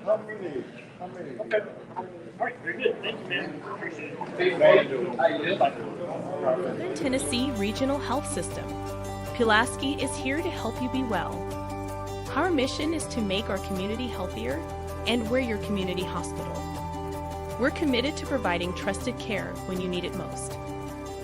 Okay. All right, very good. Thank you, man. Appreciate it. Southern Tennessee Regional Health System. Pulaski is here to help you be well. Our mission is to make our community healthier, and we're your community hospital. We're committed to providing trusted care when you need it most.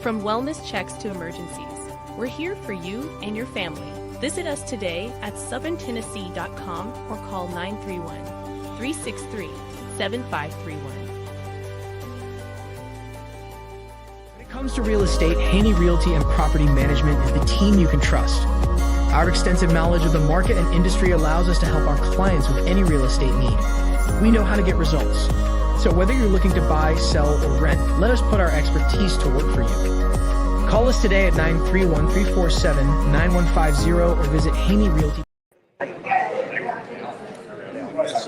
From wellness checks to emergencies, we're here for you and your family. Visit us today at southerntennessee.com or call 931-363-7531. When it comes to real estate, Haney Realty and Property Management is the team you can trust. Our extensive knowledge of the market and industry allows us to help our clients with any real estate need. We know how to get results. So whether you're looking to buy, sell, or rent, let us put our expertise to work for you. Call us today at 931-347-9150 or visit Haney Realty. There's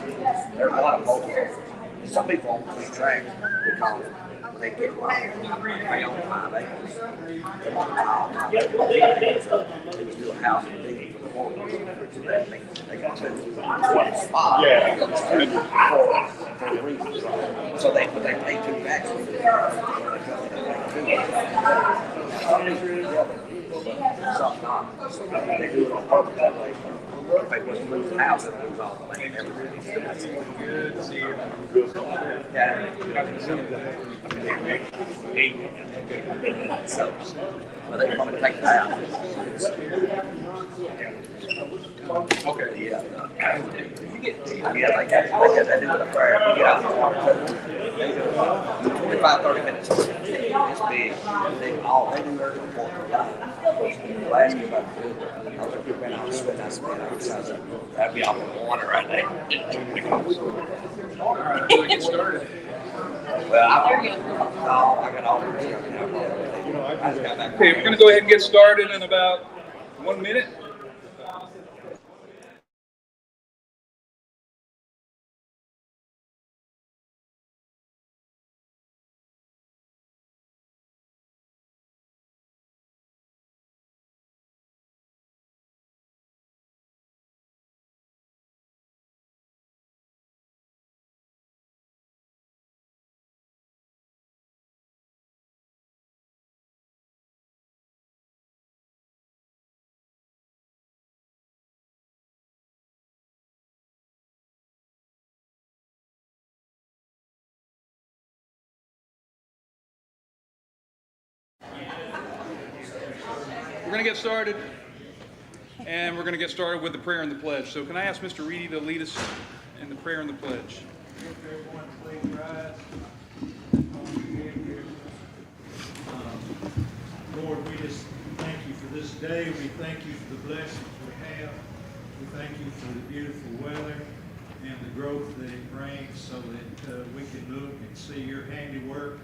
a lot of folks. Some people won't keep track because they get wrong. They own 5 acres. They would do a house and dig for the mortgage. They got to one spot. For a reason. So they pay 2 taxes. Some people do together, some not. They do it on purpose that way. If they was to lose the house, it would lose all the land. Everything. Good to see you. So, well, they want to take it out. Okay. Yeah. Yeah, like that. They do it a prayer. We get out the water. 25-30 minutes. It's big. They do everything for the guy. I'll ask you about the food. I'll look at I spit. That'd be off in the water right there. Get started. Well, I got all the stuff now. Okay, we're going to go ahead and get started in about 1 minute. We're going to get started, and we're going to get started with the prayer and the pledge. So can I ask Mr. Reedy to lead us in the prayer and the pledge? Everyone, please rise. Lord, we just thank you for this day. We thank you for the blessings we have. We thank you for the beautiful weather and the growth that it brings so that we can look and see your handiwork,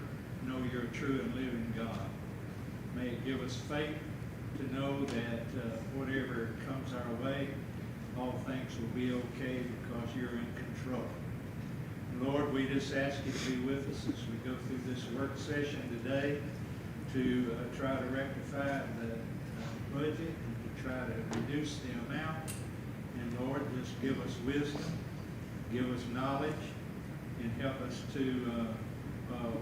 know you're a true and living God. May it give us faith to know that whatever comes our way, all things will be okay because you're in control. Lord, we just ask you to be with us as we go through this work session today to try to rectify the budget and to try to reduce the amount. And Lord, just give us wisdom, give us knowledge, and help us to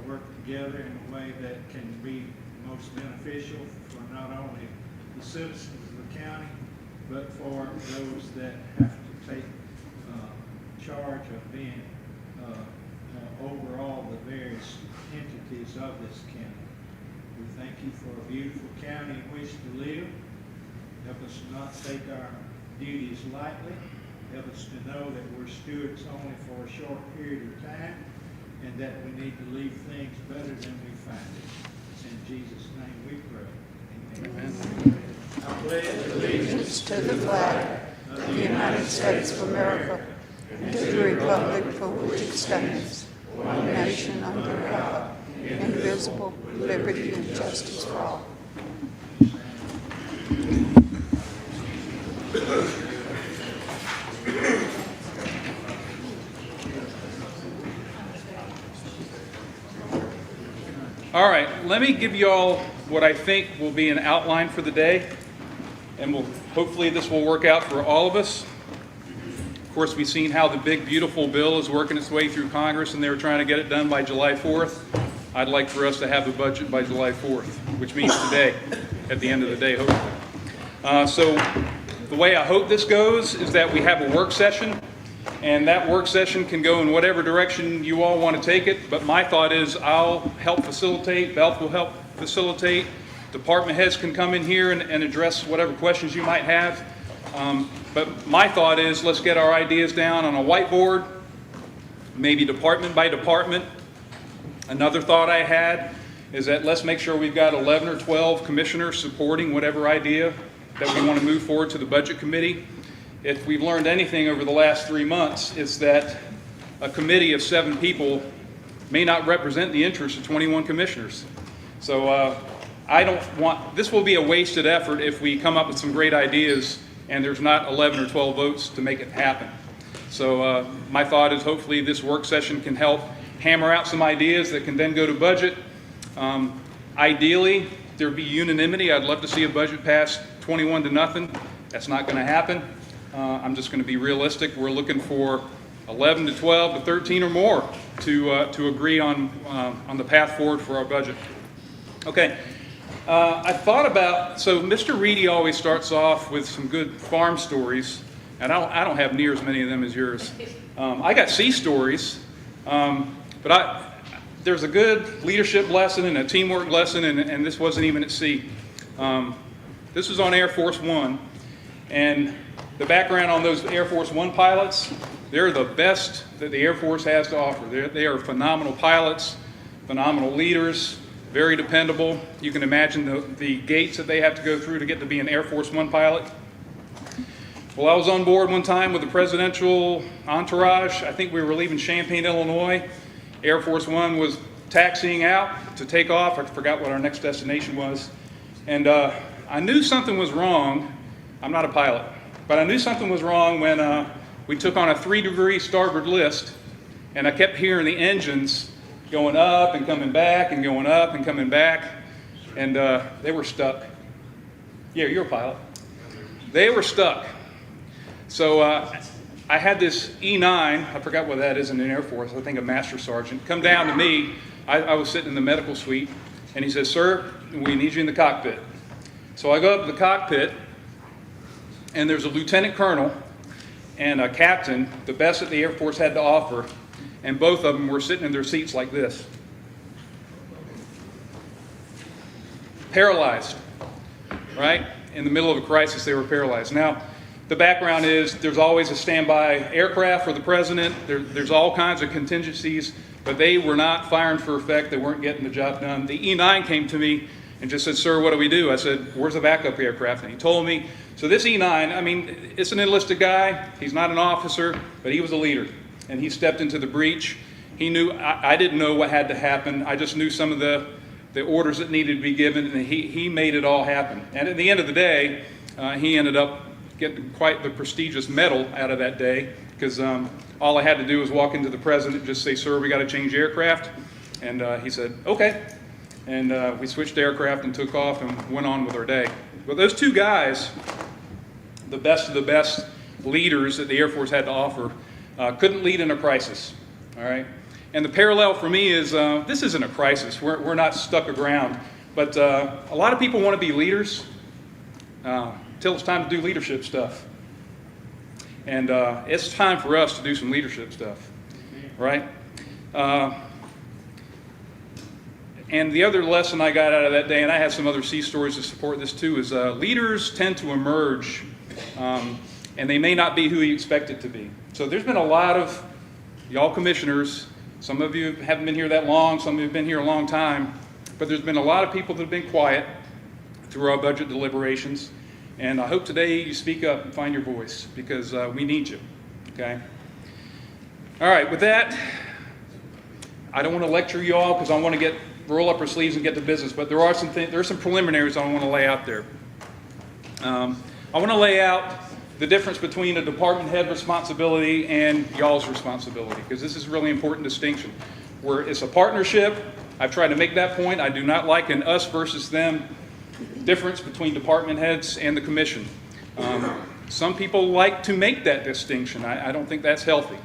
work together in a way that can be most beneficial for not only the citizens of the county, but for those that have to take charge of being over all the various entities of this county. We thank you for a beautiful county in which to live. Help us not take our duties lightly. Help us to know that we're stewards only for a short period of time and that we need to leave things better than we find it. In Jesus' name we pray. Amen. I pledge allegiance to the flag of the United States of America and to the republic for which it stands, one nation under God, indivisible, with liberty and justice for all. All right, let me give you all what I think will be an outline for the day, and hopefully this will work out for all of us. Of course, we've seen how the big, beautiful bill is working its way through Congress, and they were trying to get it done by July 4th. I'd like for us to have a budget by July 4th, which means today, at the end of the day, hopefully. So the way I hope this goes is that we have a work session, and that work session can go in whatever direction you all want to take it, but my thought is I'll help facilitate, Beth will help facilitate, department heads can come in here and address whatever questions you might have. But my thought is let's get our ideas down on a whiteboard, maybe department by department. Another thought I had is that let's make sure we've got 11 or 12 commissioners supporting whatever idea that we want to move forward to the budget committee. If we've learned anything over the last 3 months, it's that a committee of 7 people may not represent the interests of 21 commissioners. So I don't want, this will be a wasted effort if we come up with some great ideas and there's not 11 or 12 votes to make it happen. So my thought is hopefully this work session can help hammer out some ideas that can then go to budget. Ideally, there'd be unanimity. I'd love to see a budget pass 21-0. That's not going to happen. I'm just going to be realistic. We're looking for 11 to 12 to 13 or more to agree on the path forward for our budget. Okay. I thought about, so Mr. Reedy always starts off with some good farm stories, and I don't have near as many of them as yours. I got sea stories, but there's a good leadership lesson and a teamwork lesson, and this wasn't even at sea. This was on Air Force One, and the background on those Air Force One pilots, they're the best that the Air Force has to offer. They are phenomenal pilots, phenomenal leaders, very dependable. You can imagine the gates that they have to go through to get to be an Air Force One pilot. Well, I was on board one time with the presidential entourage. I think we were leaving Champaign, Illinois. Air Force One was taxiing out to take off. I forgot what our next destination was. And I knew something was wrong. I'm not a pilot, but I knew something was wrong when we took on a 3-degree starboard list, and I kept hearing the engines going up and coming back and going up and coming back, and they were stuck. Yeah, you're a pilot. They were stuck. So I had this E9, I forgot what that is in the Air Force, I think a master sergeant, come down to me. I was sitting in the medical suite, and he says, "Sir, we need you in the cockpit." So I go up to the cockpit, and there's a lieutenant colonel and a captain, the best that the Air Force had to offer, and both of them were sitting in their seats like this. Paralyzed, right? In the middle of a crisis, they were paralyzed. Now, the background is there's always a standby aircraft for the president. There's all kinds of contingencies, but they were not firing for effect. They weren't getting the job done. The E9 came to me and just said, "Sir, what do we do?" I said, "Where's the backup aircraft?" And he told me. So this E9, I mean, it's an enlisted guy. He's not an officer, but he was a leader. And he stepped into the breach. He knew, I didn't know what had to happen. I just knew some of the orders that needed to be given, and he made it all happen. And at the end of the day, he ended up getting quite the prestigious medal out of that day, because all I had to do was walk into the president and just say, "Sir, we got to change aircraft." And he said, "Okay." And we switched aircraft and took off and went on with our day. But those two guys, the best of the best leaders that the Air Force had to offer, couldn't lead in a crisis, all right? And the parallel for me is this isn't a crisis. We're not stuck aground. But a lot of people want to be leaders till it's time to do leadership stuff. And it's time for us to do some leadership stuff, right? And the other lesson I got out of that day, and I have some other sea stories to support this too, is leaders tend to emerge, and they may not be who you expect it to be. So there's been a lot of y'all commissioners. Some of you haven't been here that long, some of you have been here a long time, but there's been a lot of people that have been quiet through our budget deliberations. And I hope today you speak up and find your voice, because we need you, okay? All right, with that, I don't want to lecture you all because I want to roll up our sleeves and get to business, but there are some preliminaries I want to lay out there. I want to lay out the difference between a department head responsibility and y'all's responsibility, because this is a really important distinction. Where it's a partnership, I've tried to make that point. I do not like an us versus them difference between department heads and the commission. Some people like to make that distinction. I don't think that's healthy.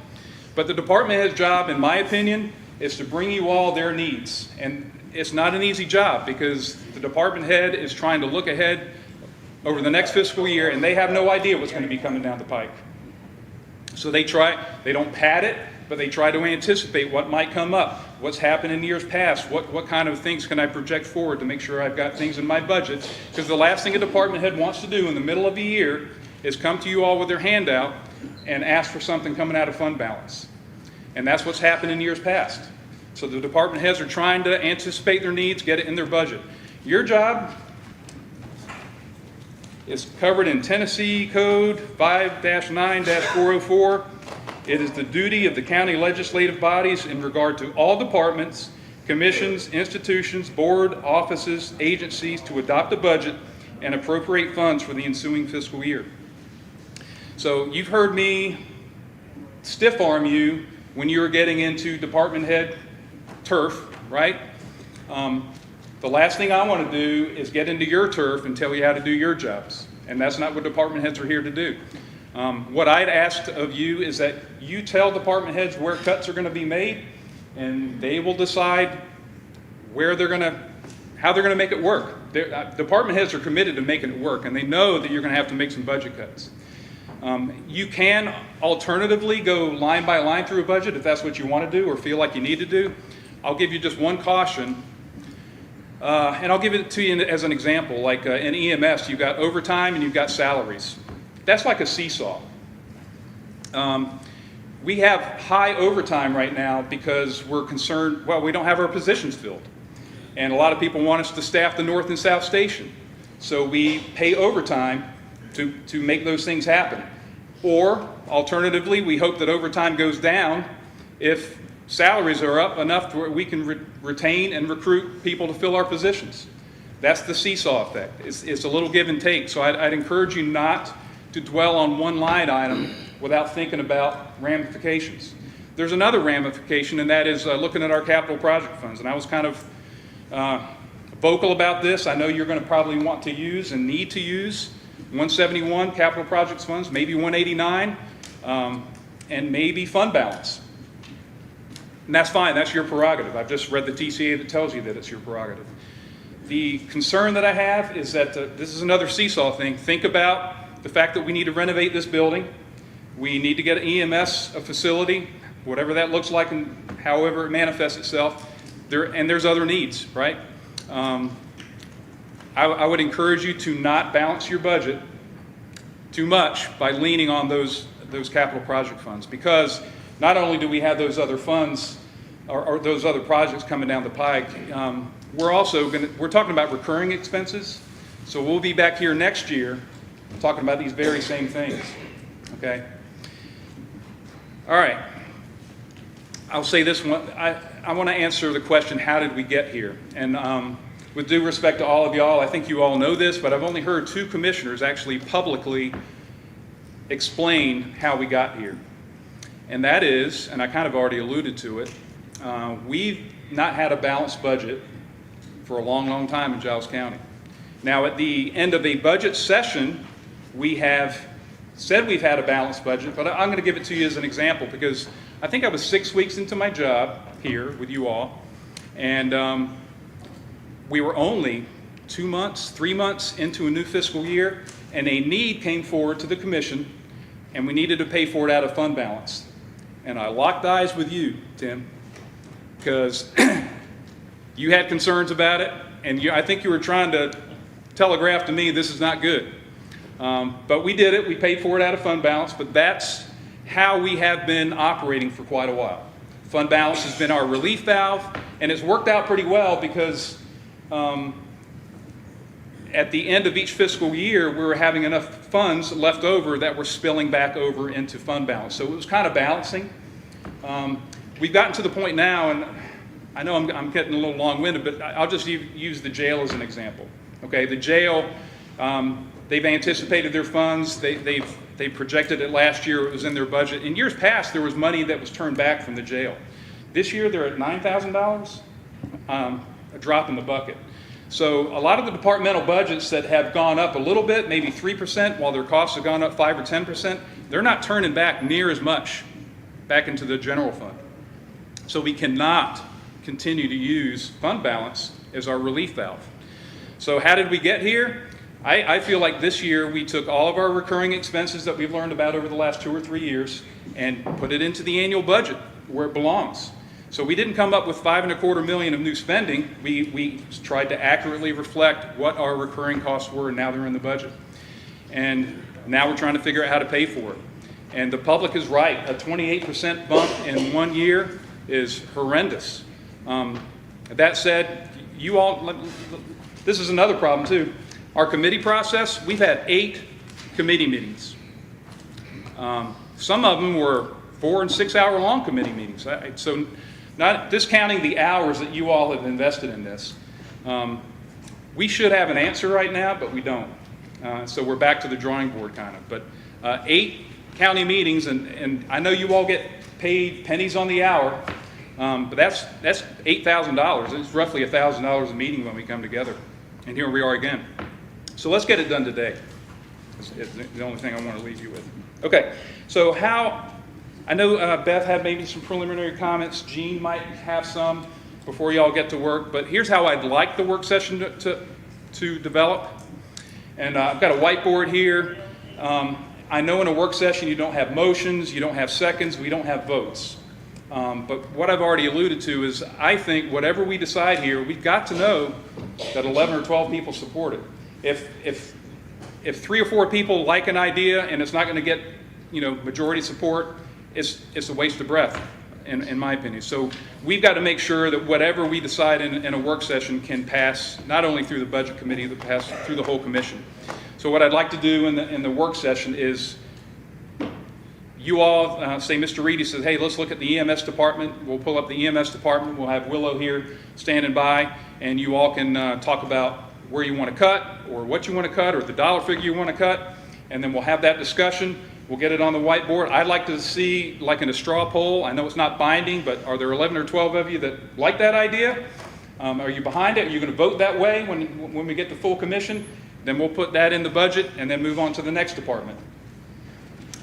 But the department head's job, in my opinion, is to bring you all their needs. And it's not an easy job because the department head is trying to look ahead over the next fiscal year, and they have no idea what's going to be coming down the pike. So they don't pad it, but they try to anticipate what might come up, what's happened in years past, what kind of things can I project forward to make sure I've got things in my budget. Because the last thing a department head wants to do in the middle of the year is come to you all with their handout and ask for something coming out of fund balance. And that's what's happened in years past. So the department heads are trying to anticipate their needs, get it in their budget. Your job is covered in Tennessee Code 5-9-404. It is the duty of the county legislative bodies in regard to all departments, commissions, institutions, board, offices, agencies to adopt a budget and appropriate funds for the ensuing fiscal year. So you've heard me stiff arm you when you were getting into department head turf, right? The last thing I want to do is get into your turf and tell you how to do your jobs. And that's not what department heads are here to do. What I'd asked of you is that you tell department heads where cuts are going to be made, and they will decide how they're going to make it work. Department heads are committed to making it work, and they know that you're going to have to make some budget cuts. You can alternatively go line by line through a budget if that's what you want to do or feel like you need to do. I'll give you just one caution, and I'll give it to you as an example. Like in EMS, you've got overtime and you've got salaries. That's like a seesaw. We have high overtime right now because we're concerned, well, we don't have our positions filled. And a lot of people want us to staff the North and South Station. So we pay overtime to make those things happen. Or, alternatively, we hope that overtime goes down if salaries are up enough to where we can retain and recruit people to fill our positions. That's the seesaw effect. It's a little give and take. So I'd encourage you not to dwell on one line item without thinking about ramifications. There's another ramification, and that is looking at our capital project funds. And I was kind of vocal about this. I know you're going to probably want to use and need to use 171 capital projects funds, maybe 189, and maybe fund balance. And that's fine, that's your prerogative. I've just read the TCA that tells you that it's your prerogative. The concern that I have is that this is another seesaw thing. Think about the fact that we need to renovate this building. We need to get an EMS facility, whatever that looks like and however it manifests itself. There's other needs, right? I would encourage you to not balance your budget too much by leaning on those capital project funds, because not only do we have those other funds or those other projects coming down the pike, we're talking about recurring expenses. So we'll be back here next year talking about these very same things. Okay. All right. I'll say this one. I want to answer the question, how did we get here? And with due respect to all of y'all, I think you all know this, but I've only heard 2 commissioners actually publicly explain how we got here. And that is, and I kind of already alluded to it, we've not had a balanced budget for a long, long time in Giles County. Now, at the end of a budget session, we have said we've had a balanced budget, but I'm going to give it to you as an example because I think I was 6 weeks into my job here with you all, and we were only 2 months, 3 months into a new fiscal year, and a need came forward to the commission, and we needed to pay for it out of fund balance. And I locked eyes with you, Tim, because you had concerns about it, and I think you were trying to telegraph to me this is not good. But we did it. We paid for it out of fund balance, but that's how we have been operating for quite a while. Fund balance has been our relief valve, and it's worked out pretty well because at the end of each fiscal year, we were having enough funds left over that were spilling back over into fund balance. So it was kind of balancing. We've gotten to the point now, and I know I'm getting a little long-winded, but I'll just use the jail as an example. Okay, the jail, they've anticipated their funds. They projected it last year. It was in their budget. In years past, there was money that was turned back from the jail. This year, they're at $9,000, a drop in the bucket. So a lot of the departmental budgets that have gone up a little bit, maybe 3%, while their costs have gone up 5 or 10%, they're not turning back near as much back into the general fund. So we cannot continue to use fund balance as our relief valve. So how did we get here? I feel like this year we took all of our recurring expenses that we've learned about over the last 2 or 3 years and put it into the annual budget where it belongs. So we didn't come up with $5.25 million of new spending. We tried to accurately reflect what our recurring costs were, and now they're in the budget. And now we're trying to figure out how to pay for it. And the public is right. A 28% bump in 1 year is horrendous. That said, you all, this is another problem too. Our committee process, we've had 8 committee meetings. Some of them were 4 and 6 hour long committee meetings. So not discounting the hours that you all have invested in this. We should have an answer right now, but we don't. So we're back to the drawing board kind of. But 8 county meetings, and I know you all get paid pennies on the hour, but that's $8,000. It's roughly $1,000 a meeting when we come together. And here we are again. So let's get it done today. It's the only thing I want to leave you with. Okay, so I know Beth had maybe some preliminary comments. Jean might have some before y'all get to work, but here's how I'd like the work session to develop. And I've got a whiteboard here. I know in a work session you don't have motions, you don't have seconds, we don't have votes. But what I've already alluded to is I think whatever we decide here, we've got to know that 11 or 12 people support it. If 3 or 4 people like an idea and it's not going to get majority support, it's a waste of breath, in my opinion. So we've got to make sure that whatever we decide in a work session can pass not only through the budget committee, but pass through the whole commission. So what I'd like to do in the work session is you all say, Mr. Reedy says, hey, let's look at the EMS department. We'll pull up the EMS department. We'll have Willow here standing by, and you all can talk about where you want to cut or what you want to cut or the dollar figure you want to cut, and then we'll have that discussion. We'll get it on the whiteboard. I'd like to see, like in a straw poll, I know it's not binding, but are there 11 or 12 of you that like that idea? Are you behind it? Are you going to vote that way when we get the full commission? Then we'll put that in the budget and then move on to the next department.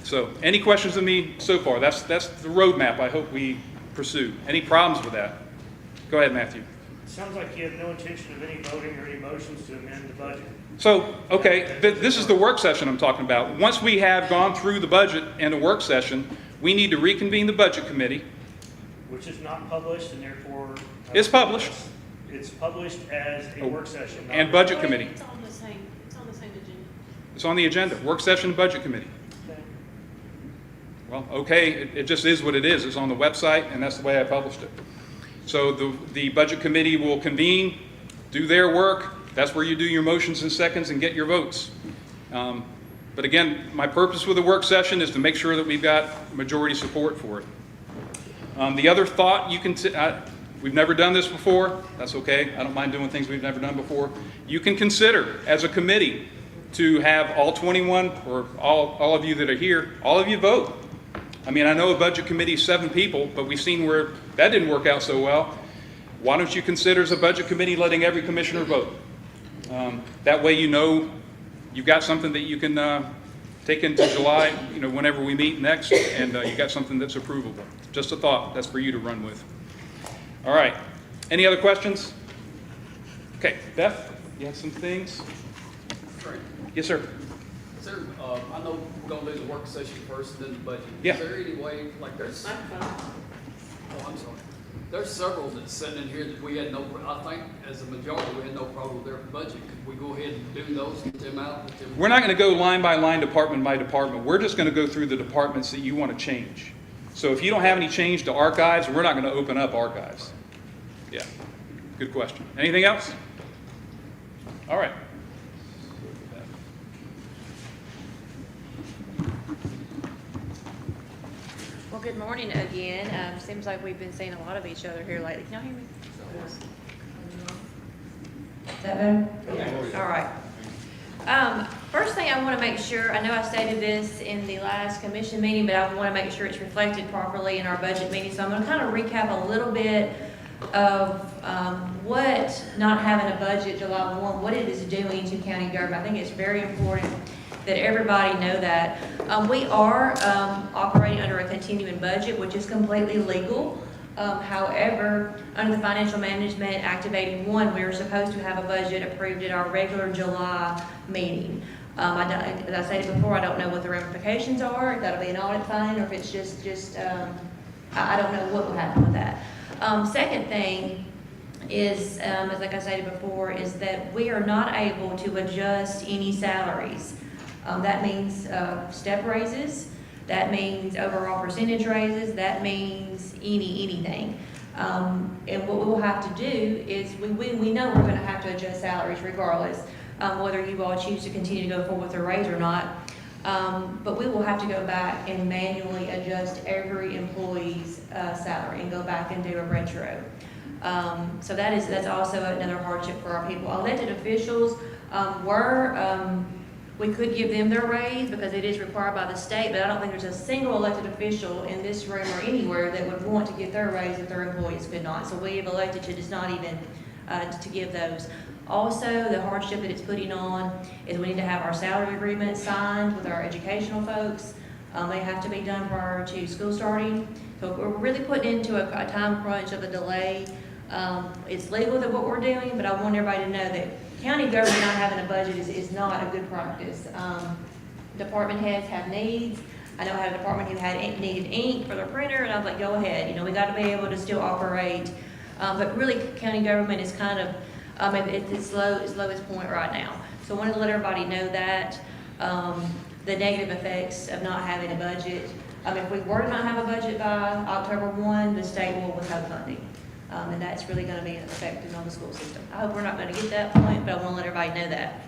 So any questions of me so far? That's the roadmap I hope we pursue. Any problems with that? Go ahead, Matthew. It sounds like you have no intention of any voting or any motions to amend the budget. So, okay, this is the work session I'm talking about. Once we have gone through the budget and a work session, we need to reconvene the budget committee. Which is not published and therefore... It's published. It's published as a work session. And budget committee. It's on the same agenda. It's on the agenda, work session and budget committee. Okay. Well, okay, it just is what it is. It's on the website and that's the way I published it. So the budget committee will convene, do their work. That's where you do your motions and seconds and get your votes. But again, my purpose with the work session is to make sure that we've got majority support for it. The other thought you can, we've never done this before. That's okay. I don't mind doing things we've never done before. You can consider as a committee to have all 21 or all of you that are here, all of you vote. I mean, I know a budget committee is 7 people, but we've seen where that didn't work out so well. Why don't you consider as a budget committee letting every commissioner vote? That way you've got something that you can take into July, whenever we meet next, and you got something that's approvable. Just a thought. That's for you to run with. All right. Any other questions? Okay. Beth, you have some things? Right. Yes, sir. Is there, I know we're going to do the work session first and then the budget. Yeah. Is there any way, like there's, I'm sorry. There's several that's sitting in here that we had no, I think as a majority, we had no problem with their budget. Could we go ahead and do those, get them out? We're not going to go line by line, department by department. We're just going to go through the departments that you want to change. So if you don't have any change to archives, we're not going to open up archives. Yeah, good question. Anything else? All right. Well, good morning again. Seems like we've been seeing a lot of each other here lately. Can y'all hear me? Is that better? All right. First thing I want to make sure, I know I stated this in the last commission meeting, but I want to make sure it's reflected properly in our budget meeting. So I'm going to kind of recap a little bit of what not having a budget July 1, what it is doing to county government. I think it's very important that everybody know that. We are operating under a continuing budget, which is completely legal. However, under the Financial Management Activating 1, we are supposed to have a budget approved at our regular July meeting. As I stated before, I don't know what the ramifications are, if that'll be an audit fine, or if it's just I don't know what will happen with that. Second thing is, as like I stated before, is that we are not able to adjust any salaries. That means step raises, that means overall percentage raises, that means anything. And what we will have to do is, we know we're gonna have to adjust salaries regardless, whether you all choose to continue to go forward with a raise or not. But we will have to go back and manually adjust every employee's salary and go back and do a retro. So that's also another hardship for our people. Elected officials we could give them their raise because it is required by the state, but I don't think there's a single elected official in this room or anywhere that would want to get their raise if their employees could not. So we have elected to just not even to give those. Also, the hardship that it's putting on is we need to have our salary agreement signed with our educational folks. They have to be done prior to school starting. So we're really putting into a time crunch of a delay. It's legal that what we're doing, but I want everybody to know that county government not having a budget is not a good practice. Department heads have needs. I know I had a department who needed ink for their printer, and I was like, go ahead. We got to be able to still operate. But really, county government is kind of at its lowest point right now. So I wanted to let everybody know that the negative effects of not having a budget. If we were to not have a budget by October 1, the state will withhold funding. And that's really going to be affecting on the school system. I hope we're not going to get that point, but I want to let everybody know that.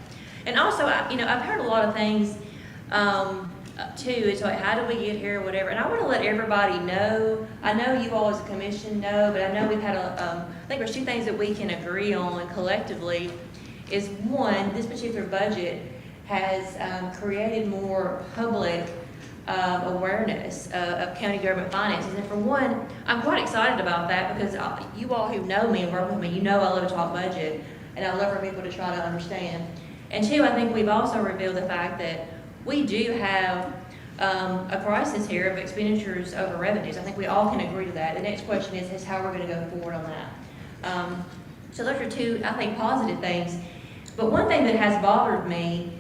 And also, I've heard a lot of things too. It's like, how did we get here, or whatever. And I want to let everybody know. I know you all as a commission know, but I know we've had I think there's two things that we can agree on collectively. Is one, this particular budget has created more public awareness of county government finances. And for one, I'm quite excited about that because you all who know me and work with me, you know I love to talk budget and I love for people to try to understand. And two, I think we've also revealed the fact that we do have a crisis here of expenditures over revenues. I think we all can agree to that. The next question is how we're going to go forward on that. So those are two, I think, positive things. But one thing that has bothered me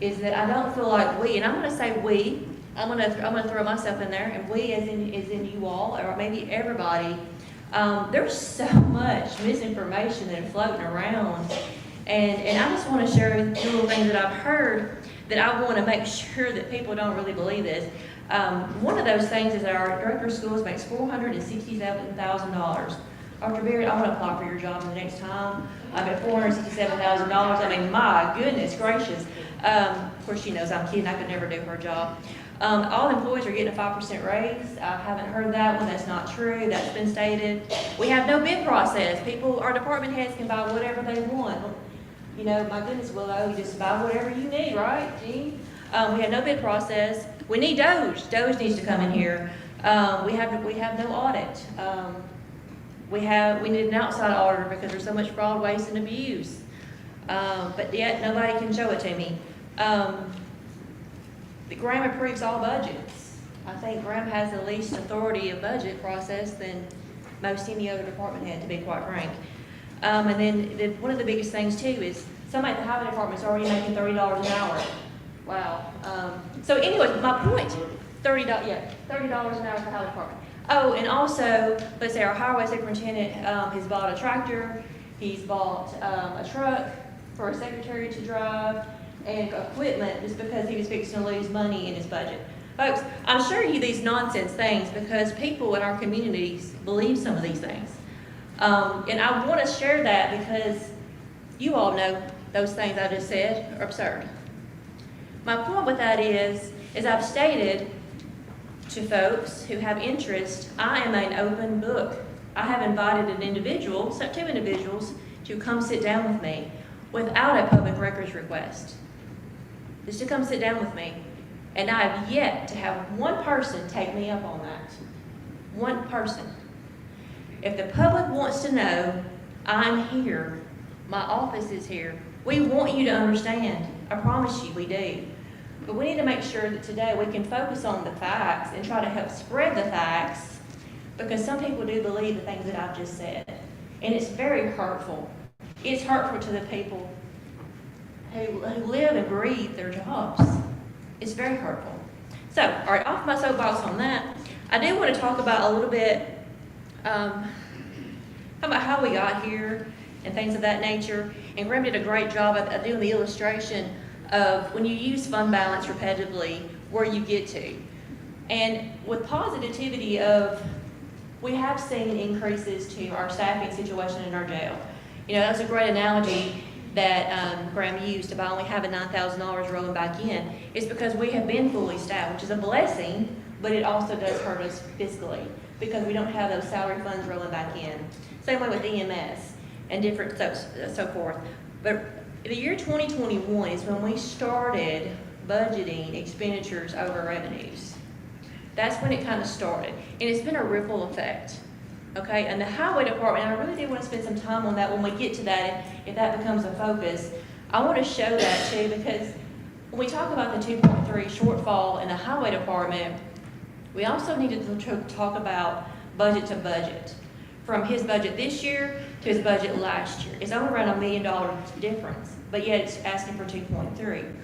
is that I don't feel like we, and I'm going to say we, I'm going to throw myself in there, and we as in you all, or maybe everybody, there's so much misinformation that is floating around, and I just want to share two little things that I've heard that I want to make sure that people don't really believe this. One of those things is that our director of schools makes $467,000. Dr. Barrett, I want to apply for your job the next time. I'm at $467,000. I mean, my goodness gracious. Of course, she knows I'm kidding. I could never do her job. All employees are getting a 5% raise. I haven't heard that one. That's not true. That's been stated. We have no bid process. Our department heads can buy whatever they want. My goodness, Willow, you just buy whatever you need, right, Gene? We have no bid process. We need Doge. Doge needs to come in here. We have no audit. We need an outside auditor because there's so much fraud, waste, and abuse. But yet nobody can show it to me. Graham approves all budgets. I think Graham has the least authority of budget process than most any other department head, to be quite frank. And then one of the biggest things too is somebody at the highway department is already making $30 an hour. Wow. So anyway, my point, $30 an hour for the highway department. Oh, and also, let's say our highway superintendent has bought a tractor, he's bought a truck for a secretary to drive, and equipment just because he was fixing to lose money in his budget. Folks, I'm sharing you these nonsense things because people in our communities believe some of these things. And I want to share that because you all know those things I just said are absurd. My point with that is I've stated to folks who have interest, I am an open book. I have invited two individuals to come sit down with me without a public records request. Just to come sit down with me. And I have yet to have one person take me up on that. One person. If the public wants to know, I'm here, my office is here. We want you to understand. I promise you we do. But we need to make sure that today we can focus on the facts and try to help spread the facts, because some people do believe the things that I've just said. And it's very hurtful. It's hurtful to the people who live and breathe their jobs. It's very hurtful. So, all right, off my soapbox on that, I do want to talk about a little bit about how we got here and things of that nature. And Graham did a great job of doing the illustration of when you use fund balance repetitively, where you get to. And with positivity of, we have seen increases to our staffing situation in our jail. You know, that's a great analogy that Graham used about only having $9,000 rolling back in. It's because we have been fully staffed, which is a blessing, but it also does hurt us fiscally because we don't have those salary funds rolling back in. Same way with EMS and different so forth. But the year 2021 is when we started budgeting expenditures over revenues. That's when it kind of started. And it's been a ripple effect. Okay, and the highway department, and I really do want to spend some time on that when we get to that, if that becomes a focus. I want to show that too, because when we talk about the 2.3 shortfall in the highway department, we also need to talk about budget to budget. From his budget this year to his budget last year. It's only around $1 million difference, but yet it's asking for 2.3.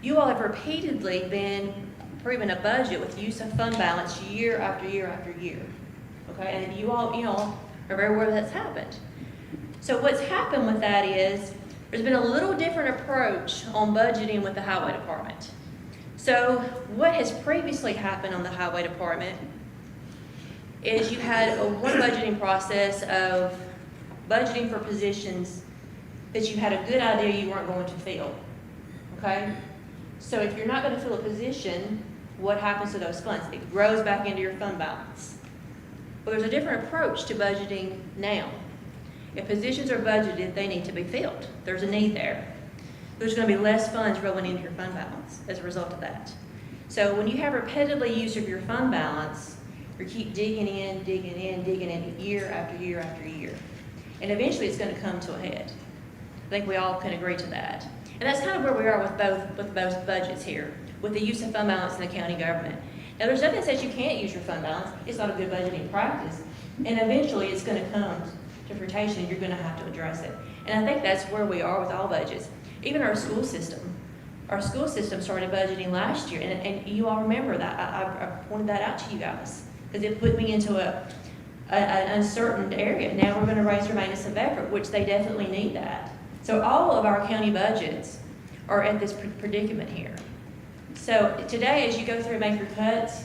You all have repeatedly been approving a budget with use of fund balance year after year after year. Okay, and you all are very aware that's happened. So what's happened with that is there's been a little different approach on budgeting with the highway department. So what has previously happened on the highway department is you had one budgeting process of budgeting for positions that you had a good idea you weren't going to fill. Okay, so if you're not going to fill a position, what happens to those funds? It grows back into your fund balance. But there's a different approach to budgeting now. If positions are budgeted, they need to be filled. There's a need there. There's going to be less funds rolling into your fund balance as a result of that. So when you have repetitively use of your fund balance, you keep digging in year after year after year. And eventually it's going to come to a head. I think we all can agree to that. And that's kind of where we are with both budgets here, with the use of fund balance in the county government. Now, there's nothing that says you can't use your fund balance. It's not a good budgeting practice. And eventually, it's going to come to fruition, and you're going to have to address it. And I think that's where we are with all budgets. Even our school system. Our school system started budgeting last year, and you all remember that. I pointed that out to you guys, because it put me into an uncertain area. Now we're going to raise their maintenance of effort, which they definitely need that. So all of our county budgets are at this predicament here. So today, as you go through and make your cuts,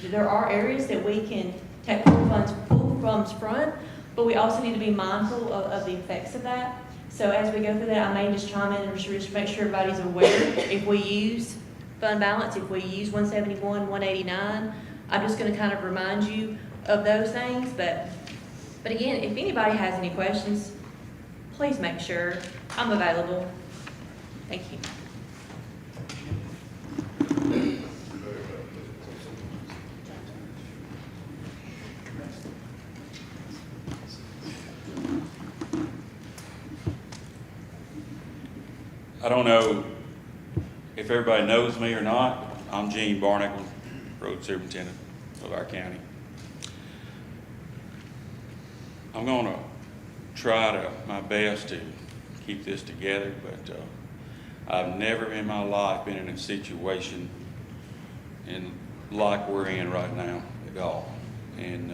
there are areas that we can take full funds from, but we also need to be mindful of the effects of that. So as we go through that, I may just chime in and just make sure everybody's aware. If we use fund balance, if we use 171, 189, I'm just going to kind of remind you of those things. But again, if anybody has any questions, please make sure I'm available. Thank you. I don't know if everybody knows me or not. I'm Gene Barnacle, Road Superintendent of our county. I'm going to try my best to keep this together, but I've never in my life been in a situation like we're in right now at all. And,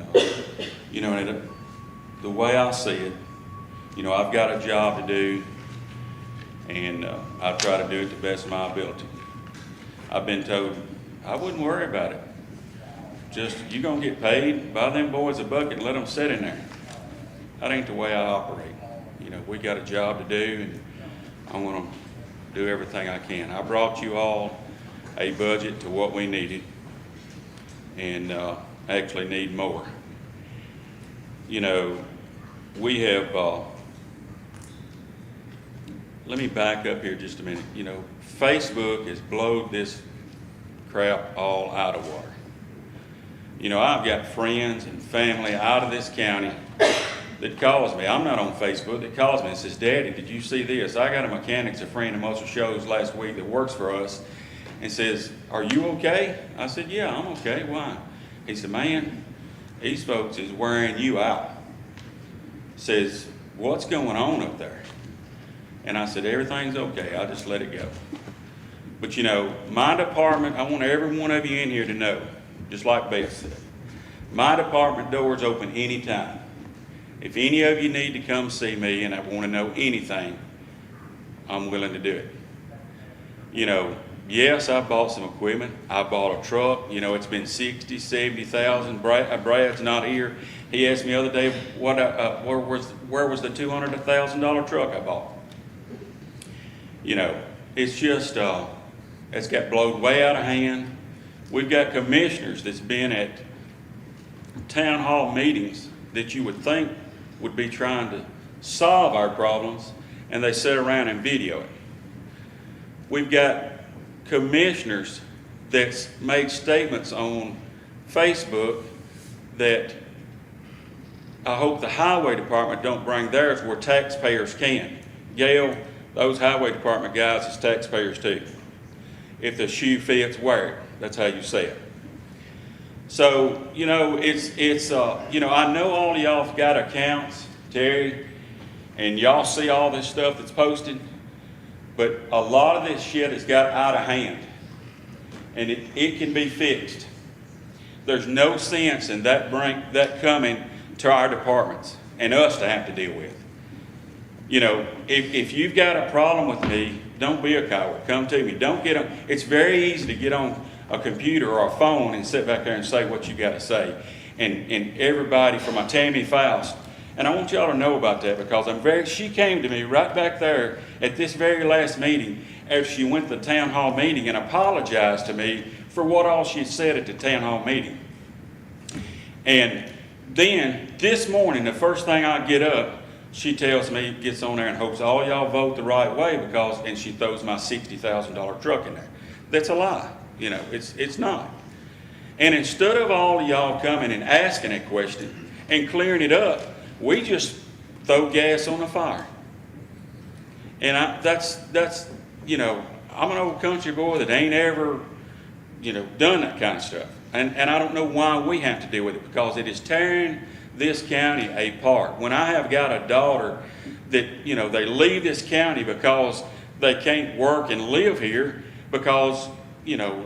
the way I see it, I've got a job to do, and I try to do it to the best of my ability. I've been told I wouldn't worry about it. Just, you're going to get paid, buy them boys a bucket and let them sit in there. That ain't the way I operate. We got a job to do, and I'm going to do everything I can. I brought you all a budget to what we needed, and actually need more. We have, let me back up here just a minute. Facebook has blown this crap all out of water. You know, I've got friends and family out of this county that calls me. I'm not on Facebook. That calls me and says, "Daddy, did you see this? I got a mechanics, a friend of Muscle Shows last week that works for us, and says, are you okay?" I said, "Yeah, I'm okay. Why?" He said, "Man, these folks is wearing you out." Says, "What's going on up there?" And I said, "Everything's okay. I'll just let it go." But you know, my department, I want every one of you in here to know, just like Beth said, my department door's open anytime. If any of you need to come see me and I want to know anything, I'm willing to do it. You know, yes, I bought some equipment. I bought a truck. You know, it's been 60, 70,000. Brad's not here. He asked me the other day, where was the $200,000 truck I bought? You know, it's just, it's got blown way out of hand. We've got commissioners that's been at town hall meetings that you would think would be trying to solve our problems, and they sit around and video it. We've got commissioners that's made statements on Facebook that I hope the highway department don't bring theirs where taxpayers can. Gail, those highway department guys is taxpayers too. If the shoe fits, wear it. That's how you say it. So, you know, you know, I know all of y'all have got accounts, Terry, and y'all see all this stuff that's posted, but a lot of this shit has got out of hand, and it can be fixed. There's no sense in that coming to our departments and us to have to deal with. You know, if you've got a problem with me, don't be a coward. Come to me. Don't get on. It's very easy to get on a computer or a phone and sit back there and say what you got to say. And everybody from a Tammy Faust. And I want y'all to know about that because she came to me right back there at this very last meeting after she went to the town hall meeting and apologized to me for what all she said at the town hall meeting. And then this morning, the first thing I get up, she tells me, gets on there and hopes all y'all vote the right way and she throws my $60,000 truck in there. That's a lie. You know, it's not. And instead of all of y'all coming and asking a question and clearing it up, we just throw gas on the fire. And that's you know, I'm an old country boy that ain't ever, you know, done that kind of stuff. And I don't know why we have to deal with it because it is tearing this county apart. When I have got a daughter that, you know, they leave this county because they can't work and live here because, you know,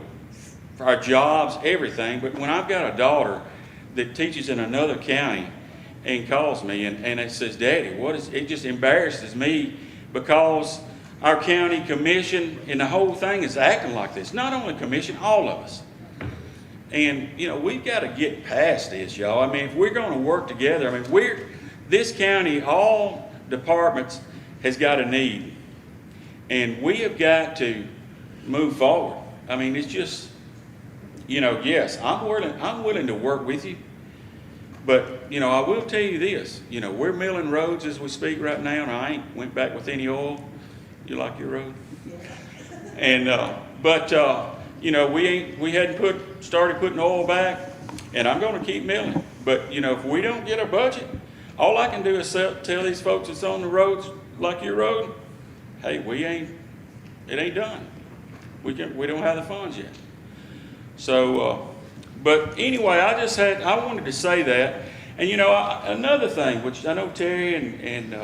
for our jobs, everything. But when I've got a daughter that teaches in another county and calls me and it says, "Daddy, it just embarrasses me because our county commission and the whole thing is acting like this." Not only commission, all of us. And, you know, we've got to get past this, y'all. I mean, if we're going to work together, I mean, this county, all departments has got a need. And we have got to move forward. I mean, it's just, you know, yes, I'm willing to work with you. But, you know, I will tell you this. You know, we're milling roads as we speak right now, and I ain't went back with any oil. You like your road? And, you know, we hadn't started putting oil back, and I'm going to keep milling. But, you know, if we don't get a budget, all I can do is tell these folks that's on the roads like your road, hey, it ain't done. We don't have the funds yet. So, but anyway, I wanted to say that. And, you know, another thing, which I know Terry and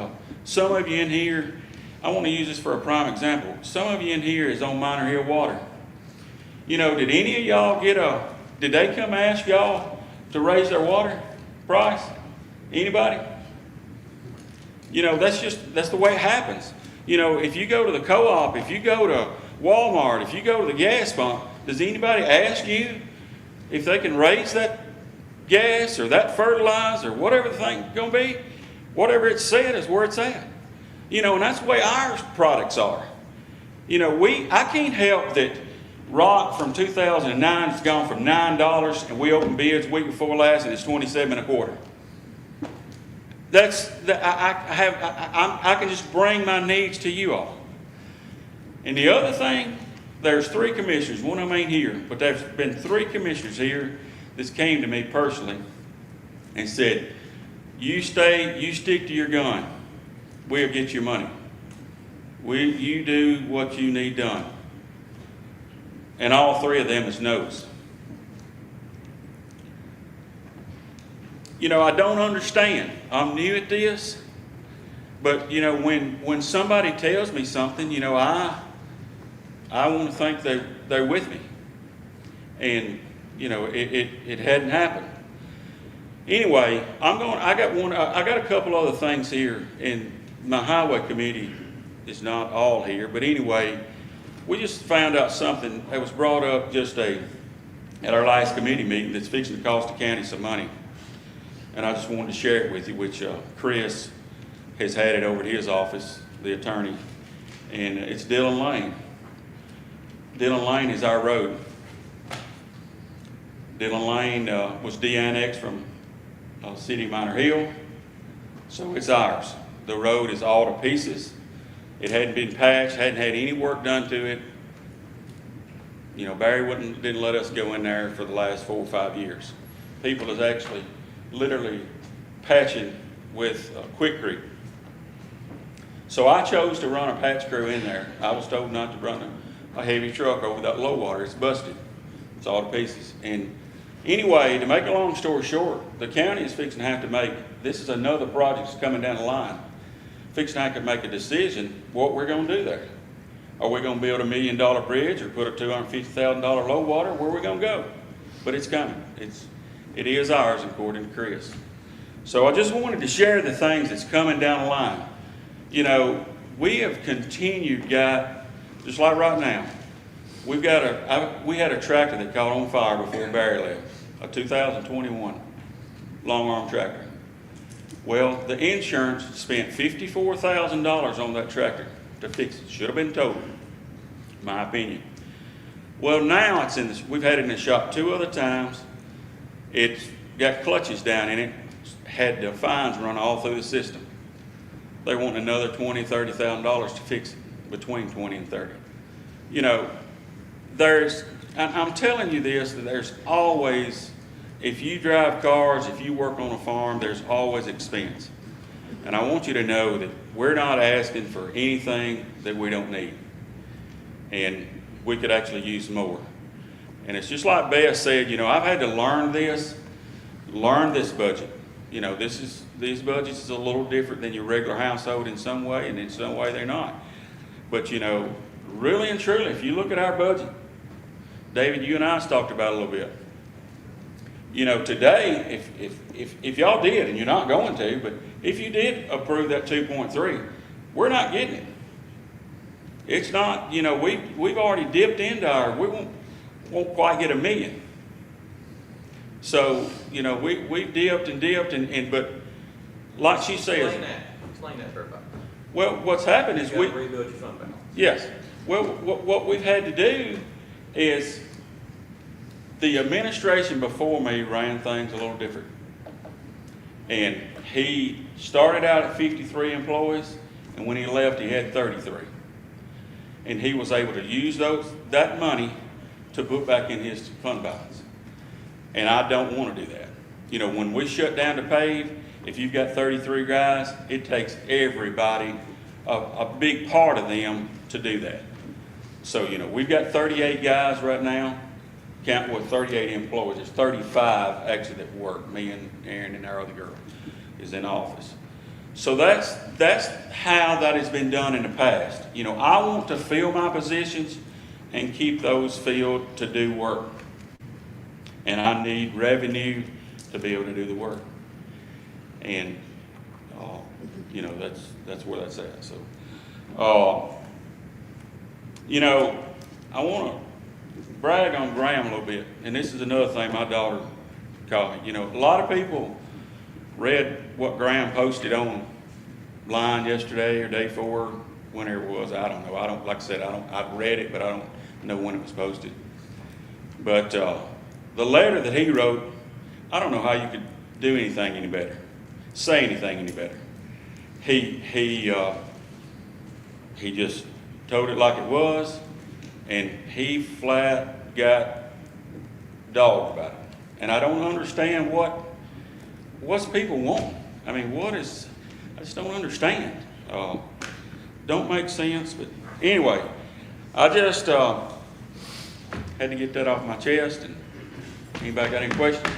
some of you in here, I want to use this for a prime example. Some of you in here is on Minor Hill Water. You know, did any of y'all did they come ask y'all to raise their water price? Anybody? You know, that's the way it happens. You know, if you go to the co-op, if you go to Walmart, if you go to the gas pump, does anybody ask you if they can raise that gas or that fertilizer or whatever the thing's going to be? Whatever it's said is where it's at. You know, and that's the way our products are. You know, I can't help that rock from 2009 has gone from $9 and we opened bids week before last and it's $27.25. I can just bring my needs to you all. And the other thing, there's 3 commissioners. One of them ain't here, but there's been 3 commissioners here this came to me personally and said, you stick to your gun, we'll get your money. You do what you need done. And all three of them is no's. You know, I don't understand. I'm new at this. But, you know, when somebody tells me something, you know, I want to think they're with me. And, you know, it hadn't happened. Anyway, I got a couple other things here, and my highway committee is not all here, but anyway, we just found out something that was brought up at our last committee meeting that's fixing to cost the county some money. And I just wanted to share it with you, which Chris has had it over at his office, the attorney, and it's Dillon Lane. Dillon Lane is our road. Dillon Lane was de-annexed from City of Minor Hill, so it's ours. The road is all to pieces. It hadn't been patched, hadn't had any work done to it. You know, Barry didn't let us go in there for the last 4 or 5 years. People is actually literally patching with Quick-Creek. So I chose to run a patch crew in there. I was told not to run a heavy truck over that low water. It's busted. It's all to pieces. And anyway, to make a long story short, the county is fixing to have to make, this is another project that's coming down the line, fixing to have to make a decision what we're going to do there. Are we going to build $1 million bridge or put a $250,000 low water? Where are we going to go? But it's coming. It is ours, according to Chris. So I just wanted to share the things that's coming down the line. You know, we have continued, just like right now, we had a tractor that caught on fire before Barry left, a 2021 long arm tractor. Well, the insurance spent $54,000 on that tractor to fix it. Should have been told, in my opinion. Well, now we've had it in the shop 2 other times. It's got clutches down in it, had the fines run all through the system. They want another $20,000, $30,000 to fix it, between 20 and 30. You know, I'm telling you this, that there's always, if you drive cars, if you work on a farm, there's always expense. And I want you to know that we're not asking for anything that we don't need. And we could actually use more. And it's just like Beth said, you know, I've had to learn this budget. You know, these budgets is a little different than your regular household in some way, and in some way they're not. But, you know, really and truly, if you look at our budget, David, you and I talked about it a little bit. You know, today, if y'all did, and you're not going to, but if you did approve that 2.3, we're not getting it. It's not, you know, we've already dipped into we won't quite get $1 million. So, you know, we dipped, but like she says. Explain that for everybody. Well, what's happened is we rebuild your fund balance. Yes. Well, what we've had to do is the administration before me ran things a little different. And he started out at 53 employees, and when he left, he had 33. And he was able to use that money to put back in his fund balance. And I don't want to do that. You know, when we shut down to pave, if you've got 33 guys, it takes everybody, a big part of them, to do that. So, you know, we've got 38 guys right now, counting with 38 employees. There's 35 actually that work. Me and Aaron and our other girl is in office. So that's how that has been done in the past. You know, I want to fill my positions and keep those filled to do work. And I need revenue to be able to do the work. And, you know, that's where that's at. So, you know, I want to brag on Graham a little bit. And this is another thing my daughter called me. You know, a lot of people read what Graham posted online yesterday or day 4, whenever it was. I don't know. Like I said, I've read it, but I don't know when it was posted. But the letter that he wrote, I don't know how you could do anything any better, say anything any better. He just told it like it was, and he flat got dogged about it. And I don't understand what's people want. I mean, I just don't understand. Don't make sense, but anyway, I just had to get that off my chest. And anybody got any questions?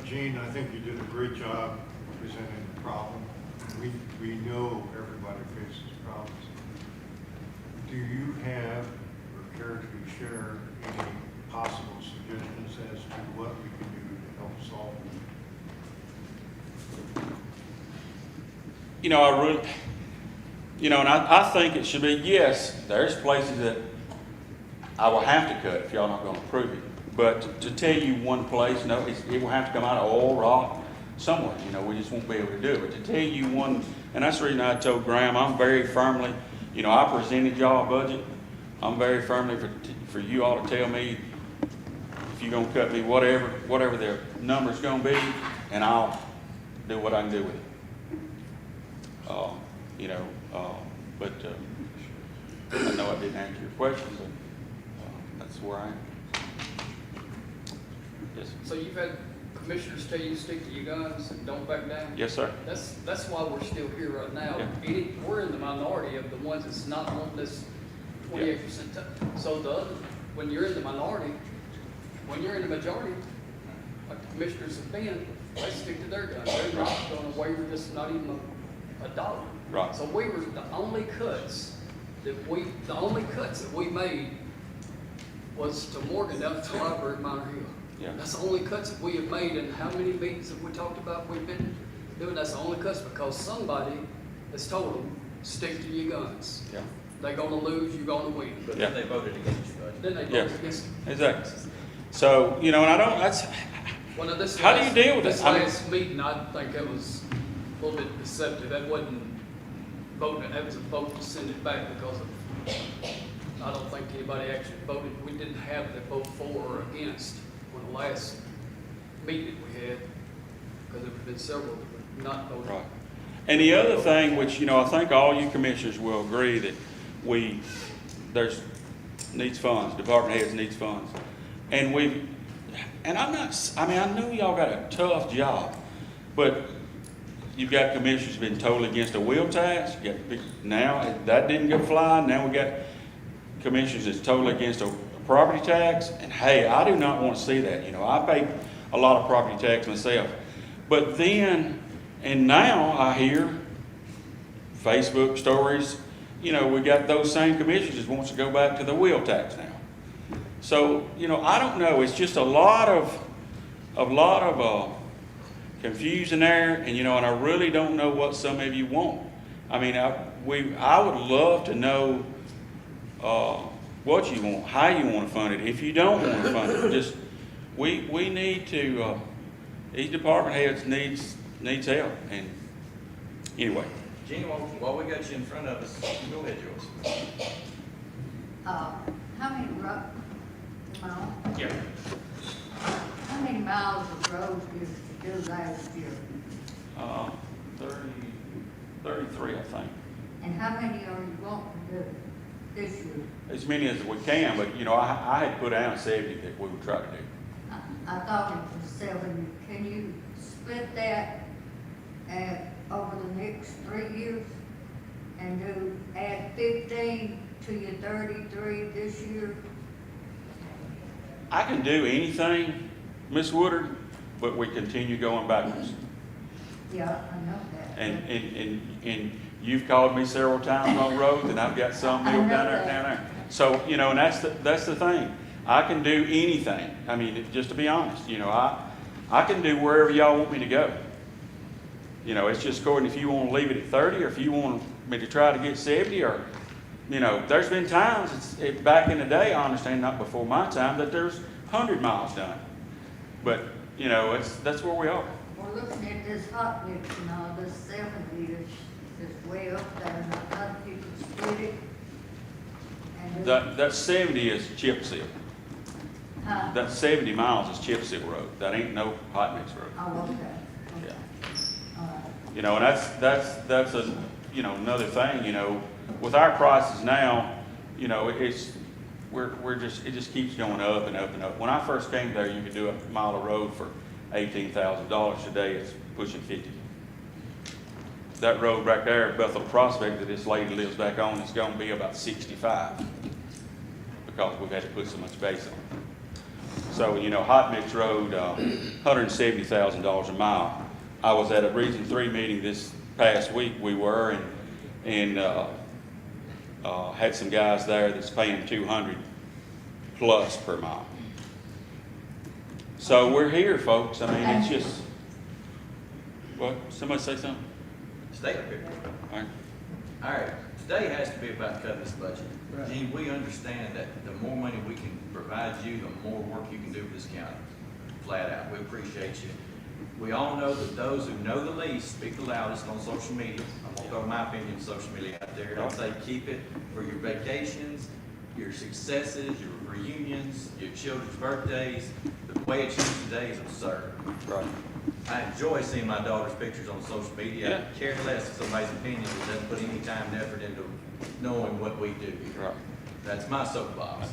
Gene, I think you did a great job presenting the problem. We know everybody faces problems. Do you have or care to share any possible suggestions as to what we can do to help solve them? And I think it should be, yes, there's places that I will have to cut if y'all not going to approve it. But to tell you one place, no, it will have to come out of oil, rock, somewhere. We just won't be able to do it. But to tell you one, and that's the reason I told Graham, I'm very firmly, I presented y'all a budget. I'm very firmly for you all to tell me if you're going to cut me whatever their number's going to be, and I'll do what I can do with it. But I know I didn't answer your question, but that's where I am. Yes. So you've had commissioners tell you to stick to your guns and don't back down? Yes, sir. That's why we're still here right now. Yeah. We're in the minority of the ones that's not on this 28%. So when you're in the minority, when you're in the majority, like the commissioners have been, they stick to their guns. They're not going to waiver just not even a dollar. Right. So we were the only cuts that we made was to Morgan down at the library at Minor Hill. Yeah. That's the only cuts that we have made, and how many meetings have we talked about we've been doing? That's the only cuts because somebody has told them, stick to your guns. Yeah. They're gonna lose, you're gonna win. But Yeah. then they voted against you, buddy. Then they Yeah. vote against it. Exactly. So, and I don't, Well, now this How do you deal with this it? I mean- last meeting, I think that was a little bit deceptive. That wasn't voting, that was a vote to send it back because of, I don't think anybody actually voted. We didn't have the vote for or against on the last meeting we had, because there have been several that were not voted. right. And the other thing, which, I think all you commissioners will agree that there's needs funds, department heads needs funds. And I know y'all got a tough job, but you've got commissioners been totally against a wheel tax. Now that didn't go fly. Now we got commissioners that's totally against a property tax. And hey, I do not want to see that. I pay a lot of property tax myself. But then, and now I hear Facebook stories, we got those same commissioners that wants to go back to the wheel tax now. So, I don't know. It's just a lot of confusion there, and and I really don't know what some of you want. I mean, I would love to know what you want, how you want to fund it. If you don't want to fund it, just we need to. These department heads needs help. And anyway, Gene, while we got you in front of us, go ahead, Joyce. How many miles? Yeah. How many miles of roads did you do last year? 33, I think. And how many are you wanting to do this year? As many as we can, but I had put out 70 that we would try to do. I thought it was 70. Can you split that over the next 3 years and add 15 to your 33 this year? I can do anything, Miss Woodard, but we continue going backwards. Yeah, I know that. And you've called me several times on roads, and I've got some middle down there. So, and that's the thing. I can do anything. I mean, just to be honest, I can do wherever y'all want me to go. It's just according if you want to leave it at 30 or if you want me to try to get 70 or, there's been times, back in the day, I understand, not before my time, that there's 100 miles done. But, that's where we are. We're looking at this hot mix and all, this 70 is way up there, and I thought you could split it. And That 70 is chip seal. Huh? That 70 miles is chip seal road. That ain't no hot mix road. Oh, okay. Yeah. All right. And that's another thing, with our prices now, it just keeps going up and up and up. When I first came there, you could do a mile of road for $18,000. Today, it's pushing 50. That road right there, Bethel Prospect, that this lady lives back on, is going to be about 65 because we've had to put so much base on it. So, you know, Hot Mix Road, $170,000 a mile. I was at a Region 3 meeting this past week. We were, and had some guys there that's paying $200 plus per mile. So we're here, folks. I mean, it's just, what? Somebody say something? Stay up here. All right. All right, today has to be about cutting this budget. Gene, we understand that the more money we can provide you, the more work you can do for this county. Flat out, we appreciate you. We all know that those who know the least speak the loudest on social media. I'm gonna throw my opinion on social media out there. I'll say keep it for your vacations, your successes, your reunions, your children's birthdays. The way it's used today is absurd. Right. I enjoy seeing my daughter's pictures on social media. Yeah. I care less if somebody's opinion that doesn't put any time and effort into knowing what we do. Right. That's my soapbox.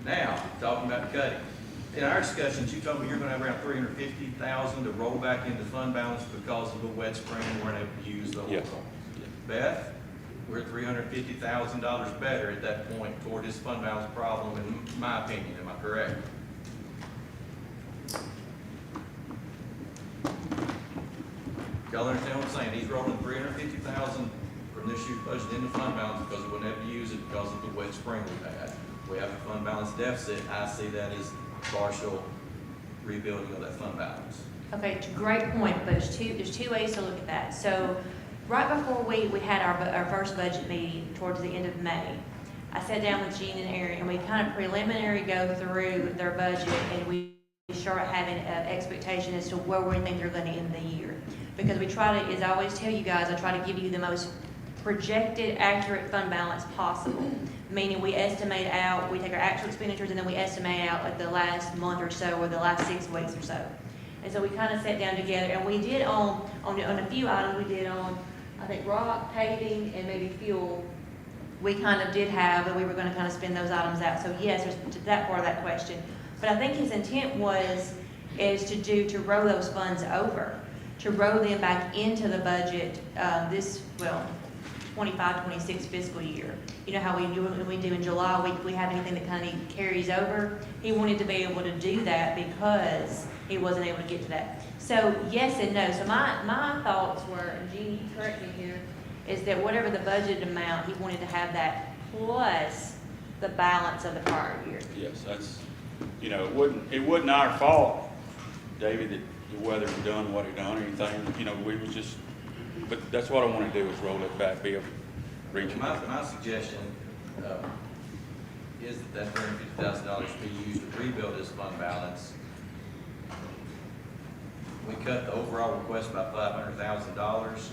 Now, talking about cutting. In our discussions, you told me you're gonna have around $350,000 to roll back into fund balance because of the wet spring and we're able to use those. Yes. Beth, we're $350,000 better at that point toward this fund balance problem, in my opinion. Am I correct? Y'all understand what I'm saying? He's rolling $350,000 from this year's budget into fund balance because we wouldn't have to use it because of the wet spring we've had. We have a fund balance deficit. I see that as partial rebuilding of that fund balance. Okay, it's a great point, but there's two ways to look at that. So right before we had our first budget meeting towards the end of May, I sat down with Gene and Aaron and we kind of preliminary go through their budget and we start having an expectation as to where we think they're going to end the year. Because we try to, as I always tell you guys, I try to give you the most projected accurate fund balance possible. Meaning we estimate out, we take our actual expenditures and then we estimate out like the last month or so or the last 6 weeks or so. And so we kind of sat down together and we did on a few items, we did on, I think, rock, paving, and maybe fuel. We kind of did have, but we were going to kind of spend those items out. So yes, there's to that part of that question. But I think his intent is to roll those funds over, to roll them back into the budget this, 25, 26 fiscal year. You know how we do it when we do in July, we have anything that kind of carries over. He wanted to be able to do that because he wasn't able to get to that. So yes and no. So my thoughts were, and Jeannie, correct me here, is that whatever the budget amount, he wanted to have that plus the balance of the prior year. Yes, that's, you know, it wasn't our fault, David, that the weather had done what it done or anything. You know, we was just, but that's what I want to do is roll it back, be able to reach it. My suggestion is that $350,000 be used to rebuild this fund balance. We cut the overall request by $500,000.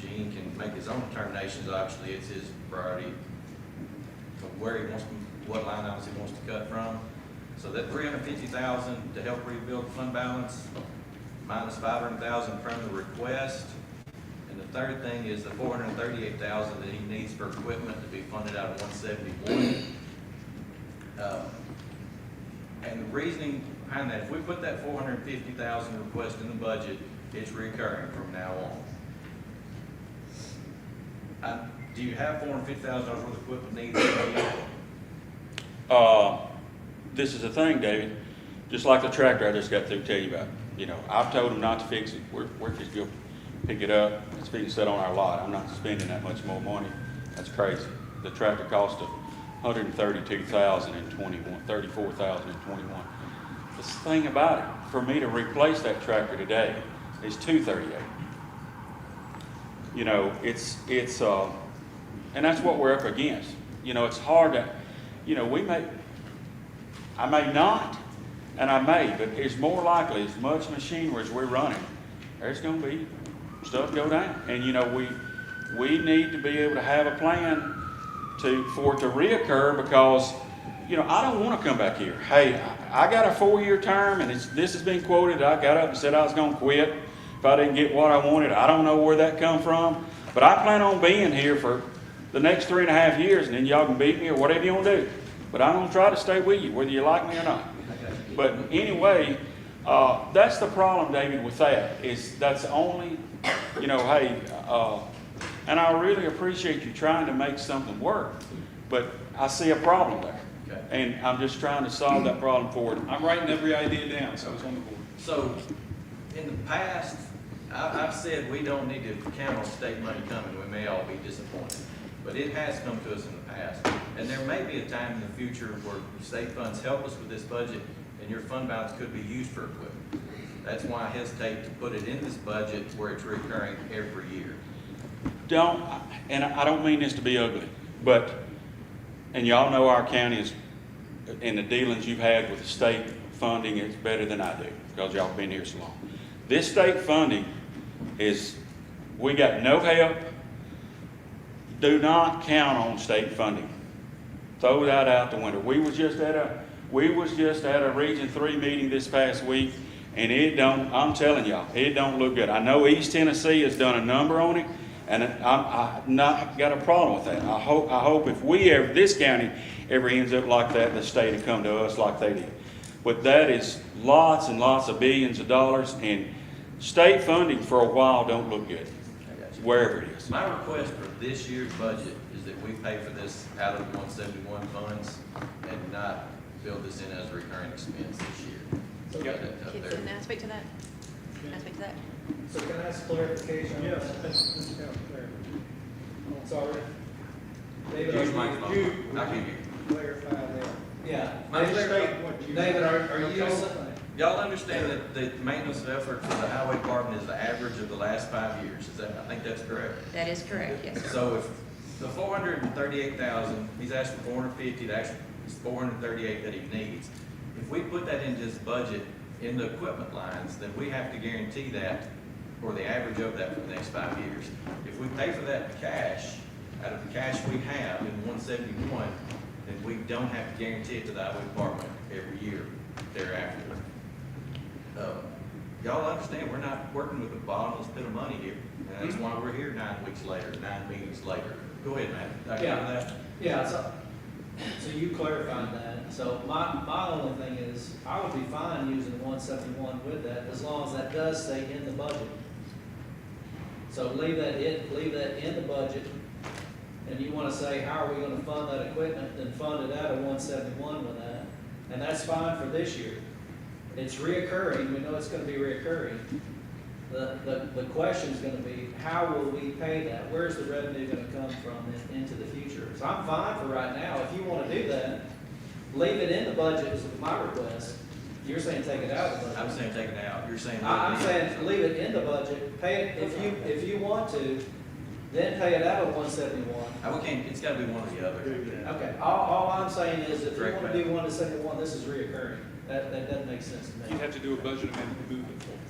Gene can make his own determinations. Obviously, it's his priority of where he wants to, what line items he wants to cut from. So that $350,000 to help rebuild the fund balance, minus $500,000 from the request. And the third thing is the $438,000 that he needs for equipment to be funded out of 171. And the reasoning behind that, if we put that $450,000 request in the budget, it's recurring from now on. Do you have $450,000 worth of equipment needs? This is the thing, David. Just like the tractor I just got through telling you about. You know, I've told them not to fix it. We're just going to pick it up. It's being set on our lot. I'm not spending that much more money. That's crazy. The tractor cost $132,000 in 21, $34,000 in 21. The thing about it, for me to replace that tractor today is $238. You know, it's and that's what we're up against. You know, it's hard to, you know, I may not, and I may, but it's more likely as much machinery as we're running, there's going to be stuff go down. And, you know, we need to be able to have a plan for it to reoccur because, you know, I don't want to come back here. Hey, I got a 4-year term and this has been quoted. I got up and said I was going to quit if I didn't get what I wanted. I don't know where that come from, but I plan on being here for the next 3.5 years and then y'all can beat me or whatever you want to do. but I'm gonna try to stay with you, whether you like me or not. But anyway, that's the problem, David, with that, is that's only, you know, hey, and I really appreciate you trying to make something work, but I see a problem there. Okay. And I'm just trying to solve that problem for you. I'm writing every idea down, so it's on the board. So, in the past, I've said we don't need to count on state money coming, we may all be disappointed. But it has come to us in the past, and there may be a time in the future where state funds help us with this budget, and your fund balance could be used for equipment. That's why I hesitate to put it in this budget where it's recurring every year. And I don't mean this to be ugly, but, and y'all know our county is, in the dealings you've had with the state funding, it's better than I do, because y'all been here so long. This state funding is, we got no help. Do not count on state funding. Throw that out the window. We was just at a Region 3 meeting this past week, and I'm telling y'all, it don't look good. I know East Tennessee has done a number on it, and I've not got a problem with that. I hope if this county ever ends up like that, the state will come to us like they did. But that is lots and lots of billions of dollars, and state funding for a while don't look good, wherever it is. My request for this year's budget is that we pay for this out of the 171 funds and not build this in as a recurring expense this year. So got that up there. Can I speak to that? Can I speak to that? So can I ask clarification? Yes. Sorry. Use David, my are phone. you I can hear you. Clarify that. yeah. State what you. David, are you, Y'all understand that the maintenance effort for the highway department is the average of the last 5 years? Is that, I think that's correct. That is correct, yes, sir. So if the 438,000, he's asking 450, that's 438 that he needs. If we put that into his budget in the equipment lines, then we have to guarantee that, or the average of that for the next 5 years. If we pay for that cash, out of the cash we have in 171, then we don't have to guarantee it to the highway department every year thereafter. Y'all understand, we're not working with a bottomless pit of money here, and that's why we're here 9 weeks later, 9 meetings later. Go ahead, Matt. Did I cover that? Yeah, so you clarified that. So my only thing is, I would be fine using 171 with that, as long as that does stay in the budget. So leave that in the budget, and you wanna say, how are we gonna fund that equipment, then fund it out of 171 with that. And that's fine for this year. It's reoccurring, we know it's gonna be reoccurring. The question's gonna be, how will we pay that? Where's the revenue gonna come from into the future? So I'm fine for right now. If you wanna do that, leave it in the budget is my request. You're saying take it out of the budget. I'm saying take it out. You're saying. I'm saying leave it in the budget, pay it, if you want to, then pay it out of 171. We can't, it's gotta be one or the other. Okay, all I'm saying is if you Correct, wanna do 171, this is reoccurring. That doesn't make sense to You'd me. have to do a budget amendment to move it forward.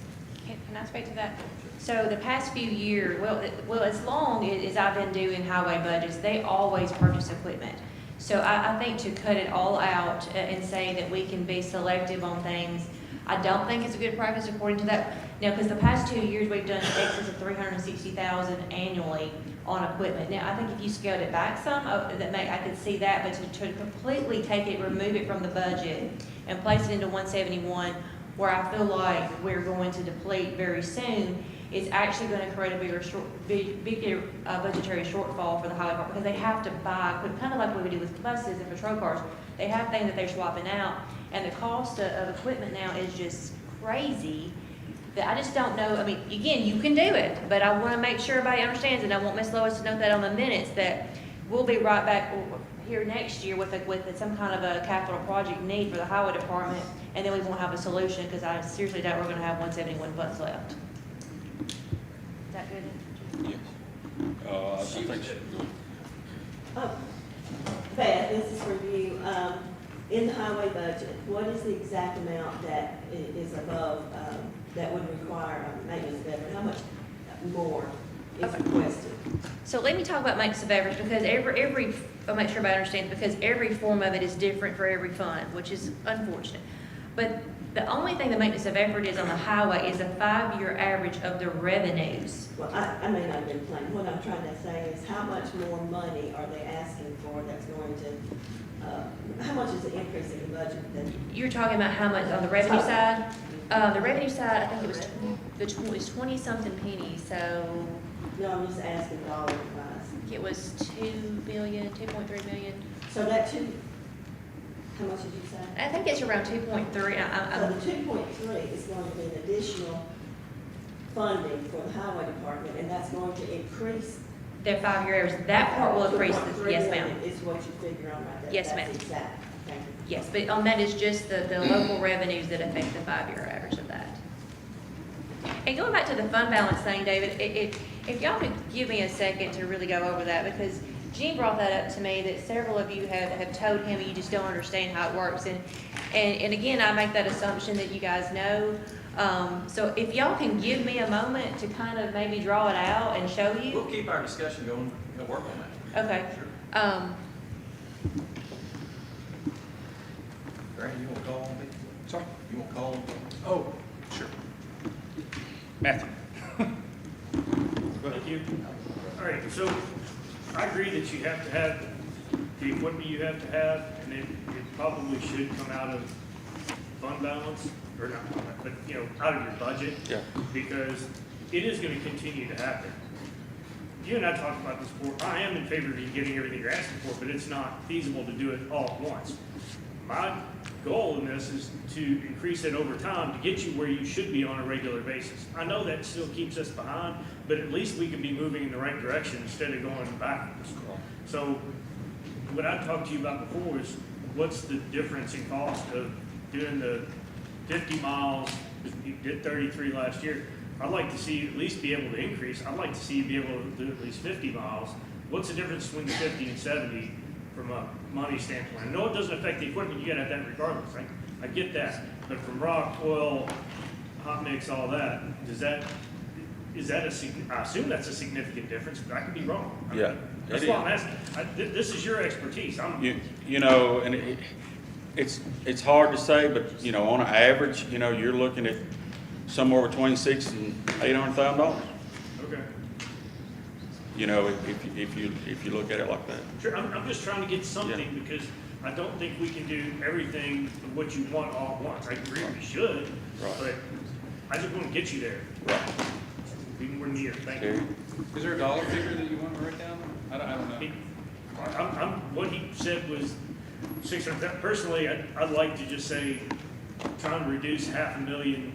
Can I speak to that? So the past few years, well, as long as I've been doing highway budgets, they always purchase equipment. So I think to cut it all out and say that we can be selective on things, I don't think it's a good practice according to that. Now, because the past 2 years, we've done excess of 360,000 annually on equipment. Now, I think if you scaled it back some, I could see that, but to completely take it, remove it from the budget and place it into 171, where I feel like we're going to deplete very soon, is actually going to create a bigger budgetary shortfall for the highway department, because they have to buy equipment, kind of like what we do with buses and patrol cars. They have things that they're swapping out, and the cost of equipment now is just crazy, that I just don't know. I mean, again, you can do it, but I want to make sure everybody understands, and I want Ms. Lois to note that on the minutes, that we'll be right back here next year with some kind of a capital project need for the highway department, and then we won't have a solution, because I seriously doubt we're going to have 171 funds left. Is that good? Yes. I think so. Beth, this is for you. In the highway budget, what is the exact amount that is above, that would require a maintenance of effort? How much more is requested? So let me talk about maintenance of efforts, because I'll make sure everybody understands, because every form of it is different for every fund, which is unfortunate. But The only thing the maintenance of effort is on the highway is a 5-year average of the revenues. Well, I may not have been plain. What I'm trying to say is how much more money are they asking for that's going to, how much is the increase in the budget? You're talking about how much on the revenue side? The revenue side, I think it was 20-something pennies, so No, I'm just asking dollar wise. it was 2.3 million. So that two, how much did you say? I think it's around 2.3. So the 2.3 is going to be an additional funding for the highway department, and that's going to increase. Their 5-year average, that part will increase, 2.3 yes, ma'am. million Is what you figure on right there. Yes, That's ma'am. exact. Thank you. Yes, but on that is just the local revenues that affect the 5-year average of that. And going back to the fund balance thing, David, if y'all could give me a second to really go over that, because Gene brought that up to me, that several of you have told him you just don't understand how it works. And again, I make that assumption that you guys know. So if y'all can give me a moment to kind of maybe draw it out and show you. We'll keep our discussion going, we'll work on that. Okay. Brandon, you want to call on me? Sorry? You want to call on me? Oh, sure. Matthew. Thank you. All right, so I agree that you have to have the equipment you have to have, and it probably should come out of fund balance, or not, but, out of your budget. Yeah. Because it is gonna continue to happen. You and I talked about this before. I am in favor of you getting everything you're asking for, but it's not feasible to do it all at once. My goal in this is to increase it over time to get you where you should be on a regular basis. I know that still keeps us behind, but at least we can be moving in the right direction instead of going backwards. So what I talked to you about before is what's the difference in cost of doing the 50 miles, you did 33 last year. I'd like to see you at least be able to increase. I'd like to see you be able to do at least 50 miles. What's the difference between the 50 and 70 from a money standpoint? I know it doesn't affect the equipment, you gotta have that regardless, I get that. But from rock, oil, hot mix, all that, I assume that's a significant difference, but I could be wrong. Yeah, That's it why I'm is. asking. This is your expertise. You know, and it's hard to say, but, on an average, you're looking at somewhere between $600,000 and $800,000. Okay. If you look at it like that. Sure, I'm just trying to get something because I don't think we can do everything of what you want all at once. I agree we should, but I just want to get you there. Right. Be more near. Thank you. Is there a dollar figure that you want to write down? I don't know. What he said was 600. Personally, I'd like to just say, try and reduce $500,000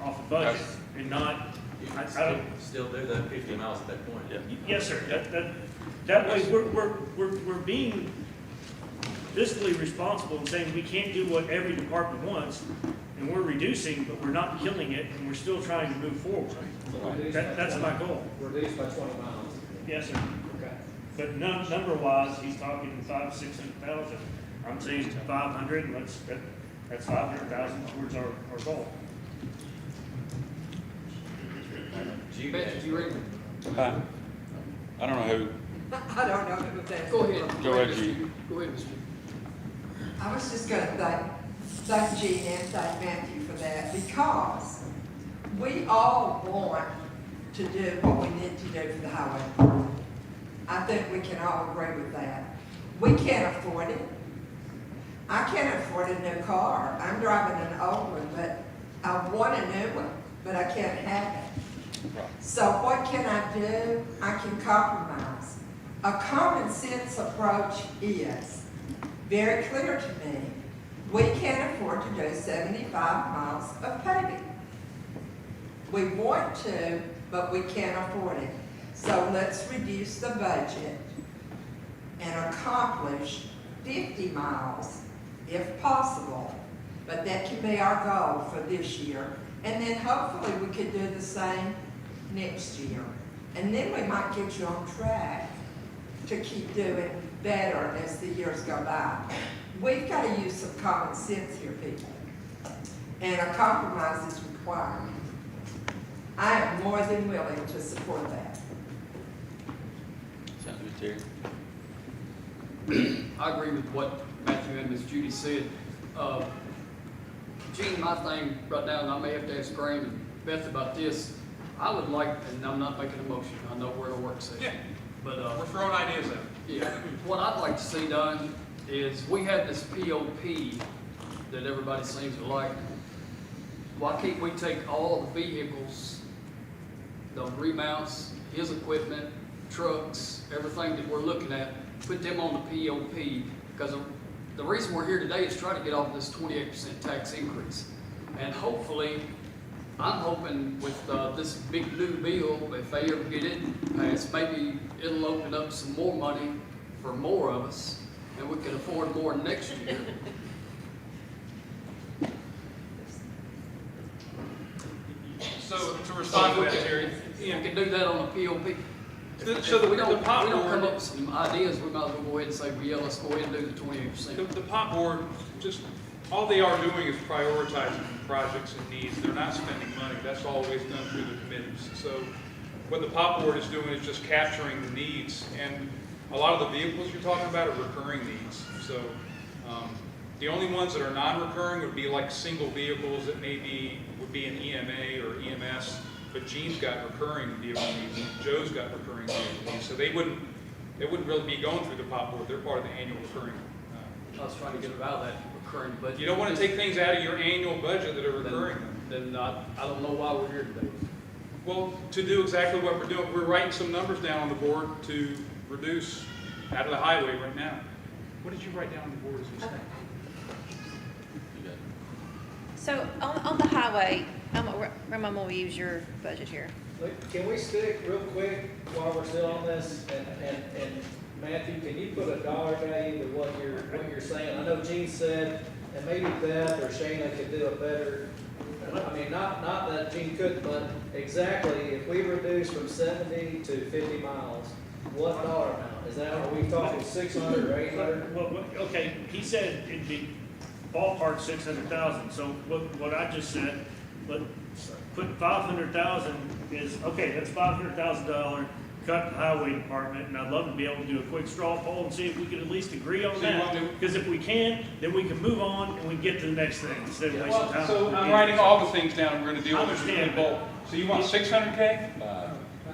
off the budget and not. I don't still do that 50 miles at that point. Yeah. Yes, sir. That way we're being fiscally responsible and saying we can't do what every department wants, and we're reducing, but we're not killing it, and we're still trying to move forward. That's my goal. Reduced by 20 miles. Yes, sir. Okay. But number-wise, he's talking 500,000-600,000. I'm saying 500, and that's 500,000 towards our goal. Matt, did you read it? I don't know who. I don't know who that is. Go ahead. Go ahead, G. Go ahead, Mr. I was just gonna thank Gene and thank Matthew for that, because we all want to do what we need to do for the highway department. I think we can all agree with that. We can't afford it. I can't afford a new car. I'm driving an old one, but I want a new one, but I can't have it. So what can I do? I can compromise. A common sense approach is very clear to me. We can't afford to do 75 miles of paving. We want to, but we can't afford it. So let's reduce the budget and accomplish 50 miles if possible. But that can be our goal for this year. And then hopefully we could do the same next year. And then we might get you on track to keep doing better as the years go by. We've got to use some common sense here, people. And a compromise is required. I am more than willing to support that. Sounds good, Terry. I agree with what Matthew and Ms. Judy said. Gene, my thing right now, and I may have to ask Graham and Beth about this, I would like, and I'm not making a motion, I know we're in a work session. Yeah. But, We're throwing ideas out. yeah, what I'd like to see done is, we have this POP that everybody seems to like. Why can't we take all the vehicles, the remounts, his equipment, trucks, everything that we're looking at, put them on the POP? Because the reason we're here today is trying to get off this 28% tax increase. And hopefully, I'm hoping with this big new bill, if they ever get it passed, maybe it'll open up some more money for more of us, and we can afford more next year. So to respond to that, Terry, We can do that on the POP. So If we don't pot come board, up with some ideas, we might as well go ahead and say, well, yeah, let's go ahead and do the 28%. the pot board, just, all they are doing is prioritizing projects and needs. They're not spending money. That's always done through the committees. So what the pot board is doing is just capturing the needs. And a lot of the vehicles you're talking about are recurring needs. So the only ones that are non-recurring would be like single vehicles that maybe would be an EMA or EMS. But Gene's got recurring vehicle needs, and Joe's got recurring vehicle needs. So they wouldn't really be going through the pot board. They're part of the annual recurring. I was trying to get about that recurring, but You don't want to take things out of your annual budget that are recurring. then I don't know why we're here today. Well, to do exactly what we're doing, we're writing some numbers down on the board to reduce out of the highway right now. What did you write down on the board as we stand? So on the highway, Ramon, we'll use your budget here. Look, can we stick real quick while we're still on this, and Matthew, can you put a dollar value to what you're saying? I know Gene said, and maybe Beth or Shayna could do a better, I mean, not that Gene couldn't, but exactly, if we reduce from 70 to 50 miles, what dollar amount? Is that, are we talking 600 or 800? Well, okay, he said it'd be ballpark 600,000, so what I just said, but put 500,000 is, okay, that's $500,000 cut to highway department, and I'd love to be able to do a quick straw poll and see if we could at least agree on So you that. want to- Because if we can, then we can move on and we can get to the next thing instead of wasting time. So I'm writing all the things down we're going to deal with. Understand, in bulk. So you want 600K?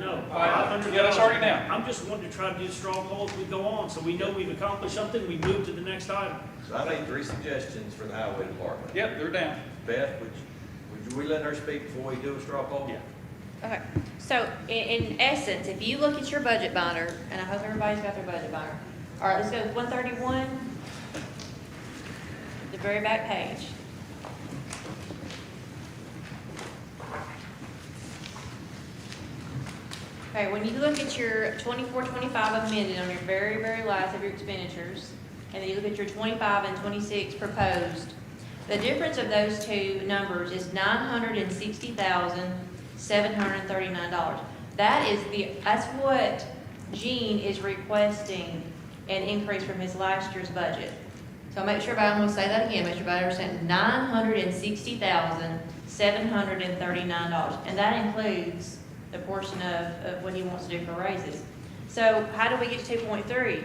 No, 500. Yeah, that's already down. I'm just wanting to try to do straw polls as we go on, so we know we've accomplished something, we move to the next item. So I made 3 suggestions for the highway department. Yep, they're down. Beth, would we let her speak before we do a straw poll? Yeah. Okay, so in essence, if you look at your budget binder, and I hope everybody's got their budget binder. All right, let's go with 131, the very back page. Okay, when you look at your 24-25 amended on your very, very last of your expenditures, and then you look at your 25 and 26 proposed, the difference of those two numbers is $960,739. That's what Gene is requesting an increase from his last year's budget. So make sure I'm gonna say that again, make sure everybody understands, $960,739. And that includes the portion of what he wants to do for raises. So how do we get to 2.3?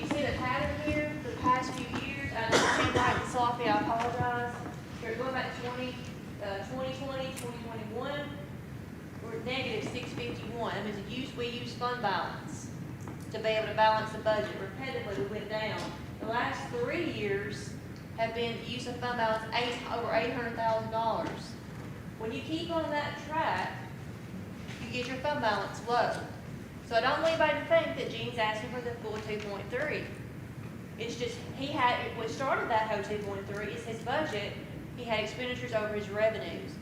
You see the pattern here, the past few years, I know it's been right and sloppy, I apologize. We're going back to 2020, 2021, we're at negative 651. That means we use fund balance to be able to balance the budget. Repetitively, we went down. The last 3 years have been use of fund balance over $800,000. When you keep on that track, you get your fund balance low. So I don't want anybody to think that Gene's asking for the full 2.3. It's just, what started that whole 2.3 is his budget. He had expenditures over his revenues.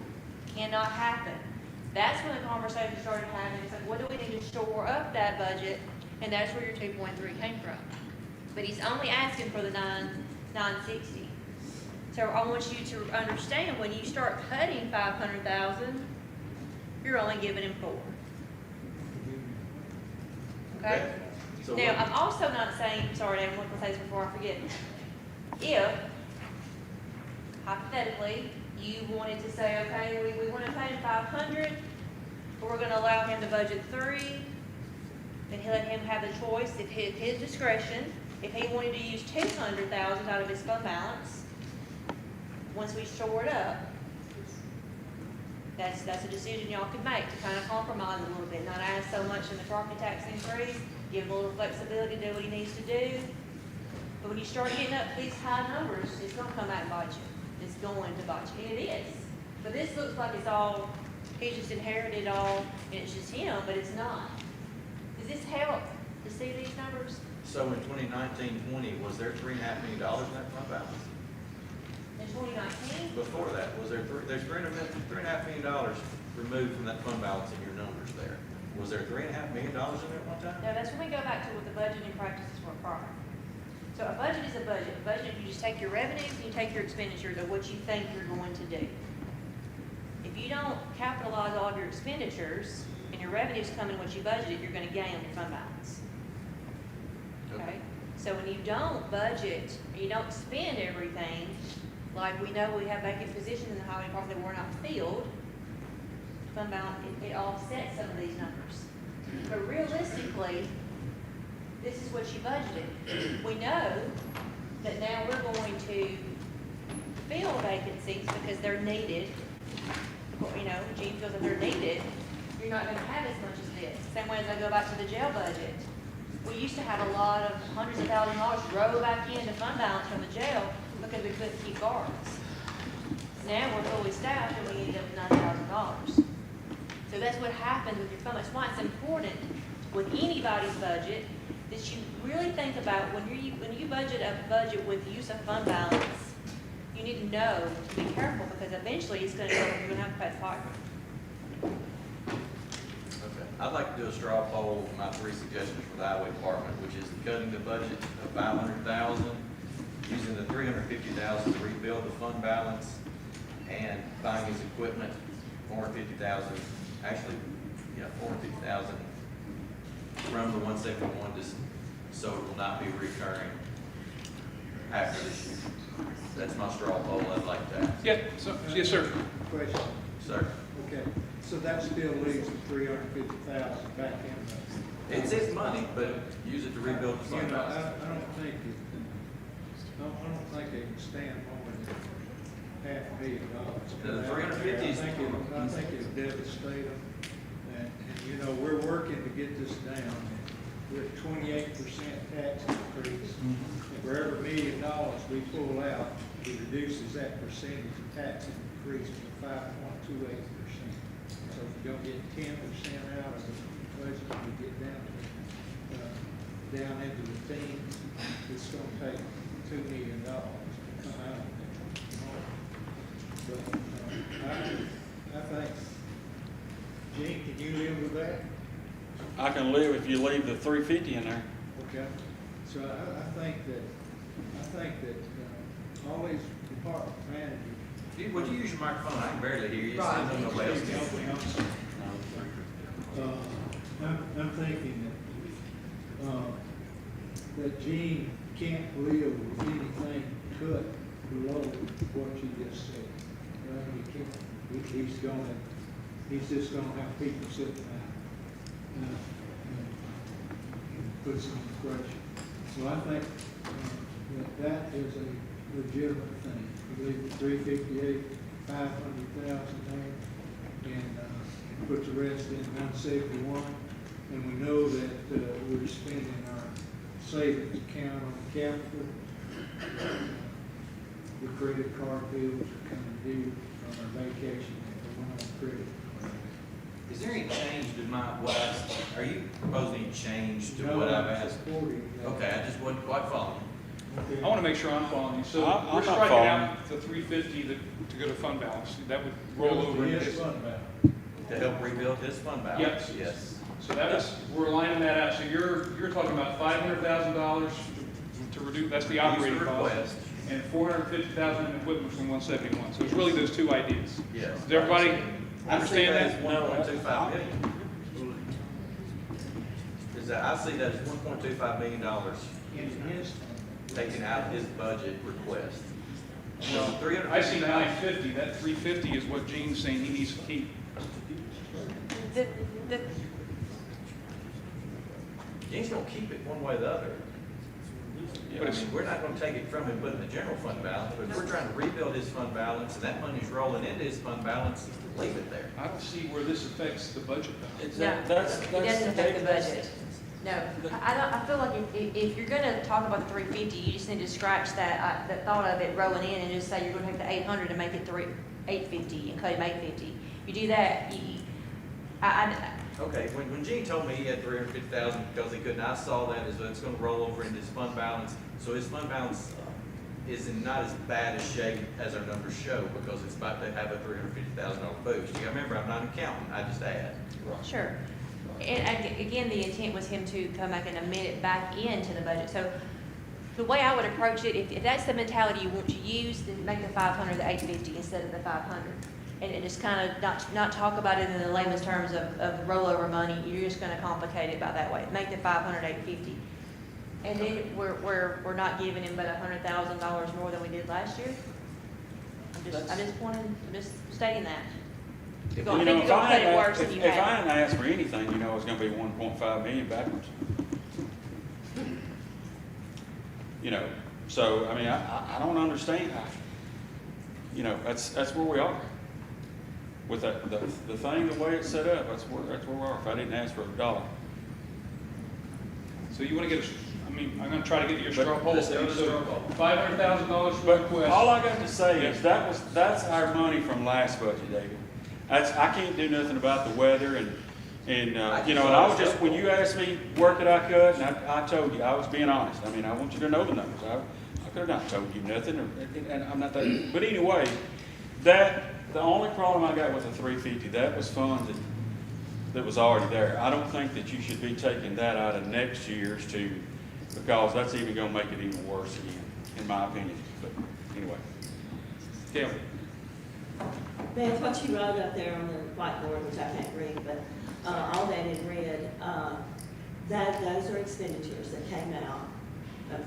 Cannot happen. That's when the conversation started happening. It's like, what do we need to shore up that budget? And that's where your 2.3 came from. But he's only asking for the 960. So I want you to understand, when you start cutting 500,000, you're only giving him 4. Okay? So Now, I'm also not saying, sorry, I want to say this before I forget. If, hypothetically, you wanted to say, okay, we want to pay him 500, but we're going to allow him to budget 3, then he'll let him have the choice, if his discretion, if he wanted to use 200,000 out of his fund balance, once we shore it up, that's a decision y'all could make to kind of compromise a little bit, not ask so much in the property tax increase, give him a little flexibility to do what he needs to do. But when you start getting up to these high numbers, it's gonna come out and bite you. It's going to bite you, and it is. But this looks like it's all, he just inherited all, and it's just him, but it's not. Does this help to see these numbers? So in 2019-20, was there $3.5 million in that fund balance? In 2019? Before that, was there there's $3.5 million removed from that fund balance in your numbers there? Was there $3.5 million in there at one time? No, that's when we go back to what the budgeting practices were prior. So a budget is a budget. A budget, you just take your revenues and you take your expenditures of what you think you're going to do. If you don't capitalize all of your expenditures and your revenues come in what you budgeted, you're gonna gain on your fund balance. Okay? So when you don't budget, and you don't spend everything, like we know we have vacant positions in the highway department that were not filled, fund balance, it offsets some of these numbers. But realistically, this is what you budgeted. We know that now we're going to fill vacancies because they're needed. You know, Gene feels that they're needed. You're not gonna have as much as this. Same way as I go back to the jail budget. We used to have a lot of hundreds of thousands of dollars roll back into fund balance from the jail because we couldn't keep guards. Now we're fully staffed and we end up with $9,000. So that's what happens with your fund. That's why it's important with anybody's budget that you really think about when you budget a budget with use of fund balance, you need to know to be careful because eventually it's gonna go, you're gonna have to pay the piper. Okay. I'd like to do a straw poll of my 3 suggestions for the highway department, which is cutting the budget of $500,000, using the $350,000 to rebuild the fund balance, and buying his equipment, $450,000, actually, yeah, $450,000 from the 171, just so it will not be recurring after this year. That's my straw poll. I'd like to ask. Yeah, so, yes, sir. Question. Sir. Okay, so that still leaves the 350,000 back in the. It's his money, but use it to rebuild the fund You know, balance. I don't think they can stand more than $500,000. The 350 is- I think it'll devastate them. And, you know, we're working to get this down. We're at 28% tax increase. And for every $1 million we pull out, it reduces that percentage of tax increase to 5.28%. So if you don't get 10% out of the budget, we get down into the teens, it's gonna take $2 million to come out of it. But I think, Gene, can you live with that? I can live if you leave the 350 in there. Okay, so I think that all these department managers. Would you use your microphone? I can barely hear you. It's Right. not nobody else can. I'm thinking that Gene can't live with anything cut below what you just said. He can't, he's just gonna have people sitting out. Put some pressure. So I think that is a legitimate thing. You leave the 358, 500,000 there, and put the rest in 171. And we know that we're spending our savings account on capital. The credit card bills are coming due from our vacation that we went on credit. Is there any change to are you proposing any change to No, what I've I'm asked? supporting that. Okay, I just wasn't quite following. I want to make sure I'm following you. So I'm we're not striking following. out the 350 to go to fund balance. That would roll over into Yes, this. fund balance. To help rebuild his fund balance? Yes. Yes. So that is, we're lining that out. So you're talking about $500,000 to reduce, that's the operating Use the cost. request. And $450,000 in equipment from 171. So it's really those two ideas. Yes. Does everybody understand I that? see that as $1.25 million. I see that as $1.25 million In his taken out of his budget request. Well, I see 950. That 350 is what Gene's saying he needs to keep. Gene's gonna keep it one way or the other. I mean, we're not gonna take it from him, put it in the general fund balance, but if we're trying to rebuild his fund balance, and that money's rolling into his fund balance, leave it there. I don't see where this affects the budget. No, it doesn't affect the budget. No, I feel like if you're gonna talk about the 350, you just need to scratch that thought of it rolling in and just say you're gonna take the 800 and make it 850 and cut him 850. You do that, Okay, when Gene told me he had 350,000 because he couldn't, I saw that as it's gonna roll over into his fund balance. So his fund balance is in not as bad a shape as our numbers show because it's about to have a $350,000 boost. You gotta remember, I'm not an accountant, I just add. sure. And again, the intent was him to come back and amend it back into the budget. So the way I would approach it, if that's the mentality you want to use, then make the 500 the 850 instead of the 500. And just kind of not talk about it in the layman's terms of rollover money. You're just going to complicate it by that way. Make the 500 850. And then we're not giving him but $100,000 more than we did last year. I'm just stating that. You're going to cut it worse than you if I have. hadn't asked for anything, it's gonna be 1.5 million backwards. So, I mean, I don't understand. That's where we are. With the thing, the way it's set up, that's where we are, if I didn't ask for a dollar. So you want to get I'm going to try to get your straw poll. Let's So go to straw poll. $500,000 for But request. all I got to say is that's our money from last budget, David. I can't do nothing about the weather and and I was just, when you asked me where could I cut, and I told you, I was being honest. I mean, I want you to know the numbers. I could have not told you nothing, and I'm not that, but anyway, the only problem I got with the 350, that was funds that was already there. I don't think that you should be taking that out of next year's too, because that's even gonna make it even worse again, in my opinion. But anyway. Kelly. Beth, what you wrote up there on the whiteboard, which I can't read, but all that in red, those are expenditures that came out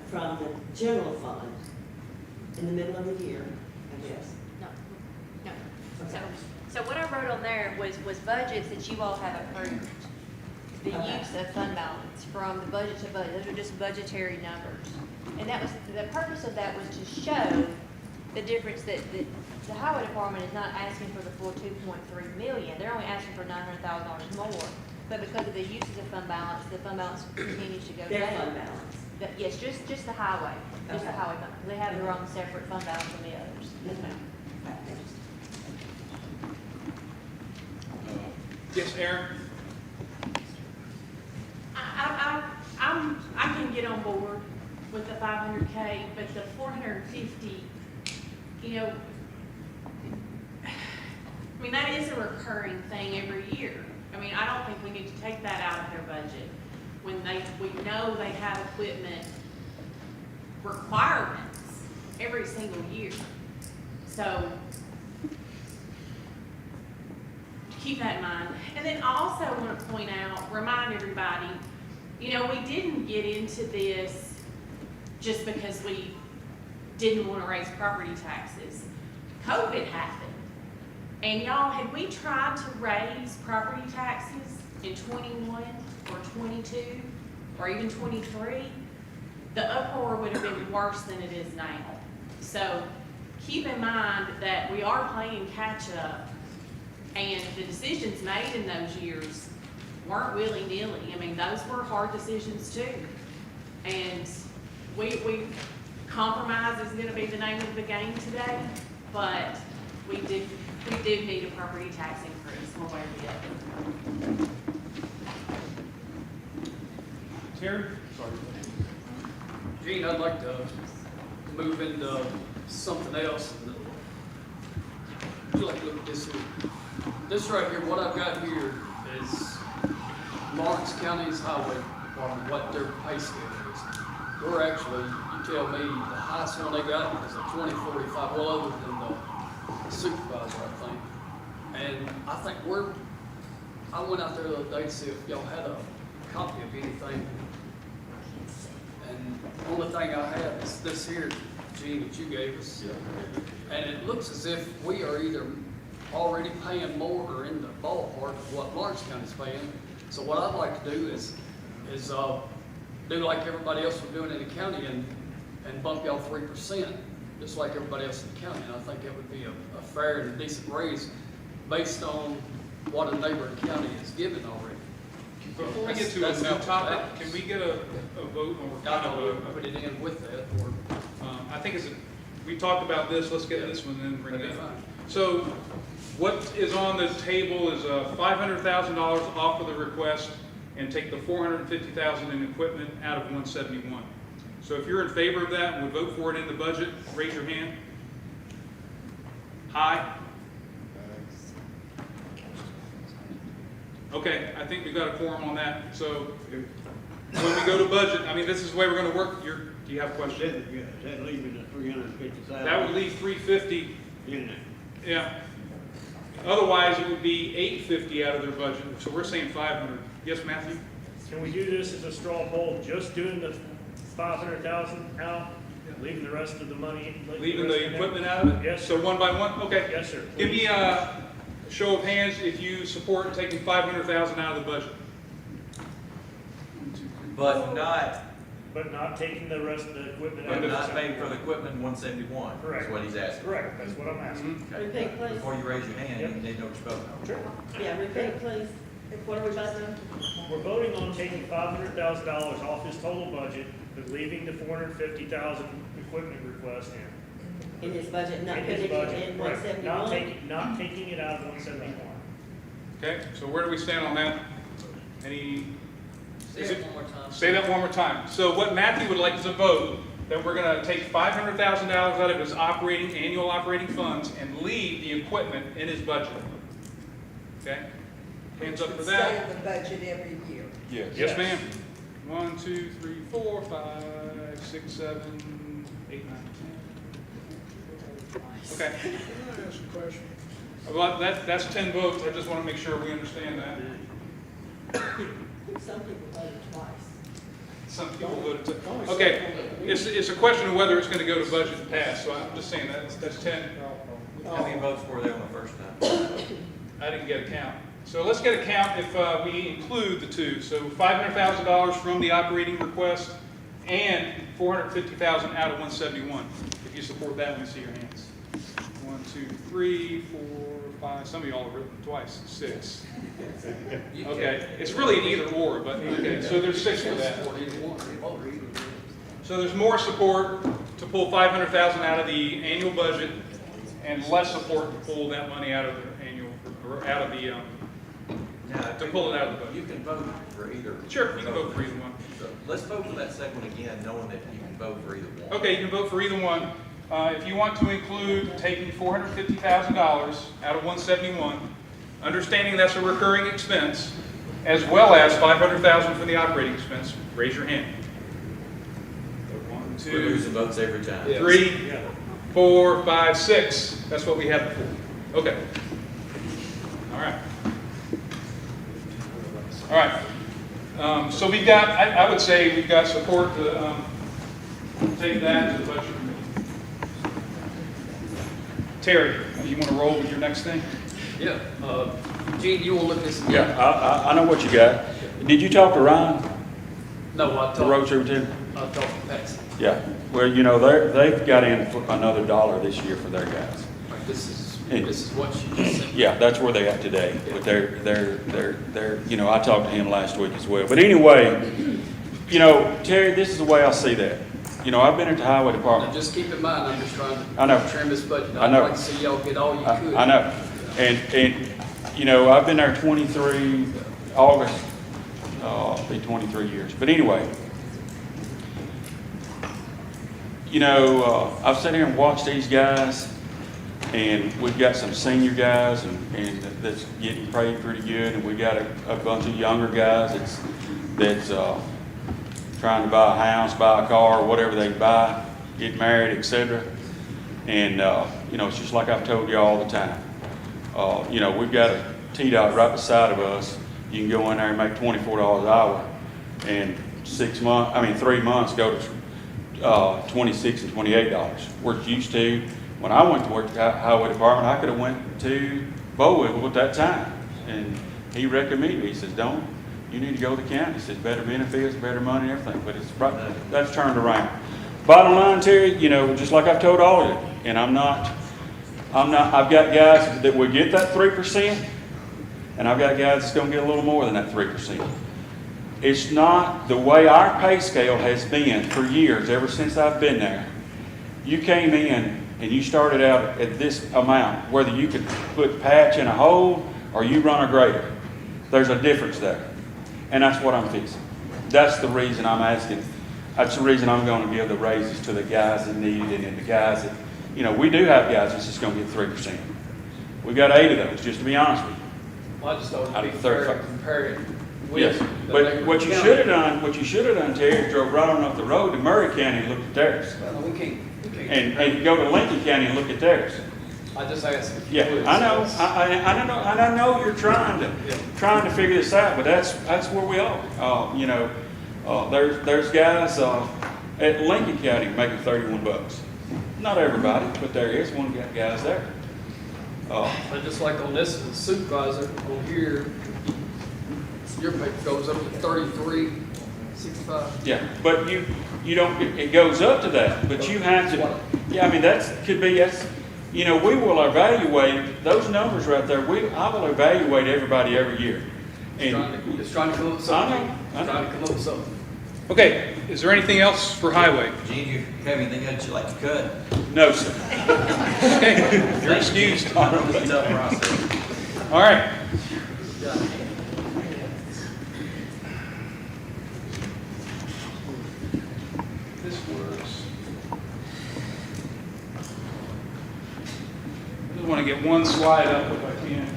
from the general fund in the middle of the year, I guess. No. Okay. So what I wrote on there was budgets that you all have approved. The use of fund balance from the budget to budget. Those are just budgetary numbers. And that was, the purpose of that was to show the difference that the highway department is not asking for the full 2.3 million. They're only asking for $900,000 more. But because of the uses of fund balance, the fund balance continues to go down. Their fund balance. Yes, just the highway, just the highway fund. They have their own separate fund balance from the others. Yes, ma'am. Yes, Aaron? I can get on board with the 500K, but the 450, I mean, that is a recurring thing every year. I mean, I don't think we need to take that out of their budget when we know they have equipment requirements every single year. So keep that in mind. And then I also want to point out, remind everybody, we didn't get into this just because we didn't want to raise property taxes. COVID happened. And y'all, had we tried to raise property taxes in 21 or 22 or even 23, the uproar would have been worse than it is now. So keep in mind that we are playing catch up, and the decisions made in those years weren't willy-nilly. I mean, those were hard decisions too. And we compromise is gonna be the name of the game today, but we do need a property tax increase one way or the other. Terry? Sorry. Gene, I'd like to move into something else. Would you like to look at this here? This right here, what I've got here is Lawrence County's highway department, what their pay scale is. We're actually, you tell me, the highest one they got is a 2045, well, other than the supervisor, I think. And I think I went out there the other day to see if y'all had a copy of anything. And the only thing I have is this here, Gene, that you gave us. And it looks as if we are either already paying more or in the ballpark of what Lawrence County's paying. So what I'd like to do is do like everybody else was doing in the county and bump y'all 3%, just like everybody else in the county. And I think that would be a fair and decent raise based on what a neighboring county is giving already. Before we get to a That's new apples to topic, apples. can we get a vote on? I thought we would put it in with that, or I think we talked about this, let's get this one and then bring it that'd be up. fine. So what is on the table is $500,000 off of the request and take the $450,000 in equipment out of 171. So if you're in favor of that and would vote for it in the budget, raise your hand. Aye. Okay, I think we've got a quorum on that. So when we go to budget, I mean, this is the way we're going to work. Do you have a question? That leaving the 350,000. That would leave 350. In there. Yeah. Otherwise, it would be 850 out of their budget. So we're saying 500. Yes, Matthew? Can we do this as a straw poll, just doing the 500,000 out, leaving the rest of the money? Leaving the equipment out of it? Yes. So one by one? Okay. Yes, sir. Give me a show of hands if you support taking 500,000 out of the budget. But not, But not taking the rest of the equipment but out. of not the- paying for the equipment in 171, Correct. is what he's asking. Correct, that's what I'm asking. Okay. Repeat, please. Before you raise your hand, Yep. you need to know what you're voting on. Sure. Yeah, repeat, please. What are we voting on? We're voting on taking $500,000 off his total budget, but leaving the 450,000 equipment request in. In his budget, not In his putting it budget, in correct. 171? Not taking it out of 171. Okay, so where do we stand on that? Any? Say it one more time. Say that one more time. So what Matthew would like is a vote that we're going to take $500,000 out of his annual operating funds and leave the equipment in his budget. Okay? Hands up for Stay that. in the budget every year. Yes. Yes, ma'am. 1, 2, 3, 4, 5, 6, 7, 8, 9, 10. Okay. Can I ask a question? Well, that's 10 votes. I just want to make sure we understand that. Some people voted twice. Some people voted to. Okay, it's a question of whether it's going to go to budget and pass, so I'm just saying that's 10. How many votes were there on the first time? I didn't get a count. So let's get a count if we include the two. So $500,000 from the operating request and $450,000 out of 171. If you support that, let me see your hands. 1, 2, 3, 4, 5. Some of y'all have written twice. 6. Okay, it's really an either or, but okay. So there's 6 for that. So there's more support to pull $500,000 out of the annual budget, and less support to pull that money out of the annual, or out of the to pull it out of the budget. You can vote for either. Sure, you can vote for either one. So let's vote for that second one again, knowing that you can vote for either one. Okay, you can vote for either one. If you want to include taking $450,000 out of 171, understanding that's a recurring expense, as well as $500,000 for the operating expense, raise your hand. 1, We're 2, losing votes every time. 3, 4, 5, 6. That's what we had before. Okay. All right. All right. So we've got, I would say we've got support to take that to the budget committee. Terry, you want to roll with your next thing? Yeah, Gene, you will look this again? Yeah, I know what you got. Did you talk to Ryan, No, I the road talked, superintendent? I talked to Patsy. Yeah, well, you know, they've got in for another $1 this year for their guys. Like, this is what she just said. Yeah, that's where they at today, but they're, you know, I talked to him last week as well. But anyway, you know, Terry, this is the way I see that. You know, I've been at the highway Now, department. just keep in mind, I'm just trying I know. to trim this budget. I know. I'd like to see y'all get all you could. I know. And, you know, I've been there 23, August, be 23 years. But anyway, you know, I've sat here and watched these guys, and we've got some senior guys and that's getting paid pretty good, and we got a bunch of younger guys that's trying to buy a house, buy a car, whatever they buy, get married, etc. And, you know, it's just like I've told you all the time. You know, we've got a T-Dot right beside of us. You can go in there and make $24 an hour. And 3 months go to $26 and $28. We're used to. When I went to work at the highway department, I could have went to Bowill at that time. And he recommended me. He says, don't You need to go to the county. It's better benefits, better money, and everything, but that's turned around. Bottom line, Terry, you know, just like I've told all of you, and I've got guys that will get that 3%, and I've got guys that's gonna get a little more than that 3%. It's not the way our pay scale has been for years, ever since I've been there. You came in and you started out at this amount, whether you could put patch in a hole or you run a grader. There's a difference there. And that's what I'm fixing. That's the reason I'm asking. That's the reason I'm going to give the raises to the guys that need it, and the guys that, you know, we do have guys that's just going to get 3%. We've got 8 of those, just to be honest with you. Well, I just thought Out it'd of be fair to 35. compare it Yes, with. but what you should have done, Terry, is drove right on up the road to Murray County and looked at theirs. Well, we can't. And go to Lincoln County and look at theirs. I just asked if you Yeah, would, I know, so I know you're trying to figure this out, but that's where we are. You know, there's guys at Lincoln County making $31. Not everybody, but there is one guys there. But just like on this supervisor, on here, your pay goes up to 33.65. Yeah, but you don't, it goes up to that, but you have to, yeah, I mean, that's, you know, we will evaluate those numbers right there. I will evaluate everybody every year. And It's trying to come up with something. I know. Trying to come up with something. Okay, is there anything else for highway? Gene, you have anything else you'd like to cut? No, sir. Okay, you're excused. It's a tough process. All right. This works. I just want to get one slide up if I can.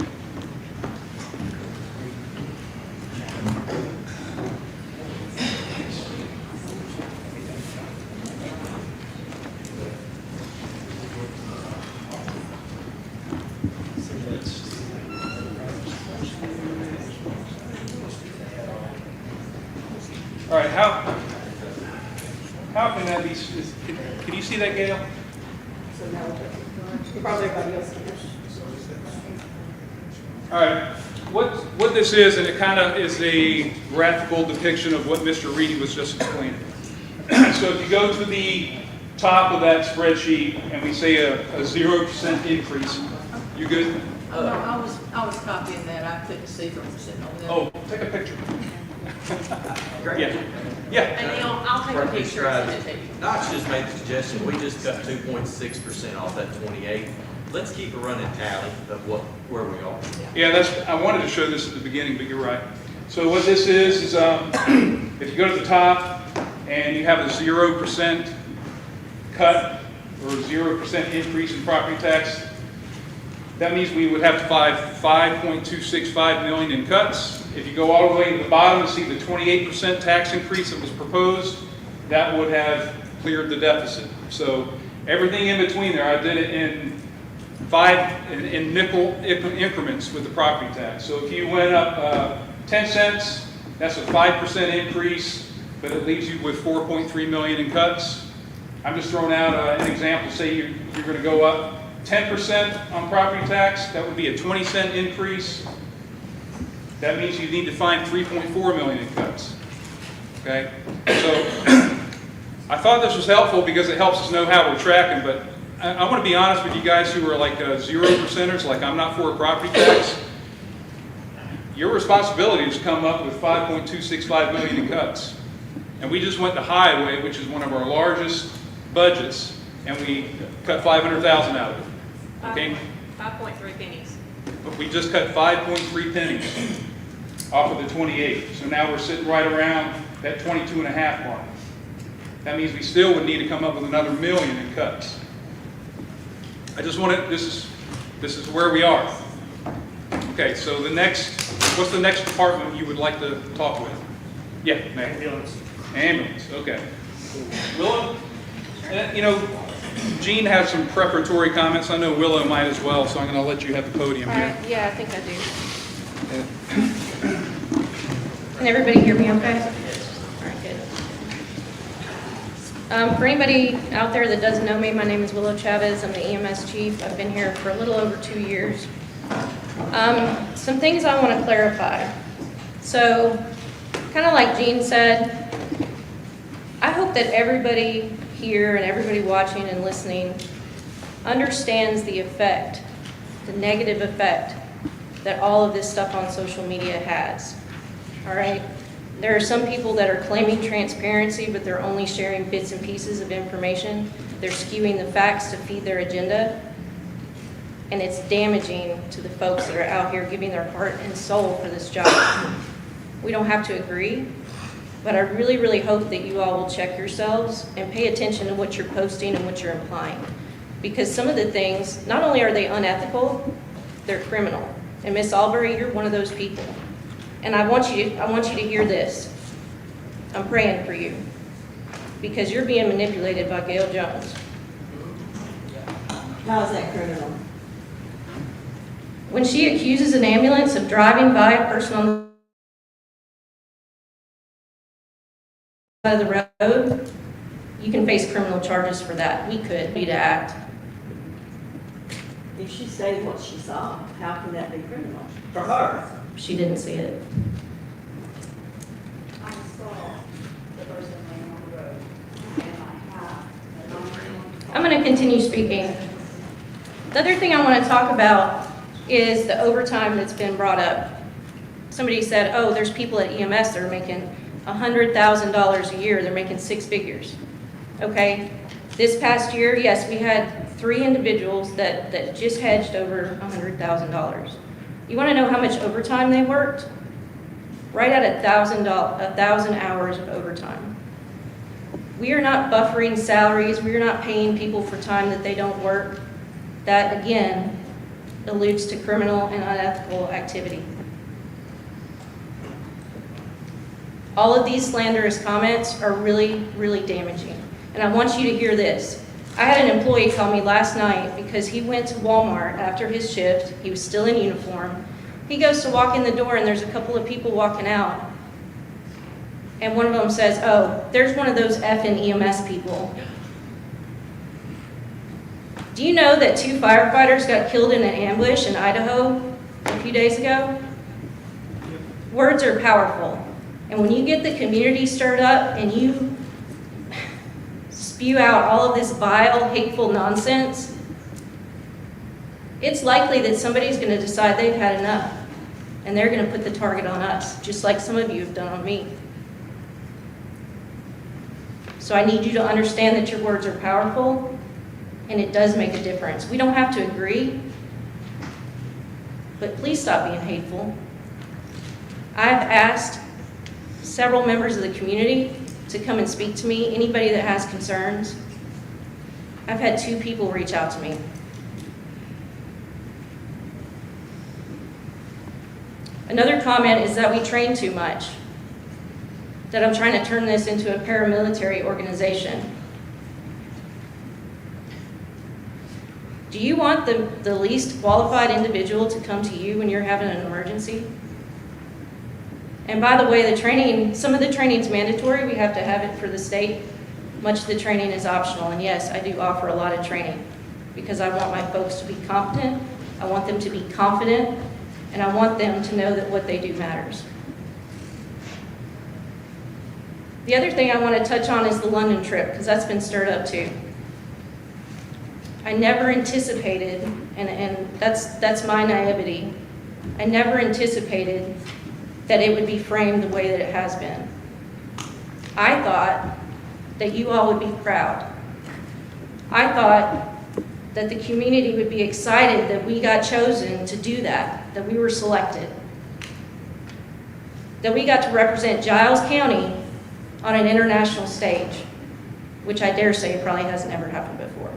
All right, how can that be, can you see that, Gail? Probably everybody else. All right, what this is, and it kind of is a graphical depiction of what Mr. Reedy was just explaining. So if you go to the top of that spreadsheet and we say a 0% increase, you good? Oh, no, I was copying that. I couldn't see from sitting over there. Oh, take a picture. Great. Yeah. Yeah. And then I'll take a picture and send it to you. Notch just made the suggestion, we just cut 2.6% off that 28. Let's keep a running tally of where we are. Yeah, I wanted to show this at the beginning, but you're right. So what this is if you go to the top and you have a 0% cut or 0% increase in property tax, that means we would have to find $5.265 million in cuts. If you go all the way to the bottom and see the 28% tax increase that was proposed, that would have cleared the deficit. So everything in between there, I did it in nickel increments with the property tax. So if you went up 10 cents, that's a 5% increase, but it leaves you with $4.3 million in cuts. I'm just throwing out an example. Say you're going to go up 10% on property tax, that would be a 20-cent increase. That means you need to find $3.4 million in cuts. Okay? So I thought this was helpful because it helps us know how we're tracking, but I want to be honest with you guys who are like 0%ers, like I'm not for a property tax. Your responsibility is to come up with $5.265 million in cuts. And we just went to highway, which is one of our largest budgets, and we cut $500,000 out of it. Okay? 5.3 pennies. But we just cut 5.3 pennies off of the 28. So now we're sitting right around that 22.5 mark. That means we still would need to come up with another $1 million in cuts. I just want to, this is where we are. Okay, so what's the next department you would like to talk with? Yeah, Matt. Ambulance. Ambulance, okay. Willow? You know, Gene has some preparatory comments. I know Willow might as well, so I'm going to let you have the podium here. Yeah, I think I do. Can everybody hear me okay? All right, good. For anybody out there that doesn't know me, my name is Willow Chavez. I'm the EMS chief. I've been here for a little over 2 years. Some things I want to clarify. So kind of like Jean said, I hope that everybody here and everybody watching and listening understands the effect, the negative effect that all of this stuff on social media has, all right? There are some people that are claiming transparency, but they're only sharing bits and pieces of information. They're skewing the facts to feed their agenda, and it's damaging to the folks that are out here giving their heart and soul for this job. We don't have to agree, but I really, really hope that you all will check yourselves and pay attention to what you're posting and what you're implying. Because some of the things, not only are they unethical, they're criminal. And Miss Albury, you're one of those people. And I want you to hear this. I'm praying for you. Because you're being manipulated by Gail Jones. How is that criminal? When she accuses an ambulance of driving by a person on the side of the road, you can face criminal charges for that. We could be to act. If she stated what she saw, how can that be criminal? For her. She didn't see it. I saw the person laying on the road, and I have. I'm going to continue speaking. The other thing I want to talk about is the overtime that's been brought up. Somebody said, oh, there's people at EMS that are making $100,000 a year. They're making six figures. Okay, this past year, yes, we had 3 individuals that just hedged over $100,000. You want to know how much overtime they worked? Right at 1,000 hours of overtime. We are not buffering salaries. We are not paying people for time that they don't work. That, again, alludes to criminal and unethical activity. All of these slanderous comments are really, really damaging. And I want you to hear this. I had an employee call me last night because he went to Walmart after his shift. He was still in uniform. He goes to walk in the door and there's a couple of people walking out. And one of them says, oh, there's one of those effing EMS people. Do you know that 2 firefighters got killed in an ambush in Idaho a few days ago? Words are powerful. And when you get the community stirred up and you spew out all of this vile, hateful nonsense, it's likely that somebody's going to decide they've had enough. And they're going to put the target on us, just like some of you have done on me. So I need you to understand that your words are powerful, and it does make a difference. We don't have to agree, but please stop being hateful. I've asked several members of the community to come and speak to me, anybody that has concerns. I've had 2 people reach out to me. Another comment is that we train too much, that I'm trying to turn this into a paramilitary organization. Do you want the least qualified individual to come to you when you're having an emergency? And by the way, the training, some of the training is mandatory. We have to have it for the state. Much of the training is optional. And yes, I do offer a lot of training because I want my folks to be competent. I want them to be confident. And I want them to know that what they do matters. The other thing I want to touch on is the London trip, because that's been stirred up too. I never anticipated, and that's my naivety, I never anticipated that it would be framed the way that it has been. I thought that you all would be proud. I thought that the community would be excited that we got chosen to do that we were selected, that we got to represent Giles County on an international stage, which I dare say probably hasn't ever happened before.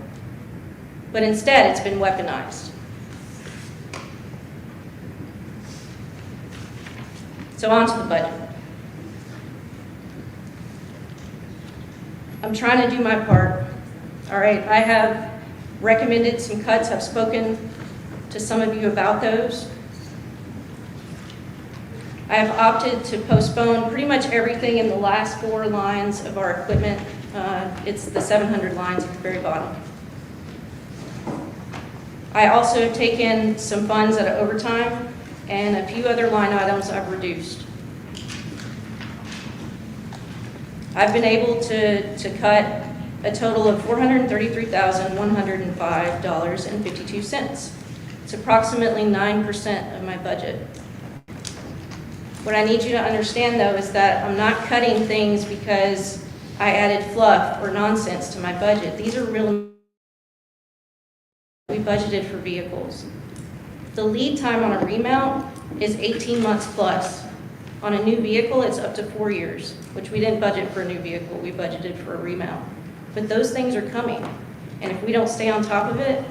But instead, it's been weaponized. So on to the budget. I'm trying to do my part. All right, I have recommended some cuts. I've spoken to some of you about those. I have opted to postpone pretty much everything in the last 4 lines of our equipment. It's the 700 lines at the very bottom. I also have taken some funds out of overtime, and a few other line items I've reduced. I've been able to cut a total of $433,105.52. It's approximately 9% of my budget. What I need you to understand, though, is that I'm not cutting things because I added fluff or nonsense to my budget. These are real. We budgeted for vehicles. The lead time on a remount is 18 months plus. On a new vehicle, it's up to 4 years, which we didn't budget for a new vehicle. We budgeted for a remount. But those things are coming. And if we don't stay on top of it,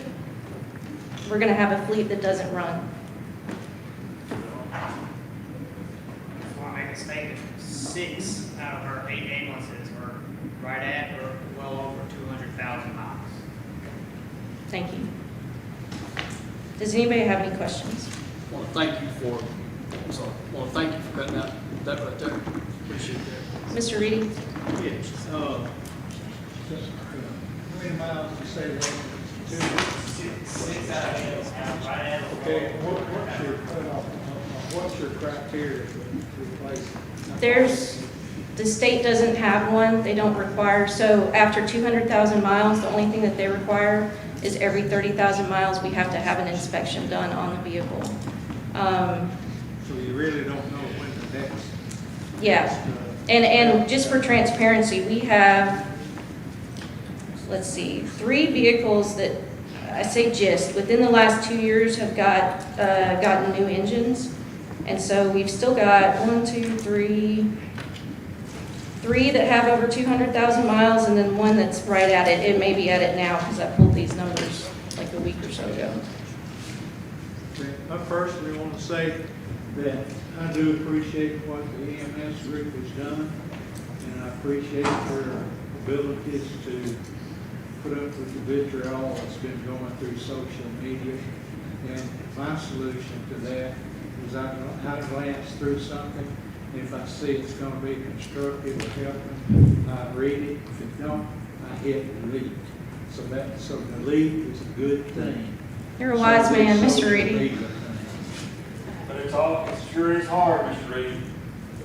we're going to have a fleet that doesn't run. Just want to make a statement. 6 out of our 8 ambulances were right at or well over 200,000 miles. Thank you. Does anybody have any questions? I want to thank you for, cutting out that right there. Appreciate that. Mr. Reedy? Yes, how many miles you say that? 6 out of 8 right at or Okay, what's your cutoff, what's your criteria to replace it? The state doesn't have one. They don't require, so after 200,000 miles, the only thing that they require is every 30,000 miles, we have to have an inspection done on the vehicle. So you really don't know when the next. Yeah, and just for transparency, we have, let's see, 3 vehicles that, I say just, within the last 2 years have gotten new engines. And so we've still got 3 that have over 200,000 miles, and then 1 that's right at it. It may be at it now because I pulled these numbers like a week or so ago. I personally want to say that I do appreciate what the EMS group has done, and I appreciate their abilities to put up with the vitriol that's been going through social media. And my solution to that is I glance through something. If I see it's going to be constructive or helping, I read it. If it don't, I hit delete. So delete is a good thing. You're a wise man, Mr. Reedy. But it sure is hard, Mr. Reedy.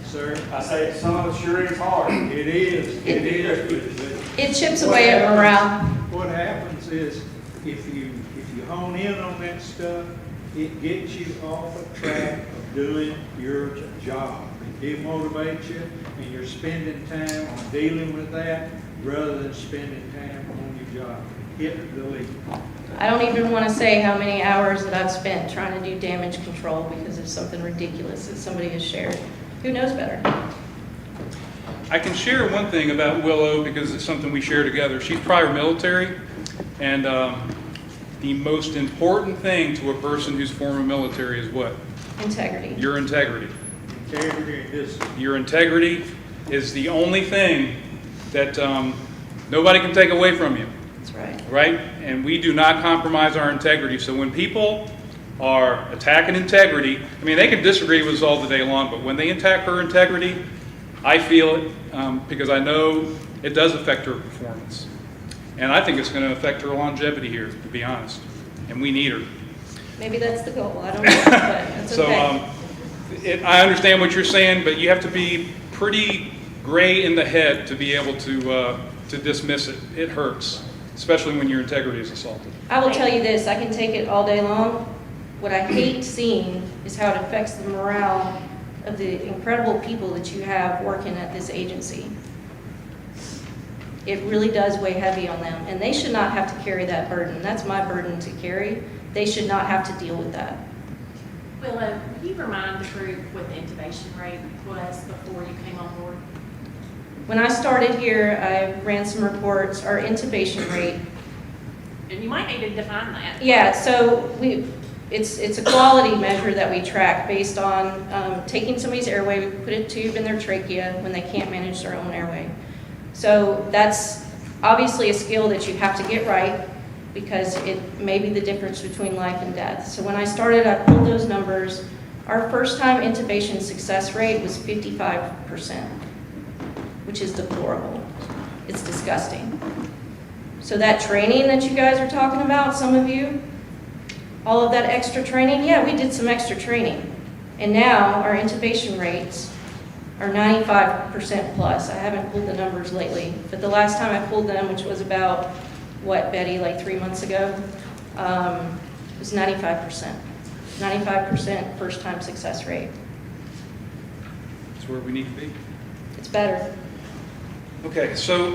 Sir? I say some of it sure is hard. It is. It chips away at morale. What happens is if you hone in on that stuff, it gets you off a track of doing your job. It demotivates you, and you're spending time on dealing with that rather than spending time on your job. Hit delete. I don't even want to say how many hours that I've spent trying to do damage control because of something ridiculous that somebody has shared. Who knows better? I can share one thing about Willow because it's something we share together. She's prior military, and the most important thing to a person who's former military is what? Integrity. Your integrity. Integrity is. Your integrity is the only thing that nobody can take away from you. That's right. Right? And we do not compromise our integrity. So when people are attacking integrity, I mean, they can disagree with us all the day long, but when they attack her integrity, I feel it because I know it does affect her performance. And I think it's going to affect her longevity here, to be honest. And we need her. Maybe that's the goal. I don't know, but that's okay. So I understand what you're saying, but you have to be pretty gray in the head to be able to dismiss it. It hurts, especially when your integrity is assaulted. I will tell you this, I can take it all day long. What I hate seeing is how it affects the morale of the incredible people that you have working at this agency. It really does weigh heavy on them, and they should not have to carry that burden. That's my burden to carry. They should not have to deal with that. Willow, will you remind the group what the intubation rate was before you came on board? When I started here, I ran some reports. Our intubation rate. And you might need to define that. Yeah, so it's a quality measure that we track based on taking somebody's airway, we put a tube in their trachea when they can't manage their own airway. So that's obviously a skill that you have to get right because it may be the difference between life and death. So when I started, I pulled those numbers. Our first time intubation success rate was 55%, which is deplorable. It's disgusting. So that training that you guys are talking about, some of you, all of that extra training, yeah, we did some extra training. And now our intubation rates are 95% plus. I haven't pulled the numbers lately, but the last time I pulled them, which was about, what, Betty, like 3 months ago, it was 95%. 95% first-time success rate. That's where we need to be. It's better. Okay, so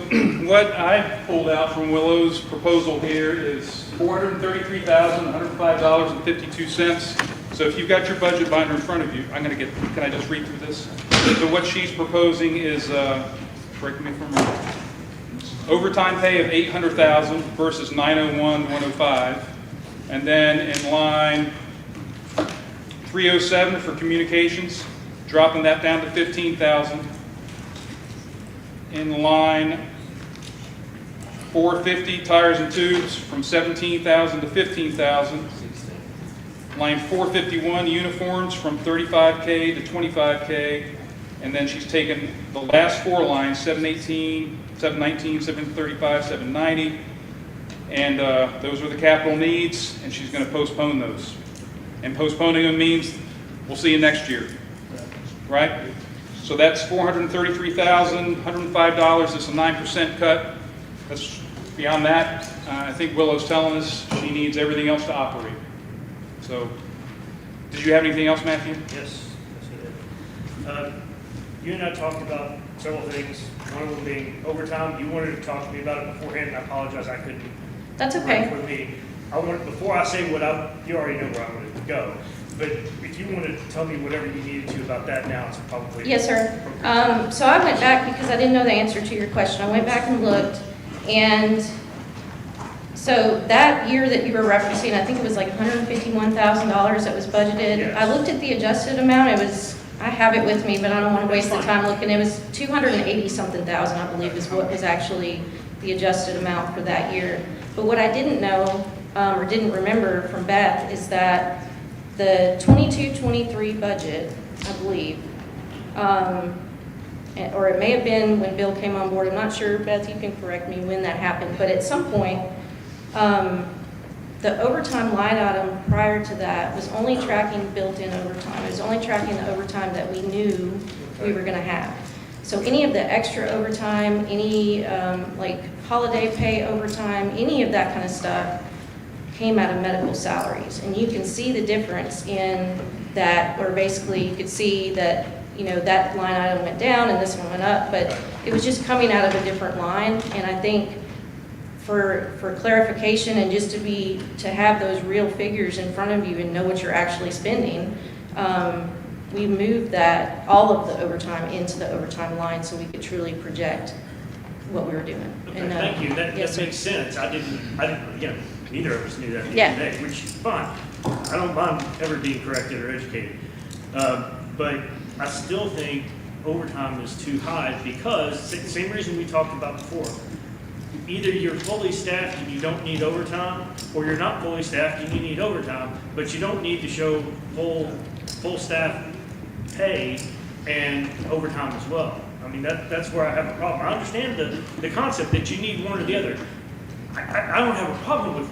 what I pulled out from Willow's proposal here is $433,105.52. So if you've got your budget binder in front of you, can I just read through this? So what she's proposing is, correct me if I'm wrong, overtime pay of $800,000 versus $901,105. And then in line 307 for communications, dropping that down to $15,000. In line 450, tires and tubes, from $17,000 to $15,000. Line 451, uniforms, from $35K to $25K. And then she's taken the last four lines, 718, 719, 735, 790. And those are the capital needs, and she's going to postpone those. And postponing them means we'll see you next year, right? So that's $433,105. It's a 9% cut. That's beyond that. I think Willow's telling us she needs everything else to operate. So, did you have anything else, Matthew? Yes, I did. You and I talked about several things, one of them being overtime. You wanted to talk to me about it beforehand, and I apologize I couldn't. That's okay. For me, before I say you already know where I wanted to go. But if you wanted to tell me whatever you needed to about that now, it's probably. Yes, sir. So I went back because I didn't know the answer to your question. I went back and looked, and so that year that you were referencing, I think it was like $151,000 that was budgeted. Yes. I looked at the adjusted amount. I have it with me, but I don't want to waste the time looking. It was 280-something thousand, I believe, is what was actually the adjusted amount for that year. But what I didn't know, or didn't remember from Beth, is that the 22-23 budget, I believe, or it may have been when Bill came on board. I'm not sure, Beth, you can correct me when that happened. But at some point, the overtime line item prior to that was only tracking built-in overtime. It was only tracking the overtime that we knew we were going to have. So any of the extra overtime, any like holiday pay overtime, any of that kind of stuff came out of medical salaries. And you can see the difference in that, or basically you could see that, that line item went down and this one went up, but it was just coming out of a different line. And I think for clarification and just to have those real figures in front of you and know what you're actually spending, we moved all of the overtime into the overtime line so we could truly project what we were doing. Okay, And, thank you. That yes, makes sense. I didn't, neither of us knew that at the Yeah. end of the day, which is fine. I don't mind ever being corrected or educated. But I still think overtime is too high because, same reason we talked about before. Either you're fully staffed and you don't need overtime, or you're not fully staffed and you need overtime, but you don't need to show full staff pay and overtime as well. I mean, that's where I have a problem. I understand the concept that you need one or the other. I don't have a problem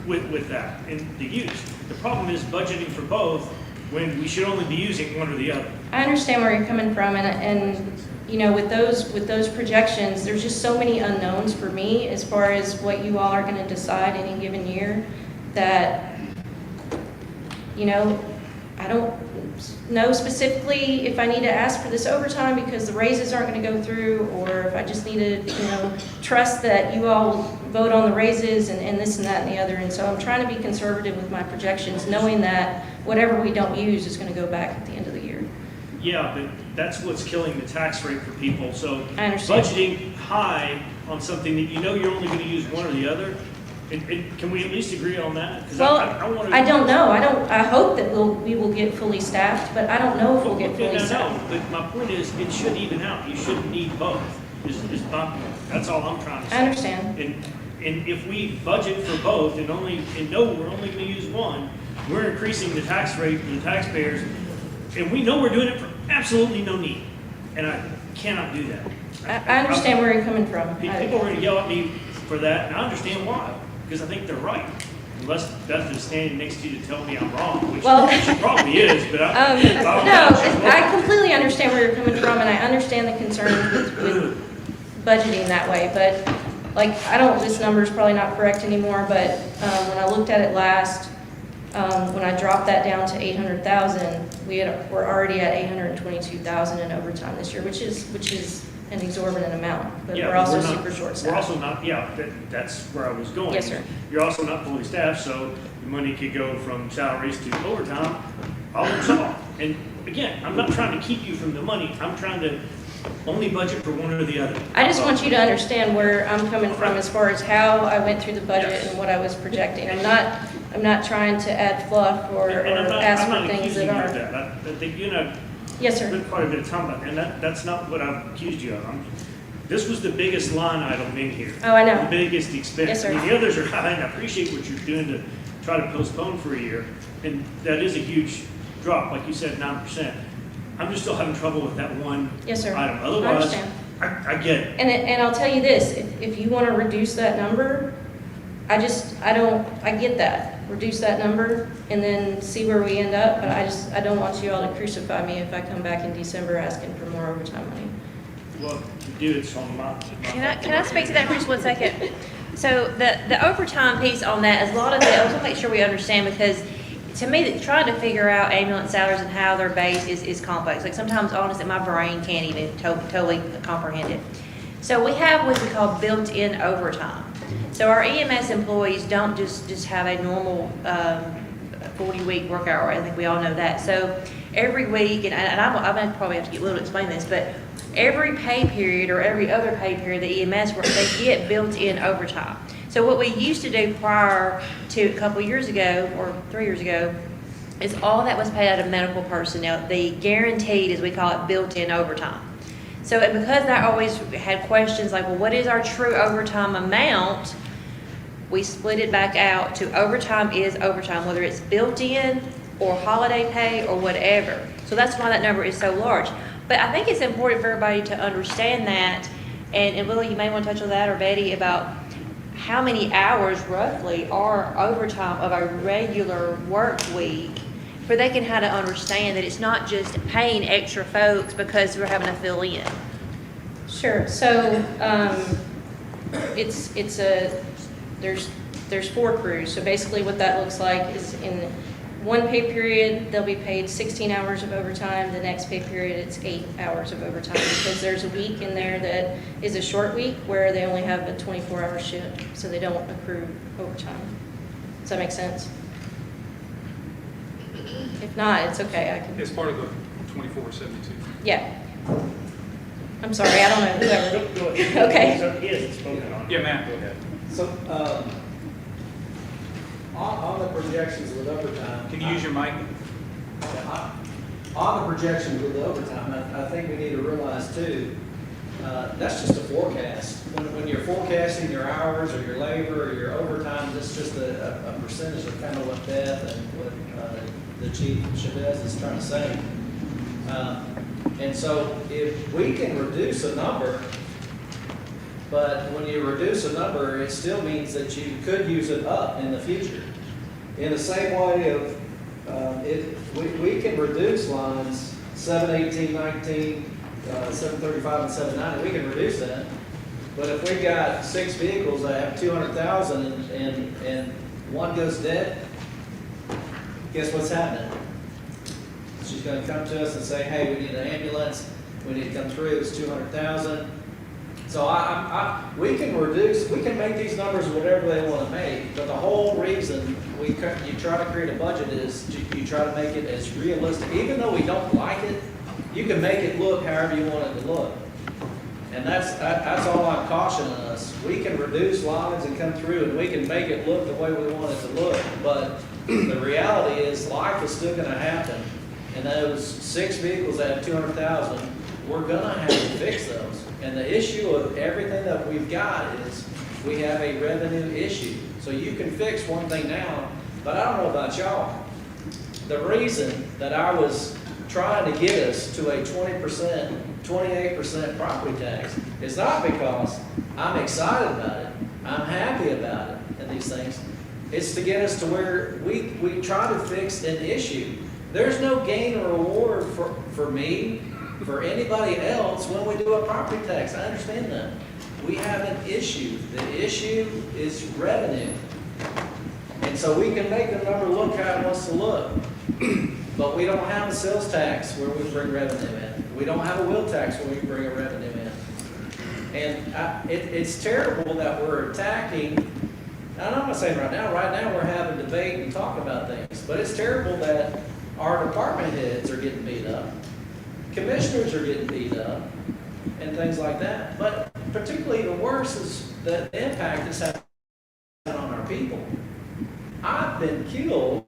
with that in the use. The problem is budgeting for both when we should only be using one or the other. I understand where you're coming from, and with those projections, there's just so many unknowns for me as far as what you all are going to decide any given year that I don't know specifically if I need to ask for this overtime because the raises aren't going to go through, or if I just need to trust that you all vote on the raises and this and that and the other. And so I'm trying to be conservative with my projections, knowing that whatever we don't use is going to go back at the end of the year. Yeah, but that's what's killing the tax rate for people. So I understand. Budgeting high on something that you're only going to use one or the other, and can we at least agree on that? Well, I don't know. I hope that we will get fully staffed, but I don't know if we'll get fully staffed. No, but my point is, it should even out. You shouldn't need both. That's all I'm trying to say. I understand. And if we budget for both and know we're only going to use one, we're increasing the tax rate for the taxpayers, and we know we're doing it for absolutely no need. And I cannot do that. I understand where you're coming from. People are going to yell at me for that, and I understand why, because I think they're right. Unless Beth is standing next to you to tell me I'm wrong, which Well- she probably is, but I. No, I completely understand where you're coming from, and I understand the concerns with budgeting that way, but, like, I don't, this number's probably not correct anymore, but, when I looked at it last, when I dropped that down to 800,000, we're already at 822,000 in overtime this year, which is an exorbitant amount, but Yeah, we're also not- super short We're also staffed. not, yeah, that's where I was going. Yes, sir. You're also not fully staffed, so the money could go from salaries to overtime, problem solved. And again, I'm not trying to keep you from the money, I'm trying to only budget for one or the other. I just want you to understand where I'm coming from as far as how I went through the budget and what I was projecting. I'm not trying to add fluff or And ask I'm for not things accusing that you of aren't. that. I think, you know, Yes, sir. spent quite a bit of time on that, and that's not what I've accused you of. This was the biggest line item in here. Oh, I know. The biggest expense. Yes, sir. I mean, the others are high, and I appreciate what you're doing to try to postpone for a year, and that is a huge drop, like you said, 9%. I'm just still having trouble with that one Yes, sir. item. I Otherwise, understand. I get it. And I'll tell you this, if you want to reduce that number, I get that. Reduce that number and then see where we end up, but I don't want you all to crucify me if I come back in December asking for more overtime money. Well, you do, it's on my. Can I speak to that for just 1 second? So the overtime piece on that is a lot of that, I want to make sure we understand, because to me, trying to figure out ambulance salaries and how they're based is complex. Like sometimes, honestly, my brain can't even totally comprehend it. So we have what we call built-in overtime. So our EMS employees don't just have a normal 40-week work hour. I think we all know that. So every week, and I probably have to get Will to explain this, but every pay period or every other pay period the EMS work, they get built-in overtime. So what we used to do prior to a couple years ago, or 3 years ago, is all that was paid out of medical personnel, the guaranteed, as we call it, built-in overtime. So and because I always had questions like, well, what is our true overtime amount? We split it back out to overtime is overtime, whether it's built-in or holiday pay or whatever. So that's why that number is so large. But I think it's important for everybody to understand that, and Willie, you may want to touch on that, or Betty, about how many hours roughly are overtime of a regular work week, for they can kind of understand that it's not just paying extra folks because we're having to fill in. Sure. So there's 4 crews. So basically, what that looks like is in one pay period they'll be paid 16 hours of overtime. The next pay period it's 8 hours of overtime, because there's a week in there that is a short week where they only have a 24-hour shift, so they don't accrue overtime. Does that make sense? If not, it's okay. I can. It's part of the 24/72. Yeah. I'm sorry. I don't know whoever. Go ahead. Okay. So he hasn't spoken on it. Yeah, Matt, go ahead. So, on the projections with overtime. Can you use your mic? On the projections with the overtime, I think we need to realize too, that's just a forecast. When you're forecasting your hours or your labor or your overtime, that's just a percentage of kind of what Beth and what the Chief Chavez is trying to say. And so if we can reduce a number, but when you reduce a number, it still means that you could use it up in the future. In the same way of, we can reduce lines 718, 19, 735, and 790, we can reduce that. But if we've got 6 vehicles that have 200,000 and one goes dead, guess what's happening? She's going to come to us and say, hey, we need an ambulance, we need to come through, it's 200,000. So we can reduce, we can make these numbers whatever they want to make, but the whole reason you try to create a budget is you try to make it as realistic. Even though we don't like it, you can make it look however you want it to look. And that's all I'm cautioning us. We can reduce lines and come through, and we can make it look the way we want it to look, but the reality is life is still going to happen. And those 6 vehicles that have 200,000, we're going to have to fix those. And the issue of everything that we've got is we have a revenue issue. So you can fix one thing now, but I don't know about y'all. The reason that I was trying to get us to a 20%, 28% property tax is not because I'm excited about it, I'm happy about it and these things. It's to get us to where we try to fix an issue. There's no gain or reward for me, for anybody else when we do a property tax. I understand that. We have an issue. The issue is revenue. And so we can make the number look how it wants to look. But we don't have a sales tax where we bring revenue in. We don't have a will tax where we bring a revenue in. And it's terrible that we're attacking, and I'm not saying right now we're having debate and talk about things, but it's terrible that our department heads are getting beat up, commissioners are getting beat up, and things like that. But particularly the worst is the impact it's having on our people. I've been killed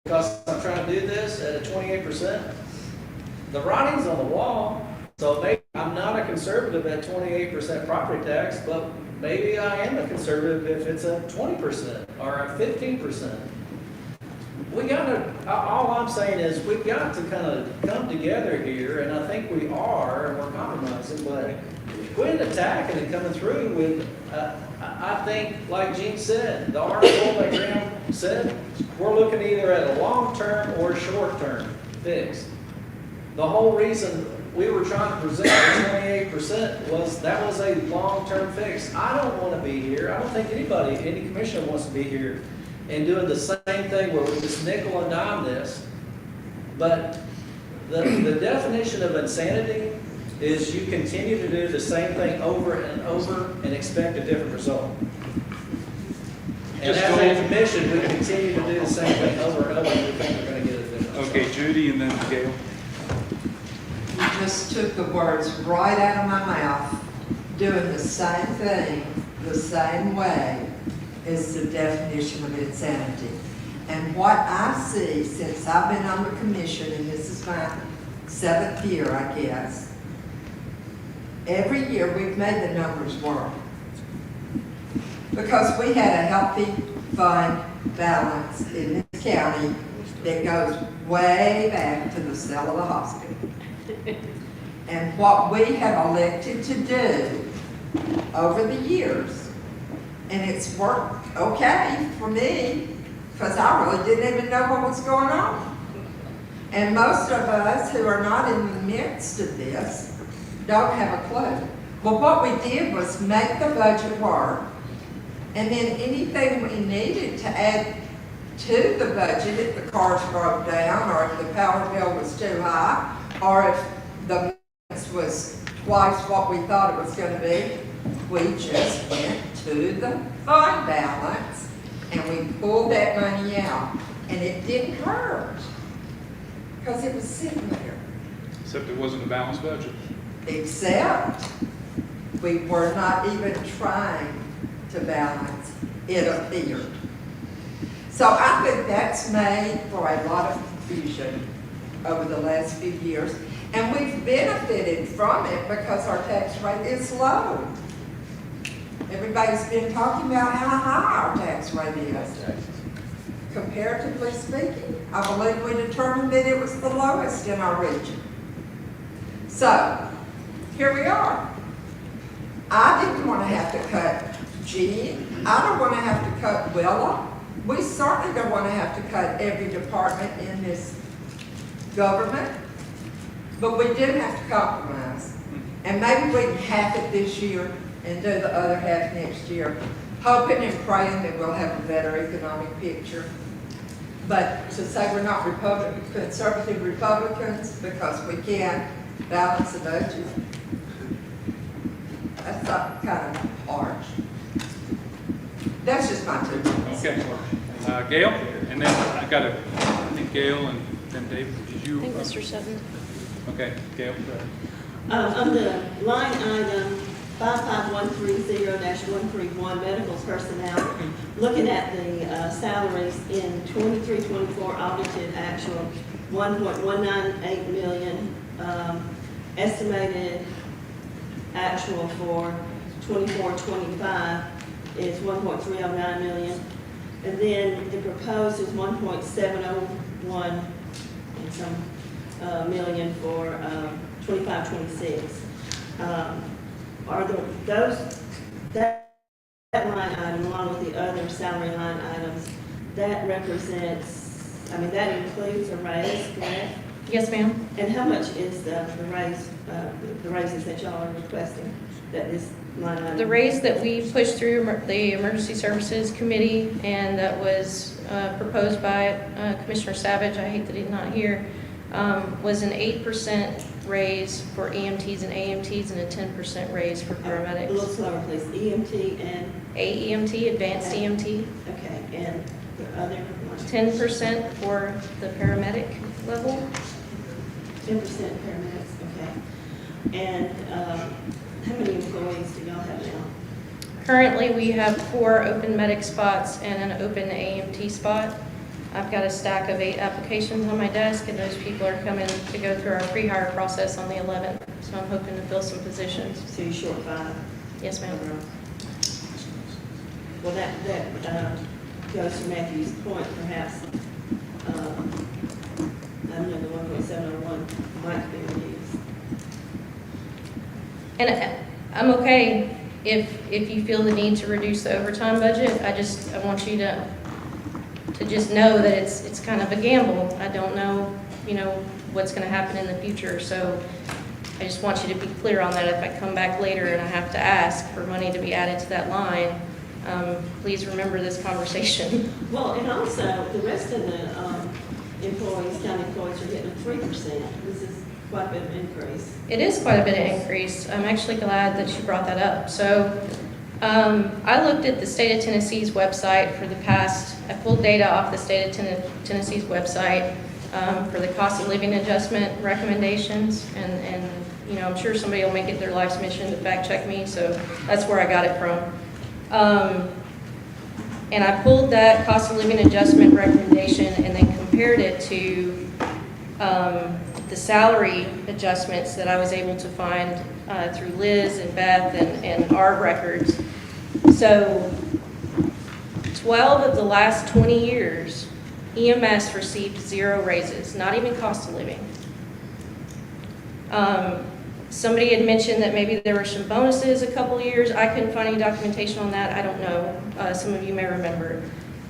because I'm trying to do this at a 28%. The writing's on the wall, so maybe I'm not a conservative at 28% property tax, but maybe I am a conservative if it's a 20% or a 15%. We gotta, all I'm saying is we've got to kind of come together here, and I think we are, and we're compromising, but quit attacking and coming through with, I think, like Gene said, the article that Graham said, we're looking either at a long-term or a short-term fix. The whole reason we were trying to present the 28% was that was a long-term fix. I don't want to be here. I don't think any commissioner wants to be here and doing the same thing where we just nickel and dime this. But the definition of insanity is you continue to do the same thing over and over and expect a different result. And as a commission, we continue to do the same thing over and over, and we think we're going to get a different result. Okay, Judy, and then Gail. You just took the words right out of my mouth. Doing the same thing, the same way, is the definition of insanity. And what I see since I've been on the commission, and this is my 7th year, I guess, every year we've made the numbers work. Because we had a healthy fund balance in this county that goes way back to the sale of the hospital. And what we have elected to do over the years, and it's worked okay for me, because I really didn't even know what was going on. And most of us who are not in the midst of this don't have a clue. Well, what we did was make the budget work, and then anything we needed to add to the budget, if the cars broke down, or if the power bill was too high, or if the maintenance was twice what we thought it was going to be, we just went to the fund balance and we pulled that money out. And it didn't hurt because it was sitting there. Except it wasn't a balanced budget. Except we were not even trying to balance, it appeared. So I think that's made for a lot of confusion over the last few years. And we've benefited from it because our tax rate is low. Everybody's been talking about how high our tax rate is. Comparatively speaking, I believe we determined that it was the lowest in our region. So, here we are. I didn't want to have to cut Gene. I don't want to have to cut Willa. We certainly don't want to have to cut every department in this government. But we did have to compromise. And maybe we can half it this year and do the other half next year, hoping and praying that we'll have a better economic picture. But to say we're not conservative Republicans because we can't balance the budget, that's not kind of harsh. That's just my 2 cents. Okay. Gail, and then I think Gail and then David. Did you? I think Mr. Sutton. Okay, Gail. On the line item 55130-131 medical personnel, looking at the salaries in 23-24 audited actual 1.198 million, estimated actual for 24-25 is 1.309 million, and then the proposed is 1.701 and some million for 25-26. are that line item along with the other salary line items, that represents, I mean, that includes a raise, correct? Yes, ma'am. And how much is the raises that y'all are requesting that this line item? The raise that we pushed through the Emergency Services Committee and that was proposed by Commissioner Savage, I hate that he's not here, was an 8% raise for EMTs and AMTs and a 10% raise for paramedics. A little slower, please. EMT and? AEMT, advanced EMT. Okay, and the other one? 10% for the paramedic level. 10% paramedics, okay. And how many employees do y'all have now? Currently, we have 4 open medic spots and an open AMT spot. I've got a stack of 8 applications on my desk, and those people are coming to go through our pre-hire process on the 11th. So I'm hoping to fill some positions. So you're short 5? Yes, ma'am. Well, that goes to Matthew's point, perhaps, I don't know, the 1.701 might be used. And I'm okay if you feel the need to reduce the overtime budget. I want you to just know that it's kind of a gamble. I don't know, what's going to happen in the future. So I just want you to be clear on that. If I come back later and I have to ask for money to be added to that line, please remember this conversation. Well, and also the rest of the employees, county employees, are getting 3%. This is quite a bit of increase. It is quite a bit of increase. I'm actually glad that you brought that up. So I looked at the state of Tennessee's website for the past, I pulled data off the state of Tennessee's website for the cost of living adjustment recommendations. And I'm sure somebody will make it their life's mission to fact check me. So that's where I got it from. And I pulled that cost of living adjustment recommendation and then compared it to the salary adjustments that I was able to find through Liz and Beth and our records. So 12 of the last 20 years, EMS received 0 raises, not even cost of living. Somebody had mentioned that maybe there were some bonuses a couple years. I couldn't find any documentation on that. I don't know. Some of you may remember.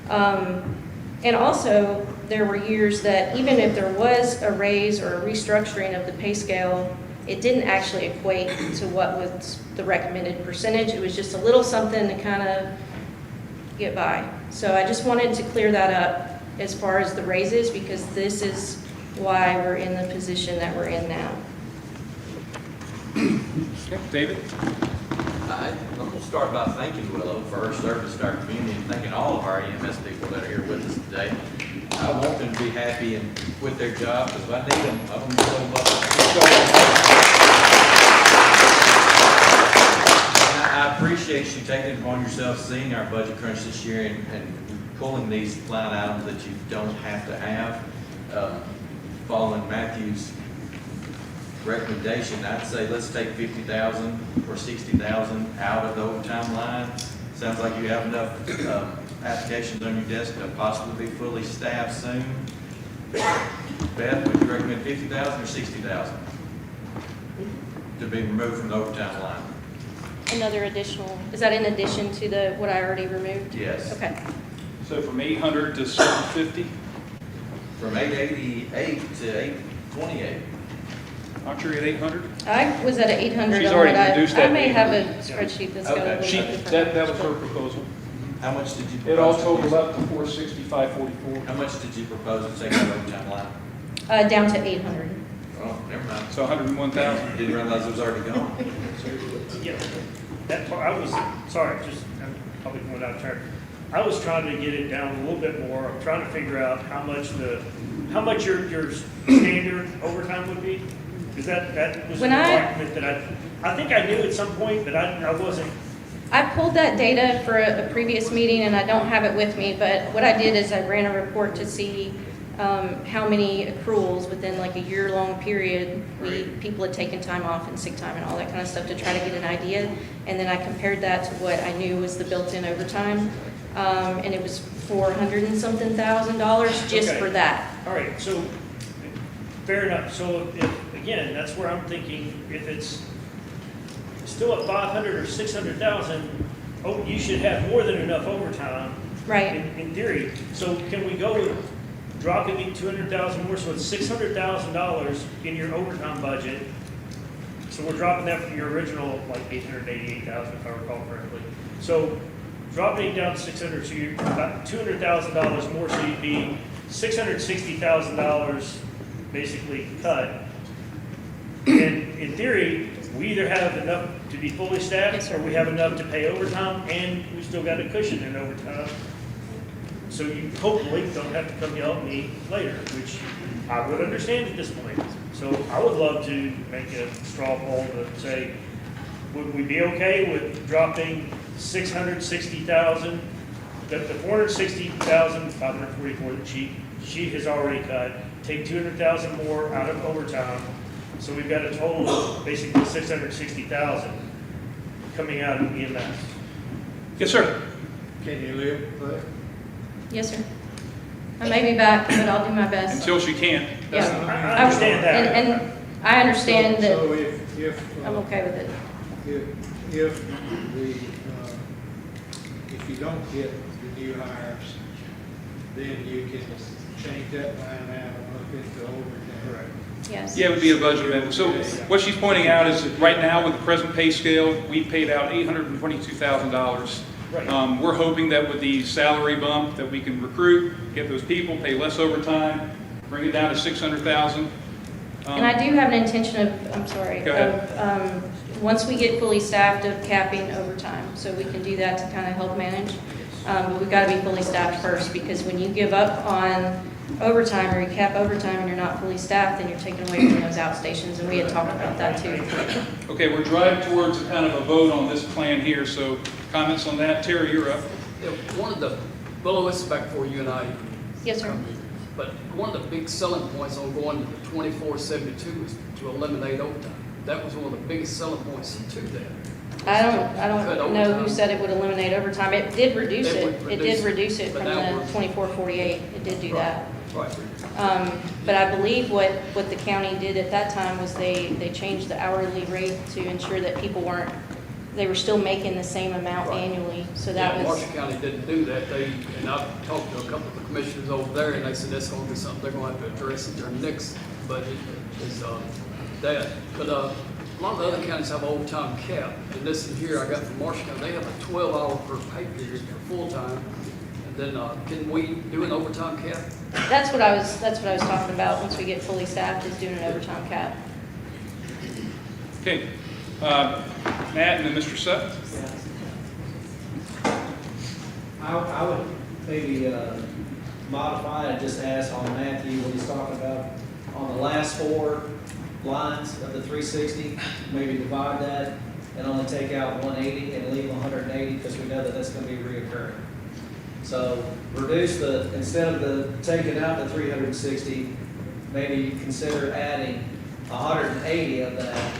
And also, there were years that even if there was a raise or a restructuring of the pay scale, it didn't actually equate to what was the recommended percentage. It was just a little something to kind of get by. So I just wanted to clear that up as far as the raises, because this is why we're in the position that we're in now. David? I'm going to start by thanking Willow for her service to our community and thanking all of our EMS people that are here with us today. I want them to be happy and quit their job because if I need them, I'm going to show them up. I appreciate you taking it upon yourself, seeing our budget crunch this year and pulling these line items that you don't have to have. Following Matthew's recommendation, I'd say let's take 50,000 or 60,000 out of the overtime line. Sounds like you have enough applications on your desk to possibly be fully staffed soon. Beth, would you recommend 50,000 or 60,000 to be removed from the overtime line? Another additional, is that in addition to what I already removed? Yes. Okay. So from 800 to 750? From 888 to 828. Aren't you at 800? I was at 800. She's on already what reduced I that may to have 800. a spreadsheet that's got a little She, bit different. that was her proposal. How much did you propose? It all totaled up to 465.44. How much did you propose to take out of the overtime line? Down to 800. Oh, never mind. So 101,000. Didn't realize it was already gone. Yeah, that part, I was, sorry, just, I'm probably going out of turn. I was trying to get it down a little bit more. I'm trying to figure out how much your standard overtime would be. Because that was a document that I think I knew at some point, but I wasn't. I pulled that data for a previous meeting and I don't have it with me, but what I did is I ran a report to see how many accruals within like a year-long period people had taken time off and sick time and all that kind of stuff to try to get an idea. And then I compared that to what I knew was the built-in overtime. And it was $400 and something thousand just for that. All right, so fair enough. So if, again, that's where I'm thinking, if it's still at 500 or 600,000, oh, you should have more than enough overtime. Right. In theory. So can we go with dropping it 200,000 more, so it's $600,000 in your overtime budget? So we're dropping that from your original, like 888,000, if I recall correctly. So dropping it down to 600, so you're about $200,000 more, so you'd be $660,000 basically cut. And in theory, we either have enough to be fully staffed, or we have enough to pay overtime, and we still got a cushion in overtime. So you hopefully don't have to come yell at me later, which I would understand at this point. So I would love to make a straw poll to say, would we be okay with dropping 660,000, the 460,544 that she has already cut, take 200,000 more out of overtime, so we've got a total of basically 660,000 coming out of EMS. Yes, sir. Can you live with that? Yes, sir. I may be back, but I'll do my best. Until she can't. Yeah. I understand that. And I understand that So if I'm okay with it. If you don't get the new hires, then you can change that line out and look into overtime. Right. Yes. Yeah, it would be a budget amendment. So what she's pointing out is that right now with the present pay scale, we paid out $822,000. Right. We're hoping that with the salary bump that we can recruit, get those people, pay less overtime, bring it down to 600,000. And I do have an intention of, Go ahead. once we get fully staffed, of capping overtime. So we can do that to kind of help manage. But we've got to be fully staffed first, because when you give up on overtime or you cap overtime and you're not fully staffed, then you're taking away from those outstations, and we had talked about that too. Okay, we're driving towards kind of a vote on this plan here, so comments on that? Terry, you're up. Yeah, one of the, well, this is back before you and I. Yes, sir. But one of the big selling points on going to the 2472 is to eliminate overtime. That was one of the biggest selling points to that. I don't know who said it would eliminate overtime. It did reduce it. It did reduce it but from now the we're- 2448. It did do that. Right. But I believe what the county did at that time was they changed the hourly rate to ensure that people weren't, they were still making the same amount annually. So that Yeah, was. Marshall County didn't do that. And I've talked to a couple of the commissioners over there, and they said that's going to be something they're going to have to address in their next budget, is that. But a lot of the other counties have overtime cap. And this in here I got from Marshall County, they have a 12-hour per pay period for full-time. And then can we do an overtime cap? That's what I was talking about. Once we get fully staffed, is doing an overtime cap. Okay. Matt and then Mr. Sutton. I would maybe modify it and just ask on Matthew what he's talking about on the last 4 lines of the 360, maybe divide that and only take out 180 and leave 180, because we know that that's going to be reoccurring. So reduce instead of taking out the 360, maybe consider adding 180 of that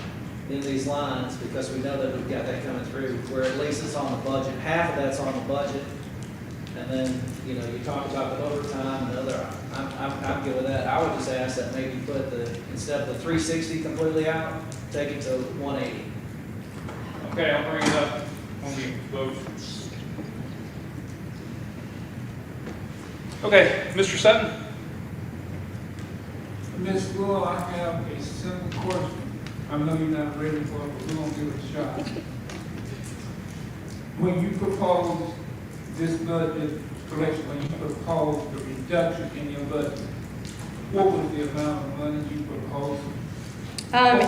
in these lines, because we know that we've got that coming through, where at least it's on the budget. Half of that's on the budget. And then, you talk about the overtime and other, I'm good with that. I would just ask that maybe put instead of the 360 completely out, take it to 180. Okay, I'll bring it up when we vote. Okay, Mr. Sutton? Ms. Bull, I have a simple question. I know you're not ready for it, but we're going to give it a shot. When you propose this budget correction, when you propose the reduction in your budget, what was the amount of money you proposed?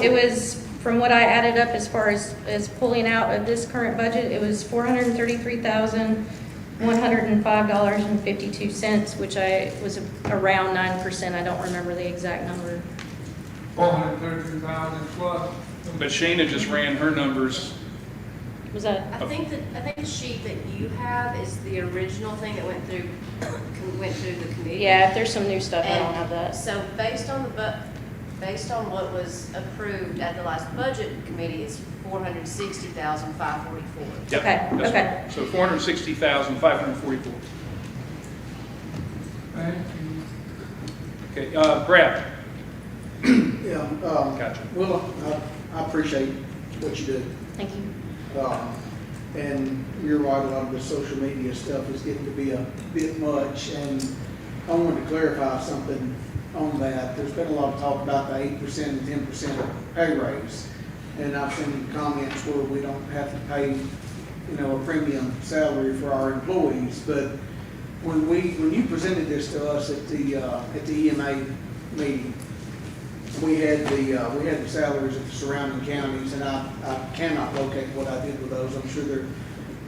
It was, from what I added up as far as pulling out of this current budget, it was $433,105.52, which was around 9%. I don't remember the exact number. 433,000 plus? But Shayna just ran her numbers. Was that? I think the sheet that you have is the original thing that went through the committee. Yeah, if there's some new stuff, I don't have that. So based on what was approved at the last budget committee, it's $460,544. Yep, Okay, that's okay. right. So 460,544. Thank you. Okay, Brad? Yeah, Gotcha. well, I appreciate what you do. Thank you. And you're right, a lot of the social media stuff is getting to be a bit much, and I wanted to clarify something on that. There's been a lot of talk about the 8% and 10% pay raise, and I've seen comments where we don't have to pay, a premium salary for our employees, but when you presented this to us at the EMA meeting, we had the salaries of the surrounding counties, and I cannot locate what I did with those. I'm sure they're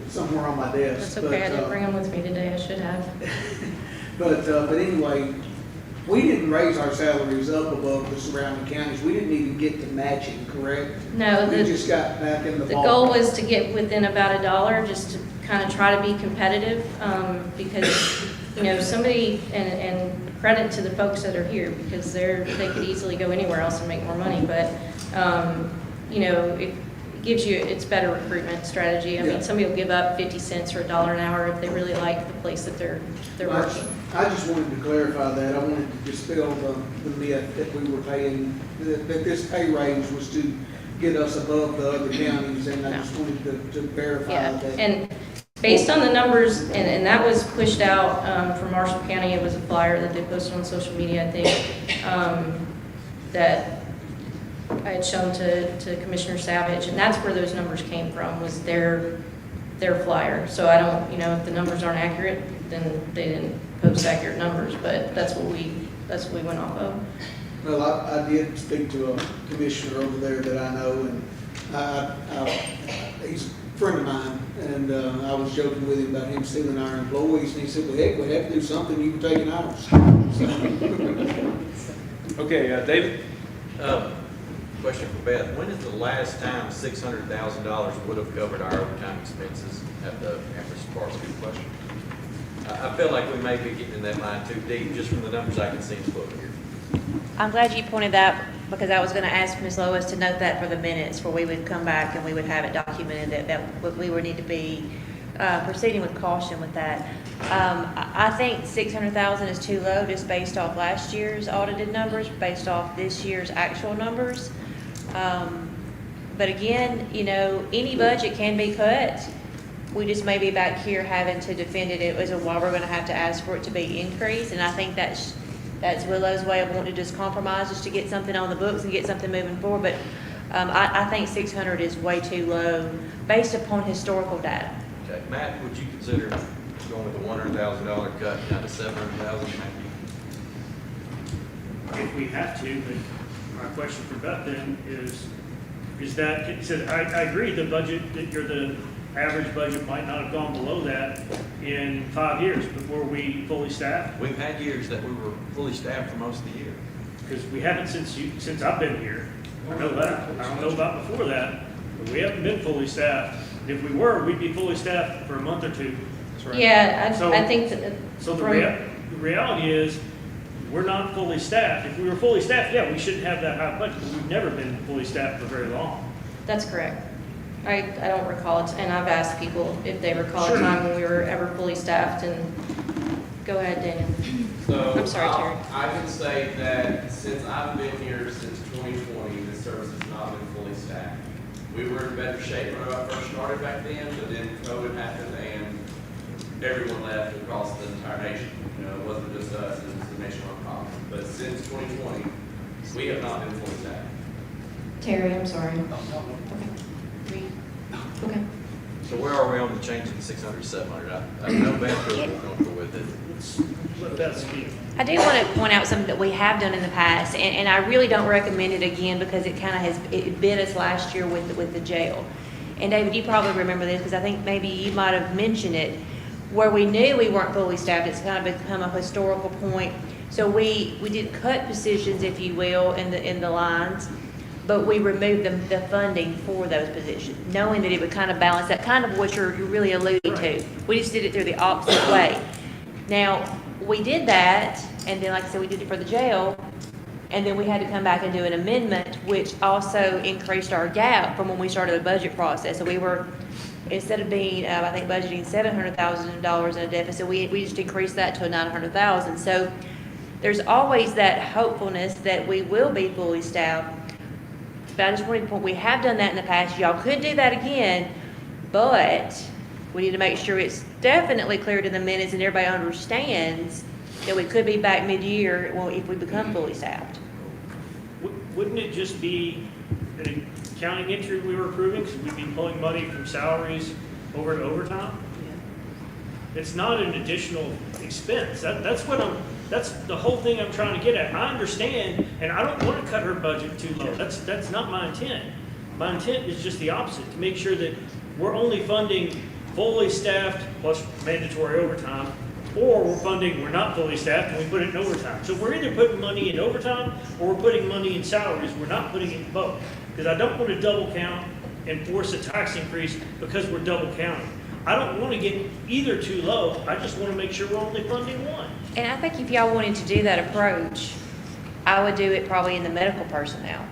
somewhere on my desk. That's okay, I didn't bring them with me today, I should have. But anyway, we didn't raise our salaries up above the surrounding counties. We didn't even get to matching, correct? No, We just got back in the the ballpark. goal was to get within about $1, just to kind of try to be competitive, because, somebody, and credit to the folks that are here, because they could easily go anywhere else and make more money, but, it gives you, it's better recruitment strategy. I mean, somebody will give up 50 cents or $1 an hour if they really like the place that they're working. I just wanted to clarify that. I wanted to dispel the myth that we were paying, that this pay range was to get us above the other counties, and I just wanted to verify Yeah, that. and based on the numbers, and that was pushed out from Marshall County, it was a flyer that they posted on social media, I think, that I had shown to Commissioner Savage, and that's where those numbers came from, was their flyer. So I don't, if the numbers aren't accurate, then they didn't post accurate numbers, but that's what we went off of. Well, I did speak to a commissioner over there that I know, and he's a friend of mine, and I was joking with him about him stealing our employees, and he said, well, heck, we'd have to do something, you were taking ours. Okay, David? Question for Beth. When is the last time $600,000 would have covered our overtime expenses at the Amherst Department? Good question. I feel like we may be getting in that line too deep, just from the numbers I can see in the book here. I'm glad you pointed that, because I was going to ask Ms. Lois to note that for the minutes, where we would come back and we would have it documented that we would need to be proceeding with caution with that. I think 600,000 is too low, just based off last year's audited numbers, based off this year's actual numbers. But again, any budget can be cut. We just may be back here having to defend it as a why we're going to have to ask for it to be increased, and I think that's Willow's way of wanting to just compromise, just to get something on the books and get something moving forward. But I think 600 is way too low based upon historical data. Okay, Matt, would you consider going with a $100,000 cut down to $700,000? If we have to, but my question for Beth then is that, he said, I agree, the budget, the average budget might not have gone below that in 5 years, but were we fully staffed? We've had years that we were fully staffed for most of the year. Because we haven't since I've been here. I know that. I don't know about before that, but we haven't been fully staffed. If we were, we'd be fully staffed for a month or two. That's right. Yeah, So- I think that. So the reality is, we're not fully staffed. If we were fully staffed, yeah, we shouldn't have that high budget, but we've never been fully staffed for very long. That's correct. I don't recall it, and I've asked people if they recall Sure. a time when we were ever fully staffed, and go ahead, Daniel. So, I'm sorry, Terry. I can say that since I've been here since 2020, the service has not been fully staffed. We were in better shape when I first started back then, but then COVID happened and everyone left across the entire nation. It wasn't just us, it was a nationwide problem. But since 2020, we have not been fully staffed. Terry, I'm sorry. Okay. So where are we on the change in 600 to 700? I know Beth feels more comfortable with it. That's key. I do want to point out something that we have done in the past, and I really don't recommend it again, because it kind of it bit us last year with the jail. And David, you probably remember this, because I think maybe you might have mentioned it, where we knew we weren't fully staffed. It's kind of become a historical point. So we did cut positions, if you will, in the lines, but we removed the funding for those positions, knowing that it would kind of balance that, kind of what you're really alluding to. We just did it through the opposite way. Now, we did that, and then, like I said, we did it for the jail, and then we had to come back and do an amendment, which also increased our gap from when we started the budget process. So we were, instead of being, I think, budgeting $700,000 in a deficit, we just increased that to $900,000. So there's always that hopefulness that we will be fully staffed. But I just wanted to point, we have done that in the past. Y'all could do that again, but we need to make sure it's definitely clear to the minutes and everybody understands that we could be back mid-year, well, if we become fully staffed. Wouldn't it just be an accounting entry we were approving, because we'd be pulling money from salaries over to overtime? It's not an additional expense. That's the whole thing I'm trying to get at. I understand, and I don't want to cut her budget too low. That's not my intent. My intent is just the opposite, to make sure that we're only funding fully staffed plus mandatory overtime, or we're not fully staffed and we put it in overtime. So we're either putting money in overtime or we're putting money in salaries. We're not putting it in both. Because I don't want to double count and force a tax increase because we're double counting. I don't want to get either too low. I just want to make sure we're only funding one. And I think if y'all wanted to do that approach, I would do it probably in the medical personnel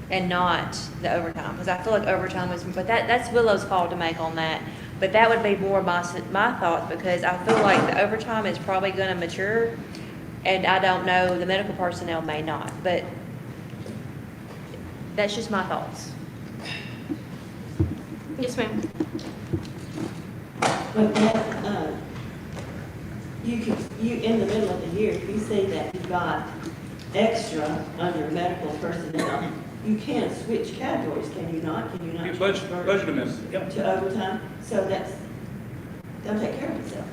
and not the overtime, because I feel like overtime is, but that's Willow's call to make on that. But that would be more my thoughts, because I feel like the overtime is probably going to mature, and I don't know, the medical personnel may not, but that's just my thoughts. Yes, ma'am. But that, you in the middle of the year, if you say that you've got extra under medical personnel, you can switch categories, can you not? Can you not? Yeah, budget amendment. Yep. To overtime, so they'll take care of itself.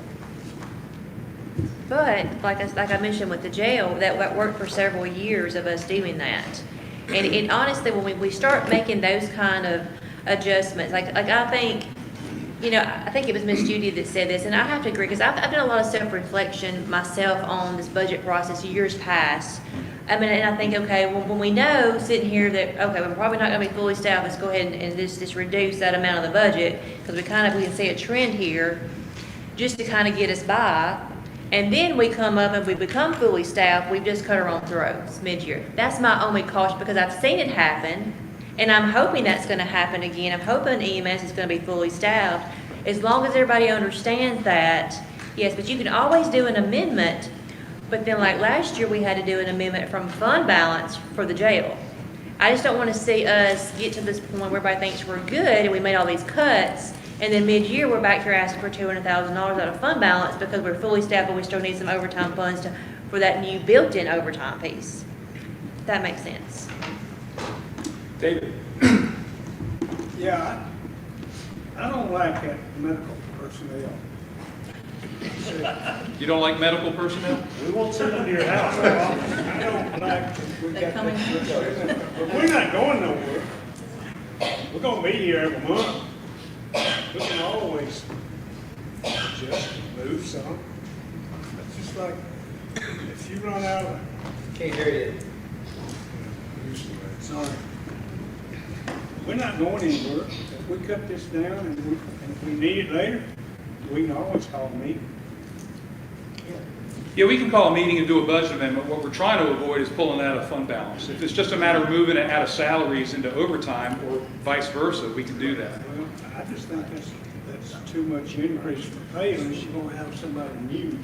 But like I mentioned with the jail, that worked for several years of us doing that. And honestly, when we start making those kind of adjustments, like I think, I think it was Miss Judy that said this, and I have to agree, because I've done a lot of self-reflection myself on this budget process years past. I mean, and I think, okay, well, when we know sitting here that, okay, we're probably not going to be fully staffed, let's go ahead and just reduce that amount of the budget, because we can see a trend here, just to kind of get us by. And then we come up and we become fully staffed, we've just cut our own throats mid-year. That's my only caution, because I've seen it happen, and I'm hoping that's going to happen again. I'm hoping EMS is going to be fully staffed. As long as everybody understands that, yes, but you can always do an amendment. But then like last year, we had to do an amendment from fund balance for the jail. I just don't want to see us get to this point where everybody thinks we're good and we made all these cuts, and then mid-year, we're back here asking for $200,000 out of fund balance because we're fully staffed, but we still need some overtime funds for that new built-in overtime piece. If that makes sense. David? Yeah, I don't like that medical personnel. You don't like medical personnel? We won't send them to your house. I don't like, we got that, but we're not going nowhere. We're gonna be here every month. We can always adjust, move some. It's just like, if you run out of. Can't hear you. Sorry. We're not going anywhere. If we cut this down and if we need it later, we can always call a meeting. Yeah, we can call a meeting and do a budget amendment. What we're trying to avoid is pulling out of fund balance. If it's just a matter of moving it out of salaries into overtime or vice versa, we can do that. Well, I just think that's too much increase for pay unless you're gonna have somebody new.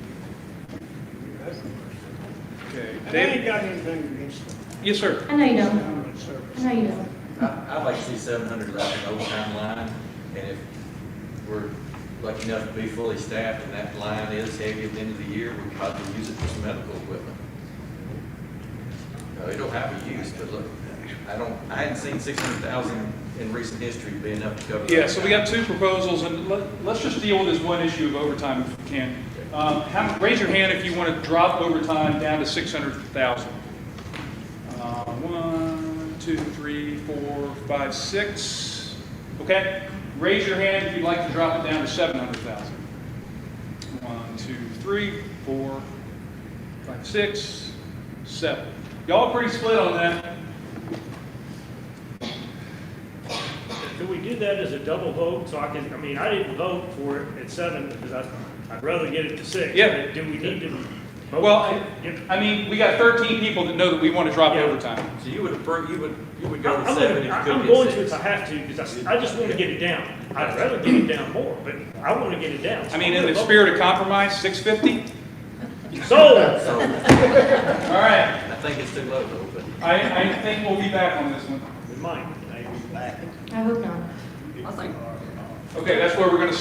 Okay. And I ain't got anything against them. Yes, sir. I know you don't. Government service. I know you don't. I'd like to see 700 left in overtime line, and if we're lucky enough to be fully staffed and that line is heavy at the end of the year, we could probably use it for some medical equipment. No, it'll have a use, but look, I hadn't seen 600,000 in recent history be enough to cover. Yeah, so we got two proposals, and let's just deal with this one issue of overtime if we can. Raise your hand if you want to drop overtime down to 600,000. 1, 2, 3, 4, 5, 6. Okay. Raise your hand if you'd like to drop it down to 700,000. 1, 2, 3, 4, 5, 6, 7. Y'all are pretty split on that. Can we do that as a double vote, so I didn't vote for it at 7, because I'd rather get it to 6. Yeah. Do we need to vote? Well, we got 13 people that know that we want to drop overtime. So you would approve, you would go to I'm 7 if you could I'm get going 6. to if I have to, because I just want to get it down. I'd rather get it down more, but I want to get it down. So In the spirit of compromise, 650? Sold! All right. think it's too low though, but. I think we'll be back on this one. We might, maybe back. I hope not. I think, Okay, that's where we're gonna,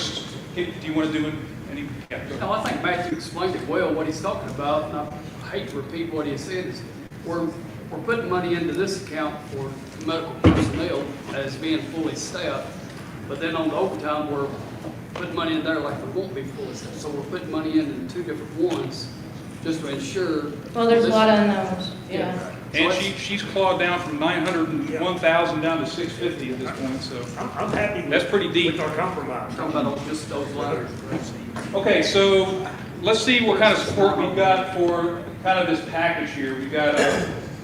do you want to do any, yeah, go ahead. no, I think Matthew explained it well, what he's talking about, and I hate to repeat what he said, is we're putting money into this account for medical personnel as being fully staffed, but then on the overtime, we're putting money in there like we won't be fully staffed, so we're putting money in two different ones, just to ensure. Well, there's a this- lot of unknowns, yeah. And she's clawed down from 901,000 down to 650 at this point, so. I'm happy That's pretty deep. with our compromise. Talking about just those ladders. Okay, so let's see what kind of support we've got for kind of this package here. We've got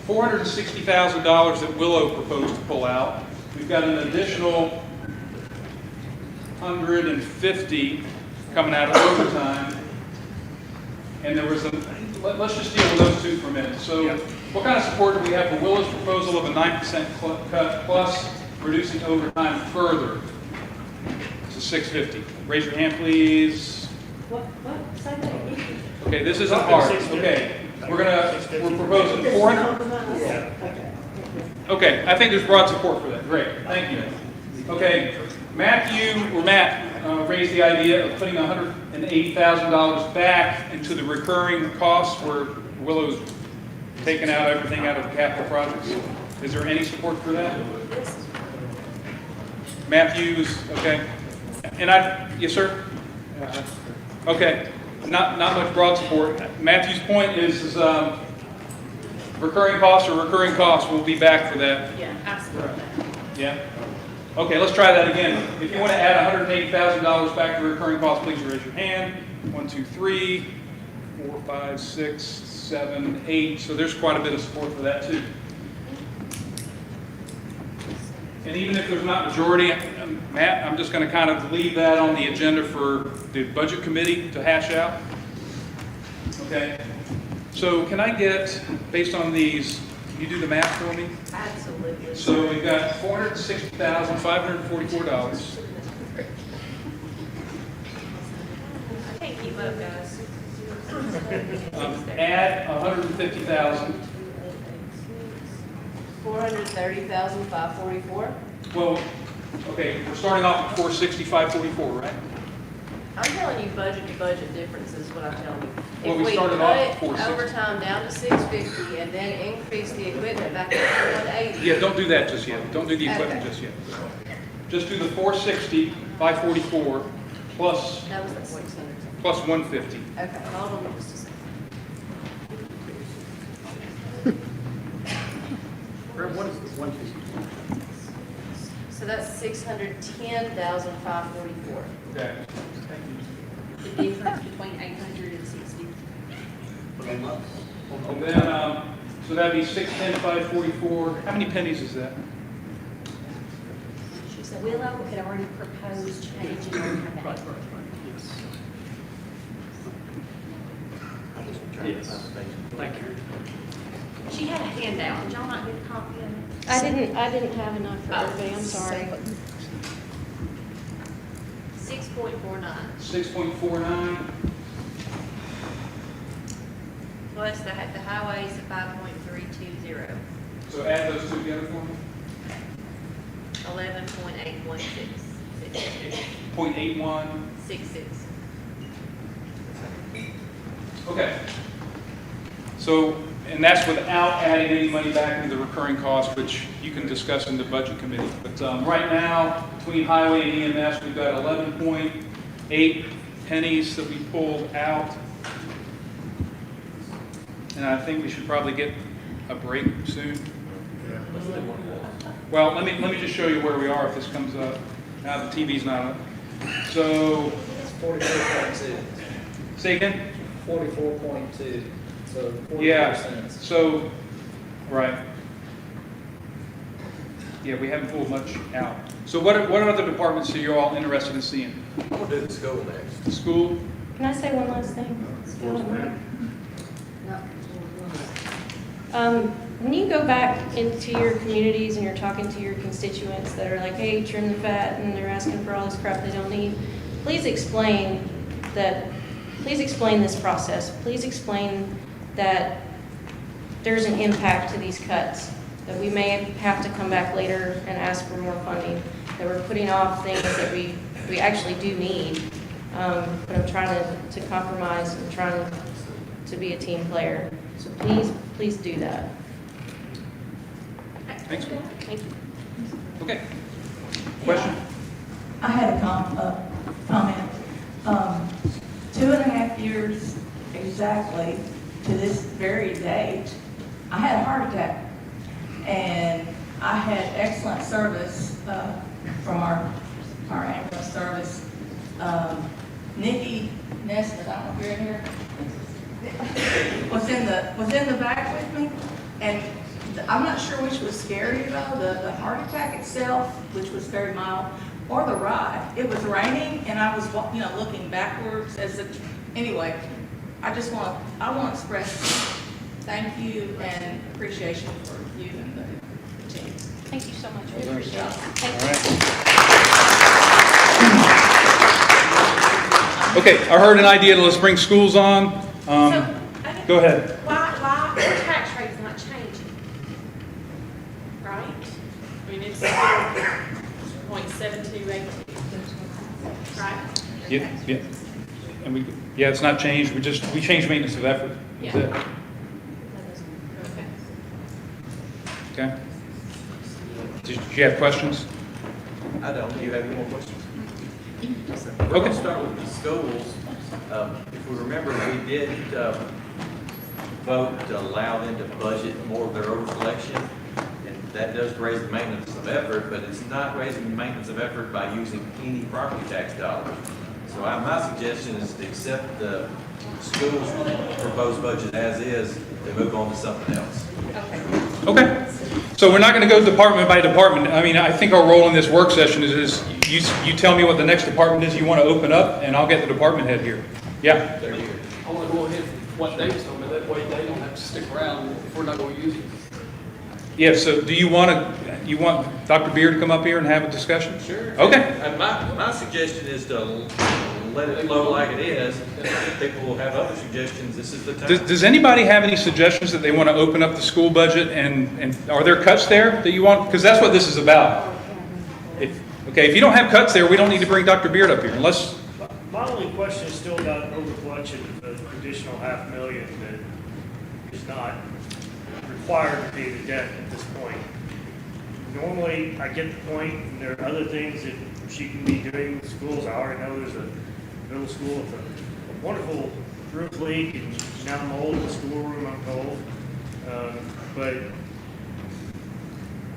$460,000 that Willow proposed to pull out. We've got an additional 150 coming out of overtime. And there was let's just deal with those two for a minute. So what kind of support do we have for Willow's proposal of a 9% cut plus reducing overtime further to 650? Raise your hand, please. What, say that again? Okay, this isn't hard. Okay, we're proposing 400. Okay. Okay, I think there's broad support for that. Great, thank you. Okay, Matt raised the idea of putting $180,000 back into the recurring costs where Willow's taking out everything out of the capital projects. Is there any support for that? Matthews, okay. And yes, sir? Okay, not much broad support. Matthew's point is recurring costs are recurring costs. We'll be back for that. Yeah, absolutely. Yeah? Okay, let's try that again. If you want to add $180,000 back to recurring costs, please raise your hand. 1, 2, 3, 4, 5, 6, 7, 8. So there's quite a bit of support for that too. And even if there's not majority, Matt, I'm just going to kind of leave that on the agenda for the budget committee to hash out. Okay. So can I get, based on these, can you do the math for me? Absolutely. So we've got $460,544. I can't keep up, guys. Add $150,000. 430,544. Well, okay, we're starting off at 460,544, right? I'm telling you, budget to budget difference is what I'm telling you. Well, we If we started cut off at it 460. overtime down to 650 and then increase the equipment back up to 180. Yeah, don't do that just yet. Don't do the equipment Okay. just yet. Just do the 460,544 plus, That was the 600. plus 150. Okay, hold on just a second. What is this, 150? So that's 610,544. Okay. The difference between 860. And then, so that'd be 610,544. How many pennies is that? So Willow had already proposed changing her back. Yes. Thank you. She had a handout. Did y'all not get a copy of it? I didn't have enough for everybody, I'm sorry. 6.49. 6.49. Plus the highways at 5.320. So add those two together for me. 11.816. 0.81. 66. Okay. So, and that's without adding any money back into the recurring costs, which you can discuss in the budget committee. But right now, between highway and EMS, we've got 11.8 pennies that we pulled out. And I think we should probably get a break soon. Well, let me just show you where we are if this comes up. Now the TV's not up. So, 44.2. say again? 44.2. So 44 Yeah, cents. so, right. Yeah, we haven't pulled much out. So what other departments are you all interested in seeing? We'll do the school next. The school? Can I say one last thing? When you go back into your communities and you're talking to your constituents that are like, hey, trim the fat, and they're asking for all this crap they don't need, please explain this process. Please explain that there's an impact to these cuts, that we may have to come back later and ask for more funding, that we're putting off things that we actually do need. But I'm trying to compromise and trying to be a team player. So please do that. Thanks. Thank you. Okay. Question? I had a comment. 2.5 years exactly to this very date, I had a heart attack. And I had excellent service from our ambulance service. Nikki Nesbitt, I don't know if you're in here, was in the back with me. And I'm not sure which was scarier though, the heart attack itself, which was very mild, or the ride. It was raining and I was, looking backwards anyway, I want to express thank you and appreciation for you and the team. Thank you so much. We All appreciate it. Okay, I heard an idea, let's bring schools on. Go ahead. Why the tax rate's not changing? Right? I mean, it's 0.7282, right? Yeah. And it's not changed, we changed maintenance of effort. That's it. Okay. Did you have questions? I don't. Do you have any more questions? Okay. We're going to start with the schools. If we remember, we did vote to allow them to budget more of their overcollection, and that does raise the maintenance of effort, but it's not raising the maintenance of effort by using any property tax dollars. So my suggestion is to accept the school's proposed budget as is, and move on to something else. Okay. So we're not going to go department by department. I mean, I think our role in this work session is you tell me what the next department is you want to open up, and I'll get the department head here. Yeah? I want to go ahead with what Dave told me, that way they don't have to stick around if we're not going to use it. Yeah, so do you want Dr. Beard to come up here and have a discussion? Sure. Okay. And my suggestion is to let it flow like it is. If people will have other suggestions, this is the time. Does anybody have any suggestions that they want to open up the school budget, and are there cuts there that you want? Because that's what this is about. If you don't have cuts there, we don't need to bring Dr. Beard up here unless. My only question is still about overcollection of the additional $500,000 that is not required to pay the debt at this point. Normally, I get the point, and there are other things that she can be doing with schools. I already know there's a middle school with a wonderful roof leak, and now mold in the schoolroom, I'm told. But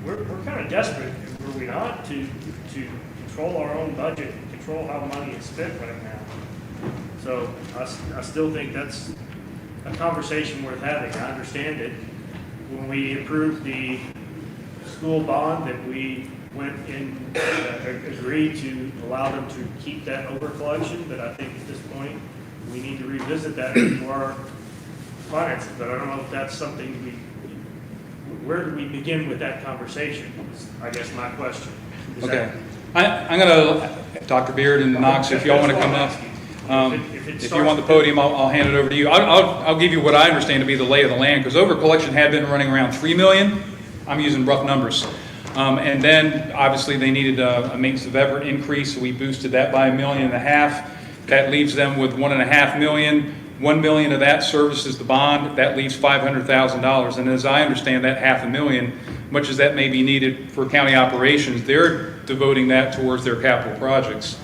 we're kind of desperate, were we not, to control our own budget, and control how money is spent right now. So I still think that's a conversation worth having. I understand it. When we approved the school bond, that we went and agreed to allow them to keep that over collection, but I think at this point, we need to revisit that for our finances. But I don't know if that's something where do we begin with that conversation, is, I guess, my question. Okay. I'm going to, Dr. Beard and Knox, if y'all want to come up. If you want the podium, I'll hand it over to you. I'll give you what I understand to be the lay of the land, because over collection had been running around $3 million. I'm using rough numbers. And then obviously they needed a maintenance of effort increase, so we boosted that by $1.5 million. That leaves them with $1.5 million. $1 million of that services the bond. That leaves $500,000. And as I understand that $500,000, much as that may be needed for county operations, they're devoting that towards their capital projects,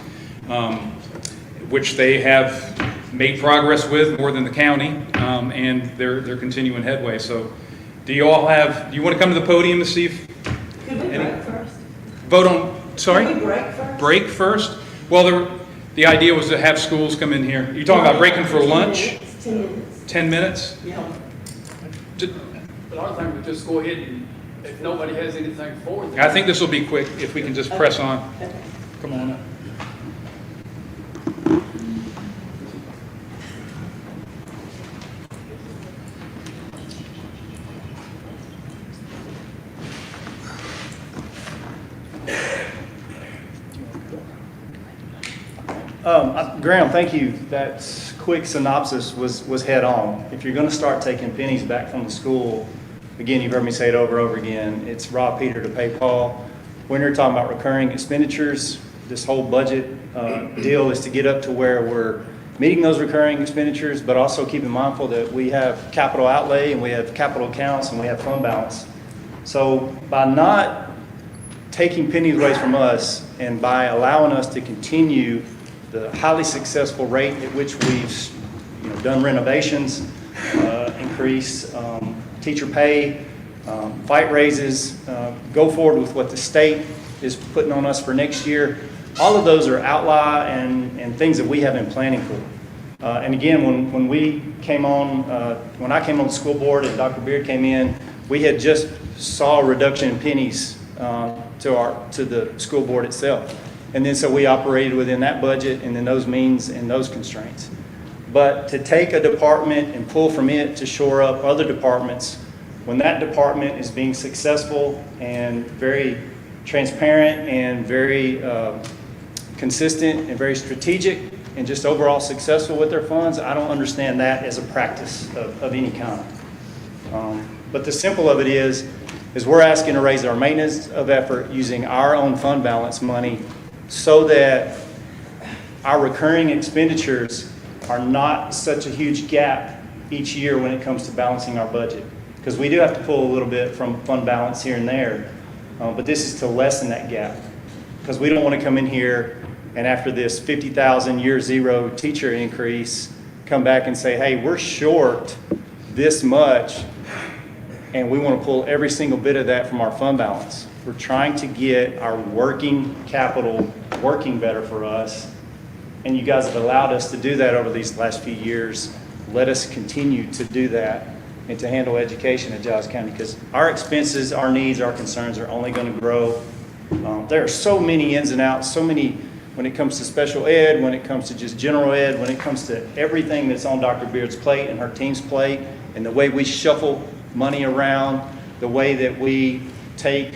which they have made progress with more than the county, and they're continuing headway. So do you want to come to the podium to see if Could we break first? vote on, sorry? Could we break first? Break first? Well, the idea was to have schools come in here. You're talking about breaking for lunch? 10 minutes. 10 minutes? Yeah. But I think we just go ahead and, if nobody has anything for it. I think this will be quick if we can just press on. Come on up. Graham, thank you. That's quick synopsis was head on. If you're going to start taking pennies back from the school, again, you've heard me say it over and over again, it's rob Peter to pay Paul. When you're talking about recurring expenditures, this whole budget deal is to get up to where we're meeting those recurring expenditures, but also keeping mindful that we have capital outlay and we have capital accounts and we have fund balance. So by not taking pennies away from us and by allowing us to continue the highly successful rate at which we've done renovations, increase teacher pay, fight raises, go forward with what the state is putting on us for next year, all of those are outlier and things that we have been planning for. And again, when we came on, when I came on the school board and Dr. Beard came in, we had just saw a reduction in pennies to the school board itself. And then so we operated within that budget and then those means and those constraints. But to take a department and pull from it to shore up other departments, when that department is being successful and very transparent and very consistent and very strategic and just overall successful with their funds, I don't understand that as a practice of any kind. But the simple of it is we're asking to raise our maintenance of effort using our own fund balance money so that our recurring expenditures are not such a huge gap each year when it comes to balancing our budget. Because we do have to pull a little bit from fund balance here and there, but this is to lessen that gap. Because we don't want to come in here and after this 50,000 year zero teacher increase, come back and say, hey, we're short this much, and we want to pull every single bit of that from our fund balance. We're trying to get our working capital working better for us, and you guys have allowed us to do that over these last few years. Let us continue to do that and to handle education in Giles County, because our expenses, our needs, our concerns are only going to grow. There are so many ins and outs, so many when it comes to special ed, when it comes to just general ed, when it comes to everything that's on Dr. Beard's plate and her team's plate, and the way we shuffle money around, the way that we take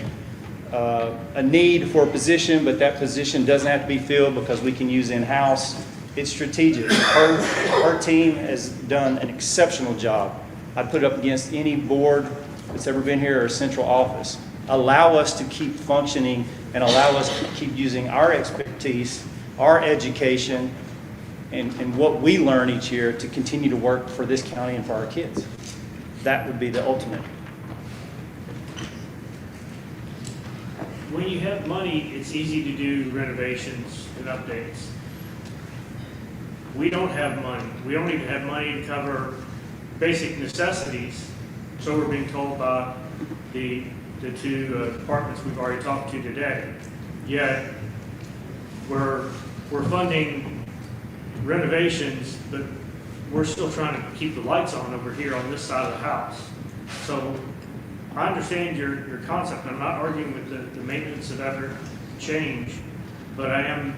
a need for a position, but that position doesn't have to be filled because we can use in-house. It's strategic. Her team has done an exceptional job. I'd put it up against any board that's ever been here or central office. Allow us to keep functioning and allow us to keep using our expertise, our education, and what we learn each year to continue to work for this county and for our kids. That would be the ultimate. When you have money, it's easy to do renovations and updates. We don't have money. We don't even have money to cover basic necessities. So we're being told by the two departments we've already talked to today. Yet we're funding renovations, but we're still trying to keep the lights on over here on this side of the house. So I understand your concept. I'm not arguing with the maintenance of effort change, but I am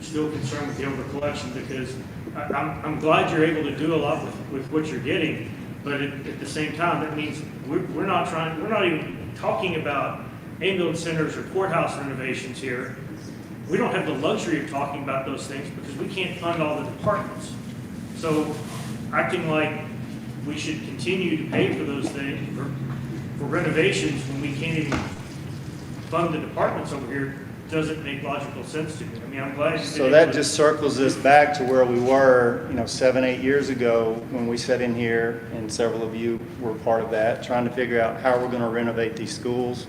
still concerned with the over-collection because I'm glad you're able to do a lot with what you're getting, but at the same time, that means we're not even talking about ambulance centers or courthouse renovations here. We don't have the luxury of talking about those things because we can't fund all the departments. So acting like we should continue to pay for those things, for renovations when we can't even fund the departments over here doesn't make logical sense to me. I mean, I'm glad. So that just circles us back to where we were, 7, 8 years ago when we sat in here, and several of you were part of that, trying to figure out how we're going to renovate these schools,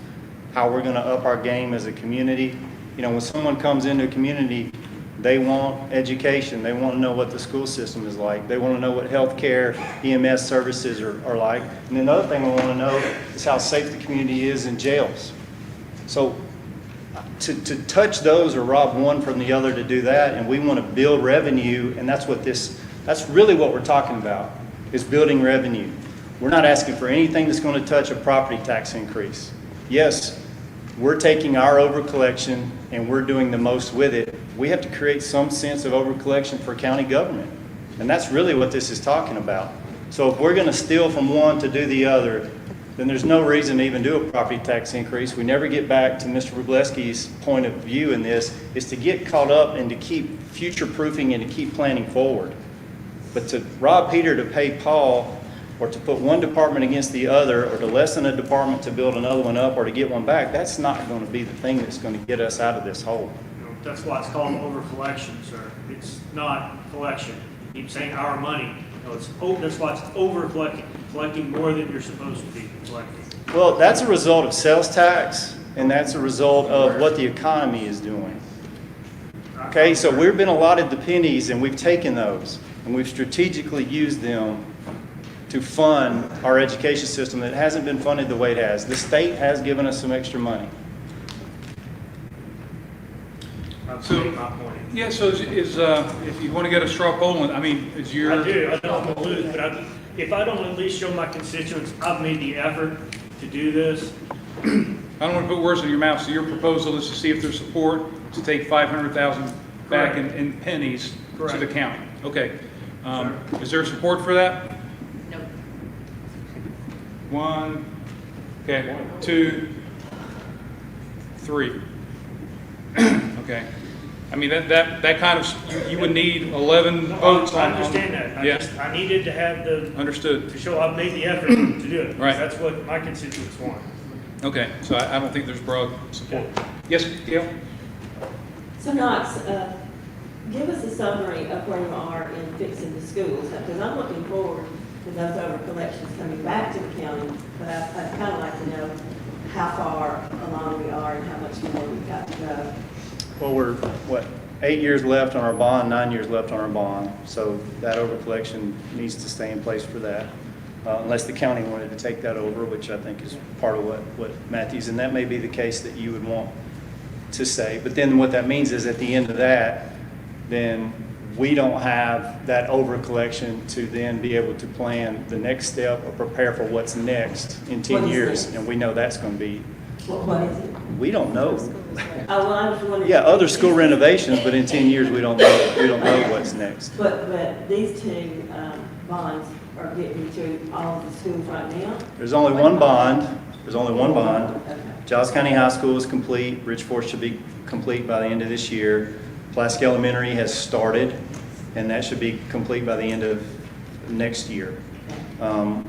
how we're going to up our game as a community. When someone comes into a community, they want education. They want to know what the school system is like. They want to know what healthcare, EMS services are like. And then the other thing we want to know is how safe the community is in jails. So to touch those or rob one from the other to do that, and we want to build revenue, and that's really what we're talking about, is building revenue. We're not asking for anything that's going to touch a property tax increase. Yes, we're taking our overcollection and we're doing the most with it. We have to create some sense of overcollection for county government, and that's really what this is talking about. So if we're going to steal from one to do the other, then there's no reason to even do a property tax increase. We never get back to Mr. Wroblewski's point of view in this, is to get caught up and to keep future-proofing and to keep planning forward. But to rob Peter to pay Paul, or to put one department against the other, or to lessen a department to build another one up, or to get one back, that's not going to be the thing that's going to get us out of this hole. That's why it's called over collection, sir. It's not collection. You keep saying our money. No, that's why it's over collecting more than you're supposed to be collecting. Well, that's a result of sales tax, and that's a result of what the economy is doing. Okay, so we've been allotted the pennies, and we've taken those, and we've strategically used them to fund our education system that hasn't been funded the way it has. The state has given us some extra money. So, my point. Yeah, so if you want to get a straw poll, I mean, is your... I do. I don't want to lose, but if I don't at least show my constituents I've made the effort to do this. I don't want to put words in your mouth, so your proposal is to see if there's support to take $500,000 back in pennies to the county. Okay. Is there support for that? No. One, okay, two, three. Okay. I mean, that kind of, you would need 11 votes on. I understand that. Yeah. I needed to have the. Understood. To show I've made the effort to do it. Right. That's what my constituents want. Okay, so I don't think there's broad support. Yes, Gail? So Knox, give us a summary of where you are in fixing the schools, because I'm looking forward to those over collections coming back to the county, but I'd kind of like to know how far along we are and how much more we've got to go. Well, we're, 8 years left on our bond, 9 years left on our bond, so that over collection needs to stay in place for that. Unless the county wanted to take that over, which I think is part of what Matthew's, and that may be the case that you would want to say. But then what that means is at the end of that, then we don't have that over collection to then be able to plan the next step or prepare for what's next in 10 years. And we know that's going to be, What is it? we don't know. Well, I was wondering. Yeah, other school renovations, but in 10 years, we don't know what's next. But these two bonds are getting to all of the schools right now? There's only one bond. There's only one bond. Okay. Giles County High School is complete. Ridge Forest should be complete by the end of this year. Pulaski Elementary has started, and that should be complete by the end of next year.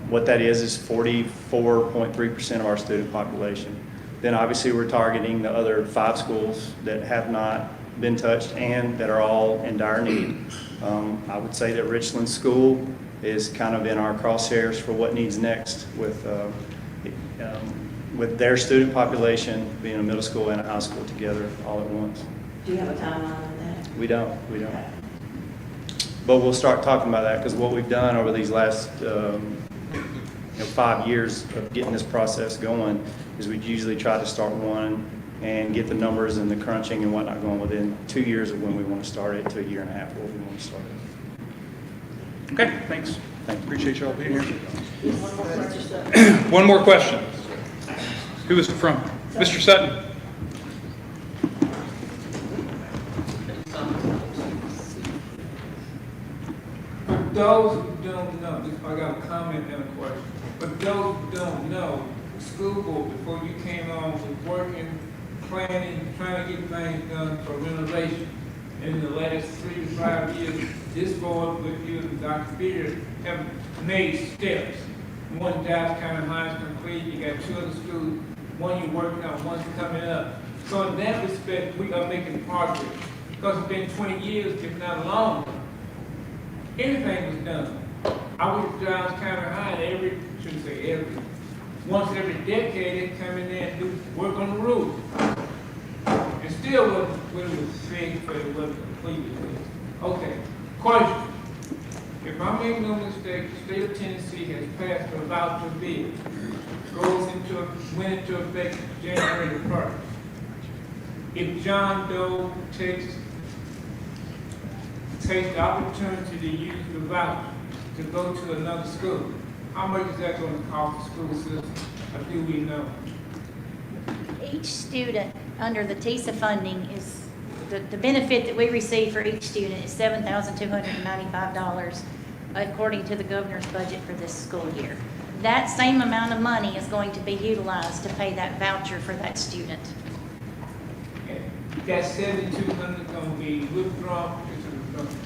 What that is 44.3% of our student population. Then obviously we're targeting the other 5 schools that have not been touched and that are all in dire need. I would say that Richland School is kind of in our crosshairs for what needs next with their student population being a middle school and a high school together all at once. Do you have a timeline on that? We don't. But we'll start talking about that because what we've done over these last 5 years of getting this process going is we usually try to start one and get the numbers and the crunching and whatnot going within 2 years of when we want to start it to a year and a half where we want to start it. Okay, thanks. Appreciate y'all being here. One more question. One more question. Who is it from? Mr. Sutton. For those who don't know, I got a comment and a question. For those who don't know, the school board, before you came on, was working, planning, trying to get things done for renovation. In the last 3 to 5 years, this board with you and Dr. Peters have made steps. One Giles County High is complete, you got 2 other schools, one you're working on, one's coming up. So in that respect, we are making progress. Because it's been 20 years, if not longer. Anything was done. I went to Giles County High and once every decade they come in there and do work on the roof. And still wasn't when it was finished, but it wasn't completed. Okay, question. If I make no mistake, the state of Tennessee has passed a voucher bill. Went into effect January the 1st. If John Doe takes the opportunity to use the voucher to go to another school, how much is that going to cost the school system, or do we know? Each student under the TISA funding is, the benefit that we receive for each student is $7,295 according to the governor's budget for this school year. That same amount of money is going to be utilized to pay that voucher for that student. That $7,200 going to be withdrawn.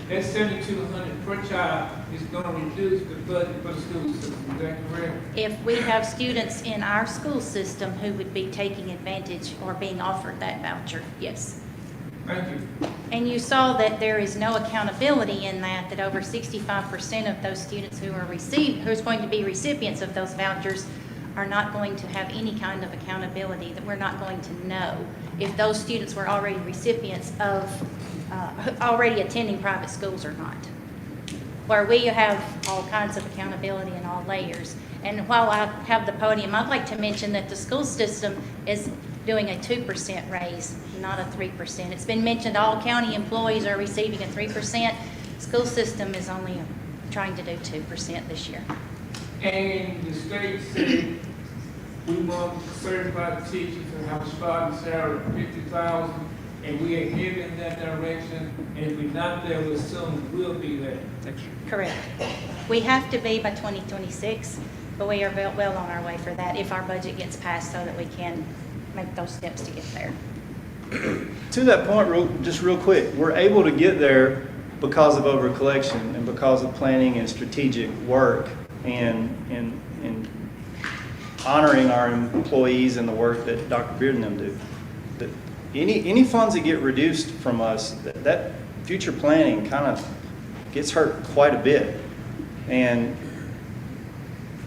That's $7,200 per child it's gonna reduce the budget for the school system, is that correct? If we have students in our school system who would be taking advantage or being offered that voucher, yes. Thank you. And you saw that there is no accountability in that over 65% of those students who's going to be recipients of those vouchers are not going to have any kind of accountability, that we're not going to know if those students were already recipients of, already attending private schools or not. Where we have all kinds of accountability in all layers. And while I have the podium, I'd like to mention that the school system is doing a 2% raise, not a 3%. It's been mentioned all county employees are receiving a 3%. School system is only trying to do 2% this year. And the state said we want certified teachers to have a starting salary of $50,000, and we are heading in that direction, and if we're not there, we assume we'll be there. Correct. We have to be by 2026, but we are well on our way for that if our budget gets passed so that we can make those steps to get there. To that point, just real quick, we're able to get there because of over collection and because of planning and strategic work and honoring our employees and the work that Dr. Beard and them do. That any funds that get reduced from us, that future planning kind of gets hurt quite a bit. And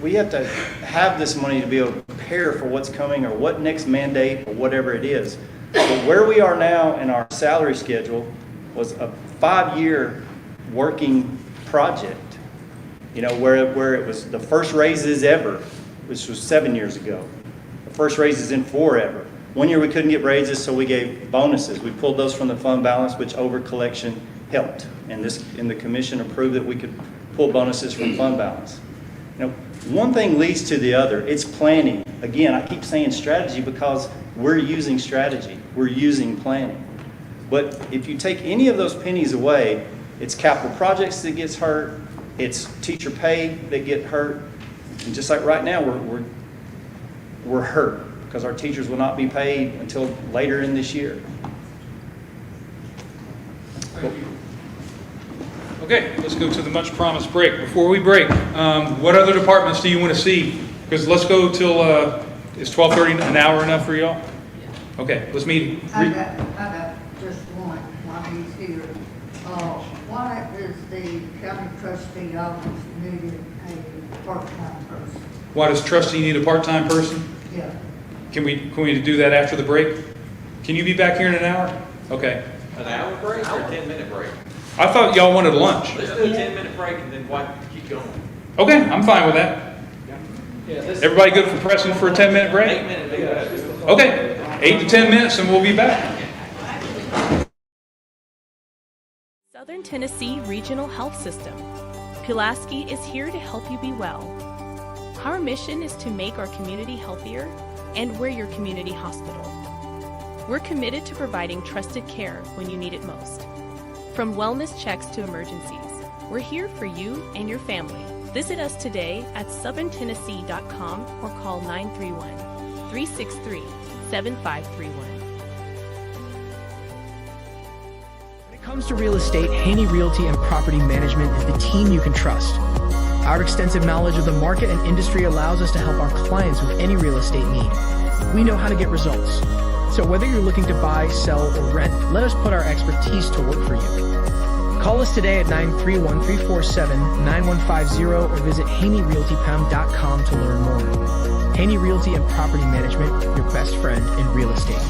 we have to have this money to be able to prepare for what's coming or what next mandate or whatever it is. But where we are now in our salary schedule was a 5-year working project. You know, where it was the first raises ever, which was 7 years ago. The first raises in forever. 1 year we couldn't get raises, so we gave bonuses. We pulled those from the fund balance, which over collection helped. And the commission approved that we could pull bonuses from fund balance. You know, one thing leads to the other. It's planning. Again, I keep saying strategy because we're using strategy. We're using planning. But if you take any of those pennies away, it's capital projects that gets hurt. It's teacher pay that get hurt. And just like right now, we're hurt because our teachers will not be paid until later in this year. Okay, let's go to the much promised break. Before we break, what other departments do you want to see? Because let's go till, is 12:30 an hour enough for y'all? Okay, let's meet. I got just one while he's here. Why is the county trustee office needed a part-time person? Why does trustee need a part-time person? Yeah. Can we do that after the break? Can you be back here in an hour? Okay. An hour break or a 10-minute break? I thought y'all wanted lunch. Let's do a 10-minute break and then keep going. Okay, I'm fine with that. Everybody good for pressing for a 10-minute break? 8 minutes. Okay, 8 to 10 minutes and we'll be back. Southern Tennessee Regional Health System. Pulaski is here to help you be well. Our mission is to make our community healthier, and we're your community hospital. We're committed to providing trusted care when you need it most. From wellness checks to emergencies, we're here for you and your family. Visit us today at southerntennessee.com or call 931-363-7531. When it comes to real estate, Haney Realty and Property Management is the team you can trust. Our extensive knowledge of the market and industry allows us to help our clients with any real estate need. We know how to get results. So whether you're looking to buy, sell, or rent, let us put our expertise to work for you. Call us today at 931-347-9150 or visit HaneyRealtyPam.com to learn more. Haney Realty and Property Management, your best friend in real estate.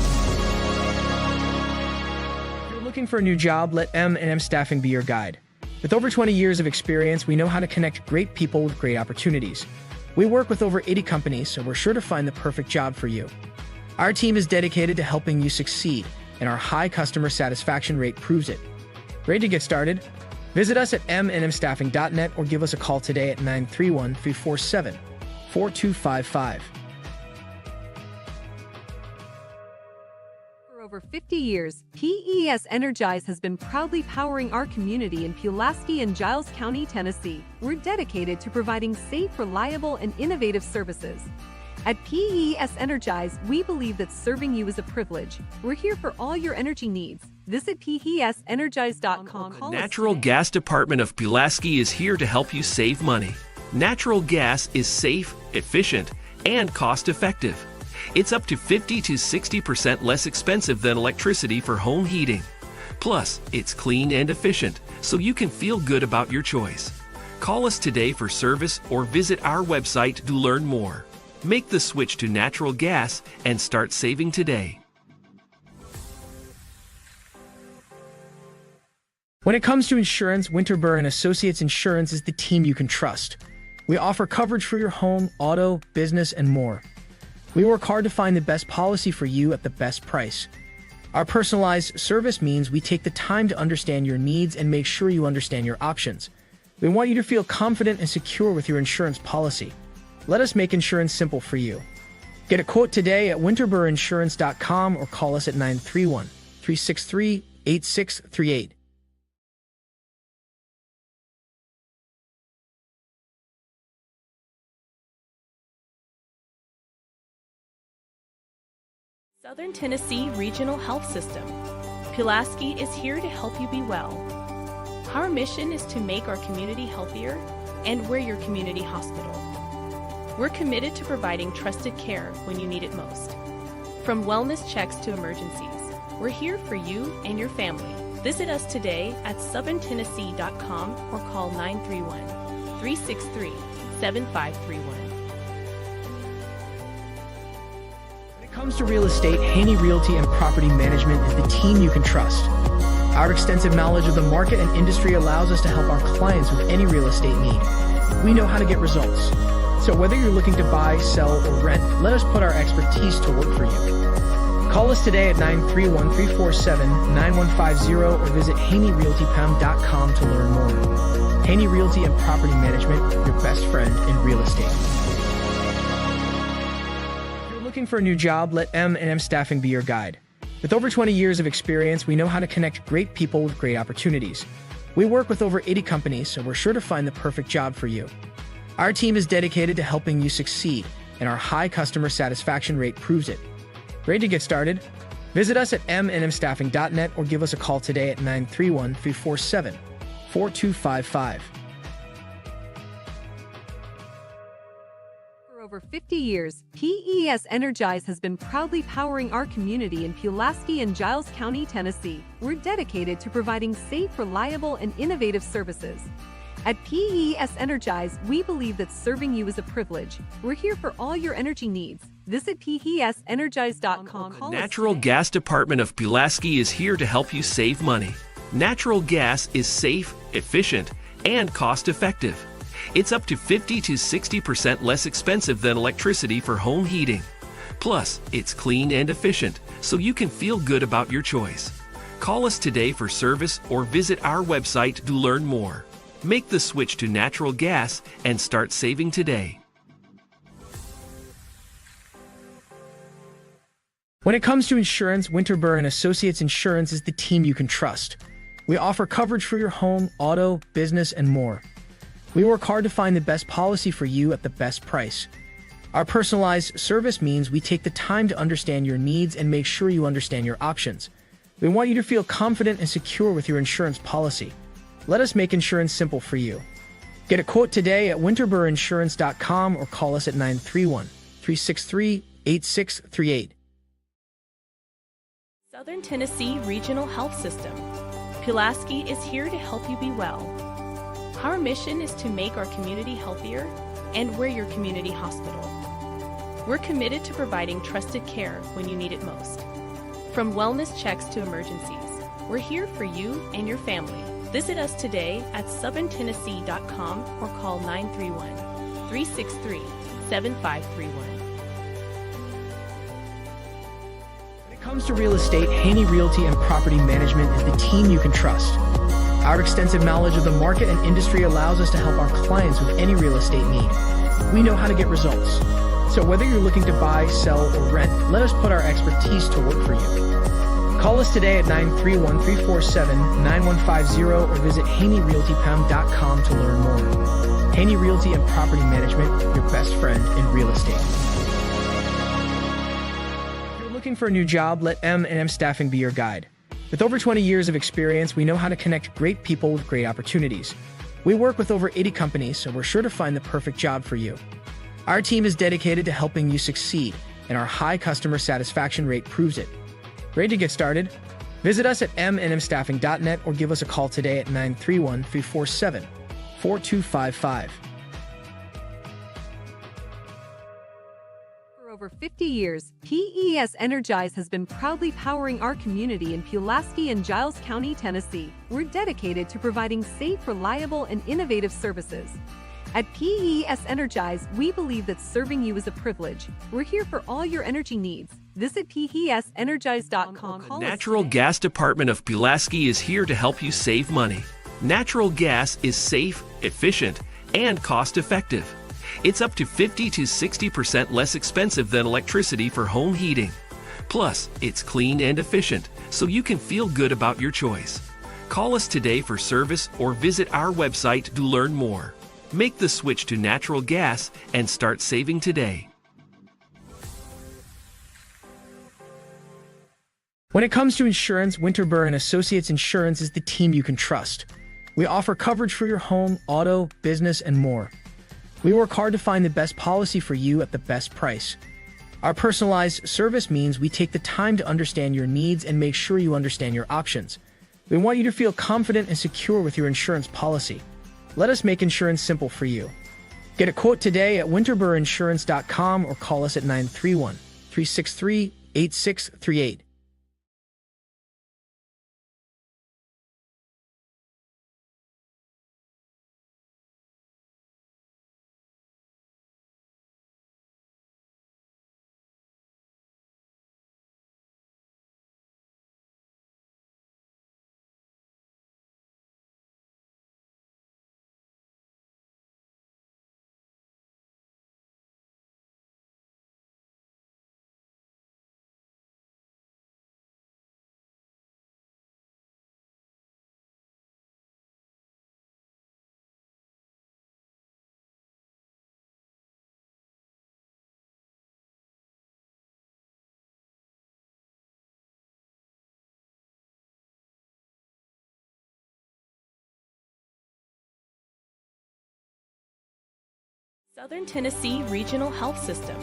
If you're looking for a new job, let M&M Staffing be your guide. With over 20 years of experience, we know how to connect great people with great opportunities. We work with over 80 companies, so we're sure to find the perfect job for you. Our team is dedicated to helping you succeed, and our high customer satisfaction rate proves it. Ready to get started? Visit us at mnmstaffing.net or give us a call today at 931-347-4255. For over 50 years, PES Energize has been proudly powering our community in Pulaski and Giles County, Tennessee. We're dedicated to providing safe, reliable, and innovative services. At PES Energize, we believe that serving you is a privilege. We're here for all your energy needs. Visit PESEnergize.com. The Natural Gas Department of Pulaski is here to help you save money. Natural gas is safe, efficient, and cost-effective. It's up to 50 to 60% less expensive than electricity for home heating. Plus, it's clean and efficient, so you can feel good about your choice. Call us today for service or visit our website to learn more. Make the switch to natural gas and start saving today. When it comes to insurance, Winterburr and Associates Insurance is the team you can trust. We offer coverage for your home, auto, business, and more. We work hard to find the best policy for you at the best price. Our personalized service means we take the time to understand your needs and make sure you understand your options. We want you to feel confident and secure with your insurance policy. Let us make insurance simple for you. Get a quote today at winterburrinsurance.com or call us at 931-363-8638. Southern Tennessee Regional Health System. Pulaski is here to help you be well. Our mission is to make our community healthier, and we're your community hospital. We're committed to providing trusted care when you need it most. From wellness checks to emergencies, we're here for you and your family. Visit us today at southerntennessee.com or call 931-363-7531. When it comes to real estate, Haney Realty and Property Management is the team you can trust. Our extensive knowledge of the market and industry allows us to help our clients with any real estate need. We know how to get results. So whether you're looking to buy, sell, or rent, let us put our expertise to work for you. Call us today at 931-347-9150 or visit HaneyRealtyPam.com to learn more. Haney Realty and Property Management, your best friend in real estate. If you're looking for a new job, let M&M Staffing be your guide. With over 20 years of experience, we know how to connect great people with great opportunities. We work with over 80 companies, so we're sure to find the perfect job for you. Our team is dedicated to helping you succeed, and our high customer satisfaction rate proves it. Ready to get started? Visit us at mnmstaffing.net or give us a call today at 931-347-4255. For over 50 years, PES Energize has been proudly powering our community in Pulaski and Giles County, Tennessee. We're dedicated to providing safe, reliable, and innovative services. At PES Energize, we believe that serving you is a privilege. We're here for all your energy needs. Visit PESEnergize.com. The Natural Gas Department of Pulaski is here to help you save money. Natural gas is safe, efficient, and cost-effective. It's up to 50 to 60% less expensive than electricity for home heating. Plus, it's clean and efficient, so you can feel good about your choice. Call us today for service or visit our website to learn more. Make the switch to natural gas and start saving today. When it comes to insurance, Winterburr and Associates Insurance is the team you can trust. We offer coverage for your home, auto, business, and more. We work hard to find the best policy for you at the best price. Our personalized service means we take the time to understand your needs and make sure you understand your options. We want you to feel confident and secure with your insurance policy. Let us make insurance simple for you. Get a quote today at winterburrinsurance.com or call us at 931-363-8638. Southern Tennessee Regional Health System. Pulaski is here to help you be well. Our mission is to make our community healthier, and we're your community hospital. We're committed to providing trusted care when you need it most. From wellness checks to emergencies, we're here for you and your family. Visit us today at southerntennessee.com or call 931-363-7531. When it comes to real estate, Haney Realty and Property Management is the team you can trust. Our extensive knowledge of the market and industry allows us to help our clients with any real estate need. We know how to get results. So whether you're looking to buy, sell, or rent, let us put our expertise to work for you. Call us today at 931-347-9150 or visit HaneyRealtyPam.com to learn more. Haney Realty and Property Management, your best friend in real estate. If you're looking for a new job, let M&M Staffing be your guide. With over 20 years of experience, we know how to connect great people with great opportunities. We work with over 80 companies, so we're sure to find the perfect job for you. Our team is dedicated to helping you succeed, and our high customer satisfaction rate proves it. Ready to get started? Visit us at mnmstaffing.net or give us a call today at 931-347-4255. For over 50 years, PES Energize has been proudly powering our community in Pulaski and Giles County, Tennessee. We're dedicated to providing safe, reliable, and innovative services. At PES Energize, we believe that serving you is a privilege. We're here for all your energy needs. Visit PESenergize.com. The Natural Gas Department of Pulaski is here to help you save money. Natural gas is safe, efficient, and cost-effective. It's up to 50 to 60% less expensive than electricity for home heating. Plus, it's clean and efficient, so you can feel good about your choice. Call us today for service or visit our website to learn more. Make the switch to natural gas and start saving today. When it comes to insurance, Winterburr and Associates Insurance is the team you can trust. We offer coverage for your home, auto, business, and more. We work hard to find the best policy for you at the best price. Our personalized service means we take the time to understand your needs and make sure you understand your options. We want you to feel confident and secure with your insurance policy. Let us make insurance simple for you. Get a quote today at winterburrinsurance.com or call us at 931-363-8638. Southern Tennessee Regional Health System.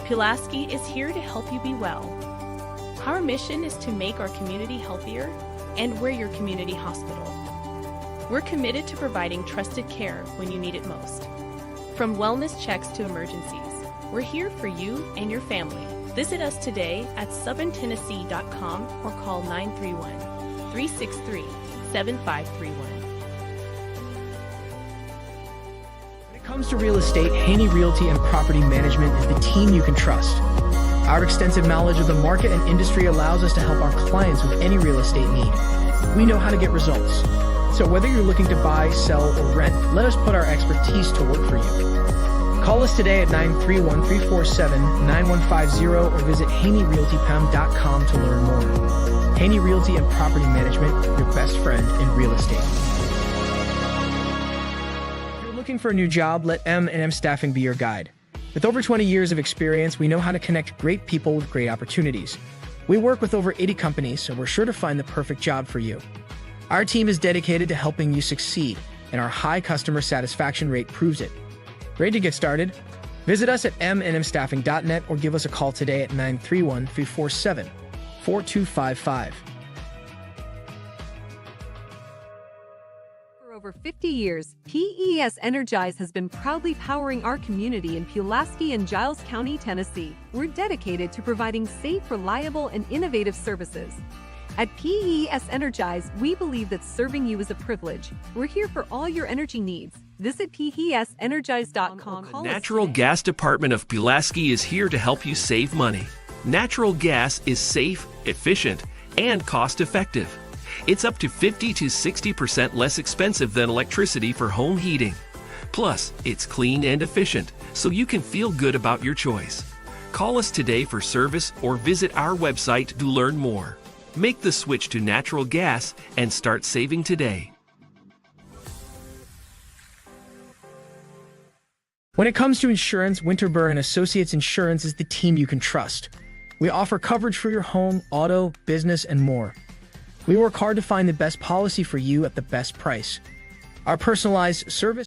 Pulaski is here to help you be well. Our mission is to make our community healthier, and we're your community hospital. We're committed to providing trusted care when you need it most. From wellness checks to emergencies, we're here for you and your family. Visit us today at southerntennessee.com or call 931-363-7531. When it comes to real estate, Haney Realty and Property Management is the team you can trust. Our extensive knowledge of the market and industry allows us to help our clients with any real estate need. We know how to get results. So whether you're looking to buy, sell, or rent, let us put our expertise to work for you. Call us today at 931-347-9150 or visit HaneyRealtyPM.com to learn more. Haney Realty and Property Management, your best friend in real estate. If you're looking for a new job, let M&M Staffing be your guide. With over 20 years of experience, we know how to connect great people with great opportunities. We work with over 80 companies, so we're sure to find the perfect job for you. Our team is dedicated to helping you succeed, and our high customer satisfaction rate proves it. Ready to get started? Visit us at mnmstaffing.net or give us a call today at 931-347-4255. For over 50 years, PES Energize has been proudly powering our community in Pulaski and Giles County, Tennessee. We're dedicated to providing safe, reliable, and innovative services. At PES Energize, we believe that serving you is a privilege. We're here for all your energy needs. Visit PESenergize.com. The Natural Gas Department of Pulaski is here to help you save money. Natural gas is safe, efficient, and cost-effective. It's up to 50 to 60% less expensive than electricity for home heating. Plus, it's clean and efficient, so you can feel good about your choice. Call us today for service or visit our website to learn more. Make the switch to natural gas and start saving today. When it comes to insurance, Winterburr and Associates Insurance is the team you can trust. We offer coverage for your home, auto, business, and more. We work hard to find the best policy for you at the best price. Our personalized service.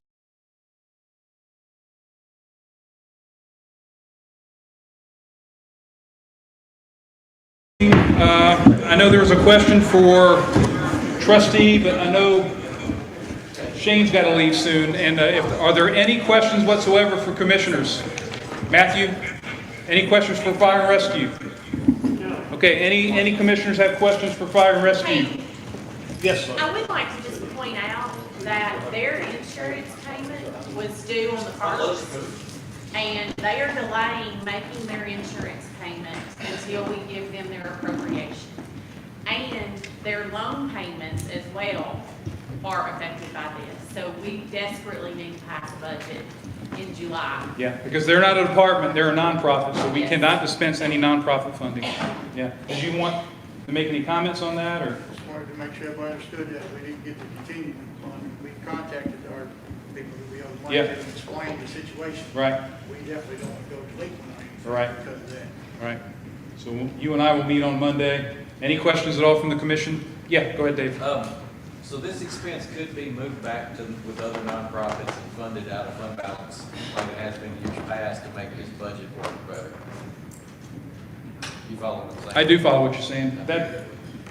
I know there was a question for Trustee, but I know Shane's got to leave soon. And are there any questions whatsoever for commissioners? Matthew, any questions for fire and rescue? Okay, any commissioners have questions for fire and rescue? Hey, Yes, sir. I would like to just point out that their insurance payment was due on the 1st, and they are delaying making their insurance payment until we give them their appropriation. And their loan payments as well are affected by this. So we desperately need to pass a budget in July. Yeah, because they're not a department, they're a nonprofit, so we Yes. cannot dispense any nonprofit funding. Yeah. Did you want to make any comments on that, or? Just wanted to make sure everybody understood that we didn't get the continuing fund. We contacted our people that we owe money to and explained the situation. Right. We definitely don't want to go delinquent on anything Right. because of that. Right. So you and I will meet on Monday. Any questions at all from the commission? Yeah, go ahead, Dave. So this expense could be moved back to, with other nonprofits and funded out of fund balance, like it has been years past, to make this budget work better. You follow what I'm saying? I do follow what you're saying. That,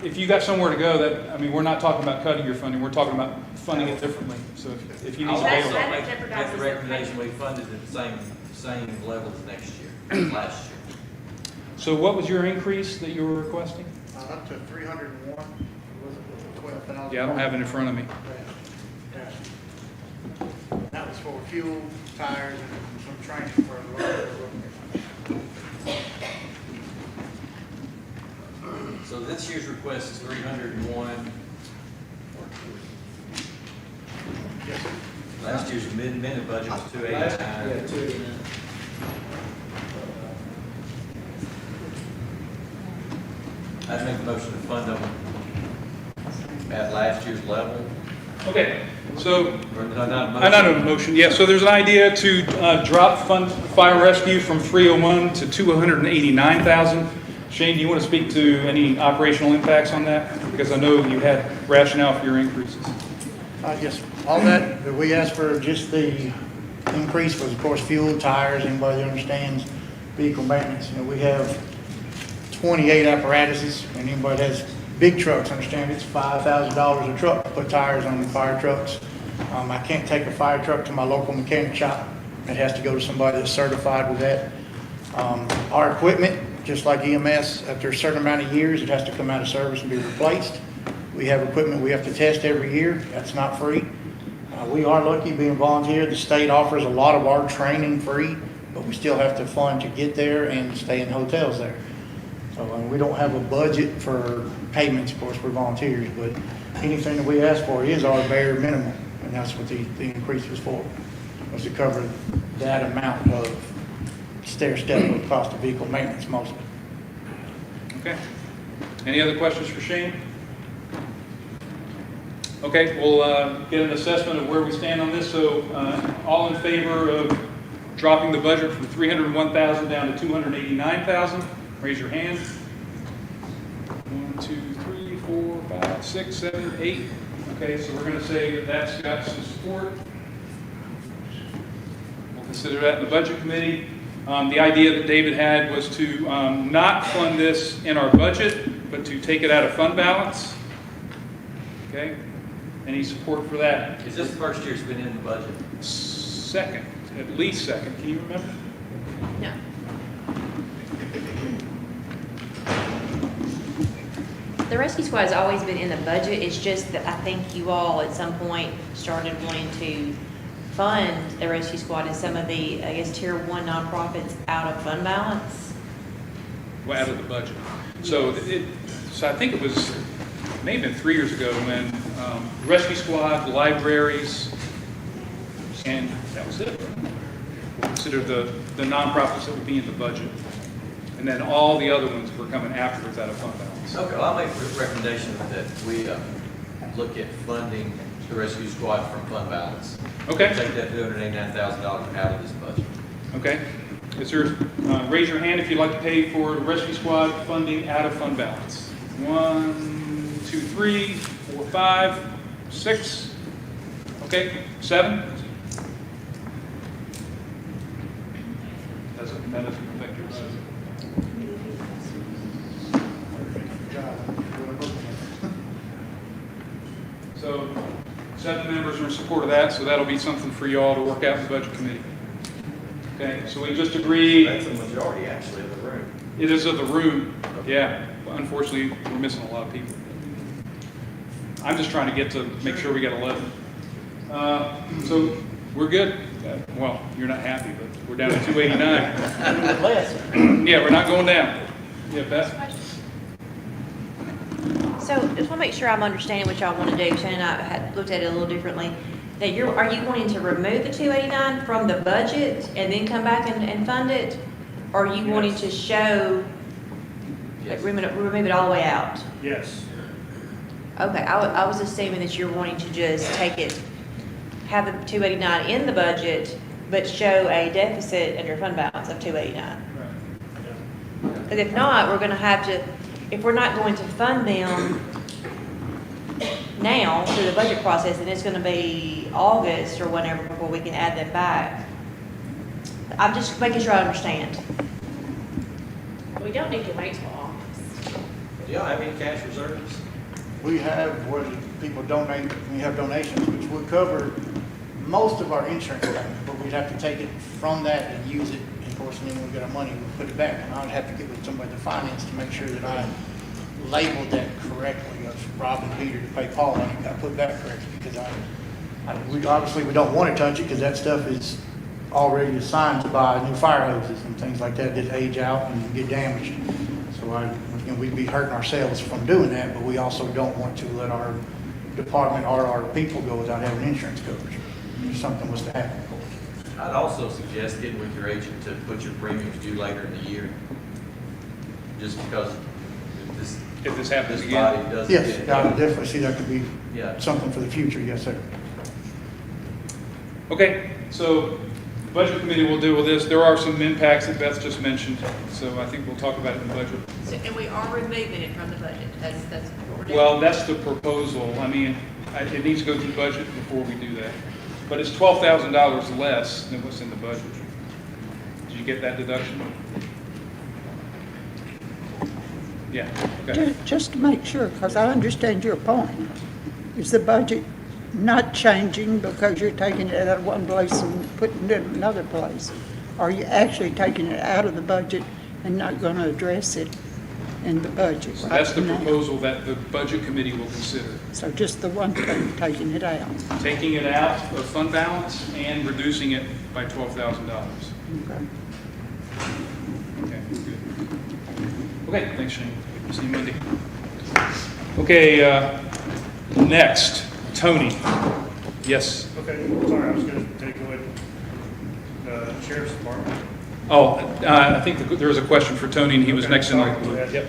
if you got somewhere to go, that, I mean, we're not talking about cutting your funding, we're talking about funding it differently. So if you need to Also, bail. make the recommendation we funded at the same level as next year, last year. So what was your increase that you were requesting? Up to 301, was it 12,000? Yeah, I don't have it in front of me. That was for fuel, tires, and some training for the local. So this year's request is 301. Yes, sir. Last year's amended budget was 289. Yeah, 289. I'd make the motion to fund them at last year's level. Okay, so, Or not a motion. not a motion, yeah, so there's an idea to drop fire and rescue from 301 to 289,000. Shane, do you want to speak to any operational impacts on that? Because I know you had rationale for your increases. Yes, all that we asked for, just the increase was, of course, fuel, tires, anybody that understands vehicle maintenance. You know, we have 28 apparatuses, and anybody that has big trucks, understand it's $5,000 a truck to put tires on the fire trucks. I can't take a fire truck to my local mechanic shop. It has to go to somebody that's certified with that. Our equipment, just like EMS, after a certain amount of years, it has to come out of service and be replaced. We have equipment we have to test every year. That's not free. We are lucky being volunteer. The state offers a lot of our training free, but we still have to fund to get there and stay in hotels there. So we don't have a budget for payments. Of course, we're volunteers, but anything that we ask for is our bare minimum, and that's what the increase was for, was to cover that amount of stair-step of cost of vehicle maintenance mostly. Okay. Any other questions for Shane? Okay, we'll get an assessment of where we stand on this. So all in favor of dropping the budget from 301,000 down to 289,000? Raise your hand. 1, 2, 3, 4, 5, 6, 7, 8. Okay, so we're going to say that that's got some support. We'll consider that in the budget committee. The idea that David had was to not fund this in our budget, but to take it out of fund balance. Okay, any support for that? Is this the first year it's been in the budget? Second, at least second. Can you remember? No. The rescue squad has always been in the budget. It's just that I think you all at some point started wanting to fund the rescue squad and some of the, I guess, tier 1 nonprofits out of fund balance. Well, out of the budget. So so I think it was, may have been 3 years ago when rescue squad, libraries, and that was it. We'll consider the nonprofits that would be in the budget. And then all the other ones were coming afterwards out of fund balance. Okay, well, I'll make a recommendation that we look at funding the rescue squad from fund balance. Okay. Take that $289,000 out of this budget. Okay. Is there, raise your hand if you'd like to pay for rescue squad funding out of fund balance. 1, 2, 3, 4, 5, 6. Okay, 7? That doesn't affect your budget. So 7 members are in support of that, so that'll be something for y'all to work out in the budget committee. Okay, so we just agreed. That's a majority, actually, of the room. It is of the room, yeah. Unfortunately, we're missing a lot of people. I'm just trying to get to make sure we got 11. So we're good. Well, you're not happy, but we're down to 289. Yeah, we're not going down. Yeah, Beth? So just want to make sure I'm understanding what y'all want to do. Shannon and I had looked at it a little differently. That are you wanting to remove the 289 from the budget and then come back and fund it? Or are you wanting to show, like, remove it all the way out? Yes. Okay, I was assuming that you're wanting to just take it, have the 289 in the budget, but show a deficit under fund balance of 289. Because if not, we're going to have to, if we're not going to fund them now through the budget process, then it's going to be August or whenever before we can add them back. I'm just making sure I understand. We don't need to wait till August. Do y'all have any cash reserves? We have, where people donate, we have donations, which would cover most of our insurance payments, but we'd have to take it from that and use it, and of course, and then when we get our money, we put it back, and I'd have to get with somebody in finance to make sure that I labeled that correctly, of robbing Peter to pay Paul, I got put that correctly, because we obviously, we don't want to touch it, because that stuff is already assigned to buy new fire hoses and things like that age out and get damaged. So we'd be hurting ourselves from doing that, but we also don't want to let our department or our people go without having insurance coverage. If something was to happen, of course. I'd also suggest getting with your agent to put your premiums due later in the year. Just because if this happens this again. body doesn't Yes, get I would definitely see that could be Yeah. something for the future, yes, sir. Okay, so budget committee will deal with this. There are some impacts that Beth just mentioned, so I think we'll talk about it in the budget. So, and we are removing it from the budget, that's what we're doing. Well, that's the proposal. I mean, it needs to go through the budget before we do that. But it's $12,000 less than what's in the budget. Did you get that deduction? Yeah, okay. Just to make sure, because I understand your point, is the budget not changing because you're taking it out of one place and putting it in another place? Are you actually taking it out of the budget and not going to address it in the budget? So that's the proposal that the budget committee will consider. So just the one thing, taking it out? Taking it out of fund balance and reducing it by $12,000. Okay. Okay, good. Okay, thanks, Shane. See you Monday. Okay, next, Tony. Yes. Okay, sorry, I was going to take away the sheriff's department. Oh, I think there was a question for Tony, and he was next in line. Yep.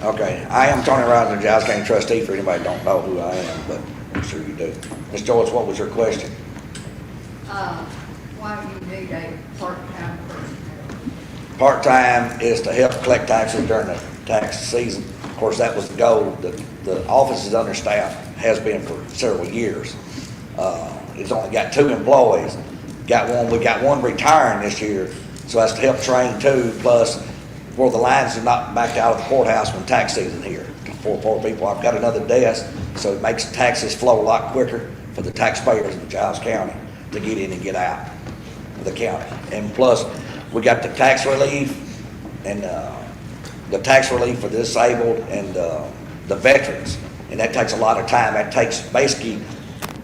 Okay, I am Tony Reiser, Giles County Trustee, for anybody who don't know who I am, but I'm sure you do. Ms. Joyce, what was your question? Why do you need a part-time person? Part-time is to help collect taxes during the tax season. Of course, that was the goal. The office is understaffed, has been for several years. It's only got 2 employees. We got one retiring this year, so that's to help train 2, plus for the lines are not backed out of the courthouse when tax season here. For poor people, I've got another desk, so it makes taxes flow a lot quicker for the taxpayers of Giles County to get in and get out of the county. And plus, we got the tax relief and the tax relief for the disabled and the veterans, and that takes a lot of time. That takes basically,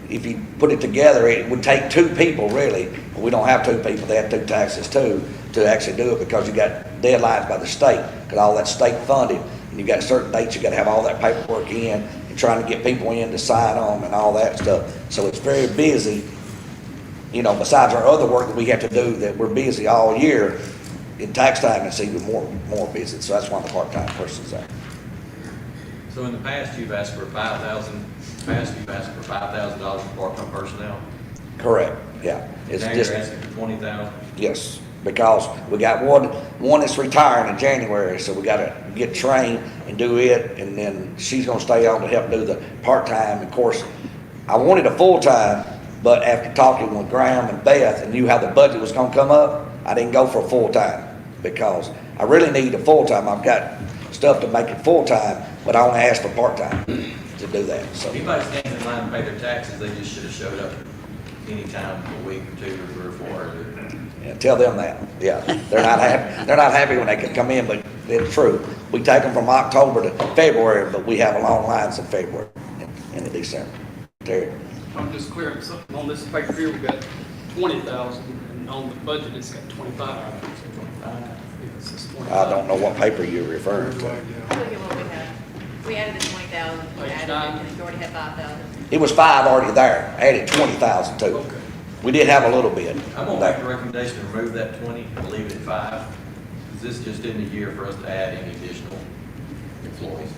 if you put it together, it would take 2 people really, but we don't have 2 people. They have 2 taxes too to actually do it, because you got deadlines by the state, because all that state funded, and you got certain dates you got to have all that paperwork in and trying to get people in to sign on and all that stuff. So it's very busy. You know, besides our other work that we have to do, that we're busy all year, in tax time it's even more busy. So that's why the part-time person's there. So in the past, you've asked for $5,000 for part-time personnel? Correct, yeah. And now you're asking for $20,000? Yes. because we got one that's retiring in January, so we gotta get trained and do it, and then she's gonna stay on to help do the part-time. Of course, I wanted a full-time, but after talking with Graham and Beth and knew how the budget was gonna come up, I didn't go for a full-time, because I really need a full-time. I've got stuff to make it full-time, but I only asked for part-time to do that, so. If anybody stands in line to pay their taxes, they just should have showed up anytime a week or 2 or 3 or 4 earlier. Yeah, tell them that. Yeah, they're not happy when they can come in, but it's true. We take them from October to February, but we have a long lines in February and in December. Terry? I'm just clearing something on this paper here. We've got 20,000, and on the budget it's got 25. I don't know what paper you're referring to. Look at what we have. We added the 20,000, we Page added it, 9. and you already had 5,000. It was 5 already there. I added 20,000 to it. Okay. We did have a little bit. I'm gonna make a recommendation to remove that 20 and leave it at 5, because this just isn't a year for us to add any additional employees.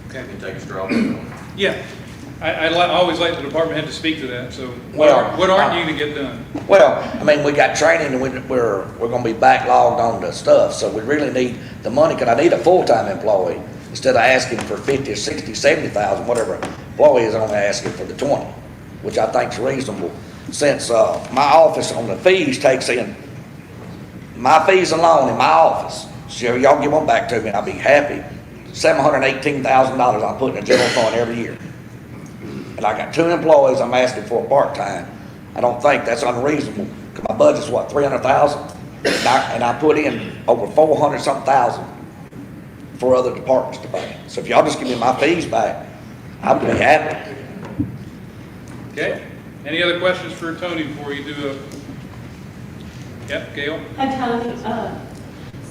Okay. We can take a straw vote on it. Yeah, I always like the department head to speak to that, so Well, what aren't you gonna get done? Well, I mean, we got training and we're gonna be backlogged on the stuff, so we really need the money, because I need a full-time employee. Instead of asking for 50 or 60, 70,000, whatever employee is, only asking for the 20, which I think is reasonable. Since my office on the fees takes in, my fees alone in my office, so y'all give them back to me and I'll be happy. $718,000 I put in the general fund every year. And I got 2 employees I'm asking for a part-time. I don't think that's unreasonable, because my budget's what, 300,000? And I put in over 400-something thousand for other departments to pay. So if y'all just give me my fees back, I'll be happy. Okay, any other questions for Tony before you do Yep, Gail? Hey, Tony,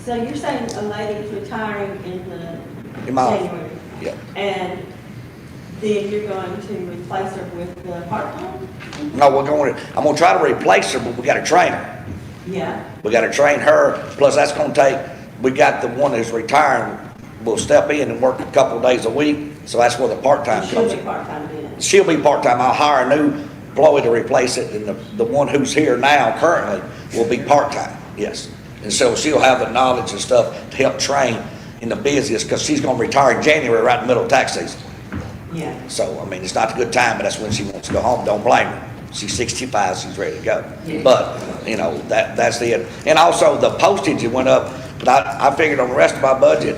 so you're saying a lady's retiring In my office. January? Yeah. And then you're going to replace her with the part-time? No, I'm gonna try to replace her, but we gotta train her. Yeah. We gotta train her, plus that's gonna take, we got the one that's retiring, will step in and work a couple of days a week, so that's where the part-time She'll comes be in. part-time then? She'll be part-time. I'll hire a new employee to replace it, and the one who's here now currently will be part-time, yes. And so she'll have the knowledge and stuff to help train in the busiest, because she's gonna retire in January, right in the middle of tax season. Yeah. So, I mean, it's not a good time, but that's when she wants to go home. Don't blame her. She's 65, she's ready to go. Yeah. But, you know, that's it. And also the postage, it went up, but I figured on the rest of my budget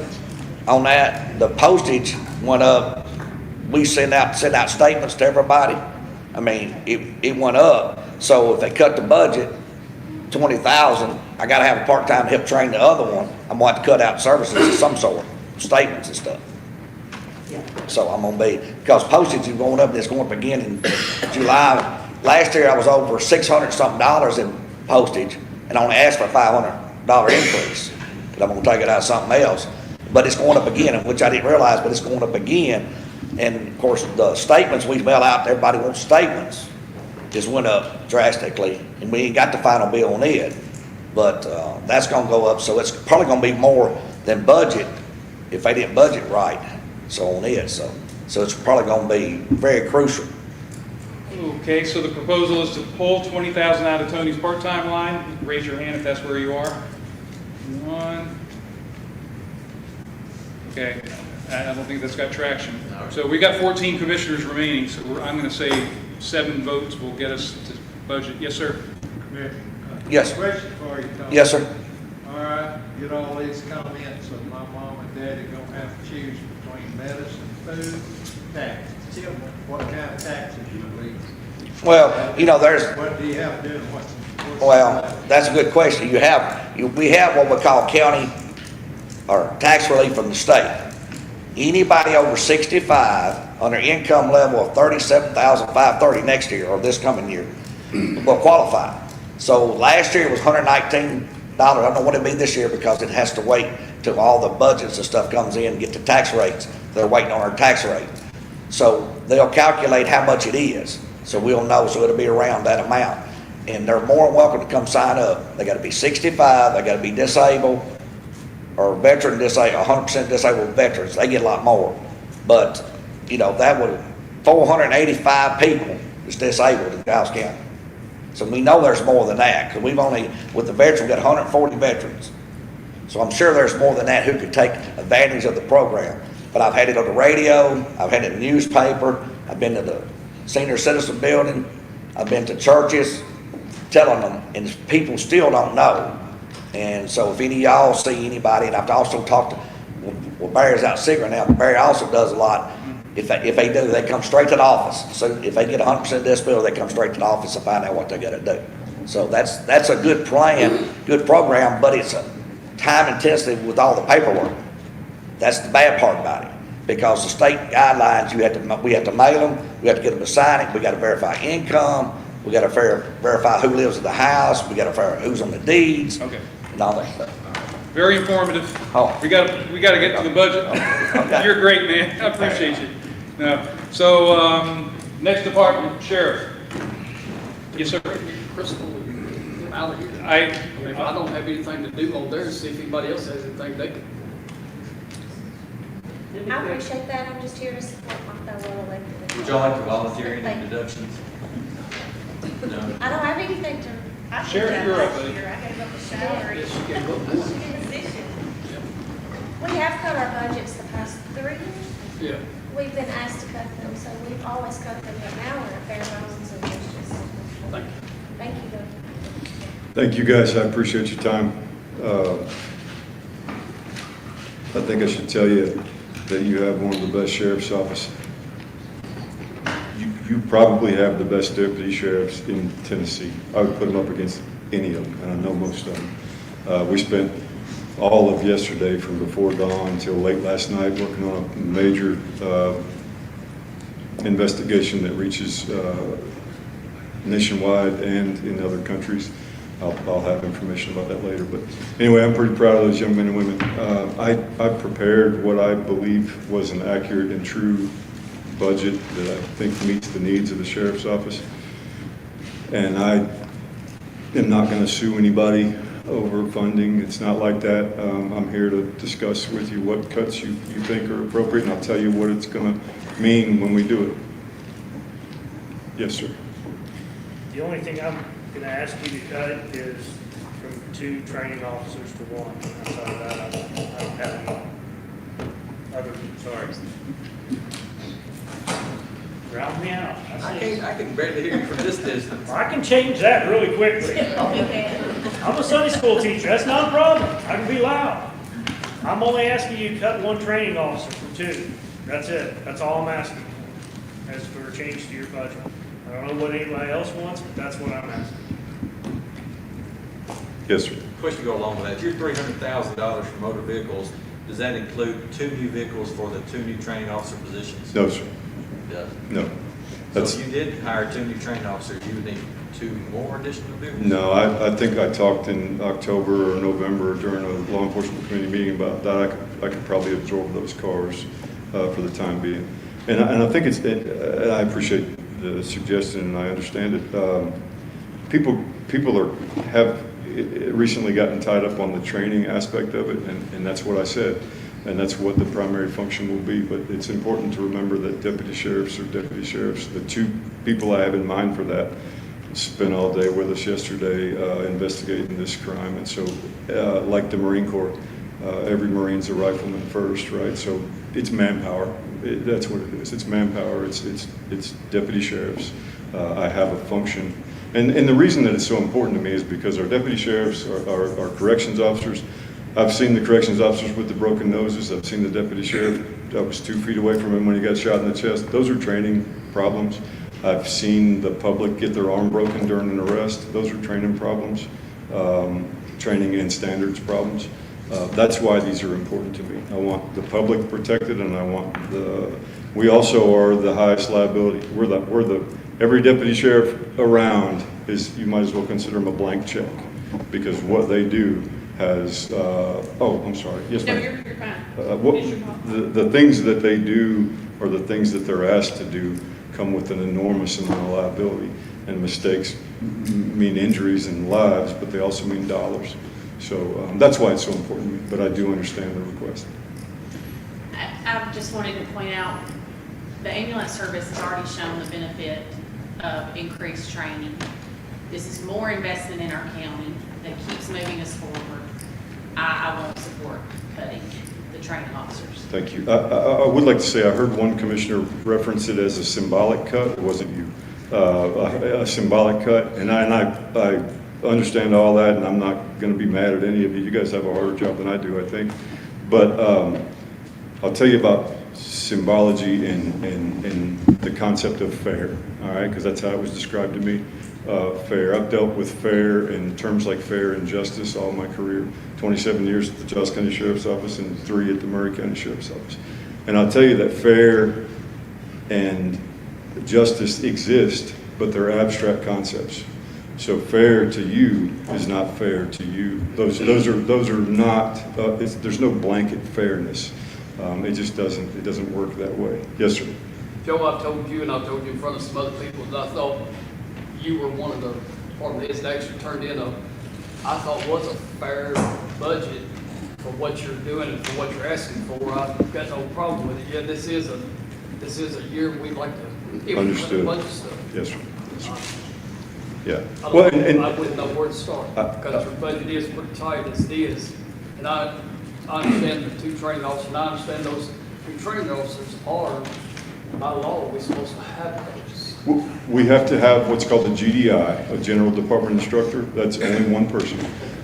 on that, the postage went up. We send out statements to everybody. I mean, it went up. So if they cut the budget, 20,000, I gotta have a part-time to help train the other one. I'm gonna have to cut out services of some sort, statements and stuff. Yeah. So I'm gonna be, because postage is going up, and it's going up again in July. Last year I was over $600-something in postage, and I only asked for a $500 increase, because I'm gonna take it out of something else. But it's going up again, which I didn't realize, but it's going up again. And of course, the statements we mail out, everybody wants statements, just went up drastically, and we ain't got the final bill on it. But that's gonna go up, so it's probably gonna be more than budget if they didn't budget right. So on it, so it's probably gonna be very crucial. Okay, so the proposal is to pull 20,000 out of Tony's part-time line. Raise your hand if that's where you are. 1. Okay, I don't think that's got traction. So we got 14 commissioners remaining, so I'm gonna say 7 votes will get us to budget. Yes, sir? Yes. Question for you, Tony. Yes, sir. All right, get all these comments of my mom and daddy gonna have to choose between medicine, food, taxes. Tell me what kind of taxes you believe. Well, you know, What do you have to do and what's well, that's a good question. We have what we call county or tax relief from the state. Anybody over 65 on their income level of $37,530 next year or this coming year will qualify. So last year it was $119. I don't know what it'll be this year, because it has to wait till all the budgets and stuff comes in and get the tax rates. They're waiting on our tax rate. So they'll calculate how much it is. So we'll know, so it'll be around that amount. And they're more than welcome to come sign up. They gotta be 65, they gotta be disabled, or veteran disabled, 100% disabled veterans. They get a lot more. But, you know, that would, 485 people is disabled in Giles County. So we know there's more than that, because we've only, with the veterans, we've got 140 veterans. So I'm sure there's more than that who could take advantage of the program. But I've had it on the radio, I've had it in the newspaper, I've been to the senior citizen building, I've been to churches, telling them, and people still don't know. And so if any of y'all see anybody, and I've also talked to, well, Barry's out sick right now, but Barry also does a lot. If they do, they come straight to the office. So if they get 100% disability, they come straight to the office and find out what they gotta do. So that's a good plan, good program, but it's time intensive with all the paperwork. That's the bad part about it. Because the state guidelines, we have to mail them, we have to get them to sign it, we gotta verify income, we gotta verify who lives in the house, we gotta verify who's on the deeds, Okay. and all that stuff. Very informative. Oh. We got to get to the budget. Okay. You're great, man. I appreciate you. No. So, next department, sheriff. Yes, sir. Crystal, out of here. If I don't have anything to do on there, see if anybody else has anything they can. I appreciate that. I'm just here to support my fellow elected. Would y'all like to volunteer any deductions? No? I don't have anything to. I did Sheriff, that you're up, last buddy. year. I gave up a salary. Yes, you can vote. I should be positioned. We have cut our budgets the past 3 years. Yeah. We've been asked to cut them, so we've always cut them, but now we're at fair bounds and it's just, Thank you. thank you, though. Thank you, guys. I appreciate your time. I think I should tell you that you have one of the best sheriff's office. You probably have the best deputy sheriffs in Tennessee. I would put them up against any of them, and I know most of them. We spent all of yesterday from before dawn until late last night working on a major investigation that reaches nationwide and in other countries. I'll have information about that later. But anyway, I'm pretty proud of those young men and women. I prepared what I believe was an accurate and true budget that I think meets the needs of the sheriff's office. And I am not going to sue anybody over funding. It's not like that. I'm here to discuss with you what cuts you think are appropriate, and I'll tell you what it's going to mean when we do it. Yes, sir. The only thing I'm going to ask you to cut is from 2 training officers to 1. Outside of that, I don't have any other, sorry. Round me out. I can barely hear you from this distance. I can change that really quickly. I'm a Sunday school teacher. That's not a problem. I can be loud. I'm only asking you to cut 1 training officer from 2. That's it. That's all I'm asking. As for a change to your budget. I don't know what anybody else wants, but that's what I'm asking. Yes, sir. Question to go along with that. Your $300,000 for motor vehicles, does that include 2 new vehicles for the 2 new training officer positions? No, sir. It does. No. So if you did hire 2 new training officers, you would need 2 more additional vehicles? No, I think I talked in October or November during a law enforcement committee meeting about that. I could probably absorb those cars for the time being. And I think and I appreciate the suggestion and I understand it. People have recently gotten tied up on the training aspect of it, and that's what I said. And that's what the primary function will be, but it's important to remember that deputy sheriffs are deputy sheriffs. The 2 people I have in mind for that spent all day with us yesterday investigating this crime. And so, like the Marine Corps, every Marine's a rifleman first, right? So it's manpower. That's what it is. It's manpower. It's deputy sheriffs. I have a function. And the reason that it's so important to me is because our deputy sheriffs are corrections officers. I've seen the corrections officers with the broken noses. I've seen the deputy sheriff that was 2 feet away from him when he got shot in the chest. Those are training problems. I've seen the public get their arm broken during an arrest. Those are training problems, training and standards problems. That's why these are important to me. I want the public protected, and I want we also are the highest liability. Every deputy sheriff around you might as well consider them a blank check, because what they do has, I'm sorry. Yes, ma'am. No, you're fine. The things that they do or the things that they're asked to do come with an enormous amount of liability, and mistakes mean injuries and lives, but they also mean dollars. So that's why it's so important to me, but I do understand the request. I just wanted to point out, the ambulance service has already shown the benefit of increased training. this is more investment in our county that keeps moving us forward, I won't support cutting the training officers. Thank you. I would like to say, I heard one commissioner reference it as a symbolic cut. It wasn't you. A symbolic cut, and I understand all that, and I'm not going to be mad at any of you. You guys have a harder job than I do, I think. But I'll tell you about symbology and the concept of fair, all right, because that's how it was described to me. Fair. I've dealt with fair in terms like fair and justice all my career. 27 years at the Giles County Sheriff's Office and 3 at the Murray County Sheriff's Office. And I'll tell you that fair and justice exist, but they're abstract concepts. So fair to you is not fair to you. Those are not. There's no blanket fairness. It just doesn't. It doesn't work that way. Yes, sir. Joe, I've told you, and I've told you in front of some other people, that I thought you were one of the department that actually turned in I thought was a fair budget for what you're doing and for what you're asking for. I've got no problem with it. Yeah, this is a year we'd like to Understood. A bunch of stuff. Yes, sir. Yes, sir. Yeah. I Well, and I wouldn't know where to start because your budget is pretty tight as it is. And I understand the 2 training officers, and I understand those 2 training officers are, by law, we're supposed to have those. we have to have what's called a GDI, a General Department Instructor. That's only one person.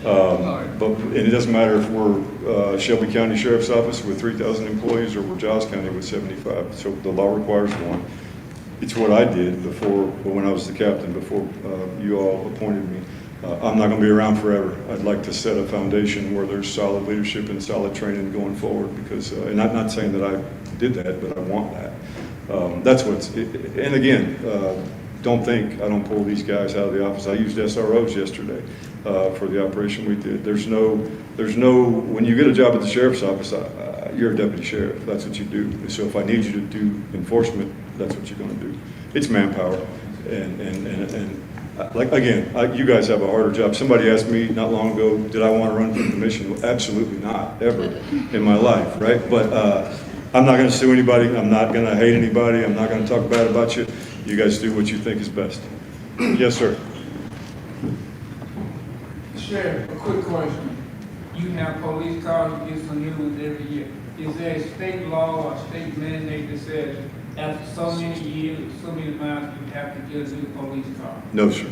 And it doesn't matter if we're Shelby County Sheriff's Office with 3,000 employees or we're Giles County with 75. So the law requires one. It's what I did before, when I was the captain, before you all appointed me. I'm not going to be around forever. I'd like to set a foundation where there's solid leadership and solid training going forward because, and I'm not saying that I did that, but I want that. That's what's, and again, don't think I don't pull these guys out of the office. I used SROs yesterday for the operation we did. There's no, when you get a job at the sheriff's office, you're a deputy sheriff. That's what you do. So if I need you to do enforcement, that's what you're going to do. It's manpower. And like, again, you guys have a harder job. Somebody asked me not long ago, did I want to run for commission? Well, absolutely not, ever in my life, right? But I'm not going to sue anybody. I'm not going to hate anybody. I'm not going to talk bad about you. You guys do what you think is best. Yes, sir. Sheriff, a quick question. You have police cars, you get some new ones every year. Is there a state law or state mandate that says after so many years, so many miles, you have to get a new police car? No, sir.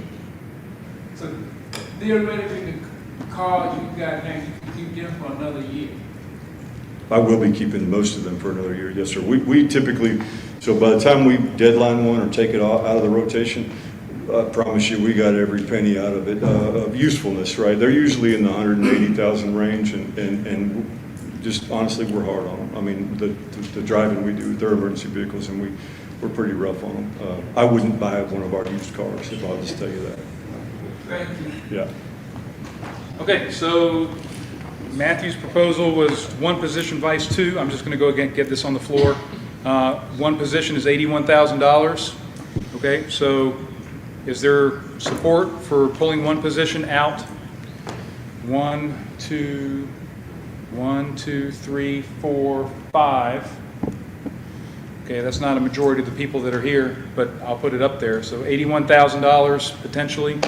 So theoretically, the cars you got now, you can keep them for another year. I will be keeping most of them for another year. Yes, sir. We typically, so by the time we deadline one or take it out of the rotation, I promise you, we got every penny out of it, of usefulness, right? They're usually in the 180,000 range, and just honestly, we're hard on them. I mean, the driving we do, they're emergency vehicles, and we're pretty rough on them. I wouldn't buy one of our used cars, if I'll just tell you that. Thank you. Yeah. Okay, so Matthew's proposal was 1 position, vice 2. I'm just going to go again, get this on the floor. 1 position is $81,000. Okay, so is there support for pulling 1 position out? 1, 2, 3, 4, 5. Okay, that's not a majority of the people that are here, but I'll put it up there. So $81,000 potentially,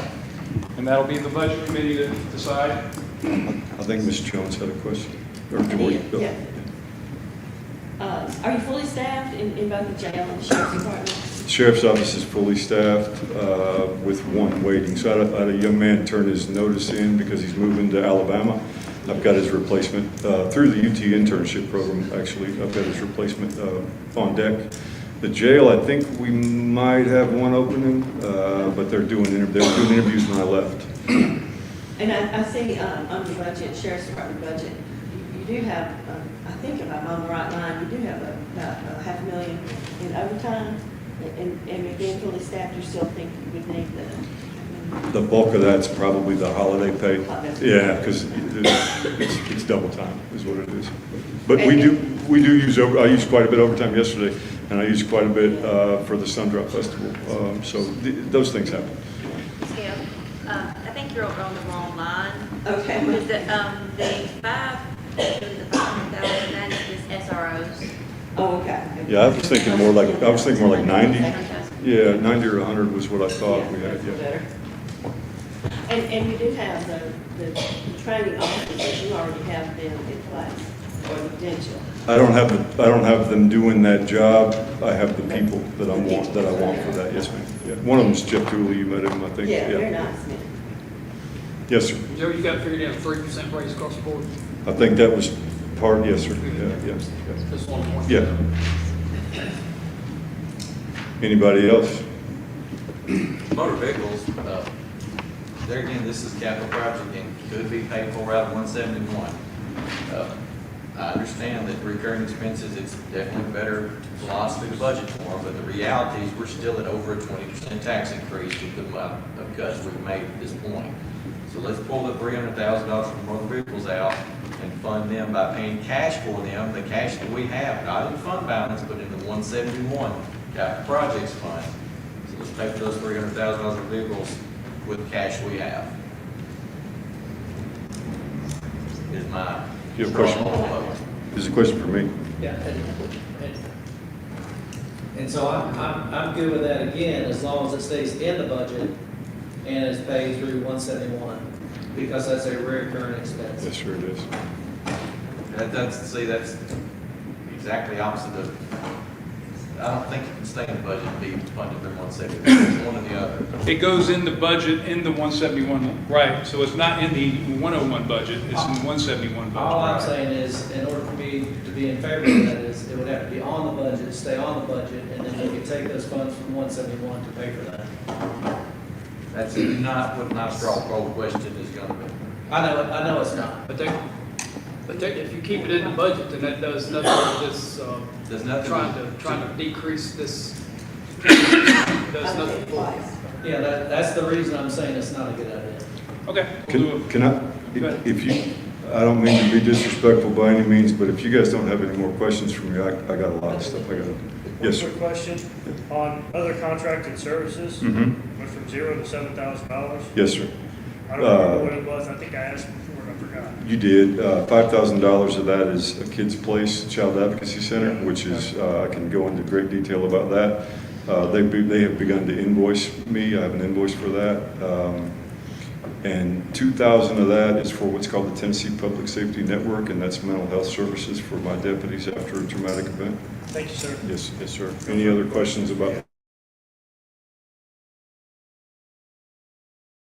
and that'll be the budget committee to decide. I think Ms. Jones had a question. Or Joy. Yeah. Are you fully staffed in both the jail and the sheriff's department? Sheriff's office is fully staffed with 1 waiting. So I had a young man turn his notice in because he's moving to Alabama. I've got his replacement through the UT internship program, actually. I've got his replacement on deck. The jail, I think we might have 1 opening, but they were doing interviews when I left. And I see on the budget, sheriff's department budget, you do have, I think if I'm on the right line, you do have about $500,000 in overtime. And with being fully staffed, you still think you would need The bulk of that's probably the holiday pay. Yeah, because it's double time is what it is. But we do use I used quite a bit overtime yesterday, and I used quite a bit for the Sundrop Festival. So those things happen. Skip, I think you're on the wrong line. Okay. Because the 500,000, that is SROs. Oh, okay. Yeah, I was thinking more like 90. Yeah, 90 or 100 was what I thought we had. Yeah. And you do have the training officers, you already have them in place, or the potential. I don't have them doing that job. I have the people that I want for that. Yes, ma'am. Yeah. One of them is Jeff Tooley. You met him, I think. Yeah, very nice, man. Yes, sir. Joe, you got figured out 3% raise across the board? I think that was part, yes, sir. Yeah, yes. Just one more. Yeah. Anybody else? Motor vehicles, there again, this is capital project and could be paid for out of 171. I understand that recurring expenses, it's definitely better philosophy to budget for, but the reality is we're still at over a 20% tax increase with the amount of cuts we've made at this point. So let's pull the $300,000 from motor vehicles out and fund them by paying cash for them, the cash that we have, not in fund balance, but in the 171 capital projects fund. So let's pay for those $300,000 of vehicles with the cash we have. Is my You have a question? This is a question for me. Yeah, and so I'm good with that again, as long as it stays in the budget and is paid through 171, because that's a recurring expense. Yes, sure it is. That's exactly opposite of, I don't think it can stay in the budget and be funded through 170, it's one or the other. It goes in the budget in the 171, right, so it's not in the 101 budget, it's in the 171 budget. All I'm saying is, in order for me to be in favor of that, is it would have to be on the budget, stay on the budget, and then we could take those funds from 171 to pay for that. That's not what my straw poll question is going to be. I know it's not. But if you keep it in the budget, then that does nothing with this, Does nothing trying to decrease this, does nothing for it. Yeah, that's the reason I'm saying it's not a good idea. Okay. Can I, if you, I don't mean to be disrespectful by any means, but if you guys don't have any more questions for me, I got a lot of stuff I got to do. Yes, sir. One quick question, on other contracted services, Mhm. went from $0 to $7,000. Yes, sir. I don't remember what it was, I think I asked before and I forgot. You did. $5,000 of that is a Kids Place Child Advocacy Center, which is, I can go into great detail about that. They have begun to invoice me. I have an invoice for that. And $2,000 of that is for what's called the Tennessee Public Safety Network, and that's mental health services for my deputies after a traumatic event. Thank you, sir. Yes, yes, sir. Any other questions about?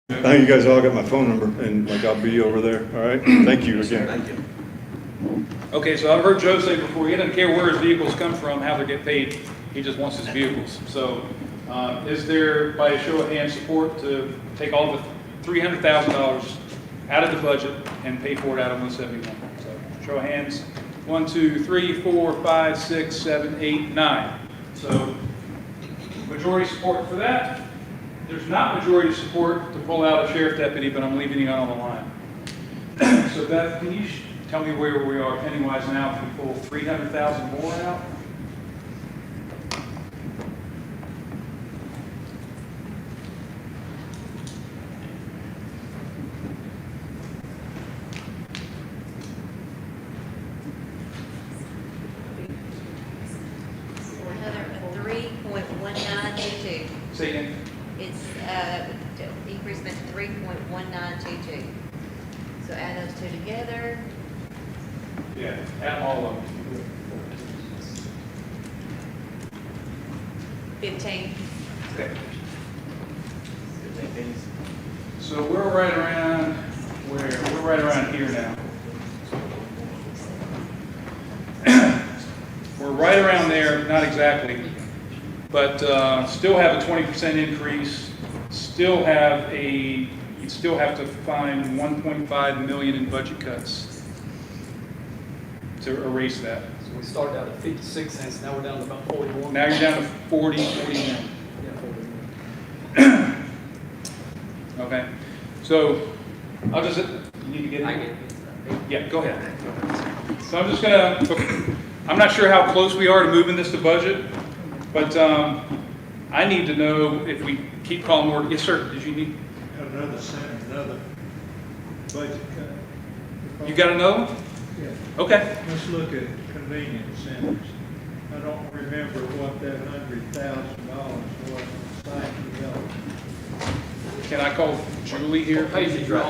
I think you guys all got my phone number, and like I'll be over there. All right. Thank you again. Thank you. Okay, so I've heard Joe say before, he doesn't care where his vehicles come from, how they get paid, he just wants his vehicles. So is there, by a show of hands, support to take all the $300,000 out of the budget and pay for it out of 171? So show of hands, 1, 2, 3, 4, 5, 6, 7, 8, 9. So majority support for that. There's not majority support to pull out a sheriff deputy, but I'm leaving you on the line. So Beth, can you tell me where we are penny-wise now if we pull 300,000 more out? Another 3.1922. Say again. It's, increase been 3.1922. So add those two together. Yeah, add all of them. 15. Okay. So we're right around where? We're right around here now. We're right around there, not exactly, but still have a 20% increase. Still have you'd still have to find 1.5 million in budget cuts to erase that. So we started out at 56 cents, now we're down to about 41. Now you're down to 49. Yeah, 41. Okay, so I'll just, you need to get in? Yeah, go ahead. So I'm just gonna, I'm not sure how close we are to moving this to budget, but I need to know if we keep calling more. Yes, sir, did you need? Another budget cut. You got another one? Yeah. Okay. Let's look at convenience centers. I don't remember what that $100,000 was. Thank you. Can I call Julie here? Page is right.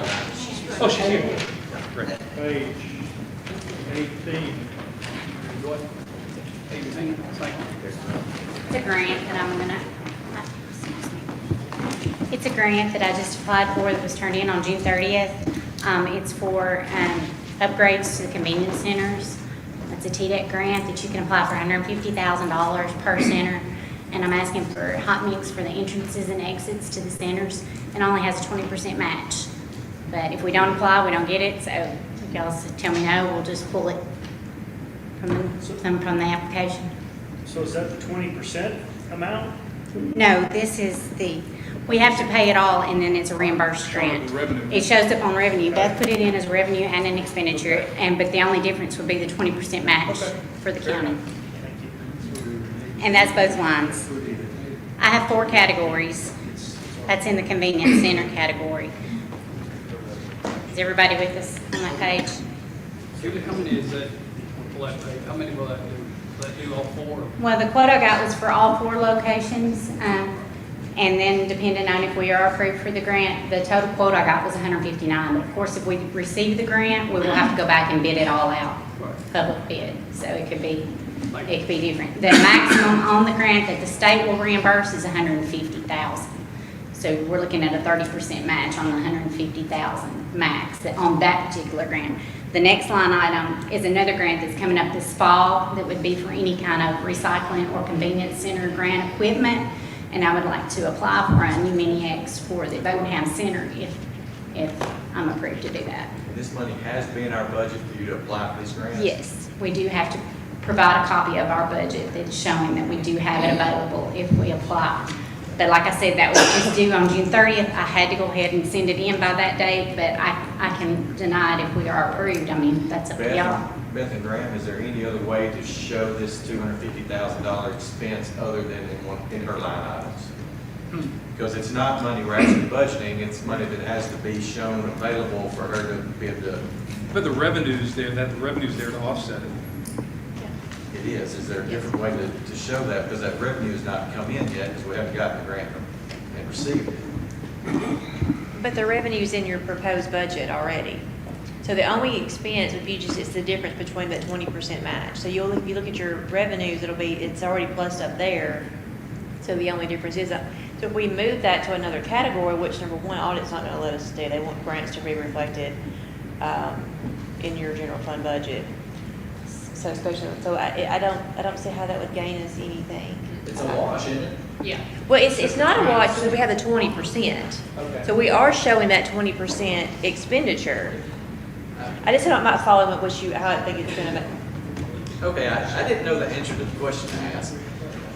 Oh, she's here. Great. Page 18. Go ahead. 18, thank you. It's a grant that I'm gonna, it's a grant that I just applied for that was turned in on June 30th. It's for upgrades to the convenience centers. It's a TDEC grant that you can apply for $150,000 per center. And I'm asking for hot mix for the entrances and exits to the centers, and only has a 20% match. But if we don't apply, we don't get it, so if y'all tell me no, we'll just pull it from the application. So is that the 20% amount? No, this is we have to pay it all, and then it's a reimbursed grant. It shows up on revenue. Beth put it in as revenue and an expenditure, but the only difference would be the 20% match for the county. And that's both lines. I have 4 categories. That's in the convenience center category. Is everybody with us on that page? Julie, how many is that on that page? How many will that do? Will that do all 4? Well, the quote I got was for all 4 locations, and then depending on if we are approved for the grant, the total quote I got was 159. But of course, if we receive the grant, we will have to go back and bid it all out, public bid. So it could be different. The maximum on the grant that the state will reimburse is $150,000. So we're looking at a 30% match on the $150,000 max on that particular grant. The next line item is another grant that's coming up this fall that would be for any kind of recycling or convenience center grant equipment. And I would like to apply for a new Mini-X for the Bodenham Center if I'm approved to do that. This money has been our budget for you to apply for this grant? Yes, we do have to provide a copy of our budget that's showing that we do have it available if we apply. But like I said, that was just due on June 30th. I had to go ahead and send it in by that date, but I can deny it if we are approved. I mean, that's up to y'all. Beth and Graham, is there any other way to show this $250,000 expense other than in her line items? Because it's not money we're actually budgeting, it's money that has to be shown available for her to be able to. But the revenue's there, the revenue's there to offset it. It is. Is there a different way to show that? Because that revenue has not come in yet, because we haven't gotten the grant and received it. But the revenue's in your proposed budget already. So the only expense would be it's the difference between that 20% match. So if you look at your revenues, it's already plussed up there. So the only difference is so if we move that to another category, which number one, audit's not gonna let us do. They want grants to be reflected in your general fund budget. So I don't see how that would gain us anything. It's a wash, isn't it? Yeah. Well, it's not a wash because we have the 20%. Okay. So we are showing that 20% expenditure. I just don't might follow up with how I think it's going to. Okay, I didn't know the answer to the question I asked.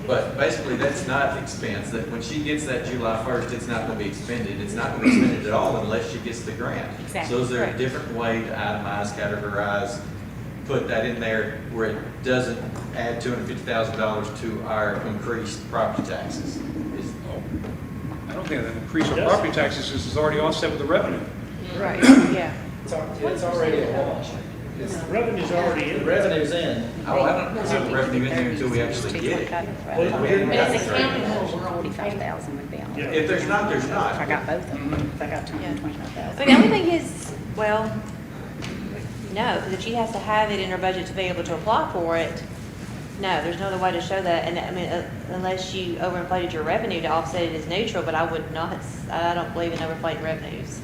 But basically, that's not expense. That when she gets that July 1st, it's not going to be expended. It's not going to be expended at all unless she gets the grant. Exactly. So is there a different way to itemize, categorize, put that in there where it doesn't add $250,000 to our increased property taxes? I don't think that increase of property taxes is already offset with the revenue. Right, yeah. It's already a wash. Revenue's already in. The revenue's in. Oh, I don't see the revenue in there until we actually get it. But it's a county whole, 45,000 would be on it. If there's not, there's not. If I got both of them, if I got 225,000. I mean, the only thing is, well, no, because if she has to have it in her budget to be able to apply for it, no, there's no other way to show that. And I mean, unless you overinflated your revenue to offset it as neutral, but I don't believe in overinflating revenues.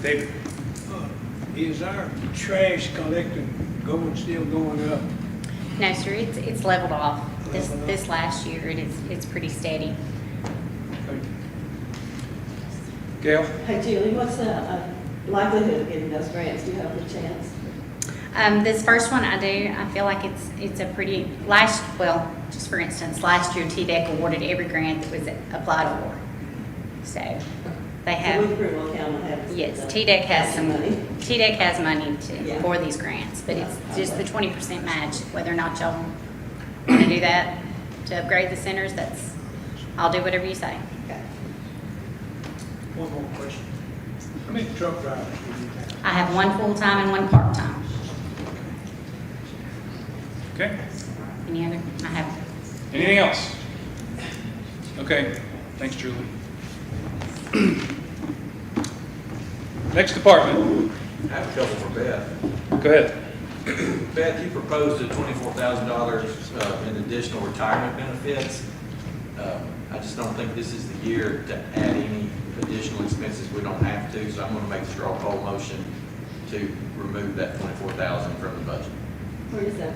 David. Is our trash collecting still going up? No, sir, it's leveled off. This last year, it's pretty steady. Gail? Hey Julie, what's the likelihood of getting those grants? Do you have a chance? This first one I do, I feel like it's a pretty, just for instance, last year TDEC awarded every grant that was applied for. So they have. So we pretty well count on having. Yes, TDEC has some money. TDEC has money for these grants, but it's just the 20% match. Whether or not y'all want to do that to upgrade the centers, I'll do whatever you say. Okay. One more question. How many truck drivers do you have? I have one full-time and one part-time. Okay. Any other? I have. Anything else? Okay, thanks, Julie. Next department. I have a couple for Beth. Go ahead. Beth, you proposed a $24,000 in additional retirement benefits. I just don't think this is the year to add any additional expenses we don't have to, so I'm going to make a straw poll motion to remove that $24,000 from the budget. Where is that?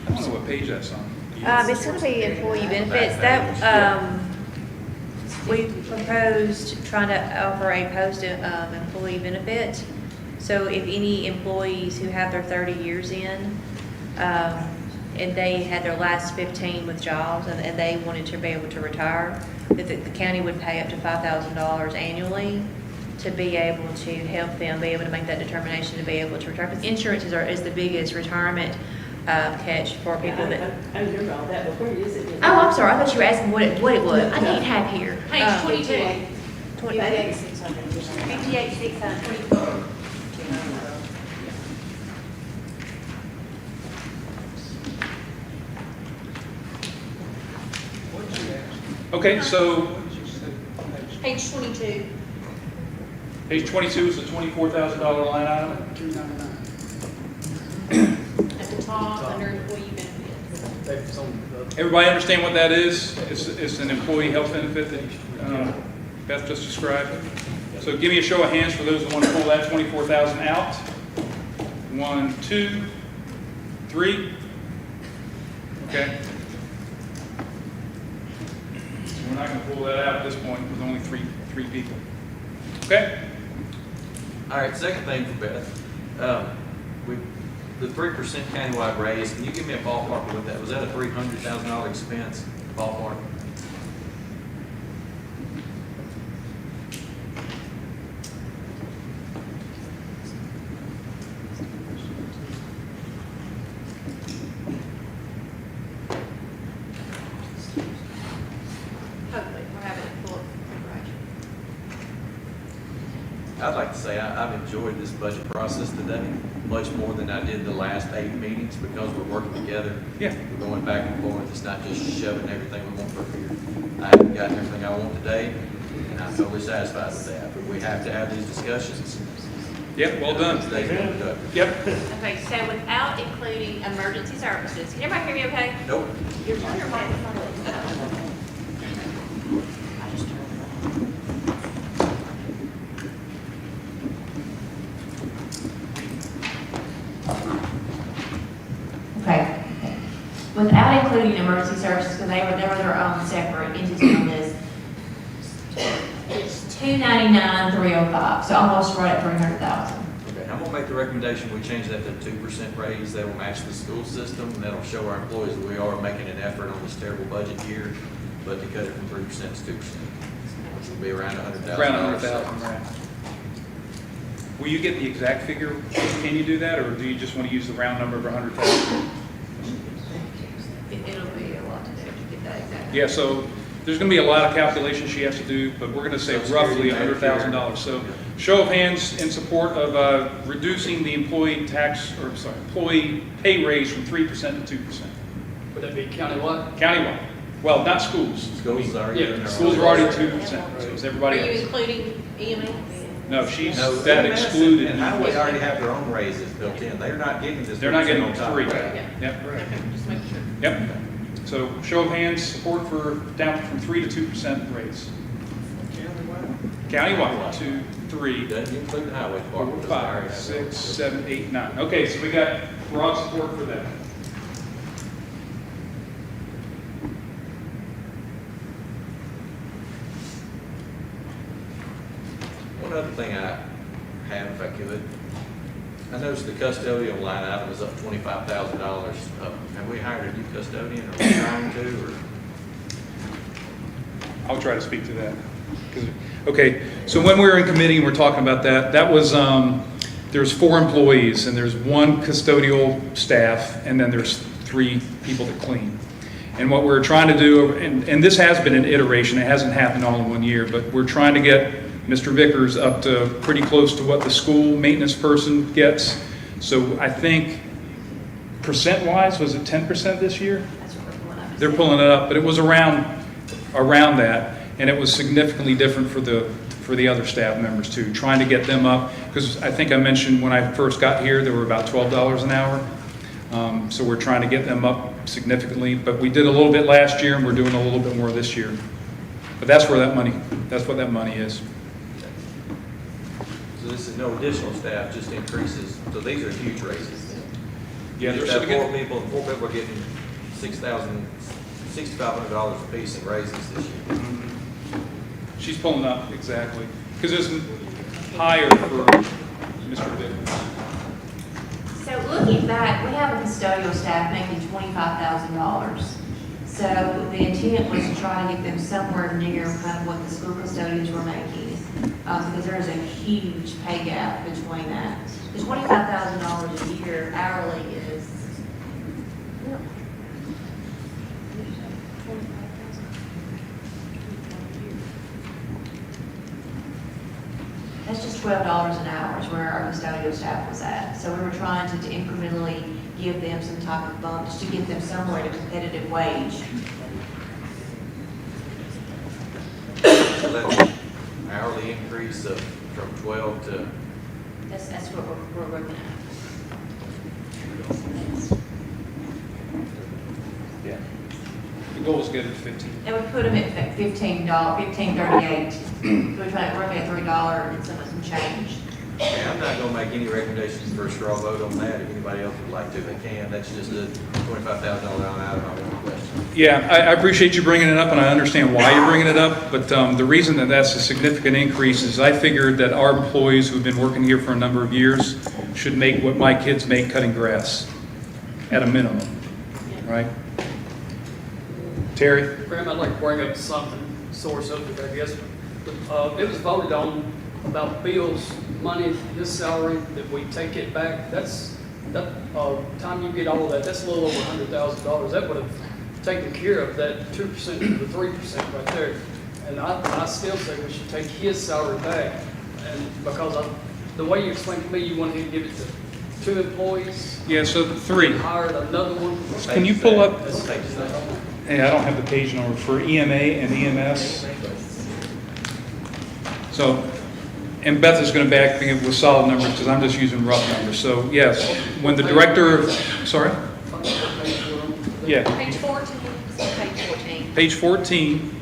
I don't know what page that's on. It's going to be employee benefits. That, we proposed trying to offer a post-employee benefit. So if any employees who have their 30 years in, and they had their last 15 with Giles, and they wanted to be able to retire, that the county would pay up to $5,000 annually to be able to help them be able to make that determination to be able to retire. Because insurance is the biggest retirement catch for people that. I heard all that, but where is it? Oh, I'm sorry. I thought you were asking what it was. I did have here. Page 22. 58,600. 58,600. Okay, so Page 22. page 22 is the $24,000 line item. At the top, under employee benefits. Everybody understand what that is? It's an employee health benefit that Beth just described. So give me a show of hands for those who want to pull that 24,000 out. 1, 2, 3. Okay. We're not going to pull that out at this point with only three people. Okay? All right, second thing for Beth. The 3% countywide raise, can you give me a ballpark with that? Was that a $300,000 expense, ballpark? Hopefully, we're having it full preparation. I'd like to say I've enjoyed this budget process today much more than I did the last 8 meetings because we're working together. Yeah. We're going back and forth. It's not just shoving everything we want for here. I haven't gotten everything I want today, and I'm totally satisfied with that. But we have to have these discussions. Yep, well done. Today's been productive. Yep. Okay, so without including emergency services, can everybody hear me okay? Nope. Your microphone. Okay. Without including emergency services, because they were their own separate entity on this, it's $299,305, so almost right at $300,000. Okay, I'm gonna make the recommendation, we change that to 2% raise. That will match the school system, and that'll show our employees that we are making an effort on this terrible budget year, but to cut it from 3% to 2%, which will be around $100,000. Around 100,000, right. Will you get the exact figure? Can you do that, or do you just want to use the round number of 100,000? It'll be a lot to do to get that exact. Yeah, so there's going to be a lot of calculations she has to do, but we're going to say roughly $100,000. So show of hands in support of reducing the employee pay raise from 3% to 2%. Would that be countywide? Countywide. Well, not schools. Schools are. Yeah, schools are already 2%, so it's everybody Are you else. including EMA? No, she's No, that EMS excluded. And Highway already have their own raises built in. They're not getting this. They're not 3% getting on top of 3. that. Yep. Okay, just making sure. Yep. So show of hands, support for down from 3 to 2% raise. Countywide, 2, 3, Doesn't include the highway 4, department. 5, 6, 7, 8, 9. Okay, so we got broad support for that. One other thing I have, if I could, I noticed the custodial line item is up $25,000. Have we hired a new custodian, or are we trying to, or? I'll try to speak to that. Okay, so when we were in committee and we're talking about that, that was, there's 4 employees, and there's 1 custodial staff, and then there's 3 people that clean. And what we're trying to do, and this has been an iteration, it hasn't happened all in 1 year, but we're trying to get Mr. Vickers up to pretty close to what the school maintenance person gets. So I think percent-wise, was it 10% this year? That's what we're pulling up. They're pulling it up, but it was around around that, and it was significantly different for the other staff members too, trying to get them up, because I think I mentioned when I first got here, there were about $12 an hour. So we're trying to get them up significantly, but we did a little bit last year, and we're doing a little bit more this year. But that's what that money is. So this is no additional staff, just increases, so these are huge raises. Yeah, You they're just have four significant. people, and 4 people are getting $6,500 apiece in raises this year. She's pulling up, exactly, because it's higher for Mr. Bivens. So looking back, we have a custodial staff making $25,000. So the intent was to try to get them somewhere near kind of what the school custodians were making, because there is a huge pay gap between that. The $25,000 a year hourly is. That's just $12 an hour is where our custodial staff was at. So we were trying to incrementally give them some type of bump just to get them somewhere at a competitive wage. So that's hourly increase of from 12 to, That's what we're looking at. Yeah. The goal is to get it to 15. And we put them at $15.38. We're trying to work at $3 and some change. okay, I'm not gonna make any recommendations for a straw vote on that. If anybody else would like to, they can. That's just a $25,000 out of my one question. Yeah, I appreciate you bringing it up, and I understand why you're bringing it up, but the reason that that's a significant increase is I figured that our employees who've been working here for a number of years should make what my kids make cutting grass, at a minimum, right? Terry? Graham, I'd like to bring up something, sore subject, I guess. It was voted on about Bill's money, his salary, that we take it back. Time you get all of that, that's a little over $100,000. That would have taken care of that 2% to the 3% right there. And I still say we should take his salary back. And because the way you explained to me, you wanted to give it to 2 employees. Yeah, so 3. Hired another one. Can you pull up? That's- Yeah, I don't have the page number for EMA and EMS. So, and Beth is going to back me with solid numbers because I'm just using rough numbers. So, yes, when the director, sorry? Yeah. Page 14, page 14. Page 14.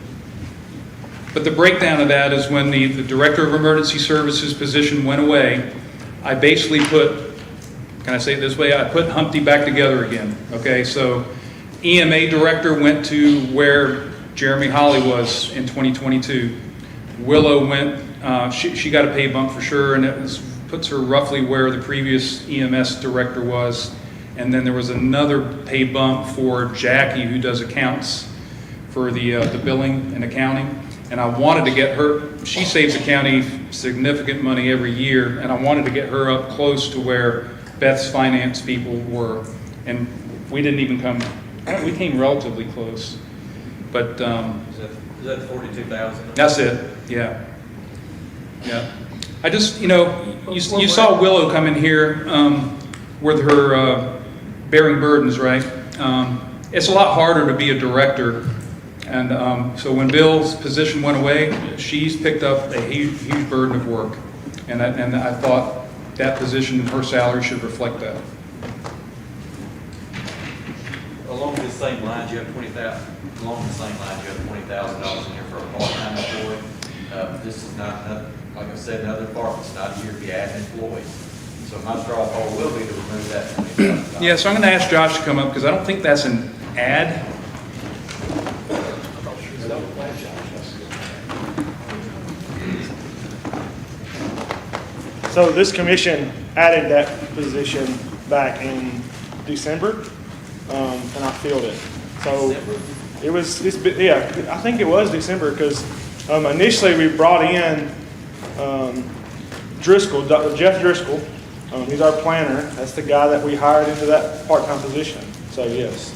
But the breakdown of that is when the Director of Emergency Services position went away, I basically put, can I say it this way? I put Humpty back together again, okay? So EMA Director went to where Jeremy Holly was in 2022. Willow went, she got a pay bump for sure, and puts her roughly where the previous EMS Director was. And then there was another pay bump for Jackie, who does accounts for the billing and accounting. And I wanted to get her, she saves the county significant money every year, and I wanted to get her up close to where Beth's finance people were. And we didn't even come, we came relatively close. But Is that 42,000? that's it, yeah. Yeah. I just, you saw Willow come in here with her bearing burdens, right? It's a lot harder to be a director. And so when Bill's position went away, she's picked up a huge burden of work. And I thought that position, her salary should reflect that. Along the same lines, you have $20,000 in here for a part-time employee. This is not, like I said, another department, it's not here to be adding employees. So my straw poll will be to remove that $20,000. Yeah, so I'm going to ask Josh to come up because I don't think that's an ad. So this commission added that position back in December, and I filled it. So I think it was December because initially we brought in Driscoll, Jeff Driscoll. He's our planner. That's the guy that we hired into that part-time position. So yes,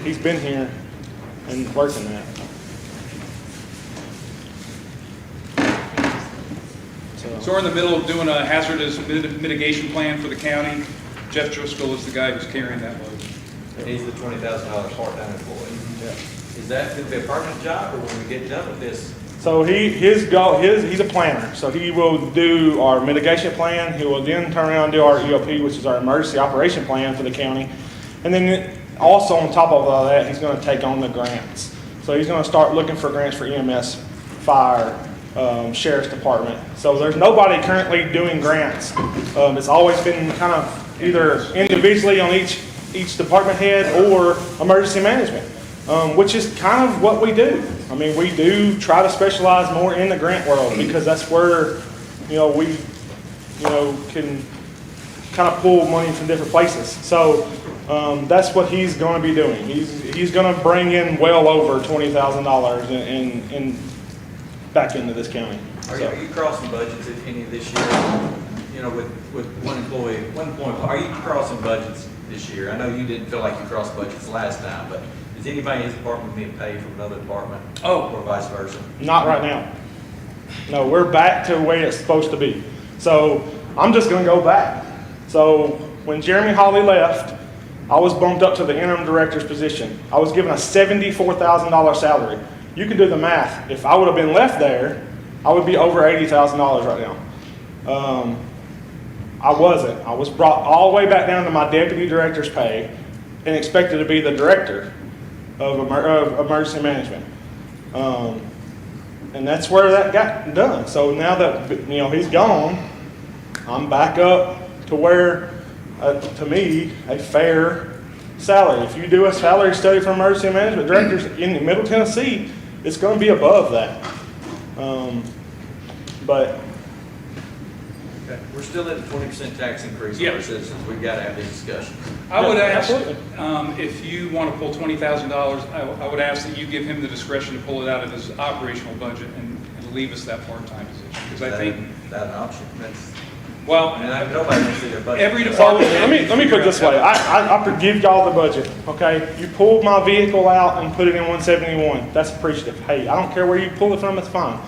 he's been here and working that. So we're in the middle of doing a hazardous mitigation plan for the county. Jeff Driscoll is the guy who's carrying that load. He's the $20,000 part-time employee. Yeah. Is that gonna be a permanent job, or when we get done with this? So he's a planner, so he will do our mitigation plan, he will then turn around and do our EOP, which is our emergency operation plan for the county. And then also on top of all that, he's gonna take on the grants. So he's gonna start looking for grants for EMS, fire, sheriff's department. So there's nobody currently doing grants. It's always been kind of either individually on each department head or emergency management, which is kind of what we do. I mean, we do try to specialize more in the grant world because that's where, we, can kind of pull money from different places. So that's what he's going to be doing. He's going to bring in well over $20,000 in back into this county. Are you crossing budgets any of this year? With one employee, are you crossing budgets this year? I know you didn't feel like you crossed budgets last time, but is anybody in his department being paid from another department? Or vice versa? Not right now. No, we're back to the way it's supposed to be. So I'm just going to go back. So when Jeremy Hawley left, I was bumped up to the interim director's position. I was given a $74,000 salary. You can do the math. If I would have been left there, I would be over $80,000 right now. I wasn't. I was brought all the way back down to my deputy director's pay and expected to be the director of emergency management. And that's where that got done. So now that he's gone, I'm back up to where, to me, a fair salary. If you do a salary study for emergency management directors in Middle Tennessee, it's going to be above that. But okay. We're still at the 20% tax increase for our citizens. We've got to have these discussions. I would ask, if you want to pull $20,000, I would ask that you give him the discretion to pull it out of his operational budget and leave us that part-time position. Because I think that's an option. Well, nobody can see their budget. Every department. Let me put it this way. I forgive y'all the budget, okay? You pulled my vehicle out and put it in 171. That's appreciative. Hey, I don't care where you pull it from, it's fine.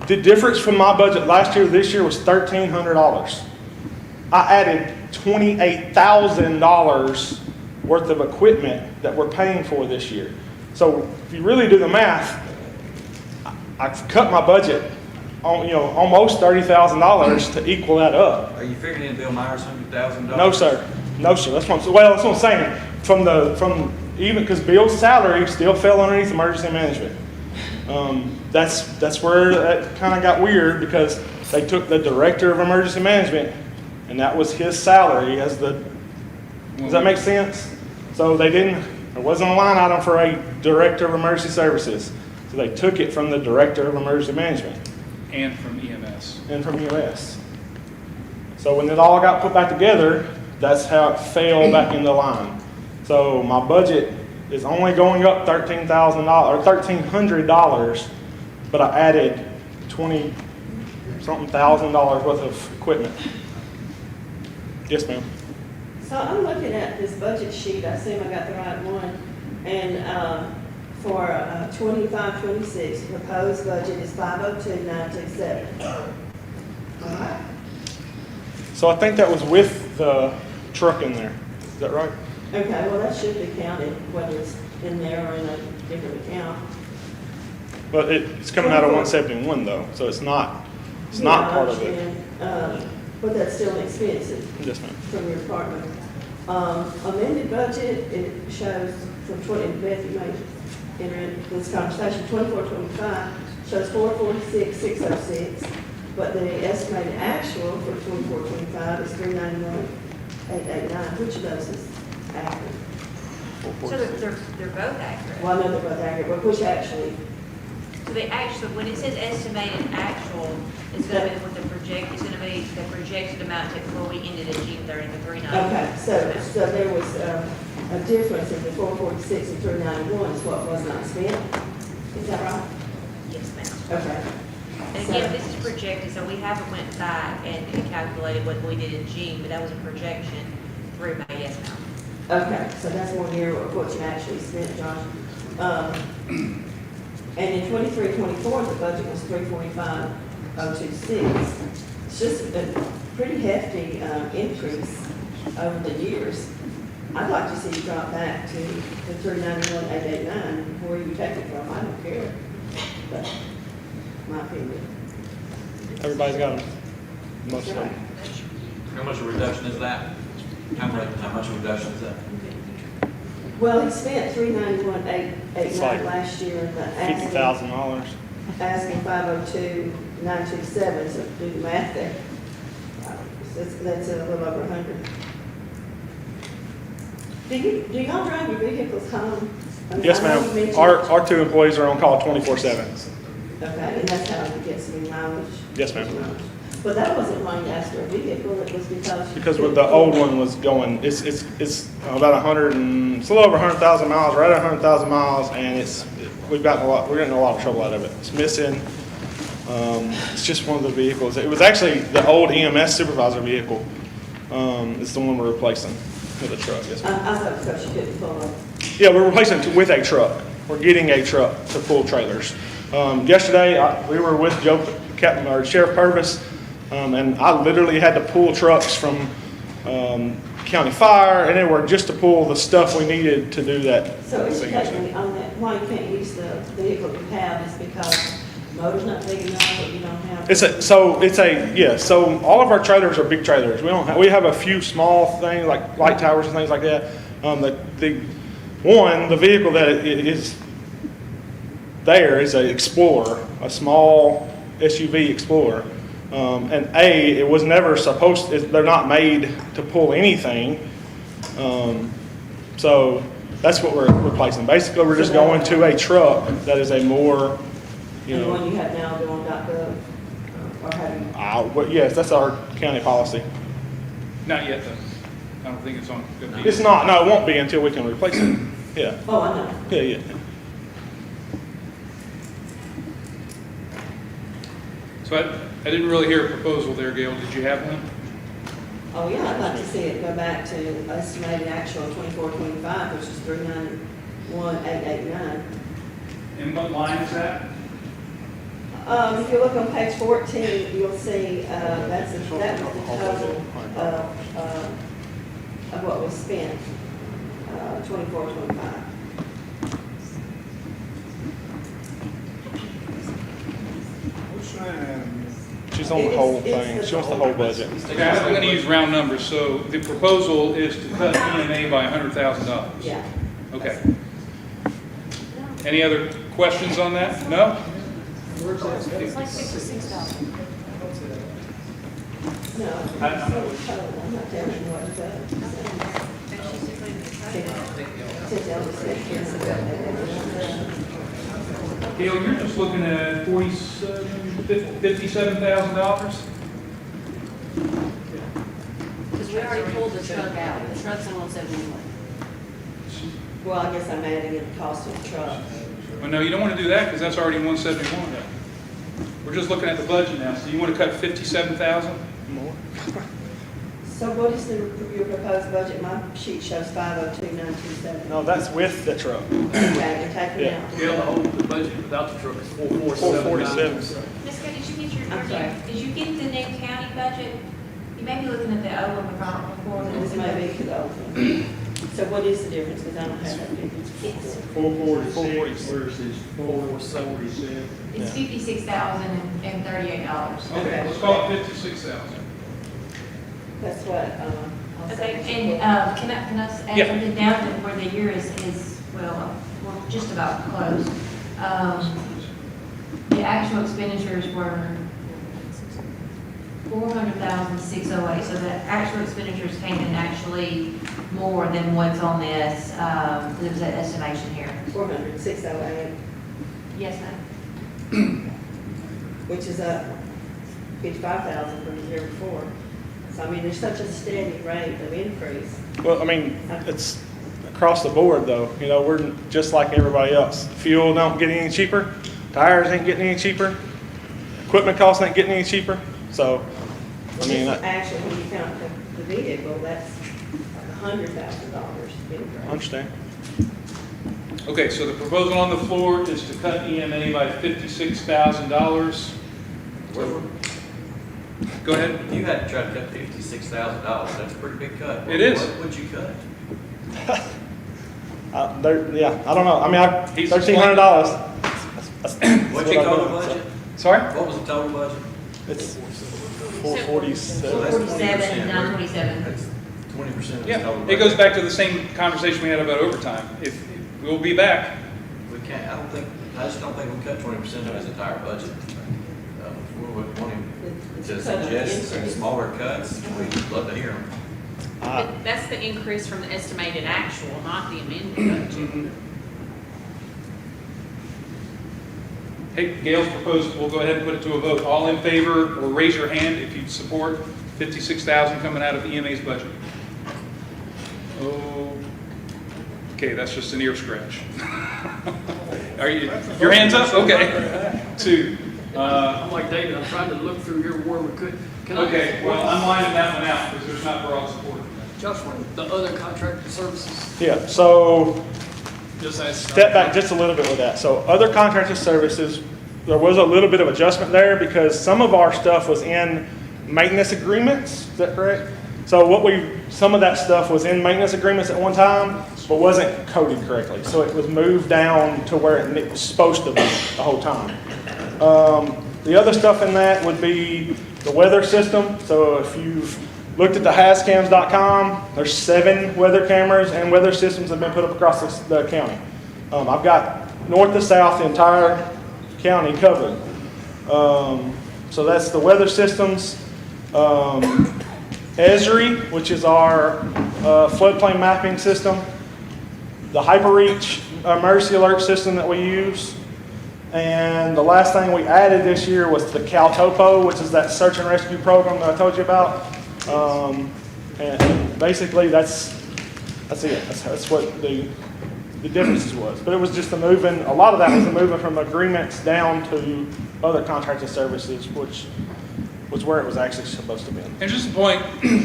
The difference from my budget last year to this year was $1,300. I added $28,000 worth of equipment that we're paying for this year. So if you really do the math, I've cut my budget on, almost $30,000 to equal that up. Are you figuring in Bill Myers $100,000? No, sir. No, sir. That's what I'm saying. Even because Bill's salary still fell underneath emergency management. That's where that kind of got weird because they took the director of emergency management and that was his salary as the. Does that make sense? So there wasn't a line item for a director of emergency services. So they took it from the director of emergency management. And from EMS. And from EMS. So when it all got put back together, that's how it fell back in the line. So my budget is only going up $13,000 or $1,300, but I added $20-something thousand worth of equipment. Yes, ma'am. So I'm looking at this budget sheet, I assume I got the right one, and for 25-26, proposed budget is 502,927. All right. So I think that was with the truck in there. Is that right? Okay, well, that should be counted, whether it's in there or in a different account. But it's coming out of 171 though, so it's not part of it. But that's still expensive. Yes, ma'am. From your department. Amended budget, it shows from Beth, you may enter in this conversation, 24-25 shows 446,606, but the estimated actual for 24-25 is 391,889. Which of those is accurate? So they're both accurate. Well, I know they're both accurate, but which actually? So the actual, when it says estimated actual, it's going to be what the project, it's going to be the projected amount before we ended at June 30, the 390. Okay, so there was a difference in the 446 and 391 is what was not spent. Is that right? Yes, ma'am. Okay. And again, this is projected, so we haven't went back and calculated what we did in June, but that was a projection through May, yes, ma'am. Okay, so that's 1 year of what you actually spent, Josh. And in 23-24, the budget was 345,026. It's just a pretty hefty increase over the years. I'd like to see you drop back to the 391,889, where you take it from, I don't care. But, my opinion. Everybody's got them. Most of them. How much a reduction is that? How much a reduction is that? Well, he spent 391,889 last year, but $50,000. asking 502,927, so do the math there. That's a little over 100. Do y'all drive your vehicles home? I mean, Yes, I know you ma'am. mentioned- Our two employees are on call 24/7. Okay, and that's how you get some mileage? Yes, ma'am. But that wasn't why you asked for a vehicle, it was because. Because with the old one was going, it's about 100 and, it's a little over 100,000 miles, right at 100,000 miles, and we're getting a lot of trouble out of it. It's missing. It's just one of the vehicles. It was actually the old EMS supervisor vehicle. It's the one we're replacing with a truck. Yes, ma'am. I thought because you couldn't pull up. Yeah, we're replacing it with a truck. We're getting a truck to pull trailers. Yesterday, we were with Sheriff Purvis, and I literally had to pull trucks from county fire, and they were just to pull the stuff we needed to do that. So it's thing. technically on that, why you can't use the vehicle you have is because motor's not big enough, or you don't have. So all of our trailers are big trailers. We have a few small things like light towers and things like that. The vehicle that is there is an Explorer, a small SUV Explorer. And it was never supposed, they're not made to pull anything. So that's what we're replacing. Basically, we're just going to a truck that is a more, And the one you have now going .gov, or have you? Yes, that's our county policy. Not yet, though. I don't think it's on. It's not, no, it won't be until we can replace it. Yeah. Oh, I know. Yeah. So I didn't really hear a proposal there, Gail. Did you have one? Oh, yeah, I'd like to see it go back to estimated actual 24-25, which is 391,889. And what line is that? If you look on page 14, you'll see, that was the total of what was spent, 24-25. She's on the whole thing. She wants the whole budget. Okay, I'm going to use round numbers. So the proposal is to cut EMA by $100,000. Yeah. Okay. Any other questions on that? No? It's like $66. No, I'm not telling you what Gail, you're just looking at $57,000? Because we already pulled the truck out, the truck's on 171. Well, I guess I'm adding in the cost of the truck. Well, no, you don't want to do that because that's already 171. We're just looking at the budget now. So you want to cut 57,000? More. So what is your proposed budget? My sheet shows 502,927. No, that's with the truck. Okay, you're taking Yeah. out. Yeah, the budget without the truck is 447. Ms. Scott, did you get I'm sorry. did you get the new county budget? You may be looking at the old one before. This may be to the old one. So what is the difference? Because I don't have that difference. It's 446 versus 447. It's $56,038. Okay, let's call it 56,000. That's what, I'll say. Okay, and can I add Yeah. something now that where the year is, well, we're just about closed. The actual expenditures were $400,608, so the actual expenditures came in actually more than what's on this. There was an estimation here. 406,008, Yes, ma'am. which is up 55,000 from the year before. So I mean, there's such a steady rate of increase. Well, I mean, it's across the board though. You know, we're just like everybody else. Fuel don't get any cheaper. Tires ain't getting any cheaper. Equipment costs ain't getting any cheaper. So, I mean, Actually, when you count the vehicle, that's $100,000 increase. I understand. Okay, so the proposal on the floor is to cut EMA by $56,000. Go ahead. You had to try to cut $56,000. That's a pretty big cut. It is. What would you cut? Yeah, I don't know. I mean, He's $1,300. What's your total budget? Sorry? What was the total budget? It's 447. 47, 927. That's 20% of the total Yeah, budget. it goes back to the same conversation we had about overtime. If, we'll be back. We can't, I just don't think we cut 20% of his entire budget. We would want him to suggest some smaller cuts, we'd love to hear them. That's the increase from the estimated actual, not the amended budget. Hey, Gail's proposed, we'll go ahead and put it to a vote. All in favor, or raise your hand if you support $56,000 coming out of the EMA's budget. Oh, okay, that's just an ear scratch. Are you, your hands up? Okay. 2. I'm like David, I'm trying to look through here where we could. Can I Okay, ask well, I'm lining that one out because there's not broad support. Josh, the other contracted services, Yeah, so just ask. step back just a little bit with that. So other contracted services, there was a little bit of adjustment there because some of our stuff was in maintenance agreements. Is that correct? So some of that stuff was in maintenance agreements at one time, but wasn't coded correctly. So it was moved down to where it was supposed to be the whole time. The other stuff in that would be the weather system. So if you've looked at the hascams.com, there's 7 weather cameras and weather systems that have been put up across the county. I've got north to south, the entire county covered. So that's the weather systems. Esri, which is our floodplain mapping system. The HyperReach emergency alert system that we use. And the last thing we added this year was the CalTopo, which is that search and rescue program that I told you about. And basically that's it. That's what the differences was. But it was just a lot of that was the moving from agreements down to other contracted services, which was where it was actually supposed to be. And just a point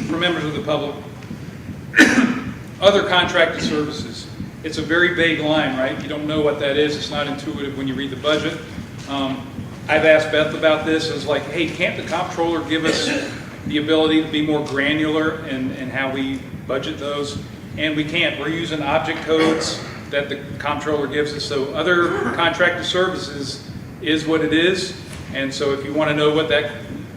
for members of the public, other contracted services. It's a very vague line, right? You don't know what that is. It's not intuitive when you read the budget. I've asked Beth about this. It's like, hey, can't the comptroller give us the ability to be more granular in how we budget those? And we can't. We're using object codes that the comptroller gives us. So other contracted services is what it is. And so if you want to know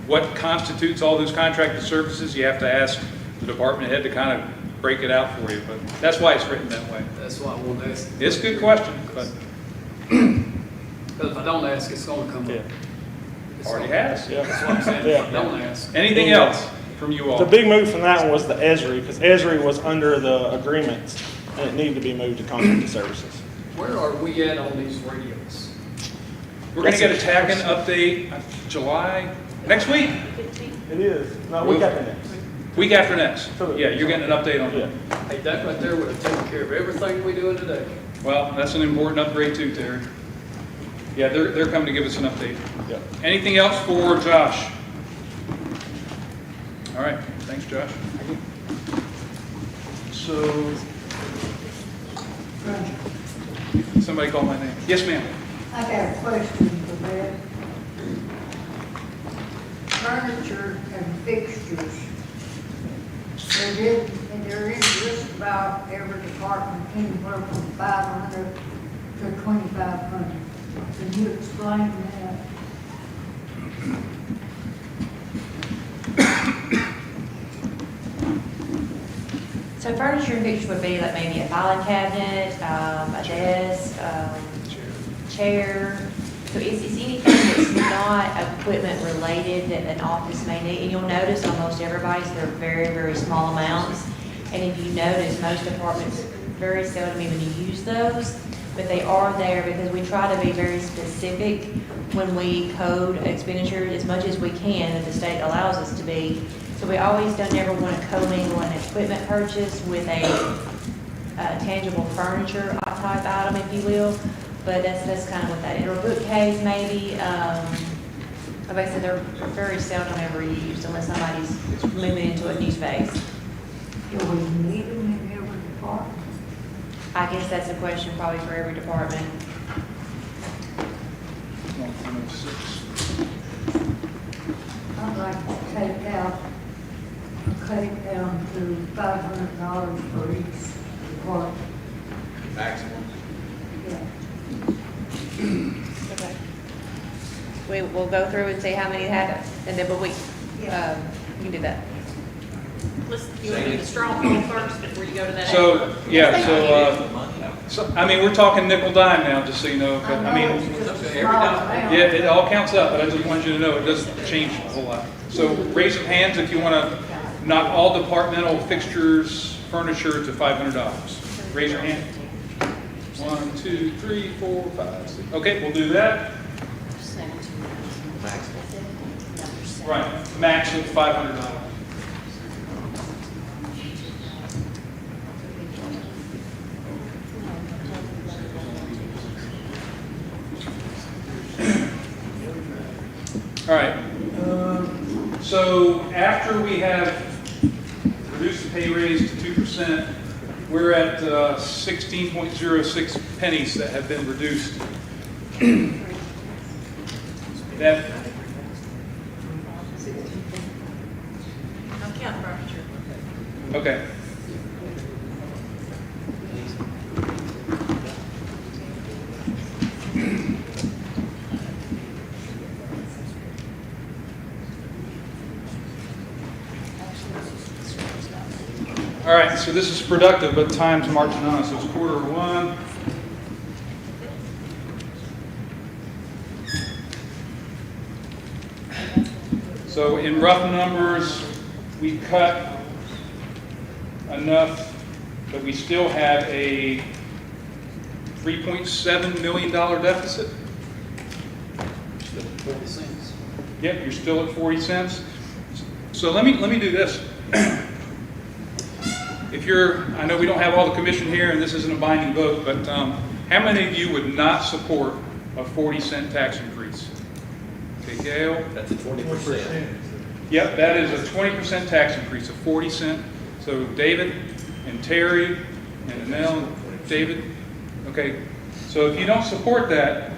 what constitutes all those contracted services, you have to ask the department head to kind of break it out for you, but that's why it's written that way. That's why I won't ask. It's a good question, but Because if I don't ask, it's gonna come up. It's already gonna- has. Yeah. That's what I'm saying, if I don't ask. Anything else from you all? The big move from that one was the Esri, because Esri was under the agreements and it needed to be moved to contracted services. Where are we at on these radios? We're gonna get a TACN update July, next week, It is. No, week after next. week after next. Yeah, you're getting an update on it. Hey, that right there would have taken care of everything we doing today. Well, that's an important upgrade too, Terry. Yeah, they're coming to give us an update. Yeah. Anything else for Josh? All right, thanks, Josh. So, somebody call my name. Yes, ma'am. I got a question for that. Furniture and fixtures. They're in just about every department, anywhere from 500 to 2,500. Can you explain that? So furniture and fixtures would be like maybe a filing cabinet, a desk, chair. So it's anything that's not equipment related that an office may need. And you'll notice on most everybody's, they're very, very small amounts. And if you notice, most departments very seldom even use those, but they are there because we try to be very specific when we code expenditures as much as we can that the state allows us to be. So we always don't ever want to commingle an equipment purchase with a tangible furniture type item, if you will. But that's kind of what that is. Or a bookcase maybe. Like I said, they're very seldom ever used unless somebody's moving into a new space. Do we need them in every department? I guess that's a question probably for every department. I'd like to cut it down to $500 for each Or, Maximum. Okay. We'll go through and see how many have, and then, but we can do that. Let's, you want to do the straw poll first before you go to that? So, yeah, so, I mean, we're talking nickel dime now, just so you know, but I mean, yeah, it all counts up, but I just wanted you to know it doesn't change a whole lot. So raise of hands if you want to knock all departmental fixtures, furniture to $500. Raise your hand. 1, 2, 3, 4, 5, 6. Okay, we'll do that. Right, max of $500. All right. So after we have reduced the pay raise to 2%, we're at 16.06 pennies that have been reduced. That I'll count furniture. okay. All right, so this is productive, but time's marching on, so it's 1:15. So in rough numbers, we cut enough that we still have a $3.7 million deficit. 40 cents. Yep, you're still at 40 cents. So let me do this. If you're, I know we don't have all the commission here, and this isn't a binding vote, but how many of you would not support a 40-cent tax increase? Okay, Gail? That's a 20%. Yep, that is a 20% tax increase, a 40 cent. So David and Terry and Annelle and David. Okay, so if you don't support that,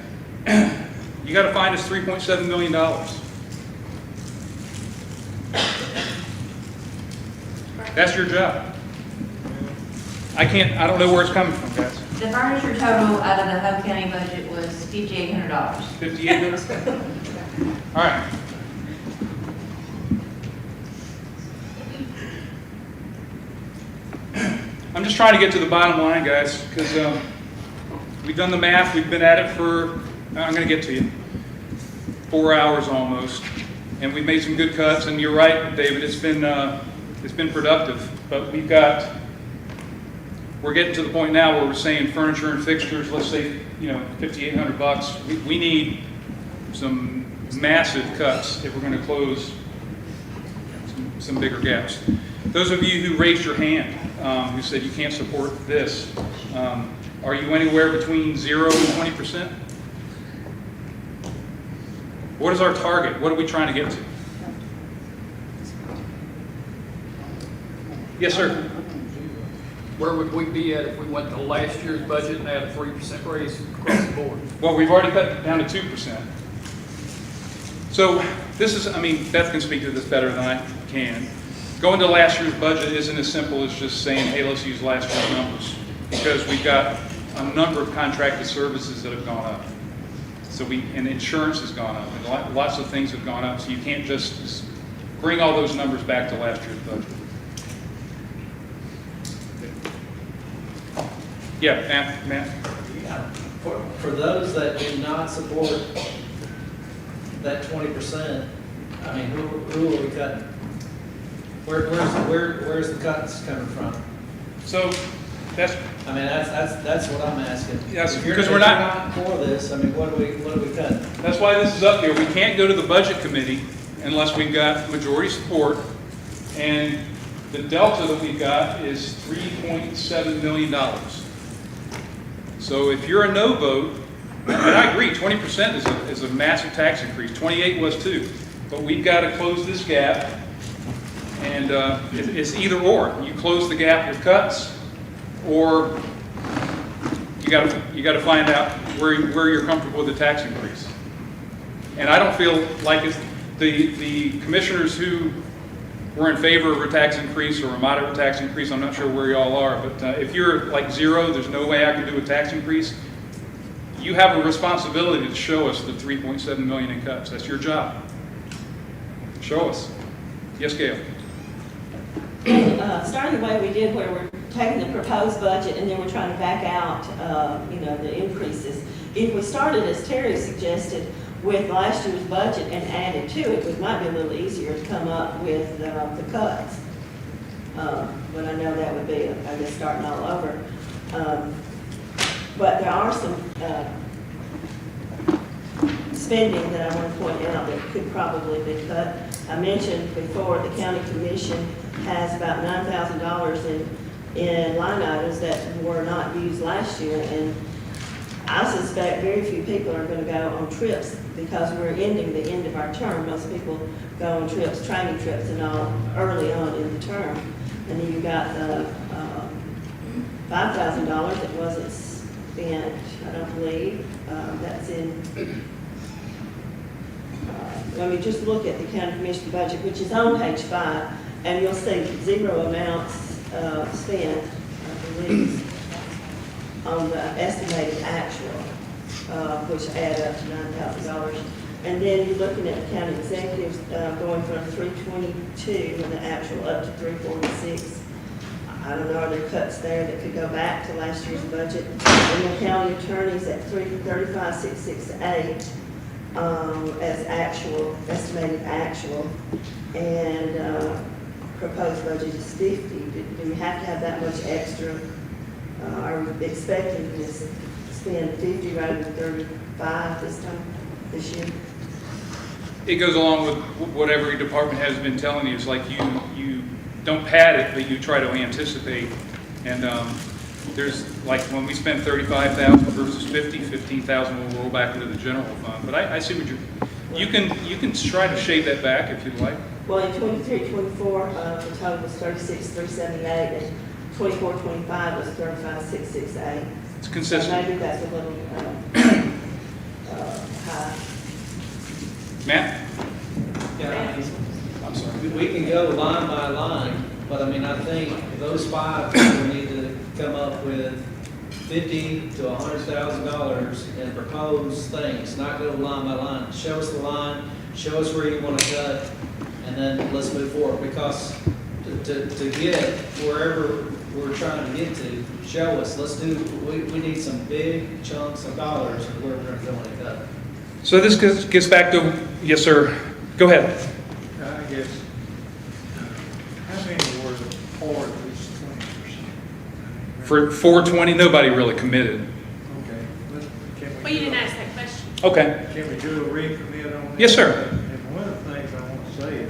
you got to find us $3.7 million. That's your job. I don't know where it's coming from, guys. The furniture total out of the Hope County budget was $5,800. $5,800? All right. I'm just trying to get to the bottom line, guys, because we've done the math. We've been at it for, I'm going to get to you, 4 hours almost. And we've made some good cuts. And you're right, David, it's been productive. But we're getting to the point now where we're saying furniture and fixtures, let's say, $5,800. We need some massive cuts if we're going to close some bigger gaps. Those of you who raised your hand, who said you can't support this, are you anywhere between 0 and 20%? What is our target? What are we trying to get to? Yes, sir. Where would we be at if we went to last year's budget and had a 3% raise across the board? Well, we've already cut it down to 2%. So this is, Beth can speak to this better than I can. Going to last year's budget isn't as simple as just saying, hey, let's use last year's numbers, because we've got a number of contracted services that have gone up. So and insurance has gone up, and lots of things have gone up, so you can't just bring all those numbers back to last year's budget. Yeah, Matt? For those that do not support that 20%, who are we cutting? Where's the cuts coming from? So that's what I'm asking. Yes, If you're because we're not for this. What are we cutting? That's why this is up here. We can't go to the budget committee unless we've got majority support, and the delta that we've got is $3.7 million. So if you're a no vote, and I agree, 20% is a massive tax increase. 28 was too, but we've got to close this gap, and it's either or. You close the gap with cuts, or you got to find out where you're comfortable with the tax increase. And I don't feel like it's the commissioners who we're in favor of a tax increase or a moderate tax increase. I'm not sure where y'all are, but if you're like 0, there's no way I can do a tax increase. You have a responsibility to show us the 3.7 million in cuts. That's your job. Show us. Yes, Gail. Starting the way we did, where we're taking the proposed budget and then we're trying to back out, the increases. If we started, as Terry suggested, with last year's budget and added to it, it might be a little easier to come up with the cuts. But I know that would be, I guess, starting all over. But there are some spending that I want to point out that could probably be cut. I mentioned before the county commission has about $9,000 in line items that were not used last year, and I suspect very few people are going to go on trips because we're ending the end of our term. Most people go on trips, training trips and all, early on in the term. And then you got the $5,000 that wasn't spent, I don't believe. That's in, let me just look at the county commission budget, which is on page 5, and you'll see 0 amounts spent, I believe, on the estimated actual, which add up to $9,000. And then you're looking at the county executives going from 322 in the actual up to 346. I don't know, are there cuts there that could go back to last year's budget? And the county attorneys at 335,668 as actual, estimated actual, and proposed budget is 50. Do we have to have that much extra? Are we expecting to spend 50 rather than 35 this year? It goes along with what every department has been telling you. It's like you don't pad it, but you try to anticipate. And there's like when we spend 35,000 versus 50, 15,000 will roll back into the general fund. But I see what you can try to shave that back if you'd like. Well, in 23-24, the total was 36,378, and 24-25 was 35,668. It's consistent. So maybe that's a little high. Matt? Yeah, I'm sorry. We can go line by line, but I mean, I think those 5 people need to come up with $50,000 to $100,000 and propose things, not go line by line. Show us the line, show us where you want to cut, and then let's move forward. Because to get wherever we're trying to get to, show us. Let's do. We need some big chunks of dollars of where we're going to cut. So this gets back to, yes, sir. Go ahead. I guess, how many were for at least 20%? For 420, nobody really committed. Okay. Can we Well, you didn't ask that question. Okay. Can we do a recommit on that? Yes, sir. And one of the things I want to say is,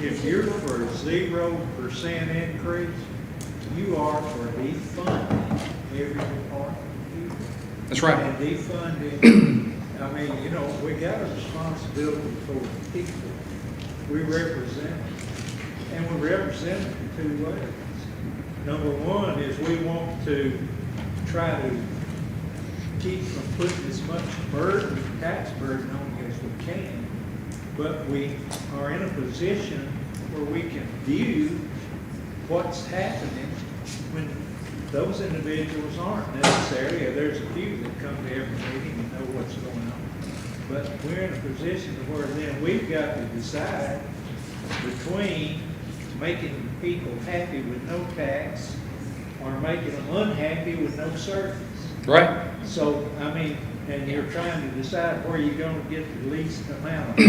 if you're for a 0% increase, you are for defunding every department. That's right. And defunding, I mean, we got a responsibility for the people we represent, and we represent them in 2 ways. Number one is we want to try to keep from putting as much burden, tax burden on you as we can, but we are in a position where we can view what's happening when those individuals aren't necessarily. There's a few that come to every meeting and know what's going on. But we're in a position where then we've got to decide between making people happy with no tax or making them unhappy with no service. Right. So, I mean, and you're trying to decide where you're going to get the least amount of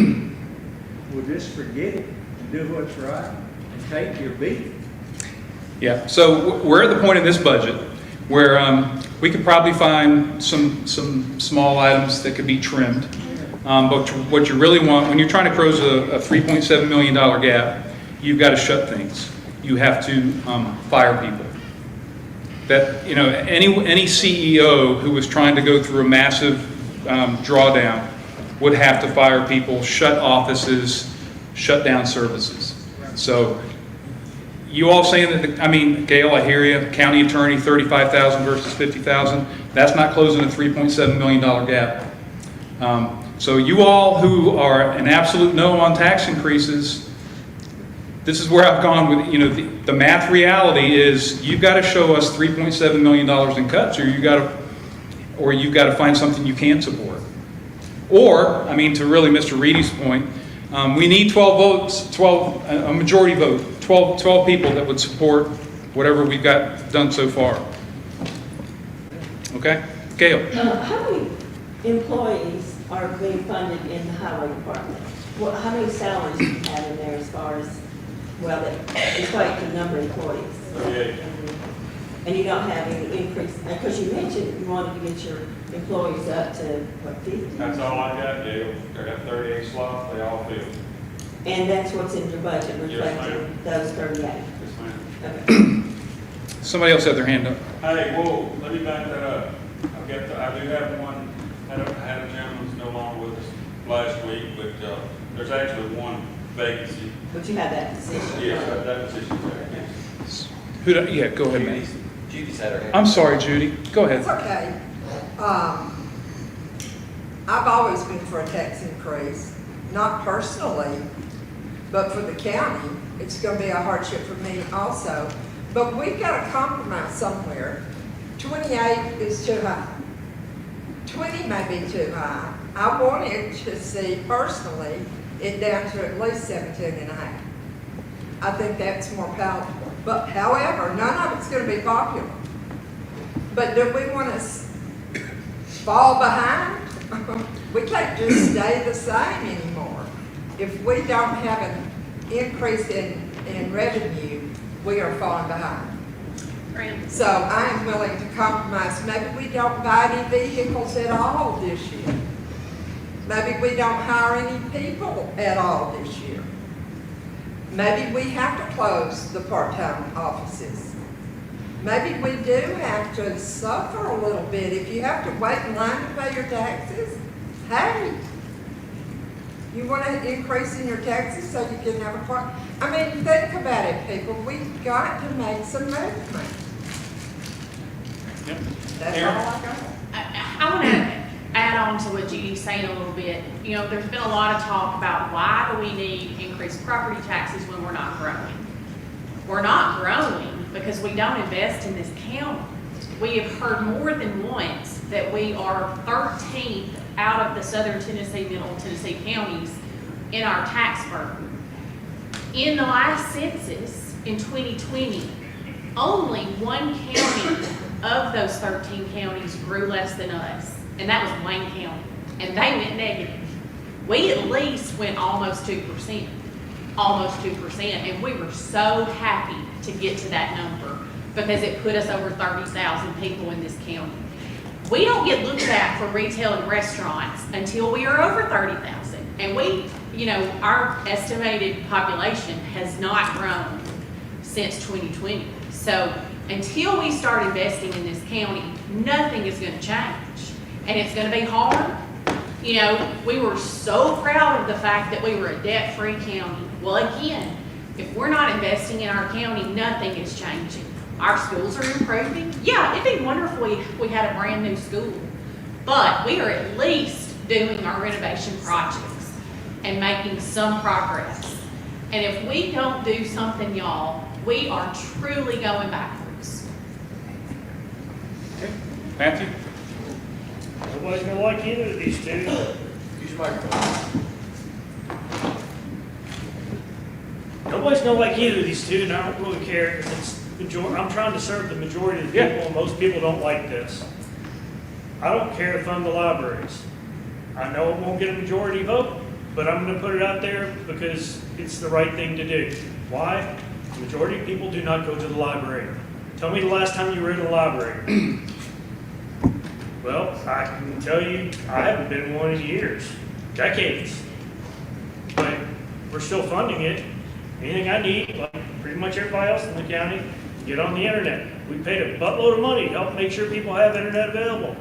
well, just forget it and do what's right and take your beat. Yeah, so we're at the point in this budget where we could probably find some small items that could be trimmed. But what you really want, when you're trying to close a $3.7 million gap, you've got to shut things. You have to fire people. That, any CEO who was trying to go through a massive drawdown would have to fire people, shut offices, shut down services. So you all saying that, Gail, I hear you, county attorney, 35,000 versus 50,000, that's not closing a $3.7 million gap. So you all who are an absolute no on tax increases, this is where I've gone with, the math reality is you've got to show us $3.7 million in cuts, or you've got to find something you can support. Or, to really Mr. Reedy's point, we need 12 votes, a majority vote, 12 people that would support whatever we've got done so far. Okay? Gail? How many employees are being funded in the highway department? Well, how many salaries do you have in there as far as, that equate to the number of employees? 38. And you don't have any increase, because you mentioned you wanted to get your employees up to, 50? That's all I got, Gail. I got 38 slots, they all filled. And that's what's in your budget, reflecting those 38? Yes, ma'am. Somebody else had their hand up. Hey, whoa, let me back that up. I do have one, had a gentleman who's no longer with us last week, but there's actually one vacancy. But you have that position? Yes, that position vacant. Yeah, go ahead, man. Judy's had her hand. I'm sorry, Judy. Go ahead. It's okay. I've always been for a tax increase, not personally, but for the county. It's going to be a hardship for me also. But we've got to compromise somewhere. 28 is too high. 20 may be too high. I wanted to see personally it down to at least 17 and a half. I think that's more palatable. But however, none of it's going to be popular. But do we want to fall behind? We can't just stay the same anymore. If we don't have an increase in revenue, we are falling behind. So I am willing to compromise. Maybe we don't buy any vehicles at all this year. Maybe we don't hire any people at all this year. Maybe we have to close the part-time offices. Maybe we do have to suffer a little bit. If you have to wait in line to pay your taxes, hey, you want to increase in your taxes so you can have a part. Think about it, people. We've got to make some movement. Yep. That's all I got. I want to add on to what Judy's saying a little bit. There's been a lot of talk about why do we need increased property taxes when we're not growing. We're not growing because we don't invest in this county. We have heard more than once that we are 13th out of the Southern Tennessee, Middle Tennessee counties in our tax burden. In the last census in 2020, only one county of those 13 counties grew less than us, and that was Wayne County, and they went negative. We at least went almost 2%, and we were so happy to get to that number because it put us over 30,000 people in this county. We don't get looked at for retail and restaurants until we are over 30,000, and our estimated population has not grown since 2020. So until we start investing in this county, nothing is going to change. And it's going to be hard. We were so proud of the fact that we were a debt-free county. Well, again, if we're not investing in our county, nothing is changing. Our schools are improving. Yeah, it'd be wonderful if we had a brand new school. But we are at least doing our renovation projects and making some progress. And if we don't do something, y'all, we are truly going backwards. Okay. Matthew? Nobody's gonna like either of these two. Use your microphone. Nobody's gonna like either of these two, and I don't really care because it's I'm trying to serve the majority of the people, and most people don't like this. I don't care to fund the libraries. I know it won't get a majority vote, but I'm gonna put it out there because it's the right thing to do. Why? The majority of people do not go to the library. Tell me the last time you were in the library. Well, I can tell you, I haven't been in one in years, decades. But we're still funding it. Anything I need, like pretty much everybody else in the county, get on the internet. We paid a buttload of money to help make sure people have internet available.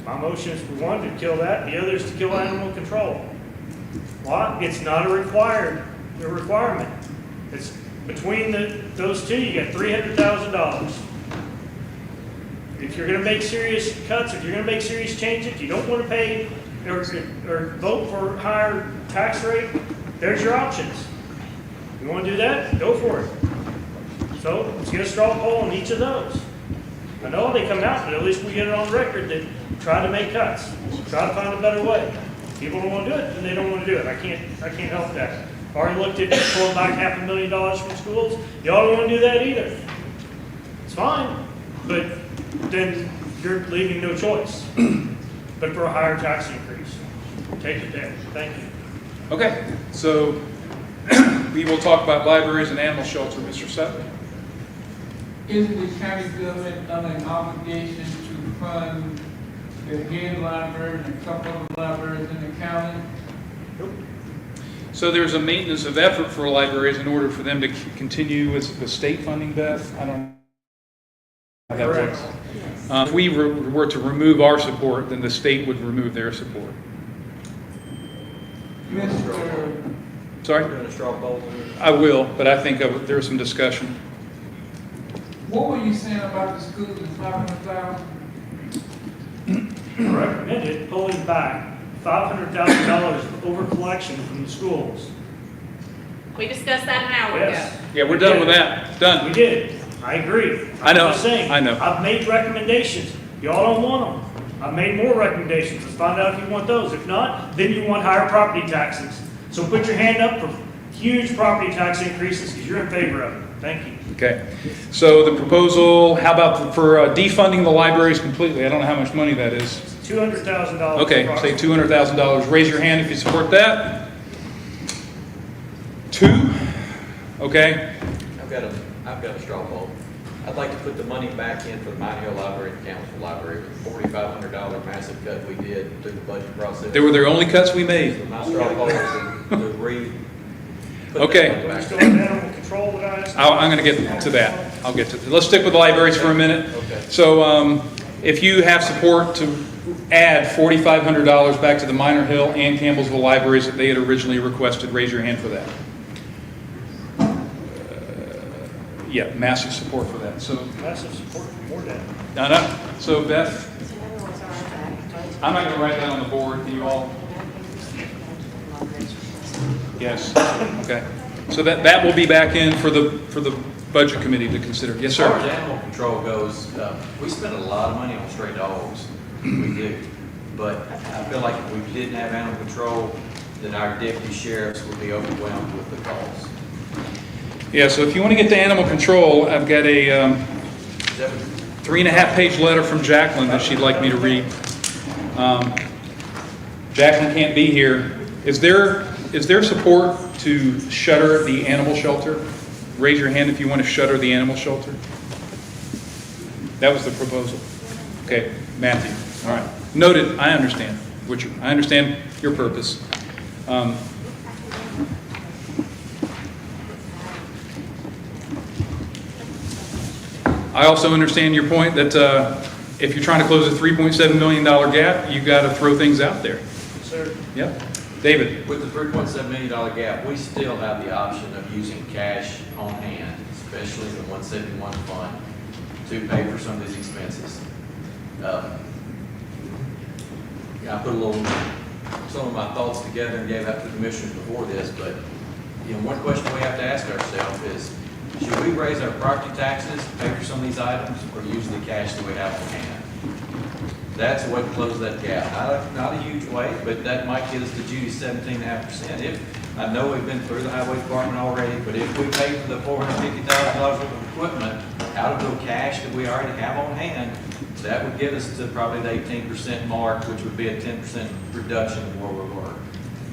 My motion is for one, to kill that, the other is to kill animal control. Why? It's not a requirement. It's between those two, you got $300,000. If you're going to make serious cuts, if you're going to make serious changes, you don't want to pay or vote for higher tax rate, there's your options. You wanna do that? Go for it. So, let's get a straw poll on each of those. I know they come out, but at least we get it on record that try to make cuts, try to find a better way. People don't wanna do it, then they don't wanna do it. I can't help that. Already looked at pulling back $500,000 from schools. Y'all don't wanna do that either. It's fine, but then you're leaving no choice. But for a higher tax increase. Take it there. Thank you. Okay, so we will talk about libraries and animal shelter, Mr. Sutton. Isn't the county government under an obligation to fund the head library and a couple of libraries in the county? So there's a maintenance of effort for libraries in order for them to continue with state funding, Beth? I don't know how that works. If we were to remove our support, then the state would remove their support. Mr. Sorry? I will, but I think there's some discussion. What were you saying about the schools and 500,000? Recommended pulling back $500,000 of over collection from the schools. We discussed that an hour Yes. ago. Yeah, we're done with that. Done. We did. I agree. I know. I'm just saying. I know. I've made recommendations. Y'all don't want them. I've made more recommendations. Let's find out if you want those. If not, then you want higher property taxes. So put your hand up for huge property tax increases because you're in favor of it. Thank you. Okay. So the proposal, how about for defunding the libraries completely? I don't know how much money that is. $200,000. Okay, say $200,000. Raise your hand if you support that. 2? Okay. I've got a straw poll. I'd like to put the money back in for the Mount Hill Library and Council Library with the $4,500 massive cut we did through the budget process. They were their only cuts we made. So my straw poll is to put Okay. that money back. Still have animal control that I asked? I'm going to get to that. I'll get to that. Let's stick with the libraries for a minute. Okay. So if you have support to add $4,500 back to the Minor Hill and Campbellsville libraries that they had originally requested, raise your hand for that. Yeah, massive support for that. So Massive support for more debt. no. So Beth, I'm not going to write that on the board. Can you all? Yes. Okay. So that will be back in for the budget committee to consider. Yes, sir. As far as animal control goes, we spend a lot of money on stray dogs. We do. But I feel like if we didn't have animal control, then our deputy sheriffs would be overwhelmed with the calls. Yeah, so if you want to get to animal control, I've got a 3.5-page letter from Jacqueline that she'd like me to read. Jacqueline can't be here. Is there support to shutter the animal shelter? Raise your hand if you want to shutter the animal shelter. That was the proposal. Okay, Matthew. All right. Noted. I understand. I understand your purpose. I also understand your point that if you're trying to close a $3.7 million gap, you've got to throw things out there. Sir. Yep. David. With the $3.7 million gap, we still have the option of using cash on hand, especially the 171 fund, to pay for some of these expenses. I put some of my thoughts together and gave out to the commissioners before this, but one question we have to ask ourselves is, should we raise our property taxes to pay for some of these items, or use the cash that we have on hand? That's what closes that gap. Not a huge way, but that might get us to Judy's 17.5%. I know we've been through the highway department already, but if we pay for the $450,000 worth of equipment out of the cash that we already have on hand, that would get us to probably the 18% mark, which would be a 10% reduction in where we were.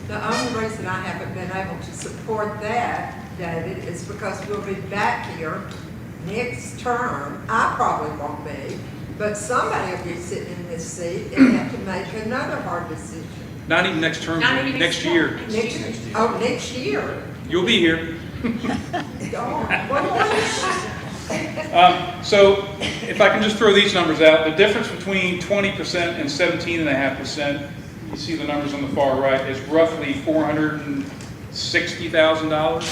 The only reason I haven't been able to support that, David, is because we'll be back here next term. I probably won't be, but somebody will be sitting in this seat and have to make another hard decision. Not even next term, Not even next year. Next year? You'll be here. Oh, So if I can just throw these numbers out, the difference between 20% and 17.5%, you see the numbers on the far right, is roughly $460,000.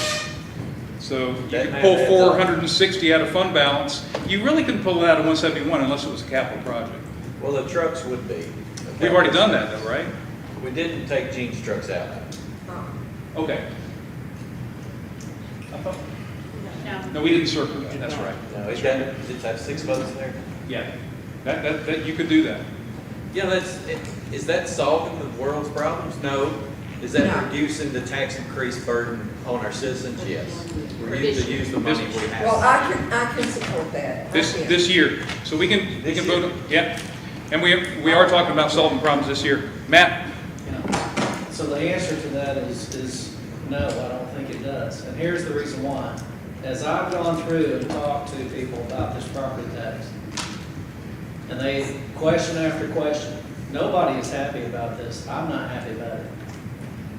So you can pull 460 out of fund balance. You really couldn't pull it out of 171 unless it was a capital project. Well, the trucks would be. We've already done that though, right? We didn't take Gene's trucks out. Okay. No, we didn't circle that, that's right. No, it doesn't, did have 6 votes there? Yeah, that, you could do that. Yeah, is that solving the world's problems? No. Is that No. reducing the tax increase burden on our citizens? Yes. We're used to use the money we have. Well, I can support that. I can. This year, so we can vote, yeah. And we are talking about solving problems this year. Matt? So the answer to that is no, I don't think it does. And here's the reason why. As I've gone through and talked to people about this property tax, and they question after question, nobody is happy about this. I'm not happy about it.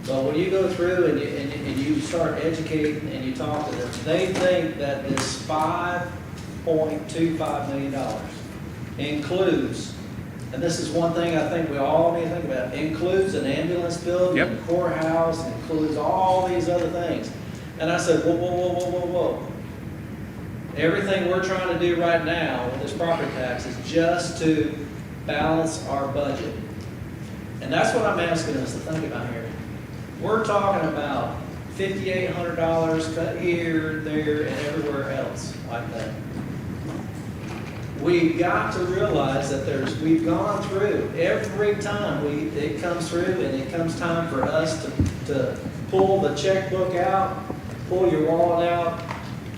But when you go through and you start educating and you talk to them, they think that this $5.25 million includes, and this is one thing I think we all need to think about, includes an ambulance building, Yep. a courthouse, includes all these other things. And I said, whoa, whoa, whoa, whoa, whoa, whoa. Everything we're trying to do right now with this property tax is just to balance our budget. And that's what I'm asking us to think about here. We're talking about $5,800 cut here, there, and everywhere else like that. We've got to realize that we've gone through, every time it comes through and it comes time for us to pull the checkbook out, pull your wallet out,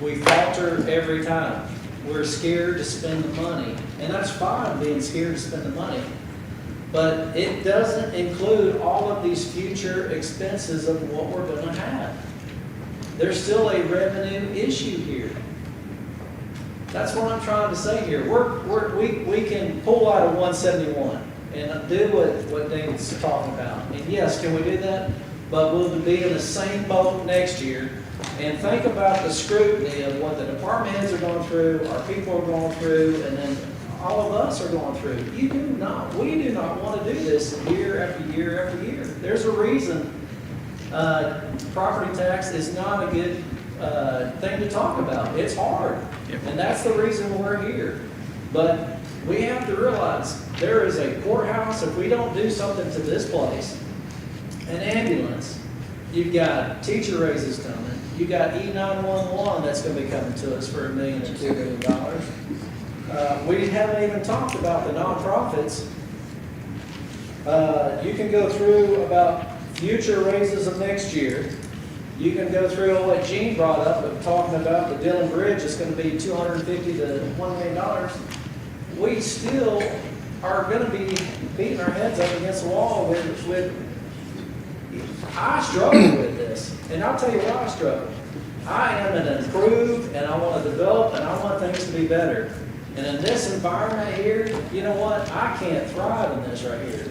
we falter every time. We're scared to spend the money, and that's fine being scared to spend the money. But it doesn't include all of these future expenses of what we're going to have. There's still a revenue issue here. That's what I'm trying to say here. We can pull out of 171 and do what David's talking about. And yes, can we do that? But we'll be in the same boat next year. And think about the scrutiny of what the department heads are going through, our people are going through, and then all of us are going through. We do not want to do this year after year after year. There's a reason property tax is not a good thing to talk about. It's hard. Yep. And that's the reason we're here. But we have to realize there is a courthouse. If we don't do something to this place, an ambulance, you've got teacher raises coming. You've got E911 that's going to be coming to us for $1 million and $2 million. We haven't even talked about the nonprofits. You can go through about future raises of next year. You can go through what Gene brought up of talking about the Dillon Bridge is going to be $250 to $1 million. We still are going to be beating our heads up against the wall with I struggle with this, and I'll tell you why I struggle. I am an improved, and I want to develop, and I want things to be better. And in this environment here, you know what? I can't thrive in this right here.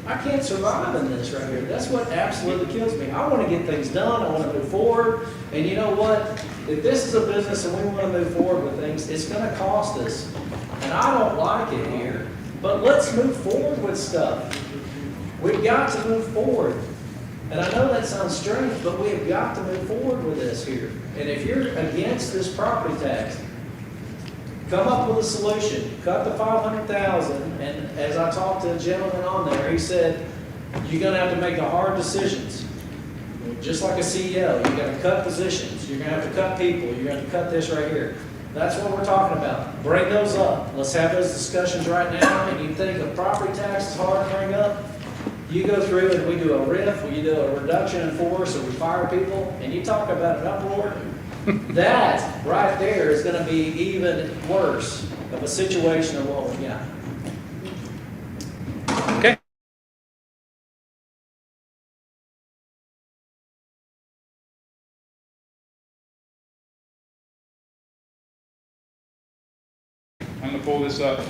I can't survive in this right here. That's what absolutely kills me. I want to get things done. I want to move forward. And you know what? If this is a business and we want to move forward with things, it's going to cost us. And I don't like it here. But let's move forward with stuff. We've got to move forward. And I know that sounds strange, but we have got to move forward with this here. And if you're against this property tax, come up with a solution. Cut the $500,000, and as I talked to a gentleman on there, he said, you're going to have to make the hard decisions. Just like a CEO, you're going to cut positions. You're going to have to cut people. You're going to cut this right here. That's what we're talking about. Bring those up. Let's have those discussions right now. And you think a property tax is hard to bring up? You go through and we do a RIF, we do a reduction in force, or we fire people, and you talk about an uproar. That right there is going to be even worse of a situation than what we got. Okay. I'm going to pull this up.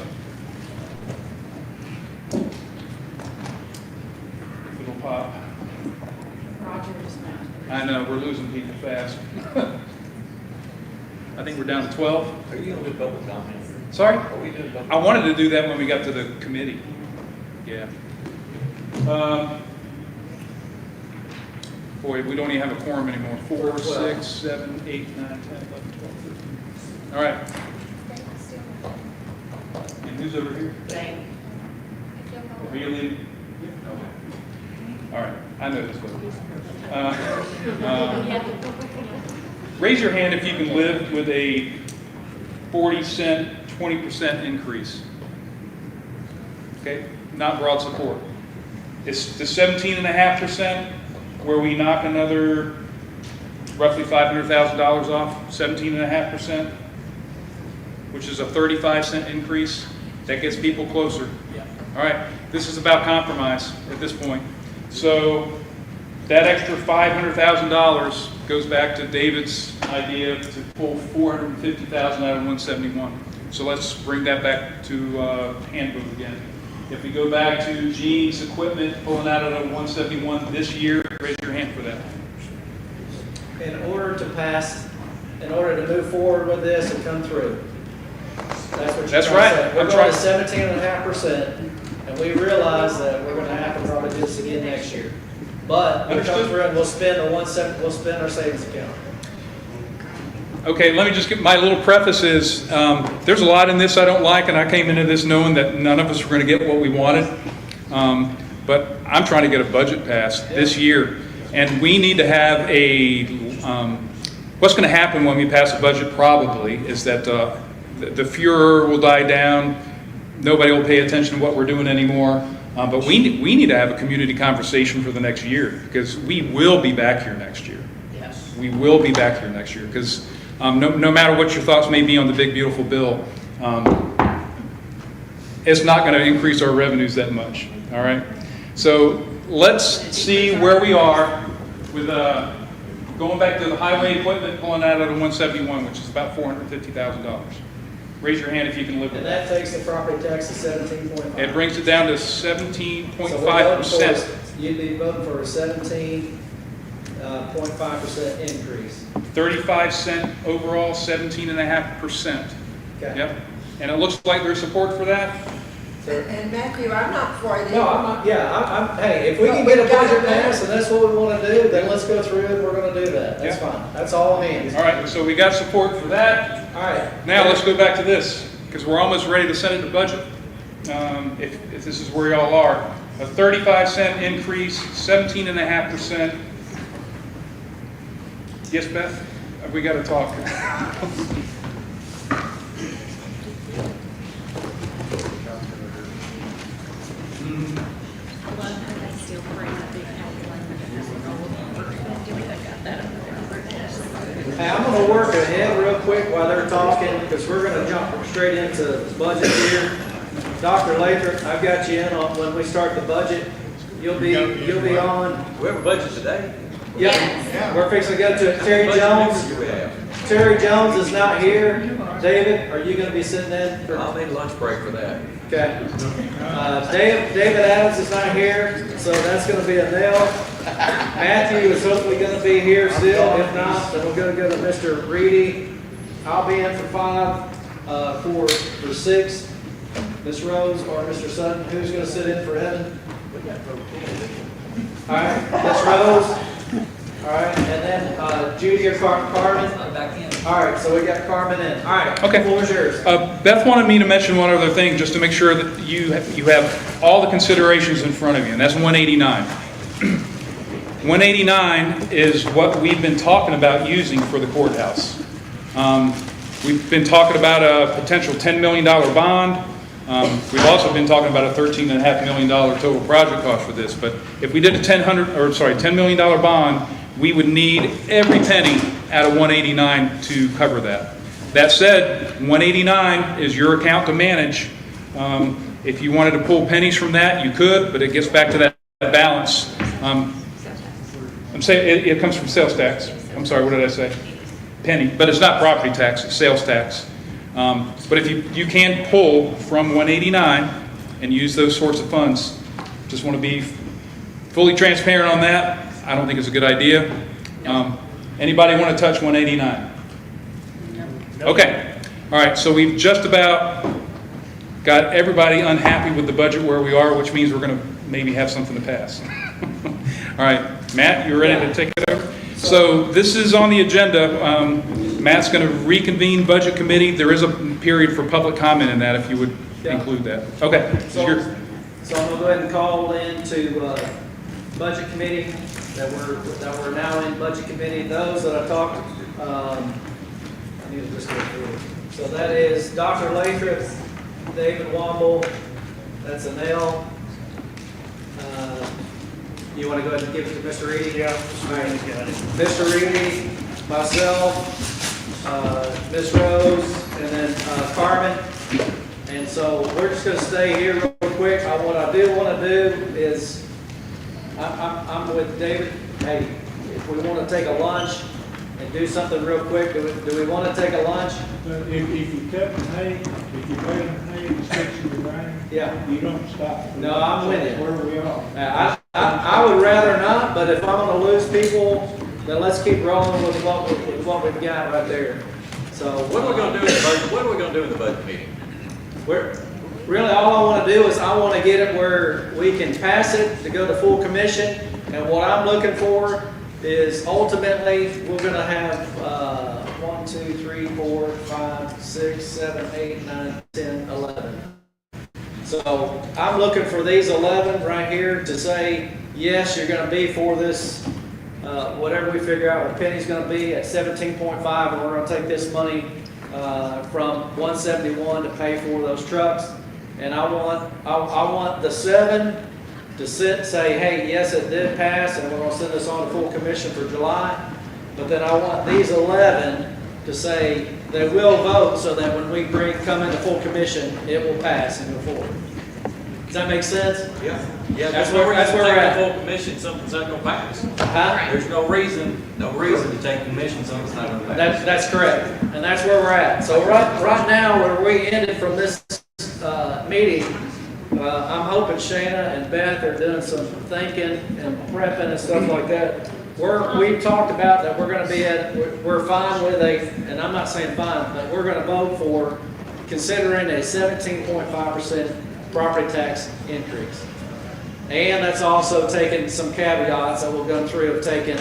It'll pop. Roger just now. I know, we're losing people fast. I think we're down to 12. Are you going to do public comment? Sorry? Are we doing public I wanted to do that when we got to the committee. Yeah. Boy, we don't even have a quorum anymore. 4, 6, 7, 8, 9, 10, 11, 12, 13. All right. And who's over here? Are you leaving? Okay. All right. I know this one. Raise your hand if you can live with a 40-cent, 20% increase. Okay, not broad support. It's the 17.5% where we knock another roughly $500,000 off, 17.5%, which is a 35-cent increase. That gets people closer. All right, this is about compromise at this point. So that extra $500,000 goes back to David's idea to pull $450,000 out of 171. So let's bring that back to handbook again. If we go back to Gene's equipment pulling out of the 171 this year, raise your hand for that. In order to pass, in order to move forward with this and come through. That's what you're That's trying to right. say. We're I'm going trying- to 17.5%, and we realize that we're going to have to probably do this again next year. But we'll come Understood. through and we'll spend our savings account. Okay, let me just get my little preface is, there's a lot in this I don't like, and I came into this knowing that none of us were going to get what we wanted. But I'm trying to get a budget passed this year, and we need to have a, what's going to happen when we pass a budget probably is that the furor will die down, nobody will pay attention to what we're doing anymore, but we need to have a community conversation for the next year, because we will be back here next year. Yes. We will be back here next year, because no matter what your thoughts may be on the big beautiful bill, it's not going to increase our revenues that much. All right, so let's see where we are with going back to the highway equipment pulling out of the 171, which is about $450,000. Raise your hand if you can live with And that. that takes the property tax to 17.5. It brings it down to So we're 17.5%. voting for- You'd be voting for a 17.5% increase. 35-cent overall, 17.5%. Okay. Yep. And it looks like there's support for that. And Matthew, I'm not for it. No, I'm not, yeah, hey, if we can get a budget passed and that's what we want to do, then let's go through it, we're going to do that. That's Yeah. fine. That's all hands. All right, so we got support for that. All right. Now let's go back to this, because we're almost ready to send it to budget. If this is where y'all are, a 35-cent increase, 17.5%. Yes, Beth? We got to talk. Hey, I'm going to work ahead real quick while they're talking, because we're going to jump straight into budget here. Dr. Lathrop, I've got you in on when we start the budget. You'll be on. We have a budget today. Yep. We're fixing to go to it. Terry Jones. Do we have? Terry Jones is not here. David, are you going to be sitting in? I'll need a lunch break for that. Okay. David Adams is not here, so that's going to be a nail. Matthew is hopefully going to be here still. If not, then we're going to go to Mr. Reedy. I'll be in for 5, for 6. Ms. Rose or Mr. Sutton, who's going to sit in for Evan? All right, Ms. Rose. All right, and then Judy or Carmen. All right, so we got Carmen in. All right, Okay. the floor is yours. Beth wanted me to mention one other thing, just to make sure that you have all the considerations in front of you, and that's 189. 189 is what we've been talking about using for the courthouse. We've been talking about a potential $10 million bond. We've also been talking about a $13.5 million total project cost for this. But if we did a $10 million bond, we would need every penny out of 189 to cover that. That said, 189 is your account to manage. If you wanted to pull pennies from that, you could, but it gets back to that balance. I'm saying it comes from sales tax. I'm sorry, what did I say? Penny, but it's not property tax, it's sales tax. But if you can pull from 189 and use those sorts of funds, just want to be fully transparent on that. I don't think it's a good idea. Anybody want to touch 189? Okay. All right, so we've just about got everybody unhappy with the budget where we are, which means we're going to maybe have something to pass. All right, Matt, you ready to take it over? So this is on the agenda. Matt's going to reconvene budget committee. There is a period for public comment in that, if you would include that. Okay. So I'm going to go ahead and call into budget committee that we're now in budget committee. Those that I talked I need to just go through it. So that is Dr. Lathrop, David Womble, that's an L. You want to go ahead and give it to Mr. Reedy? Yeah. All right. Got it. Mr. Reedy, myself, Ms. Rose, and then Carmen. And so we're just going to stay here real quick. What I do want to do is, I'm with David. Hey, if we want to take a lunch and do something real quick, do we want to take a lunch? But if you cut the hay, if you're cutting hay and fixing the grain, Yeah. you don't stop. No, I'm with you. That's where we are. I would rather not, but if I'm going to lose people, then let's keep rolling with what we've got right there. So What are we gonna do in the budget, what are we gonna do in the budget meeting? Really, all I want to do is I want to get it where we can pass it to go to full commission. And what I'm looking for is ultimately, we're going to have 1, 2, 3, 4, 5, 6, 7, 8, 9, 10, 11. So I'm looking for these 11 right here to say, yes, you're going to be for this, whatever we figure out what Penny's going to be at 17.5, and we're going to take this money from 171 to pay for those trucks. And I want the 7 to say, hey, yes, it did pass, and we're going to send this on to full commission for July. But then I want these 11 to say they will vote so that when we come into full commission, it will pass and go forward. Does that make sense? Yeah. That's where we're at. Full commission, something's not gonna pass. Huh? There's no reason to take commission, something's not gonna pass. That's correct, and that's where we're at. So right now, where we ended from this meeting, I'm hoping Shayna and Beth are doing some thinking and prepping and stuff like that. We've talked about that we're going to be we're fine with and I'm not saying fine, but we're going to vote for considering a 17.5% property tax increase. And that's also taking some caveats that we'll go through of taking,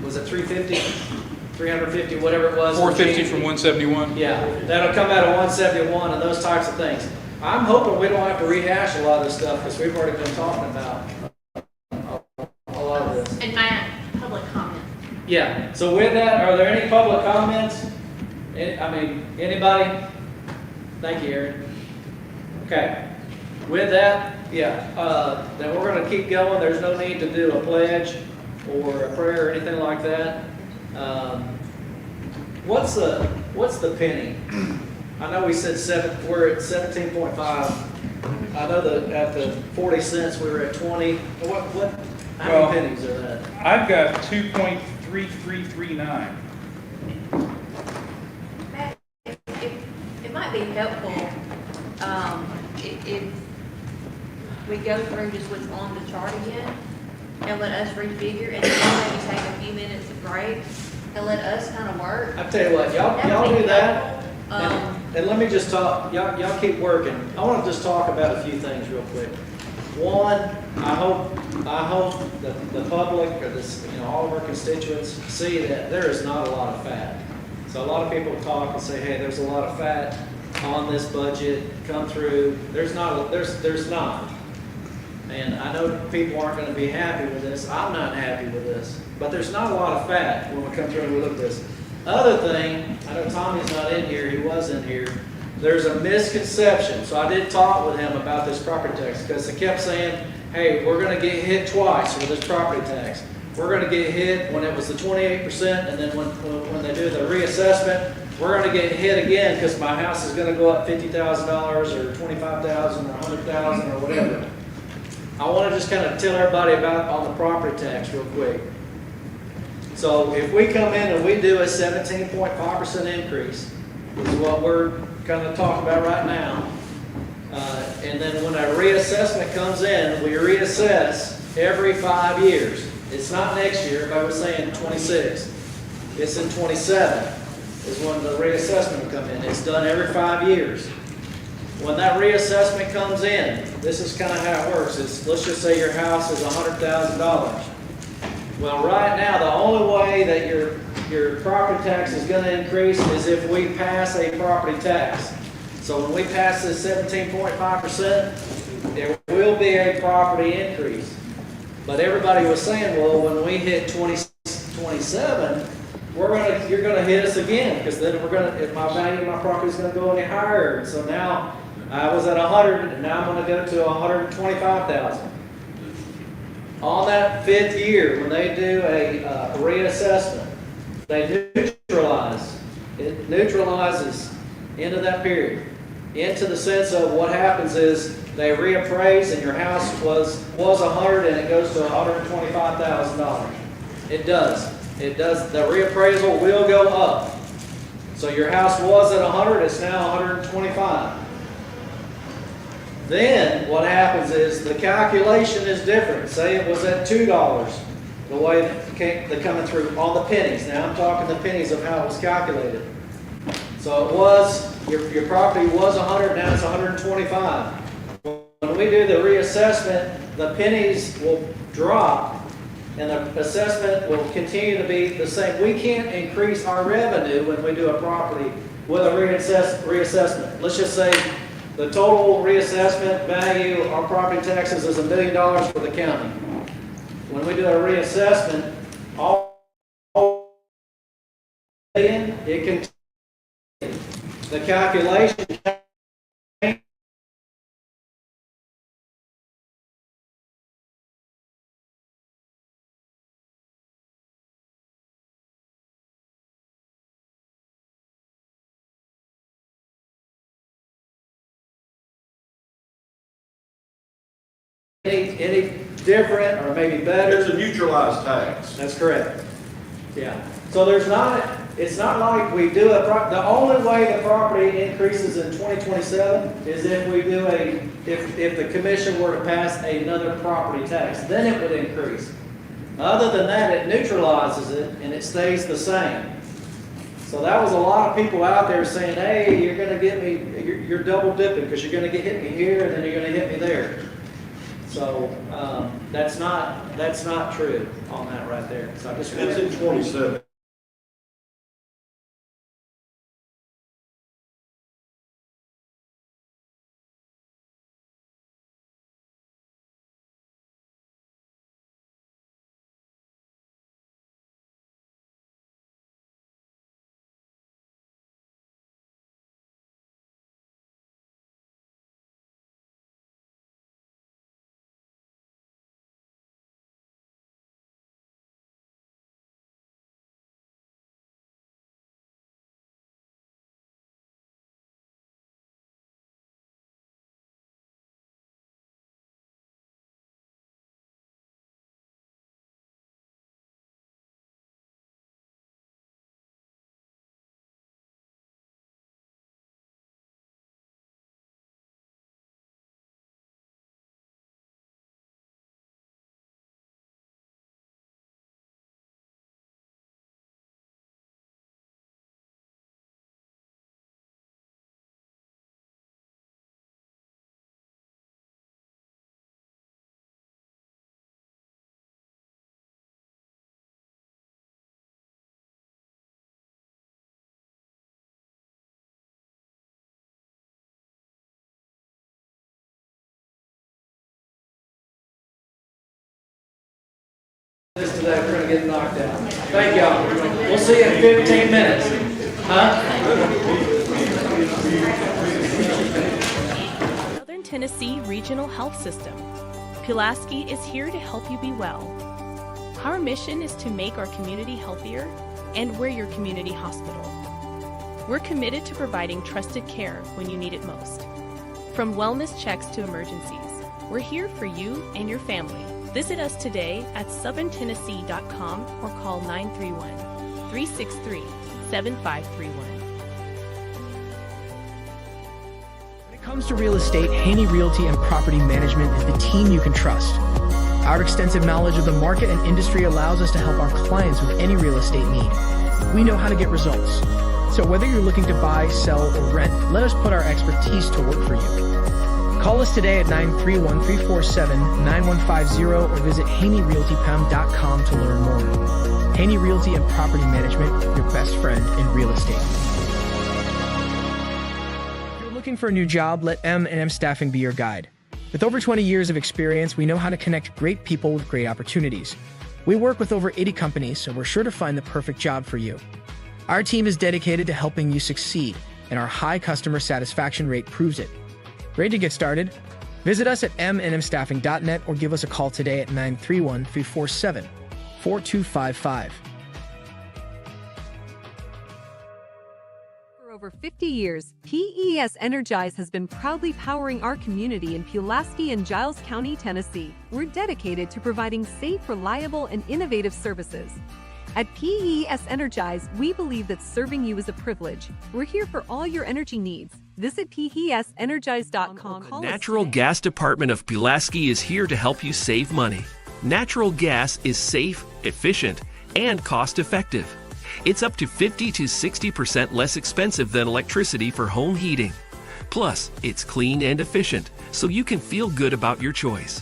was it 350, whatever it was? 450 from 171. Yeah, that'll come out of 171 and those types of things. I'm hoping we don't have to rehash a lot of this stuff because we've already been talking about a lot of this. And Matt, public comment. Yeah, so with that, are there any public comments? Anybody? Thank you, Aaron. Okay, with that, then we're gonna keep going. There's no need to do a pledge or a prayer or anything like that. What's the penny? I know we said we're at 17.5. I know that at the 40 cents we were at 20. How many pennies are that? I've got 2.3339. Matt, it might be helpful, if we go through just what's on the chart again, and let us refigure, and then maybe take a few minutes of break, and let us kind of work. I tell you what, y'all do that. And let me just talk, y'all keep working. I want to just talk about a few things real quick. One, I hope that the public or all of our constituents see that there is not a lot of fat. So a lot of people talk and say, hey, there's a lot of fat on this budget, come through. There's not. And I know people aren't going to be happy with this. I'm not happy with this. But there's not a lot of fat when we come through and we look at this. Other thing, I know Tommy's not in here, he was in here. There's a misconception. So I did talk with him about this property tax because they kept saying, hey, we're going to get hit twice with this property tax. We're going to get hit when it was the 28%, and then when they do the reassessment, we're going to get hit again because my house is going to go up $50,000 or $25,000 or $100,000 or whatever. I want to just kind of tell everybody about on the property tax real quick. So if we come in and we do a 17.5% increase, which is what we're kind of talking about right now, and then when a reassessment comes in, we reassess every 5 years. It's not next year, if I was saying 26. It's in 27 is when the reassessment will come in. It's done every 5 years. When that reassessment comes in, this is kind of how it works. Let's just say your house is $100,000. Well, right now, the only way that your property tax is going to increase is if we pass a property tax. So when we pass this 17.5%, there will be a property increase. But everybody was saying, well, when we hit 27, you're gonna hit us again, because then if my value of my property is gonna go any higher. So now, I was at 100, and now I'm gonna go to 125,000. On that 5th year, when they do a reassessment, they neutralize. It neutralizes into that period. Into the sense of what happens is they reappraise, and your house was 100 and it goes to $125,000. It does. It does. The reappraisal will go up. So your house was at 100, it's now 125. Then what happens is the calculation is different. Say it was at $2, the way they're coming through on the pennies. Now I'm talking the pennies of how it was calculated. So it was, your property was 100, now it's 125. When we do the reassessment, the pennies will drop and the assessment will continue to be the same. We can't increase our revenue when we do a property with a reassessment. Let's just say the total reassessment value of our property taxes is $1 million for the county. When we do a reassessment, all it can, the calculation any different or maybe better. It's a neutralized tax. That's correct. Yeah. So it's not like we do the only way the property increases in 2027 is if we do if the commission were to pass another property tax, then it would increase. Other than that, it neutralizes it and it stays the same. So that was a lot of people out there saying, hey, you're going to get me, you're double dipping because you're going to hit me here and then you're going to hit me there. So that's not true on that right there. So I just It's in 27. This today, we're going to get knocked out. Thank y'all. We'll see you in 15 minutes. Southern Tennessee Regional Health System. Pulaski is here to help you be well. Our mission is to make our community healthier, and we're your community hospital. We're committed to providing trusted care when you need it most. From wellness checks to emergencies, we're here for you and your family. Visit us today at southerntennessee.com or call 931-363-7531. When it comes to real estate, Haney Realty and Property Management is the team you can trust. Our extensive knowledge of the market and industry allows us to help our clients with any real estate need. We know how to get results. So whether you're looking to buy, sell, or rent, let us put our expertise to work for you. Call us today at 931-347-9150 or visit HaneyRealtyPM.com to learn more. Haney Realty and Property Management, your best friend in real estate. If you're looking for a new job, let M&M Staffing be your guide. With over 20 years of experience, we know how to connect great people with great opportunities. We work with over 80 companies, so we're sure to find the perfect job for you. Our team is dedicated to helping you succeed, and our high customer satisfaction rate proves it. Ready to get started? Visit us at mnmstaffing.net or give us a call today at 931-347-4255. For over 50 years, PES Energize has been proudly powering our community in Pulaski and Giles County, Tennessee. We're dedicated to providing safe, reliable, and innovative services. At PES Energize, we believe that serving you is a privilege. We're here for all your energy needs. Visit PESenergize.com. The Natural Gas Department of Pulaski is here to help you save money. Natural gas is safe, efficient, and cost-effective. It's up to 50 to 60% less expensive than electricity for home heating. Plus, it's clean and efficient, so you can feel good about your choice.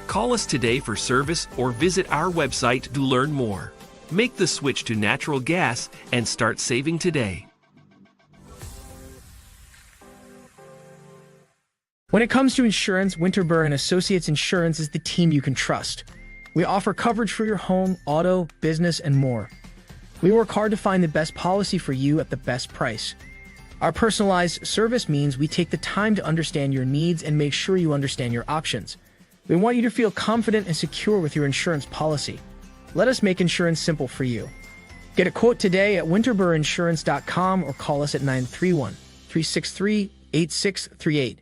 Call us today for service or visit our website to learn more. Make the switch to natural gas and start saving today. When it comes to insurance, Winterberg & Associates Insurance is the team you can trust. We offer coverage for your home, auto, business, and more. We work hard to find the best policy for you at the best price. Our personalized service means we take the time to understand your needs and make sure you understand your options. We want you to feel confident and secure with your insurance policy. Let us make insurance simple for you. Get a quote today at winterburinsurance.com or call us at 931-363-8638.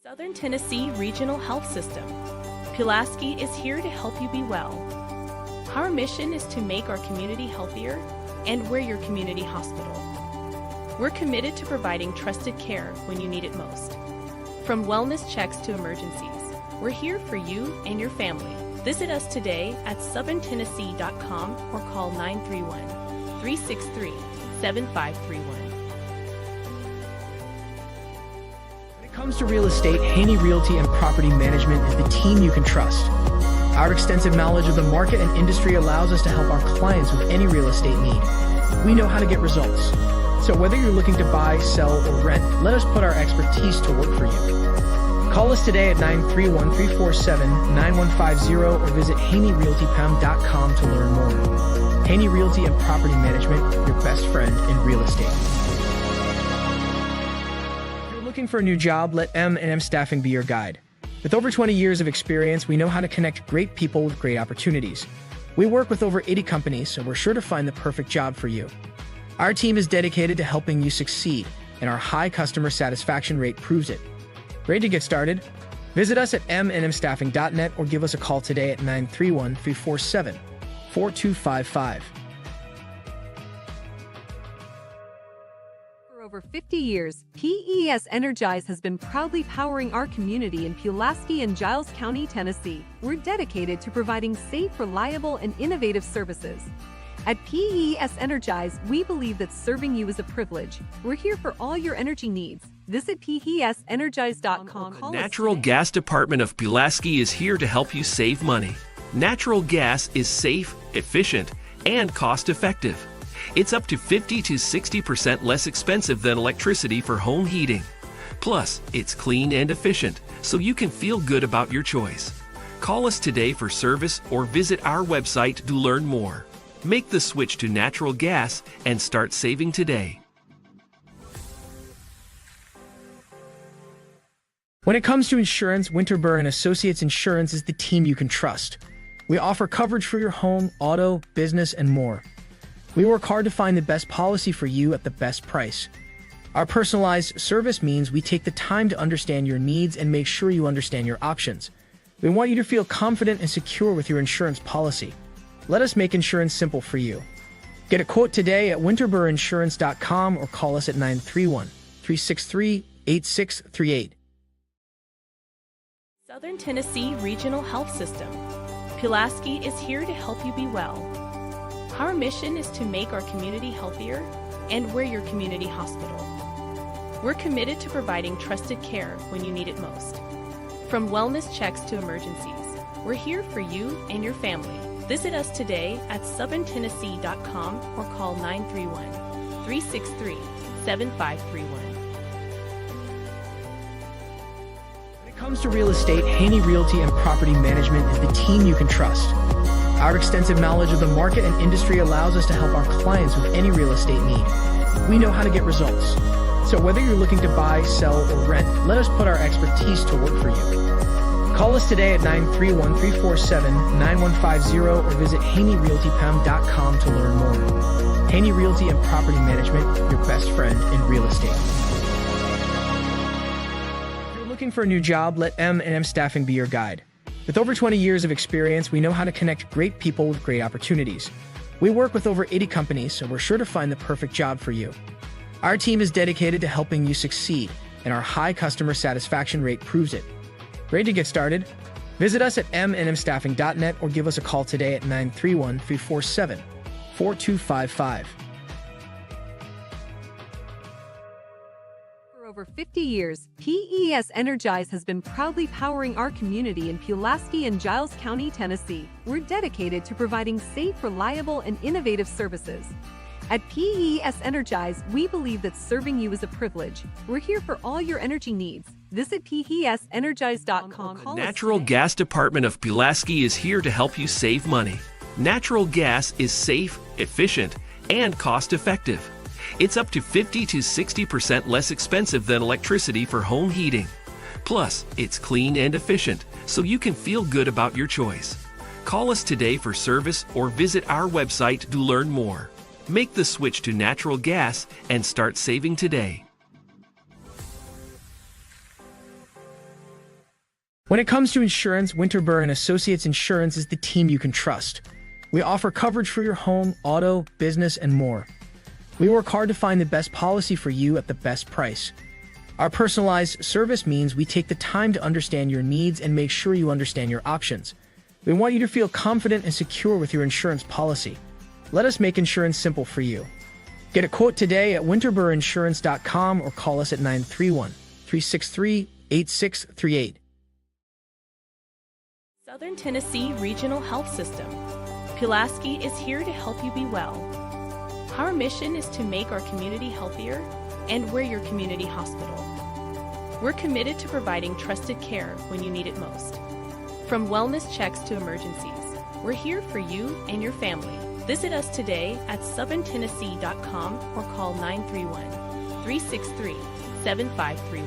Southern Tennessee Regional Health System. Pulaski is here to help you be well. Our mission is to make our community healthier, and we're your community hospital. We're committed to providing trusted care when you need it most. From wellness checks to emergencies, we're here for you and your family. Visit us today at southerntennessee.com or call 931-363-7531. When it comes to real estate, Haney Realty and Property Management is the team you can trust. Our extensive knowledge of the market and industry allows us to help our clients with any real estate need. We know how to get results. So whether you're looking to buy, sell, or rent, let us put our expertise to work for you. Call us today at 931-347-9150 or visit HaneyRealtyPam.com to learn more. Haney Realty and Property Management, your best friend in real estate. If you're looking for a new job, let M&M Staffing be your guide. With over 20 years of experience, we know how to connect great people with great opportunities. We work with over 80 companies, so we're sure to find the perfect job for you. Our team is dedicated to helping you succeed, and our high customer satisfaction rate proves it. Ready to get started? Visit us at mnmstaffing.net or give us a call today at 931-347-4255. For over 50 years, PES Energize has been proudly powering our community in Pulaski and Giles County, Tennessee. We're dedicated to providing safe, reliable, and innovative services. At PES Energize, we believe that serving you is a privilege. We're here for all your energy needs. Visit PESenergize.com. The Natural Gas Department of Pulaski is here to help you save money. Natural gas is safe, efficient, and cost-effective. It's up to 50 to 60% less expensive than electricity for home heating. Plus, it's clean and efficient, so you can feel good about your choice. Call us today for service or visit our website to learn more. Make the switch to natural gas and start saving today. When it comes to insurance, Winterberg & Associates Insurance is the team you can trust. We offer coverage for your home, auto, business, and more. We work hard to find the best policy for you at the best price. Our personalized service means we take the time to understand your needs and make sure you understand your options. We want you to feel confident and secure with your insurance policy. Let us make insurance simple for you. Get a quote today at winterburinsurance.com or call us at 931-363-8638. Southern Tennessee Regional Health System. Pulaski is here to help you be well. Our mission is to make our community healthier, and we're your community hospital. We're committed to providing trusted care when you need it most. From wellness checks to emergencies, we're here for you and your family. Visit us today at southerntennessee.com or call 931-363-7531. When it When it comes to real estate, Haney Realty and Property Management is the team you can trust. Our extensive knowledge of the market and industry allows us to help our clients with any real estate need. We know how to get results. So whether you're looking to buy, sell, or rent, let us put our expertise to work for you. Call us today at 931-347-9150 or visit HaneyRealtyPam.com to learn more. Haney Realty and Property Management, your best friend in real estate. If you're looking for a new job, let M&M Staffing be your guide. With over 20 years of experience, we know how to connect great people with great opportunities. We work with over 80 companies, so we're sure to find the perfect job for you. Our team is dedicated to helping you succeed, and our high customer satisfaction rate proves it. Ready to get started? Visit us at mnmstaffing.net or give us a call today at 931-347-4255. For over 50 years, PES Energize has been proudly powering our community in Pulaski and Giles County, Tennessee. We're dedicated to providing safe, reliable, and innovative services. At PES Energize, we believe that serving you is a privilege. We're here for all your energy needs. Visit PESenergize.com. The Natural Gas Department of Pulaski is here to help you save money. Natural gas is safe, efficient, and cost-effective. It's up to 50 to 60% less expensive than electricity for home heating. Plus, it's clean and efficient, so you can feel good about your choice. Call us today for service or visit our website to learn more. Make the switch to natural gas and start saving today. When it comes to insurance, Winterburn & Associates Insurance is the team you can trust. We offer coverage for your home, auto, business, and more. We work hard to find the best policy for you at the best price. Our personalized service means we take the time to understand your needs and make sure you understand your options. We want you to feel confident and secure with your insurance policy. Let us make insurance simple for you. Get a quote today at winterburinsurance.com or call us at 931-363-8638. Southern Tennessee Regional Health System. Pulaski is here to help you be well. Our mission is to make our community healthier, and we're your community hospital. We're committed to providing trusted care when you need it most. From wellness checks to emergencies, we're here for you and your family. Visit us today at southerntennessee.com or call 931-363-7531.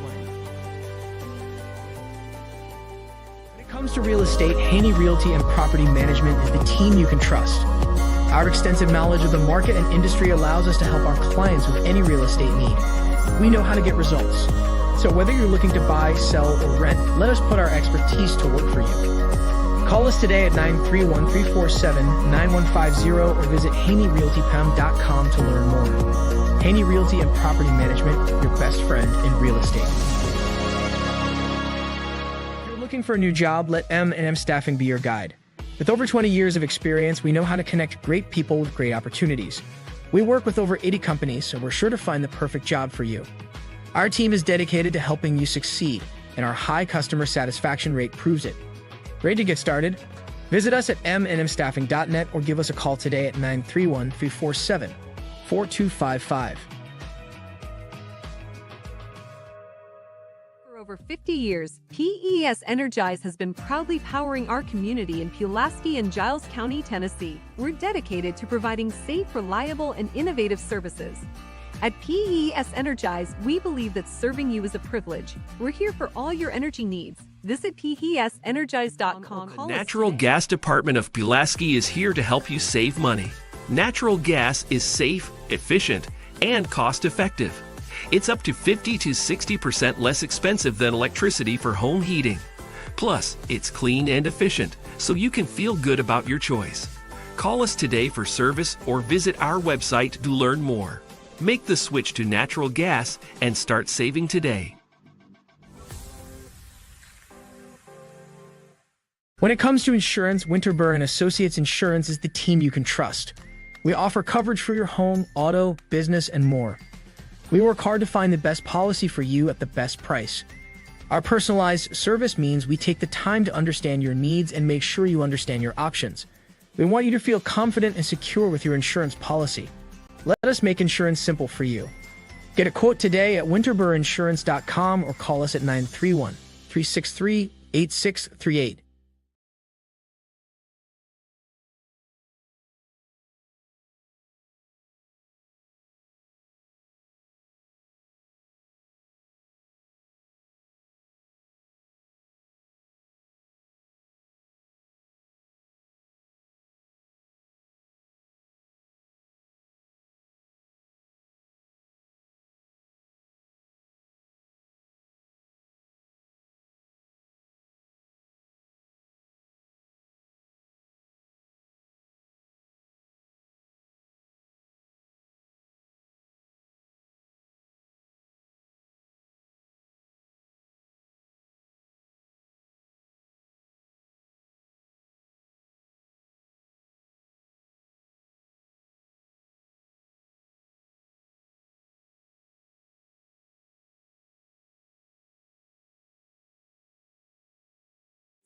When it comes to real estate, Haney Realty and Property Management is the team you can trust. Our extensive knowledge of the market and industry allows us to help our clients with any real estate need. We know how to get results. So whether you're looking to buy, sell, or rent, let us put our expertise to work for you. Call us today at 931-347-9150 or visit HaneyRealtyPam.com to learn more. Haney Realty and Property Management, your best friend in real estate. If you're looking for a new job, let M&M Staffing be your guide. With over 20 years of experience, we know how to connect great people with great opportunities. We work with over 80 companies, so we're sure to find the perfect job for you. Our team is dedicated to helping you succeed, and our high customer satisfaction rate proves it. Ready to get started? Visit us at mnmstaffing.net or give us a call today at 931-347-4255. For over 50 years, PES Energize has been proudly powering our community in Pulaski and Giles County, Tennessee. We're dedicated to providing safe, reliable, and innovative services. At PES Energize, we believe that serving you is a privilege. We're here for all your energy needs. Visit PESenergize.com. The Natural Gas Department of Pulaski is here to help you save money. Natural gas is safe, efficient, and cost-effective. It's up to 50 to 60% less expensive than electricity for home heating. Plus, it's clean and efficient, so you can feel good about your choice. Call us today for service or visit our website to learn more. Make the switch to natural gas and start saving today. When it comes to insurance, Winterburn & Associates Insurance is the team you can trust. We offer coverage for your home, auto, business, and more. We work hard to find the best policy for you at the best price. Our personalized service means we take the time to understand your needs and make sure you understand your options. We want you to feel confident and secure with your insurance policy. Let us make insurance simple for you. Get a quote today at winterburinsurance.com or call us at 931 363-8638.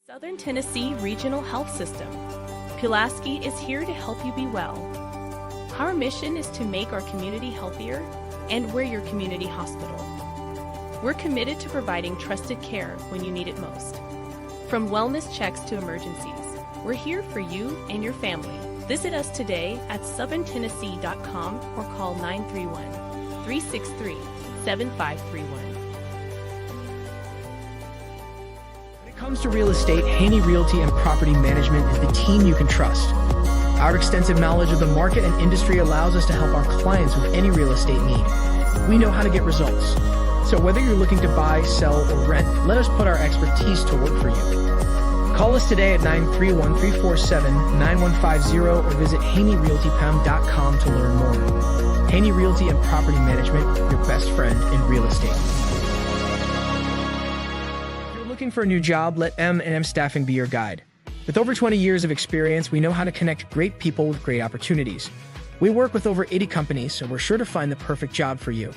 Southern Tennessee Regional Health System. Pulaski is here to help you be well. Our mission is to make our community healthier, and we're your community hospital. We're committed to providing trusted care when you need it most. From wellness checks to emergencies, we're here for you and your family. Visit us today at southerntennessee.com or call 931-363-7531. When it comes to real estate, Haney Realty and Property Management is the team you can trust. Our extensive knowledge of the market and industry allows us to help our clients with any real estate need. We know how to get results. So whether you're looking to buy, sell, or rent, let us put our expertise to work for you. Call us today at 931-347-9150 or visit HaneyRealtyPM.com to learn more. Haney Realty and Property Management, your best friend in real estate. If you're looking for a new job, let M&M Staffing be your guide. With over 20 years of experience, we know how to connect great people with great opportunities. We work with over 80 companies, so we're sure to find the perfect job for you.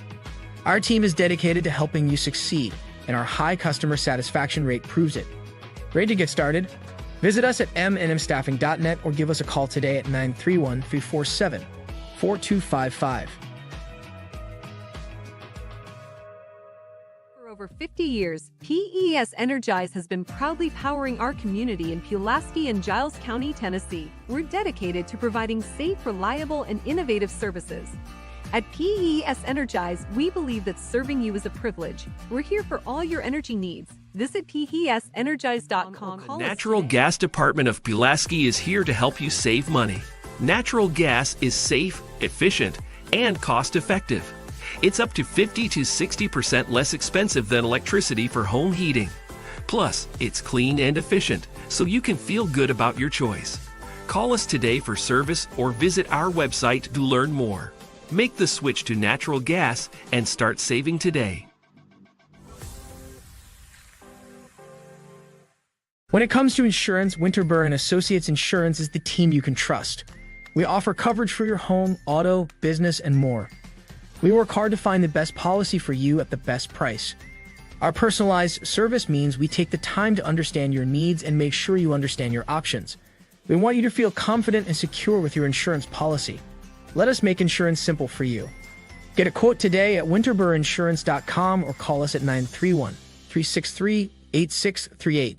Our team is dedicated to helping you succeed, and our high customer satisfaction rate proves it. Ready to get started? Visit us at mnmstaffing.net or give us a call today at 931-347-4255. For over 50 years, PES Energize has been proudly powering our community in Pulaski and Giles County, Tennessee. We're dedicated to providing safe, reliable, and innovative services. At PES Energize, we believe that serving you is a privilege. We're here for all your energy needs. Visit PESenergize.com. The Natural Gas Department of Pulaski is here to help you save money. Natural gas is safe, efficient, and cost-effective. It's up to 50 to 60% less expensive than electricity for home heating. Plus, it's clean and efficient, so you can feel good about your choice. Call us today for service or visit our website to learn more. Make the switch to natural gas and start saving today. When it comes to insurance, Winterburn & Associates Insurance is the team you can trust. We offer coverage for your home, auto, business, and more. We work hard to find the best policy for you at the best price. Our personalized service means we take the time to understand your needs and make sure you understand your options. We want you to feel confident and secure with your insurance policy. Let us make insurance simple for you. Get a quote today at winterburinsurance.com or call us at 931-363-8638.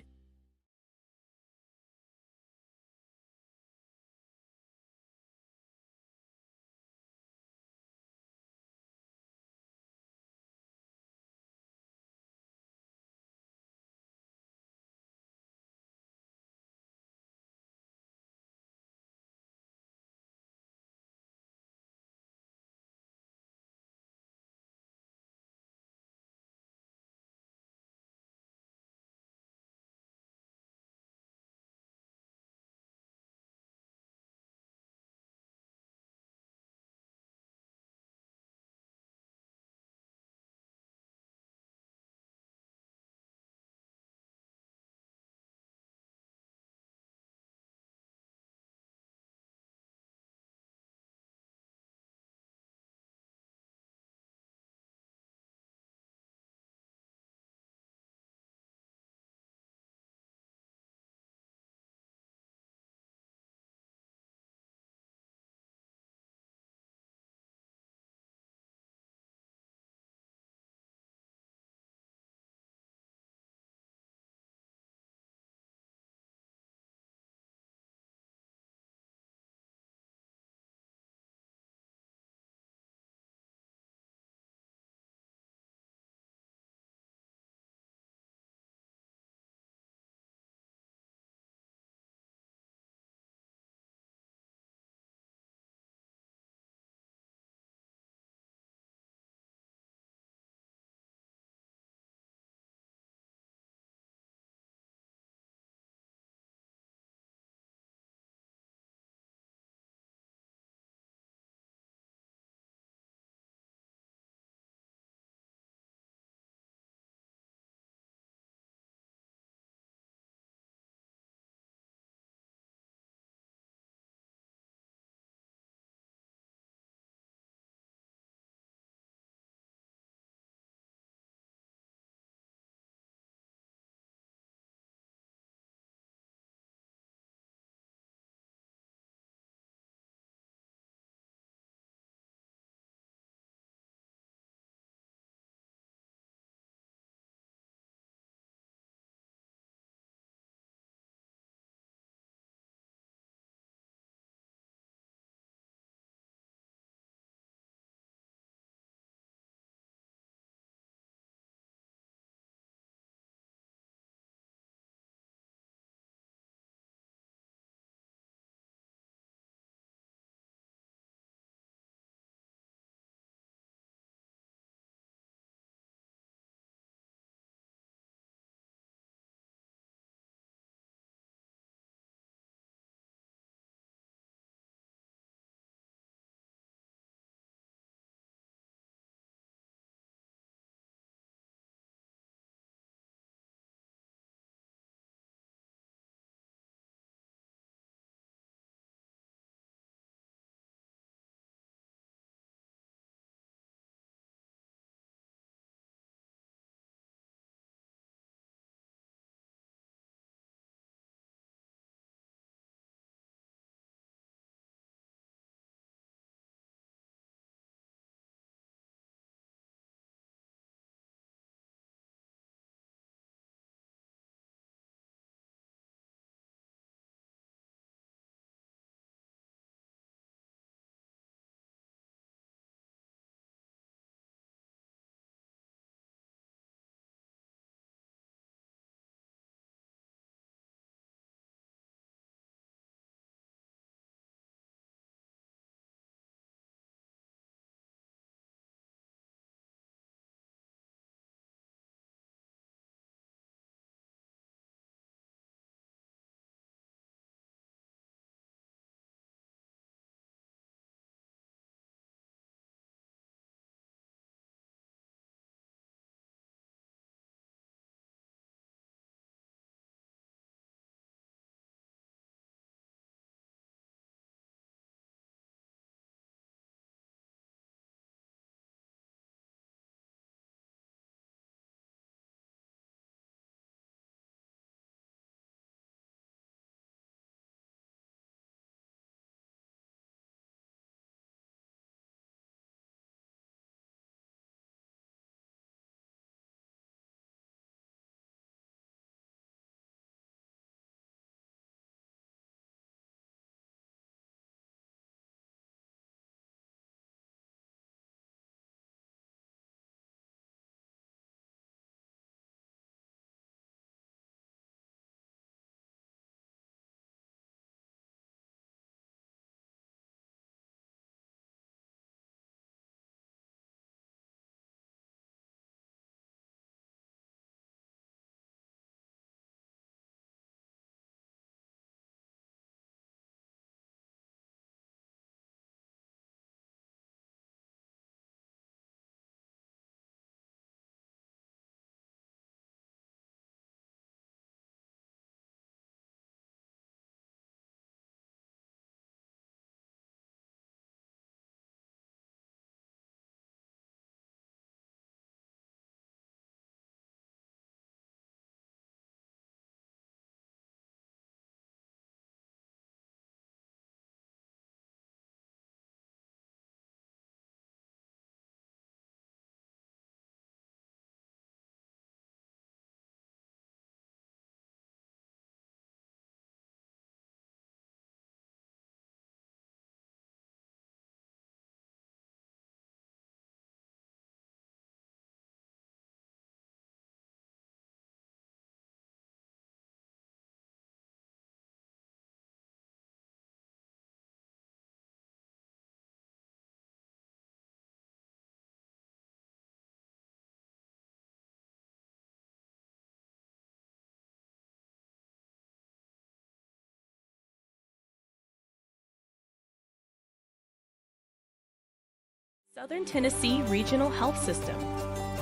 Southern Tennessee Regional Health System.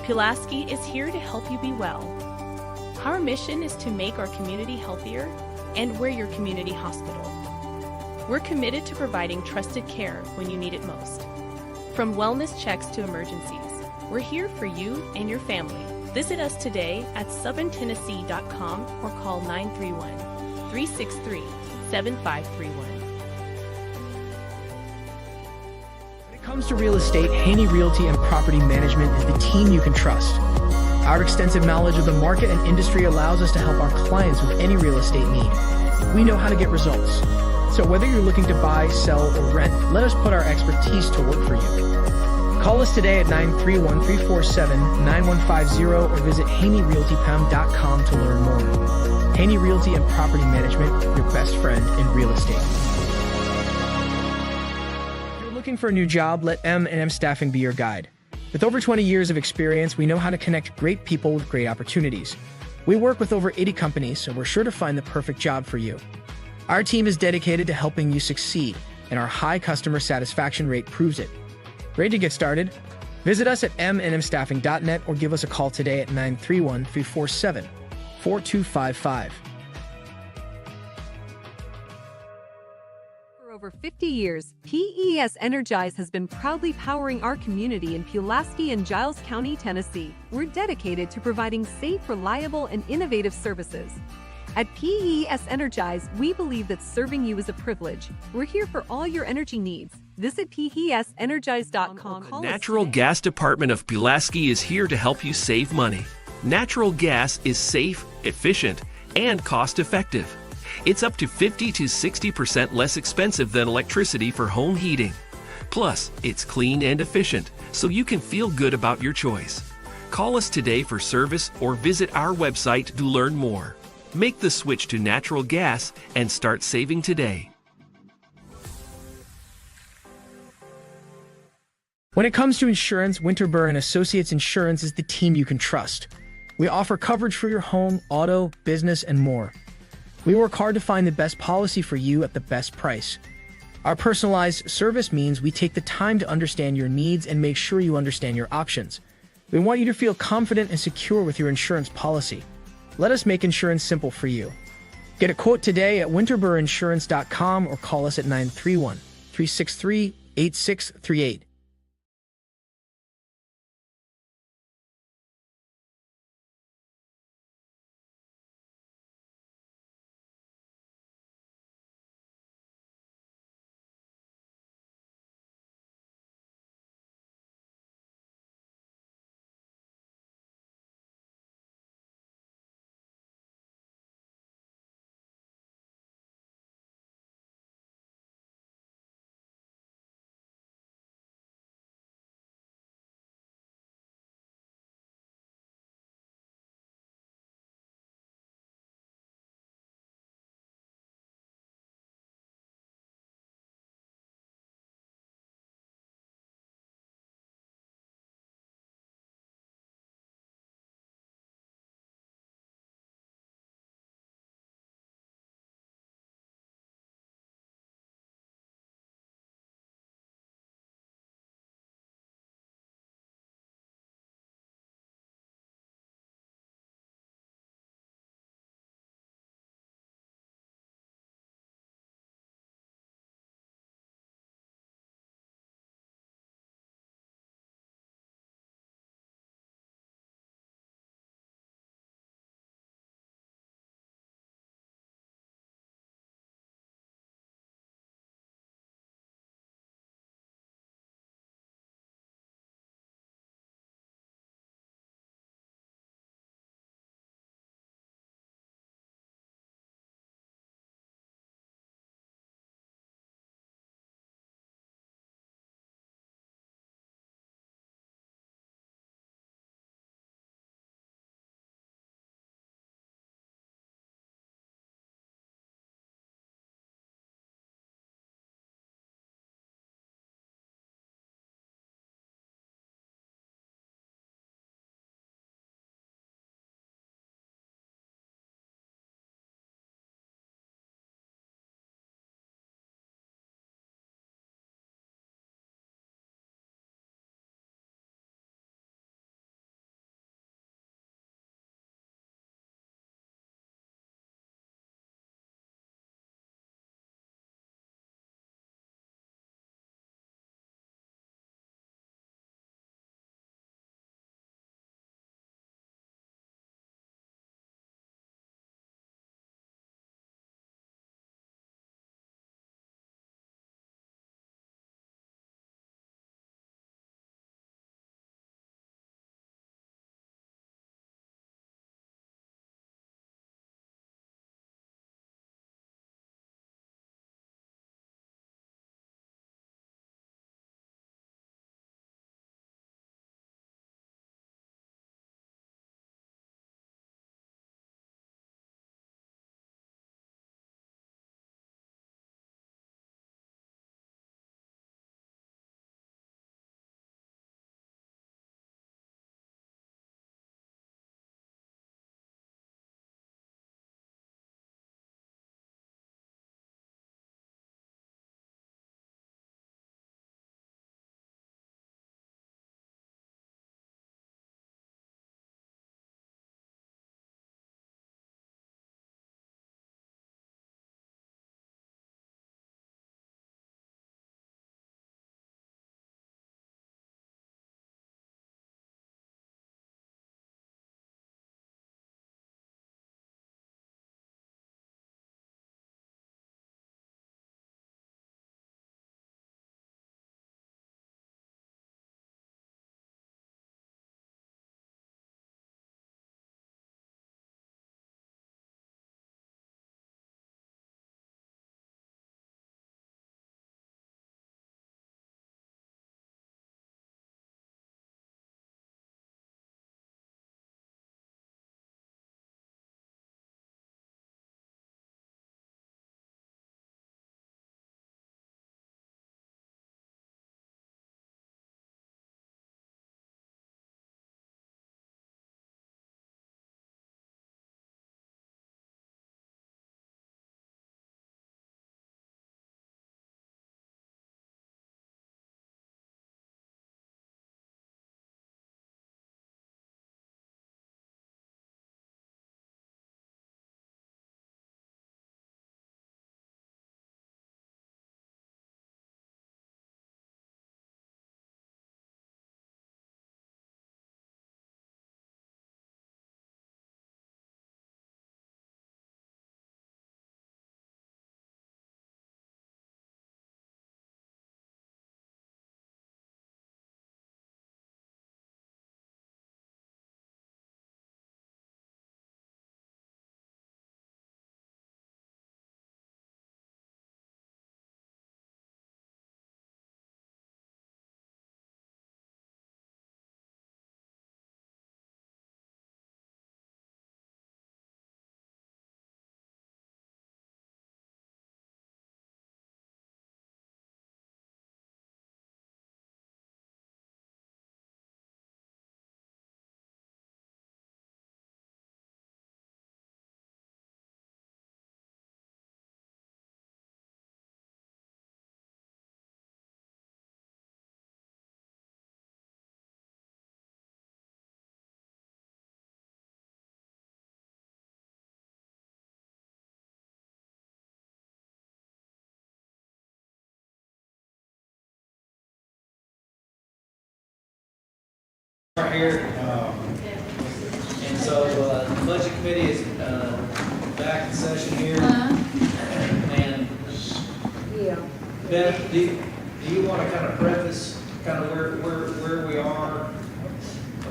Pulaski is here to help you be well. Our mission is to make our community healthier, and we're your community hospital. We're committed to providing trusted care when you need it most. From wellness checks to emergencies, we're here for you and your family. Visit us today at southerntennessee.com or call 931-363-7531. When it comes to real estate, Haney Realty and Property Management is the team you can trust. Our extensive knowledge of the market and industry allows us to help our clients with any real estate need. We know how to get results. So whether you're looking to buy, sell, or rent, let us put our expertise to work for you. Call us today at 931-347-9150 or visit HaneyRealtyPam.com to learn more. Haney Realty and Property Management, your best friend in real estate. If you're looking for a new job, let M&M Staffing be your guide. With over 20 years of experience, we know how to connect great people with great opportunities. We work with over 80 companies, so we're sure to find the perfect job for you. Our team is dedicated to helping you succeed, and our high customer satisfaction rate proves it. Ready to get started? Visit us at mnmstaffing.net or give us a call today at 931-347-4255. For over 50 years, PES Energize has been proudly powering our community in Pulaski and Giles County, Tennessee. We're dedicated to providing safe, reliable, and innovative services. At PES Energize, we believe that serving you is a privilege. We're here for all your energy needs. Visit PESenergize.com. The Natural Gas Department of Pulaski is here to help you save money. Natural gas is safe, efficient, and cost-effective. It's up to 50 to 60% less expensive than electricity for home heating. Plus, it's clean and efficient, so you can feel good about your choice. Call us today for service or visit our website to learn more. Make the switch to natural gas and start saving today. When it comes to insurance, Winterburr & Associates Insurance is the team you can trust. We offer coverage for your home, auto, business, and more. We work hard to find the best policy for you at the best price. Our personalized service means we take the time to understand your needs and make sure you understand your options. We want you to feel confident and secure with your insurance policy. Let us make insurance simple for you. Get a quote today at winterburrinsurance.com or call us at 931-363-8638. Right here, and so, the budget committee is, back in session here. And Yeah. Beth, do you want to kind of preface kind of where we are, or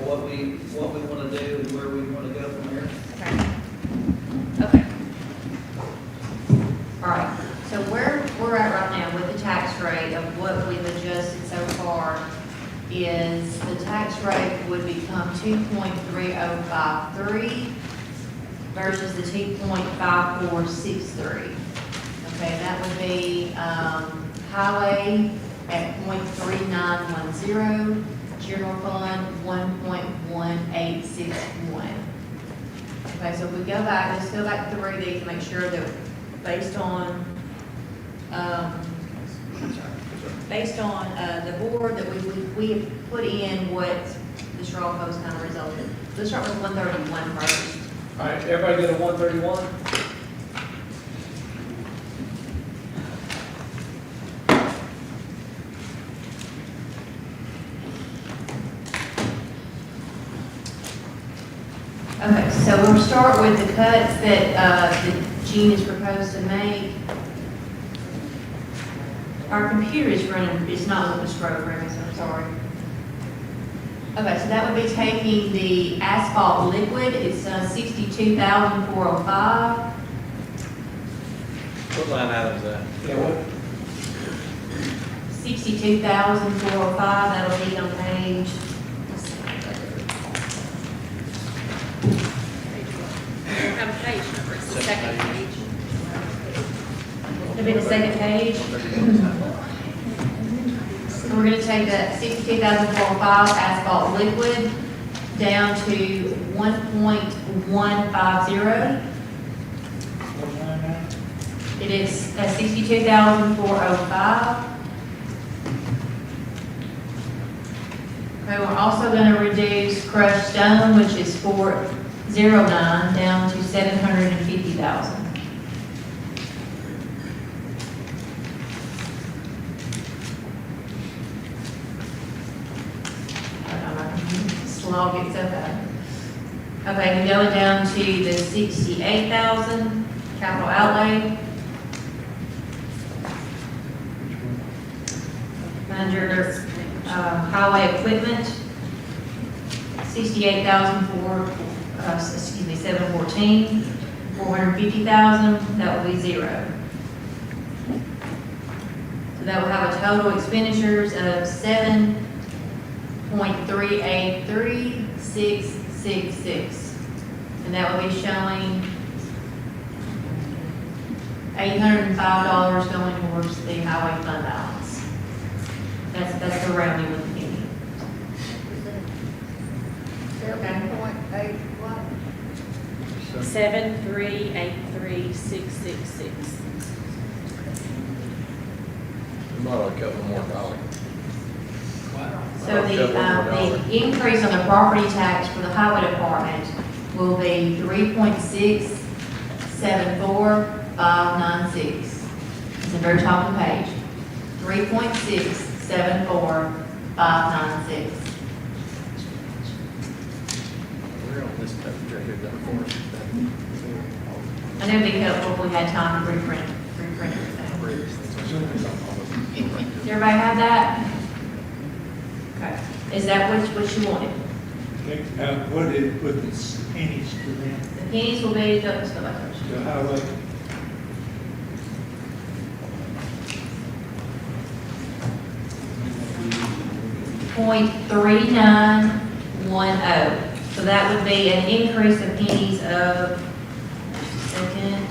what we want to do, and where we want to go from here? Okay. All right, so where we're at right now with the tax rate of what we've adjusted so far is the tax rate would become 2.3053 versus the 2.5463. Okay, that would be, highway at 0.3910, general fund 1.1861. Okay, so if we go back, let's go back through these to make sure that based on, the board that we have put in what the straw post kind of resulted. Let's start with 131 first. All right, everybody go to 131? Okay, so we'll start with the cuts that Gene is proposed to make. Our computer is running, it's not with this program, so I'm sorry. Okay, so that would be taking the asphalt liquid, it's 62,405. What line item is that? Yeah, what? 62,405, that'll be on page. Have a page number, it's the second page. It'll be the second page. So we're gonna take that 62,405 asphalt liquid down to 1.150. It is 62,405. Okay, we're also gonna reduce crushed stone, which is 409, down to 750,000. Slog gets up out. Okay, and going down to the 68,000 capital outlay. Under highway equipment, 714, 450,000, that will be zero. So that will have a total expenditures of 7.383666, and that will be showing $805 going towards the highway fund balance. That's the rounding with the penny. Okay. 7383666. About a couple more dollars. So the increase on the property tax for the highway department will be 3.674596. It's the very top of the page. 3.674596. We're on this page right here, that for us. I know it'd be helpful if we had time to reprint everything. Does everybody have that? Okay. Is that what you wanted? What did it put the pennies to them? The pennies will be, let's go back to The highway. .3910. So that would be an increase of pennies of, second,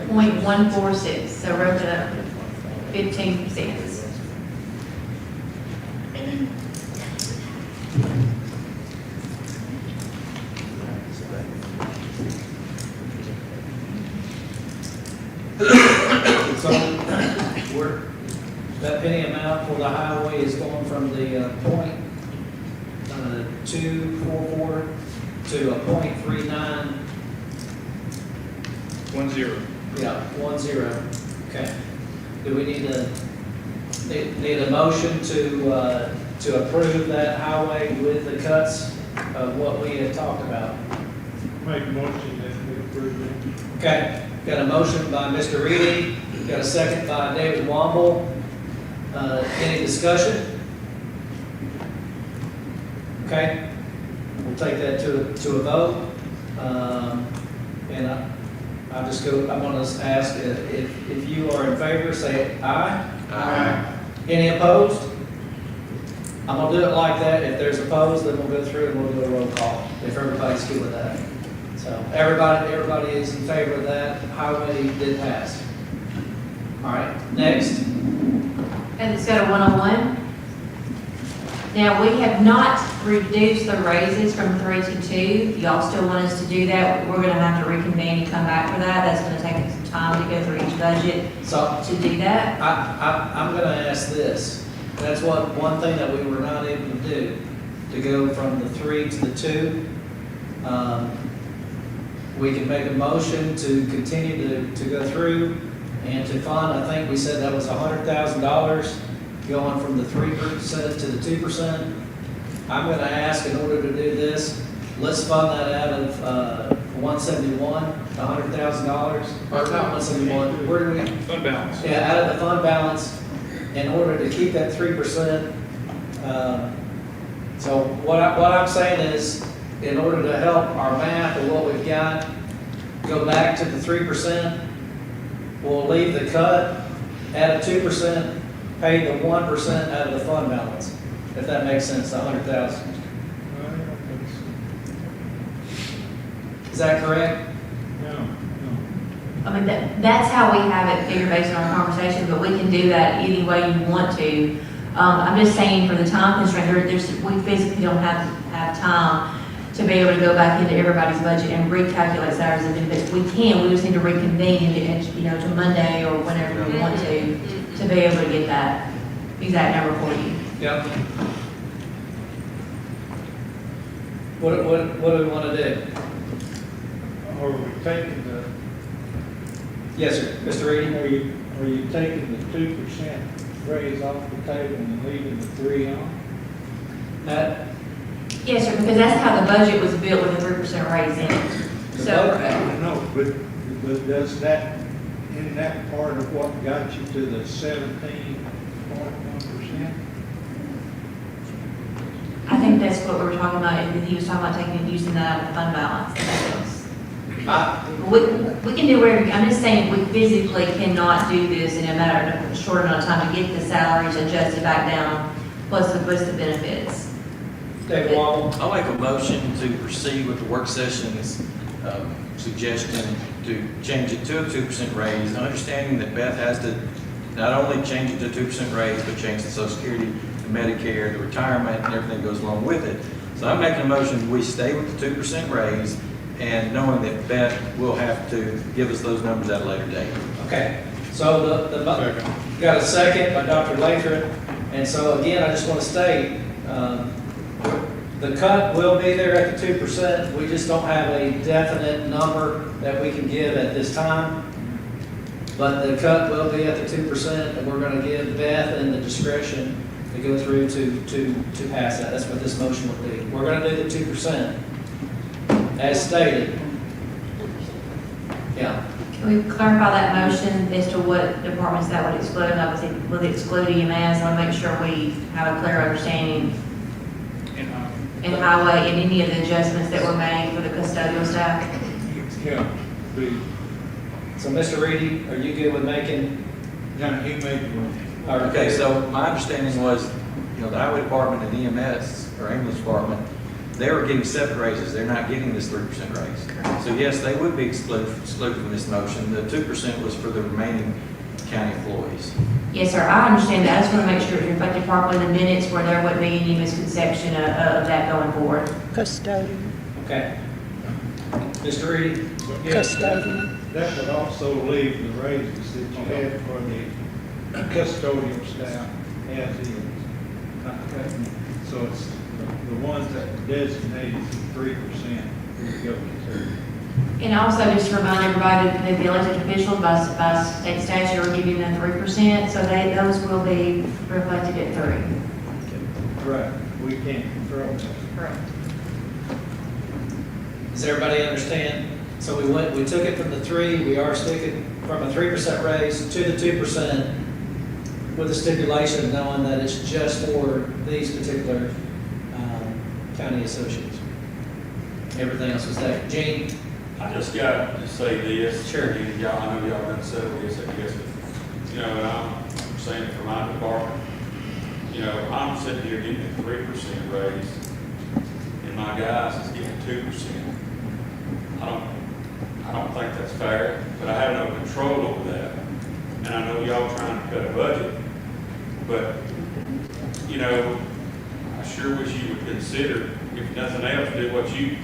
0.146. So wrote it up 15 cents. So, that penny amount for the highway is going from the .244 to a .39. 10. Yeah, 10. Okay. Do we need a motion to approve that highway with the cuts of what we had talked about? Make a motion that we approve it. Okay, got a motion by Mr. Reedy, got a second by David Wamble. Any discussion? Okay, we'll take that to a vote. And I'm gonna ask if you are in favor, say aye. Aye. Any opposed? I'm gonna do it like that. If there's opposed, then we'll go through and we'll do a roll call, if everybody's good with that. So everybody is in favor of that. Highway did pass. All right, next. And it's got a 101. Now, we have not reduced the raises from 3 to 2. If y'all still want us to do that, we're gonna have to reconvene and come back for that. That's gonna take us some time to go through each budget to do that. I'm gonna ask this. That's one thing that we were not able to do, to go from the 3 to the 2. We can make a motion to continue to go through and to fund, I think we said that was $100,000 going from the 3% to the 2%. I'm gonna ask, in order to do this, let's fund that out of 171, $100,000, or not 171, where do we? Fund balance. Yeah, out of the fund balance, in order to keep that 3%. So what I'm saying is, in order to help our math of what we've got, go back to the 3%, we'll leave the cut, add a 2%, pay the 1% out of the fund balance, if that makes sense, the 100,000. Is that correct? I mean, that's how we have it figured based on our conversation, but we can do that any way you want to. I'm just saying for the time constraint, we physically don't have time to be able to go back into everybody's budget and recalculate salaries and benefits. We can, we just need to reconvene to Monday or whenever we want to be able to get that exact number for you. Yep. What do we want to do? Are we taking the, Yes, sir. Mr. Reedy? are you taking the 2% raise off the table and leaving the 3 on? Yes, sir, because that's how the budget was built with a 3% raise in it. So, No, but does that, in that part of what got you to the 17.1%? I think that's what we were talking about, and he was talking about using that out of the fund balance. We can do whatever, I'm just saying, we physically cannot do this in a matter of a short amount of time to get the salaries adjusted back down, plus the benefits. David Wall. I'll make a motion to proceed with the work session's suggestion to change it to a 2% raise, understanding that Beth has to not only change it to a 2% raise, but change the Social Security, the Medicare, the retirement, and everything goes along with it. So I'm making a motion, we stay with the 2% raise, and knowing that Beth will have to give us those numbers at a later date. Okay, so got a second by Dr. Lathrop, and so again, I just want to state, the cut will be there at the 2%. We just don't have a definite number that we can give at this time. But the cut will be at the 2%, and we're going to give Beth and the discretion to go through to pass that. That's what this motion will be. We're going to do the 2%, as stated. Yeah. Can we clarify that motion as to what departments that would exclude? Obviously, would it exclude EMS? I want to make sure we have a clear understanding in highway and any of the adjustments that were made for the custodial staff. Yeah. So, Mr. Reedy, are you good with making? Yeah, he made the one. Okay, so my understanding was, the highway department and EMS, or ambulance department, they were getting separate raises. They're not getting this 3% raise. So yes, they would be excluded from this motion. The 2% was for the remaining county employees. Yes, sir, I understand that. I just want to make sure it's reflected properly in the minutes where there wouldn't be any misconception of that going forward. Custodian. Okay. Mr. Reedy? Custodian. That would also leave the raises that you had for the custodial staff as is. Okay. So it's the ones that were designated to 3% would go to 2. And also just to remind everybody that the elected officials by state statute are giving them 3%, so those will be reflected at 3. Right, we can't control that. Correct. Does everybody understand? So we took it from the 3, we are sticking from a 3% raise to the 2% with the stipulation knowing that it's just for these particular county associates. Everything else was that. Gene? I just got to say this. Sure. And y'all, I know y'all done said this, I guess, but, you know, and I'm saying it for my department, you know, I'm sitting here getting a 3% raise, and my guys is getting 2%. I don't think that's fair, but I have no control over that. And I know y'all trying to cut a budget, but, you know, I sure wish you would consider, if nothing else, do what you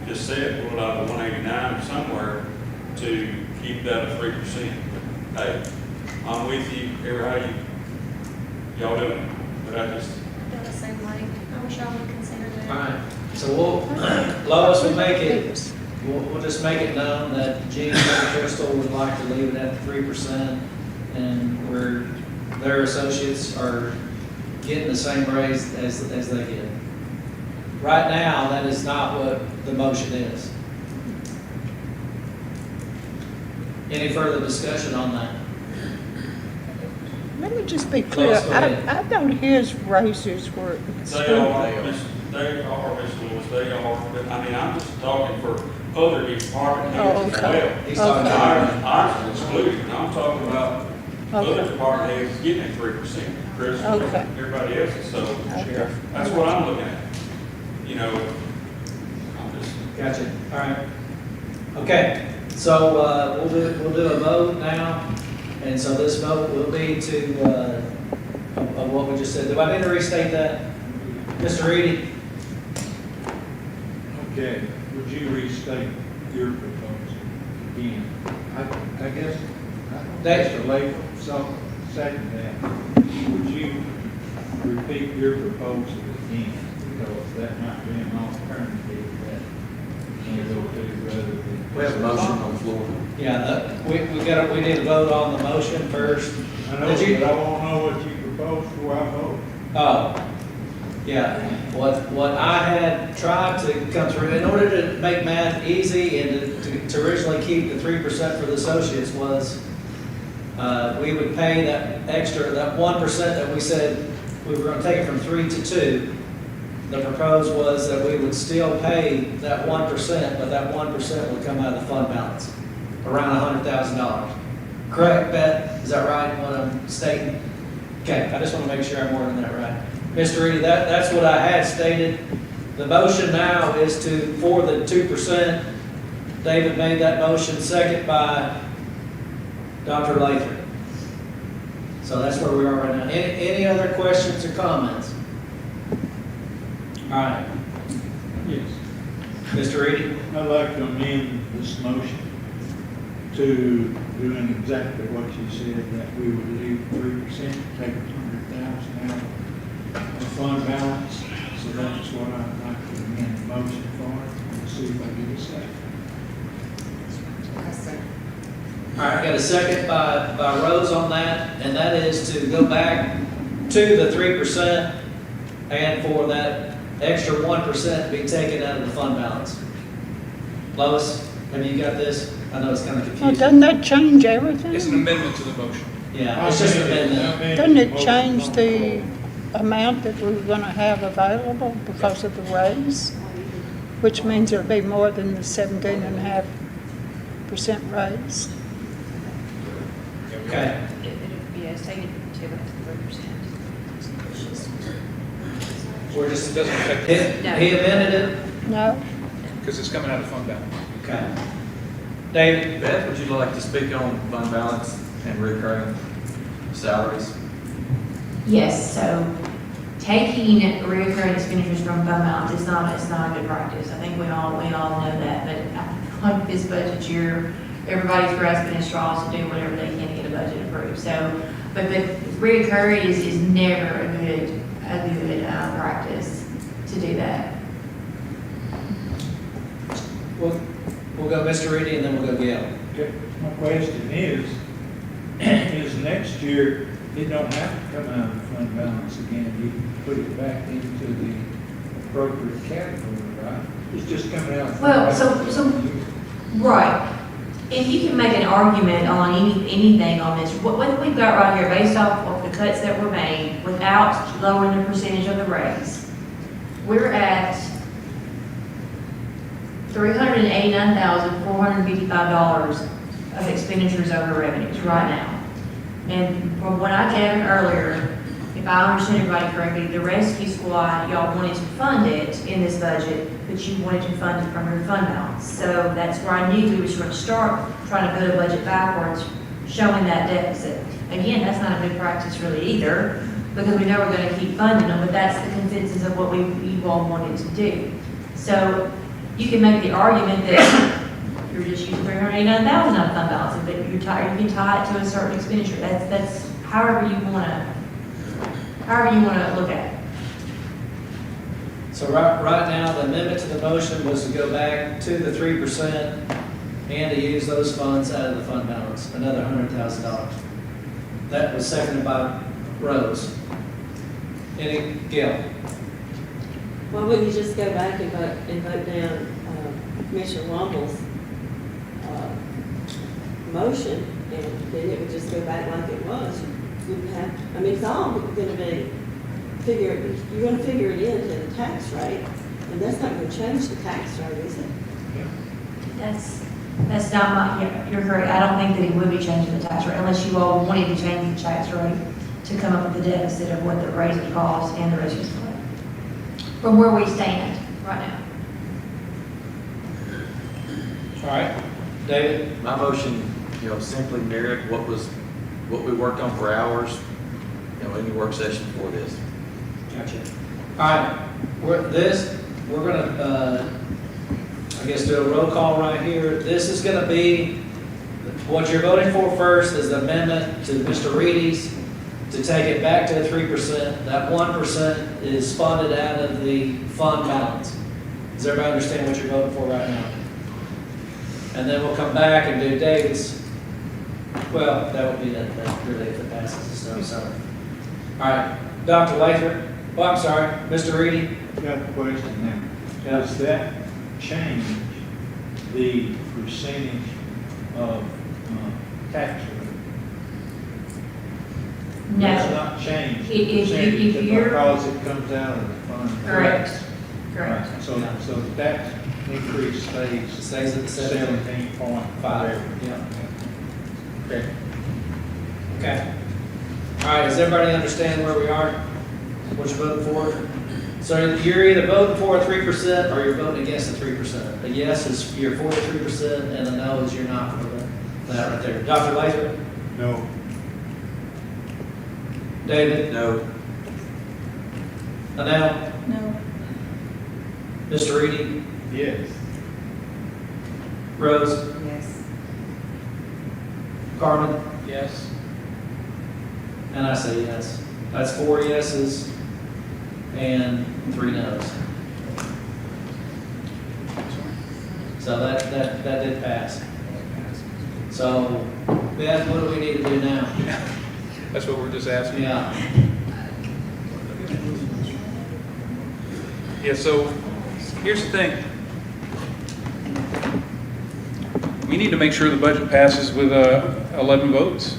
just said, pull it out of the 189 or somewhere to keep that at 3%. Hey, I'm with you, how y'all doing it, but I just. Feel the same way. I wish y'all would consider that. All right, so Lois will make it, we'll just make it known that Gene and Crystal would like to leave it at 3%, and where their associates are getting the same raise as they get. Right now, that is not what the motion is. Any further discussion on that? Let me just be clear, Lois, go ahead. I thought his raises were. They are, Miss Lewis, they are, but I mean, I'm just talking for other department heads as well. He's talking about Ours is excluded, and I'm talking about other department heads getting at 3%, Chris, everybody else, so that's what I'm looking at. You know, I'm just. Gotcha, all right. Okay, so we'll do a vote now, and so this vote will be to, of what we just said. Do I need to restate that? Mr. Reedy? Okay, would you restate your proposal again? I guess, Mr. Latham, second that. Would you repeat your proposal again? Because that might be an alternative that may go to rather than. We have a motion on the floor. Yeah, we need to vote on the motion first. I know, but I won't know what you propose before I vote. Oh, yeah, what I had tried to come through, in order to make math easy and to originally keep the 3% for the associates was, we would pay that extra, that 1% that we said we were gonna take it from 3 to 2. The proposed was that we would still pay that 1%, but that 1% would come out of the fund balance, around $100,000. Correct, Beth? Is that right, what I'm stating? Okay, I just want to make sure I'm wording that right. Mr. Reedy, that's what I had stated. The motion now is for the 2%. David made that motion, second by Dr. Lathrop. So that's where we are right now. Any other questions or comments? All right. Yes. Mr. Reedy? I'd like to amend this motion to doing exactly what you said, that we would leave 3%, take 100,000 out of fund balance. So that's what I'd like to amend the motion for, and see if I get a second. All right, got a second by Rose on that, and that is to go back to the 3% and for that extra 1% to be taken out of the fund balance. Lois, have you got this? I know it's kind of Well, confusing. doesn't that change everything? It's an amendment to the motion. Yeah, it's just an amendment. Doesn't it change the amount that we're gonna have available because of the raise? Which means it'll be more than the 17.5% raise. Okay. Yeah, it's taken to 3%. We're just, It doesn't affect, he amended it? No? because it's coming out of fund balance. Okay. David? Beth, would you like to speak on fund balance and recurring salaries? Yes, so taking recurring expenditures from fund balance is not a good practice. I think we all know that, but I feel like this budget year, everybody's grasping at straws to do whatever they can to get a budget approved. So, but recurring is never a good practice to do that. Well, We'll go Mr. Reedy and then we'll go Gail. Okay, my question is next year, it don't have to come out of the fund balance again, you can put it back into the appropriate category, right? It's just coming out. of the Well, fund so, balance. right. And you can make an argument on anything on this. What we've got right here, based off of the cuts that were made, without lowering the percentage of the raise, we're at $389,455 of expenditures over revenues right now. And from what I gathered earlier, if I understood everybody correctly, the rescue squad, y'all wanted to fund it in this budget, but you wanted to fund it from your fund balance. So that's where I knew we were going to start trying to build a budget backwards, showing that deficit. Again, that's not a good practice really either, because we know we're going to keep funding them, but that's the consensus of what you all wanted to do. So you can make the argument that you're just using $389,000 out of fund balance, but you can tie it to a certain expenditure. That's however you want to look at it. So right now, the amendment to the motion was to go back to the 3% and to use those funds out of the fund balance, another $100,000. That was seconded by Rose. Any, Gail? Why wouldn't you just go back and vote down Commissioner Womble's motion, and then it would just go back like it was? You wouldn't have, I mean, it's all going to be you're going to figure it into the tax rate, and that's not going to change the tax rate, is it? That's not my, yeah, you're correct. I don't think that it would be changing the tax rate unless you all wanted to change the tax rate to come up with the deficit of what the raise would cost and the rescue fund from where we stand right now. All right, David? My motion, simply mirrored what we worked on for hours, in the work session for this. Gotcha. All right, we're gonna, I guess, do a roll call right here. This is gonna be, what you're voting for first is the amendment to Mr. Reedy's to take it back to 3%. That 1% is funded out of the fund balance. Does everybody understand what you're voting for right now? And then we'll come back and do David's, well, that would be that really if it passes and stuff, so. All right, Dr. Lathrop. Oh, I'm sorry, Mr. Reedy? Got a question now. Does that change the percentage of tax rate? No. Does not change the If percentage you're- because it comes out of the fund. Correct. Correct. Right. So that increase stays at 17.5. Yeah. Okay. Okay. All right, does everybody understand where we are? What you're voting for? So you're either voting for a 3% or you're voting against the 3%. A yes is you're for the 3% and a no is you're not for that right there. Dr. Lathrop? No. David? No. Annelle? No. Mr. Reedy? Yes. Rose? Yes. Carmen? Yes. And I say yes. That's 4 yeses and 3 noes. So that did pass. So, Beth, what do we need to do now? That's what we're just asking. Yeah. Yeah, so here's the thing. We need to make sure the budget passes with 11 votes.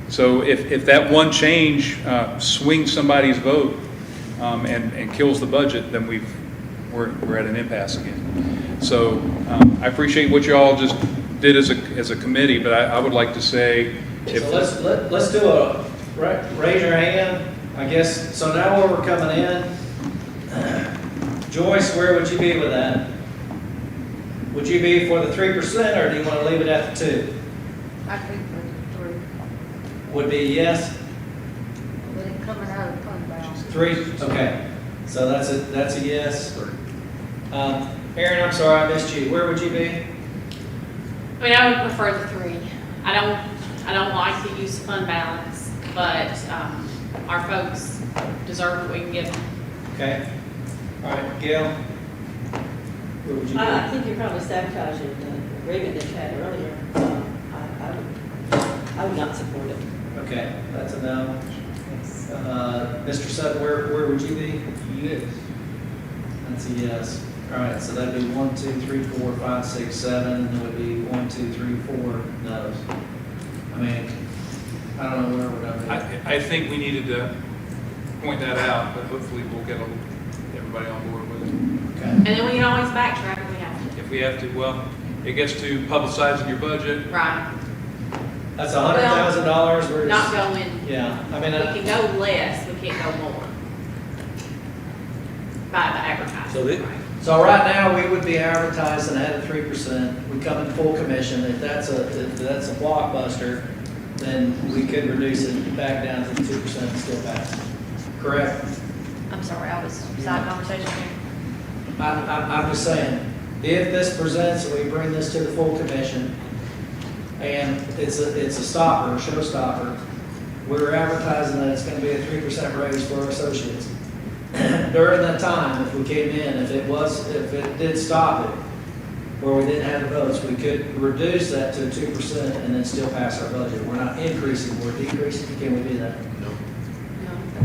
So if that one change swings somebody's vote and kills the budget, then we're at an impasse again. So I appreciate what you all just did as a committee, but I would like to say, if So let's do a raise your hand. I guess so. Now where we're coming in, Joyce, where would you be with that? Would you be for the 3%, or do you want to leave it at the 2? I think for 3. Would be a yes. With it coming out of fund balance. 3. Okay. So that's a yes. Aaron, I'm sorry I missed you. Where would you be? I mean, I would prefer the 3. I don't like to use fund balance, but our folks deserve what we can give them. Okay. All right, Gail. Where would you I be? think you're probably sabotaging the agreement that you had earlier. I would not support it. Okay, that's a no. Mr. Sutton, where would you be? Yes. That's a yes. All right, so that'd be 1, 2, 3, 4, 5, 6, 7, and it would be 1, 2, 3, 4 no's. I mean, I don't know where we're gonna be. I think we needed to point that out, but hopefully we'll get everybody on board with it. Okay. And then we can always backtrack if we have to. If we have to, well, it gets to publicizing your budget. Right. That's $100,000. We're Not just, going, yeah, I mean, we can go less, we can't go more. By the advertising. so right now, we would be advertising at a 3%. We come in full commission. If that's a blockbuster, then we could reduce it back down to 2% and still pass. Correct? I'm sorry, I was side conversation here. I'm just saying, if this presents and we bring this to the full commission, and it's a stopper, a showstopper, we're advertising that it's gonna be a 3% raise for our associates. During that time, if we came in, if it did stop it, where we didn't have the votes, we could reduce that to 2% and then still pass our budget. We're not increasing, we're decreasing. Can we do that? No.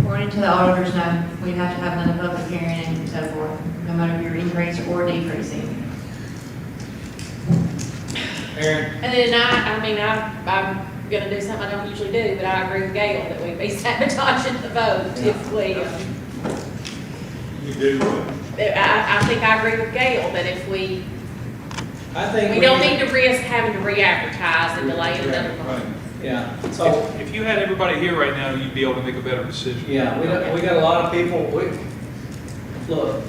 According to the auditors, no, we'd have to have another public hearing and so forth, no matter if you're increasing or decreasing. Aaron? And then I'm gonna do something I don't usually do, but I agree with Gail that we'd be sabotaging the vote if we, You do what? I think I agree with Gail that if we don't need to risk having to re-advertise and delay it another month. Yeah. So If you had everybody here right now, you'd be able to make a better decision. yeah, we got a lot of people. Look,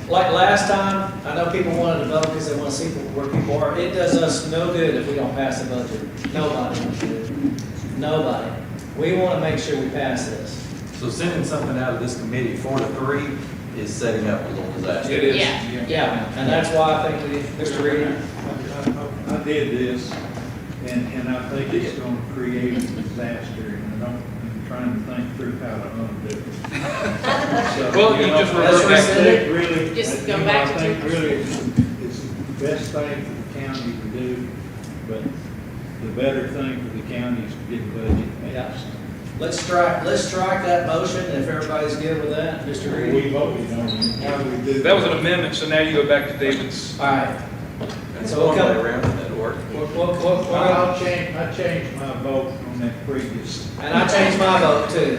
like last time, I know people wanted to vote because they want to see where people are. It does us no good if we don't pass the budget. Nobody wants to do it. Nobody. We want to make sure we pass this. So sending something out of this committee 4-3 is setting up a little disaster. It is. Yeah, and that's why I think we need Mr. Reader. I did this, and I think it's gonna create a disaster, and I'm trying to think through how to undo it. So, Well, you just revert back to I think really, Just go you know, back to I think 2%. really it's the best thing for the county to do, but the better thing for the county is to get the budget Yeah. passed. Let's strike that motion if everybody's good with that, Mr. Reader. We voted on it, how do we do? That was an amendment, so now you go back to David's. All right. That's So one we'll way come- around it, that'll work. I changed my vote on that previous. And I changed my vote too.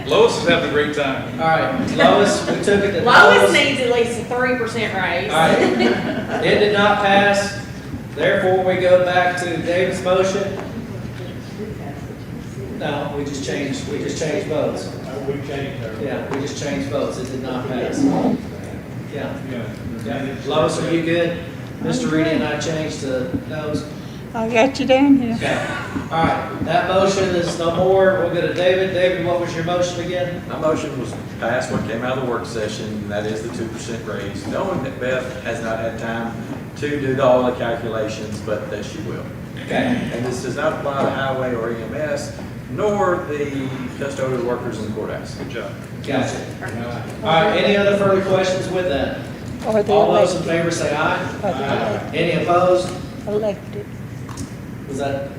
Lois is having a great time. All right, Lois, we took it to Lois needs at least a 3% raise. All right, it did not pass. Therefore, we go back to David's motion. No, we just changed votes. We changed our. Yeah, we just changed votes. It did not pass. Yeah. Yeah. Lois, are you good? Mr. Reedy and I changed to no's. I got you down here. Okay. All right, that motion is no more. We'll go to David. David, what was your motion again? My motion was passed what came out of the work session, and that is the 2% raise. Knowing that Beth has not had time to do all the calculations, but that she will. Okay. And this does not apply to highway or EMS, nor the custodial workers in the courthouse. Good job. Gotcha. All right, any other further questions with that? Or the All those in elected. favor say aye. Or the elected. Any opposed? Elected. Was that,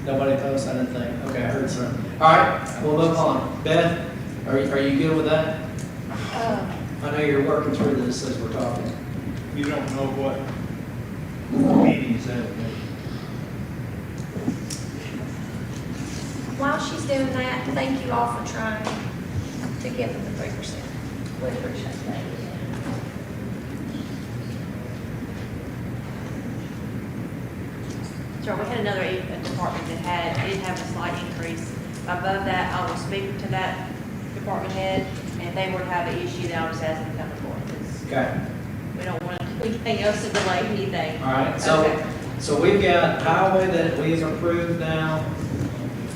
nobody opposed? I didn't think. Okay, I heard some. All right, we'll move on. Beth, are you good with that? I know you're working through this as we're talking. You don't know what meetings that will be. While she's doing that, thank you all for trying to get them the 3%. We appreciate that. Sure, we had another department that did have a slight increase. Above that, I was speaking to that department head, and if they were to have an issue, then I'll just ask them to come before us. Okay. We don't want anything else to delay anything. All right, Okay. so we've got highway that we've approved now.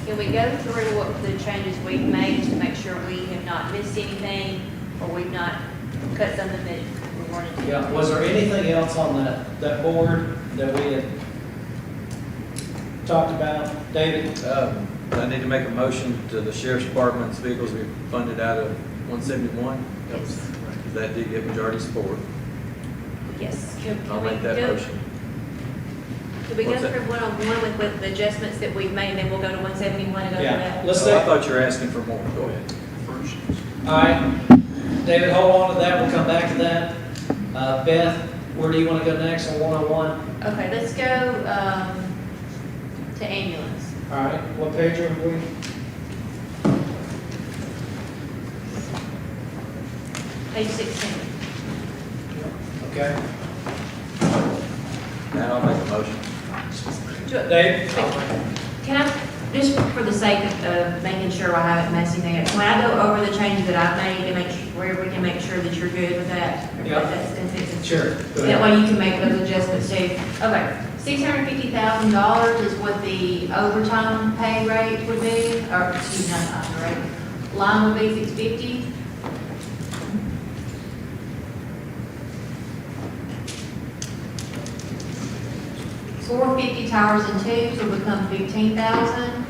Can we go through what the changes we've made to make sure we have not missed anything, or we've not cut something that we wanted to? Yeah, was there anything else on that board that we had talked about? David? I need to make a motion to the sheriff's department's vehicles be funded out of 171. that did get majority support. Yes. I'll make that motion. Could we go What's that? through one with the adjustments that we've made, and then we'll go to 171 and go through Yeah, that? let's Oh, I do, thought you were asking for more. Go ahead. all right. David, hold on to that, we'll come back to that. Beth, where do you want to go next on 101? Okay, let's go to ambulance. All right, what page are we? Page 16. Okay. Now I'll make a motion. Dave? Can I, just for the sake of making sure I haven't messing that, can I go over the changes that I've made to make sure, where we can make sure that you're good with that? Yeah. That's consistent? Sure. Go That ahead. way you can make those adjustments too. Okay, $650,000 is what the overtime pay rate would be, or excuse me, not the rate. Line would be 650. $450 towers and tubes will become 15,000.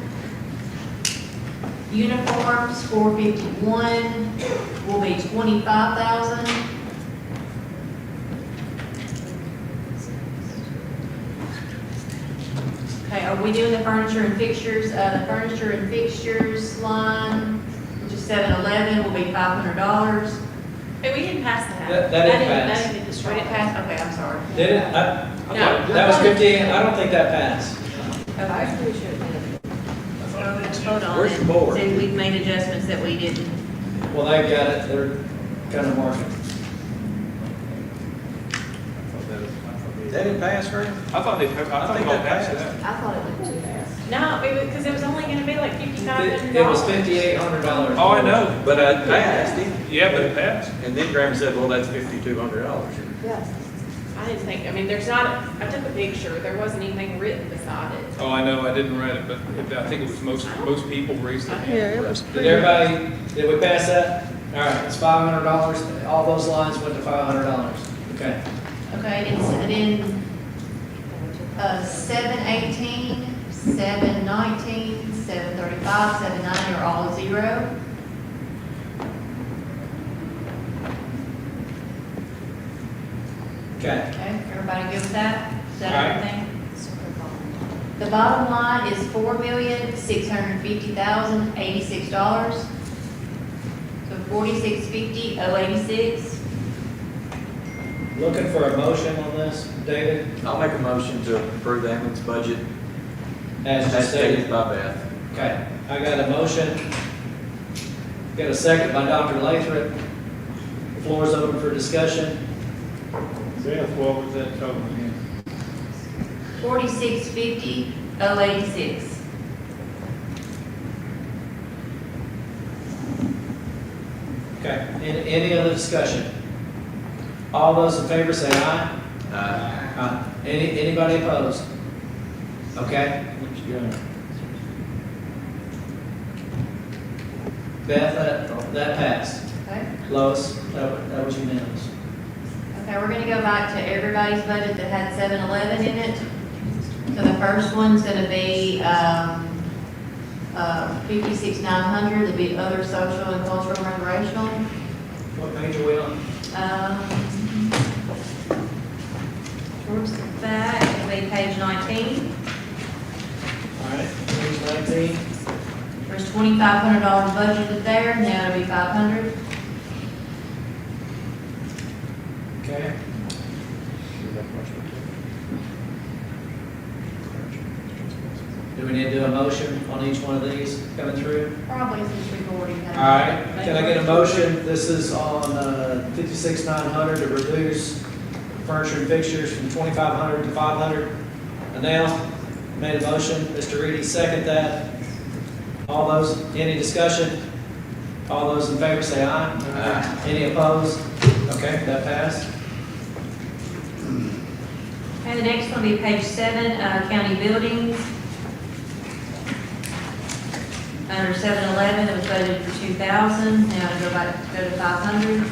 Uniforms, 451 will be 25,000. Okay, are we doing the furniture and fixtures? The furniture and fixtures line, which is 711, will be $500. Hey, we didn't pass that. That didn't pass. That didn't We didn't pass, okay, I'm sorry. Did it? No. That was 15, I don't think that passed. Okay. Hold on. Where's your board? See, we've made adjustments that we didn't. Well, they've got it, they're kind of marking. That didn't pass, Greg? I thought they passed that. I thought it went too fast. No, because it was only gonna be like $5,500. It was $5,800. Oh, I know. But I passed it. Yeah, but it passed. And then Graham said, well, that's $5,200. Yes. I didn't think, I mean, there's not, I took a picture, there wasn't anything written beside it. Oh, I know, I didn't read it, but I think it was most people raised their hand. Yeah, it was Did pretty. everybody, did we pass that? All right, it's $500, all those lines went to $500. Okay. Okay, and then, 718, 719, 735, 790 are all zero. Okay. Okay, everybody good with that? Is that All right. everything? The bottom line is $4,650,086. So 4650,086. Looking for a motion on this, David, I'll make a motion to approve the ambulance budget as as just stated stated. by Beth. Okay, I got a motion. Got a second by Dr. Lathrop. The floor is open for discussion. Beth, what was that total again? 4650,086. Okay, any other discussion? All those in favor say aye. Aye. Anybody opposed? Okay. What you got? Beth, that passed. Okay. Lois, that was unanimous. Okay, we're gonna go back to everybody's budget that had 711 in it. So the first one's gonna be, 56,900, the big other social and cultural and recreational. What page are we on? Towards the back, it'll be page 19. All right, page 19. There's $2,500 budgeted there, now it'll be 500. Okay. Do we need to do a motion on each one of these coming through? Probably since we've already had. All right, can I get a motion? This is on 56,900 to reduce furniture and fixtures from 2,500 to 500. Anel made a motion. Mr. Reedy seconded that. All those, any discussion? All those in favor say aye. Aye. Any opposed? Okay, that passed. Okay, the next one will be page 7, county buildings. Under 711, it was budgeted for 2,000, now it'll go to 500.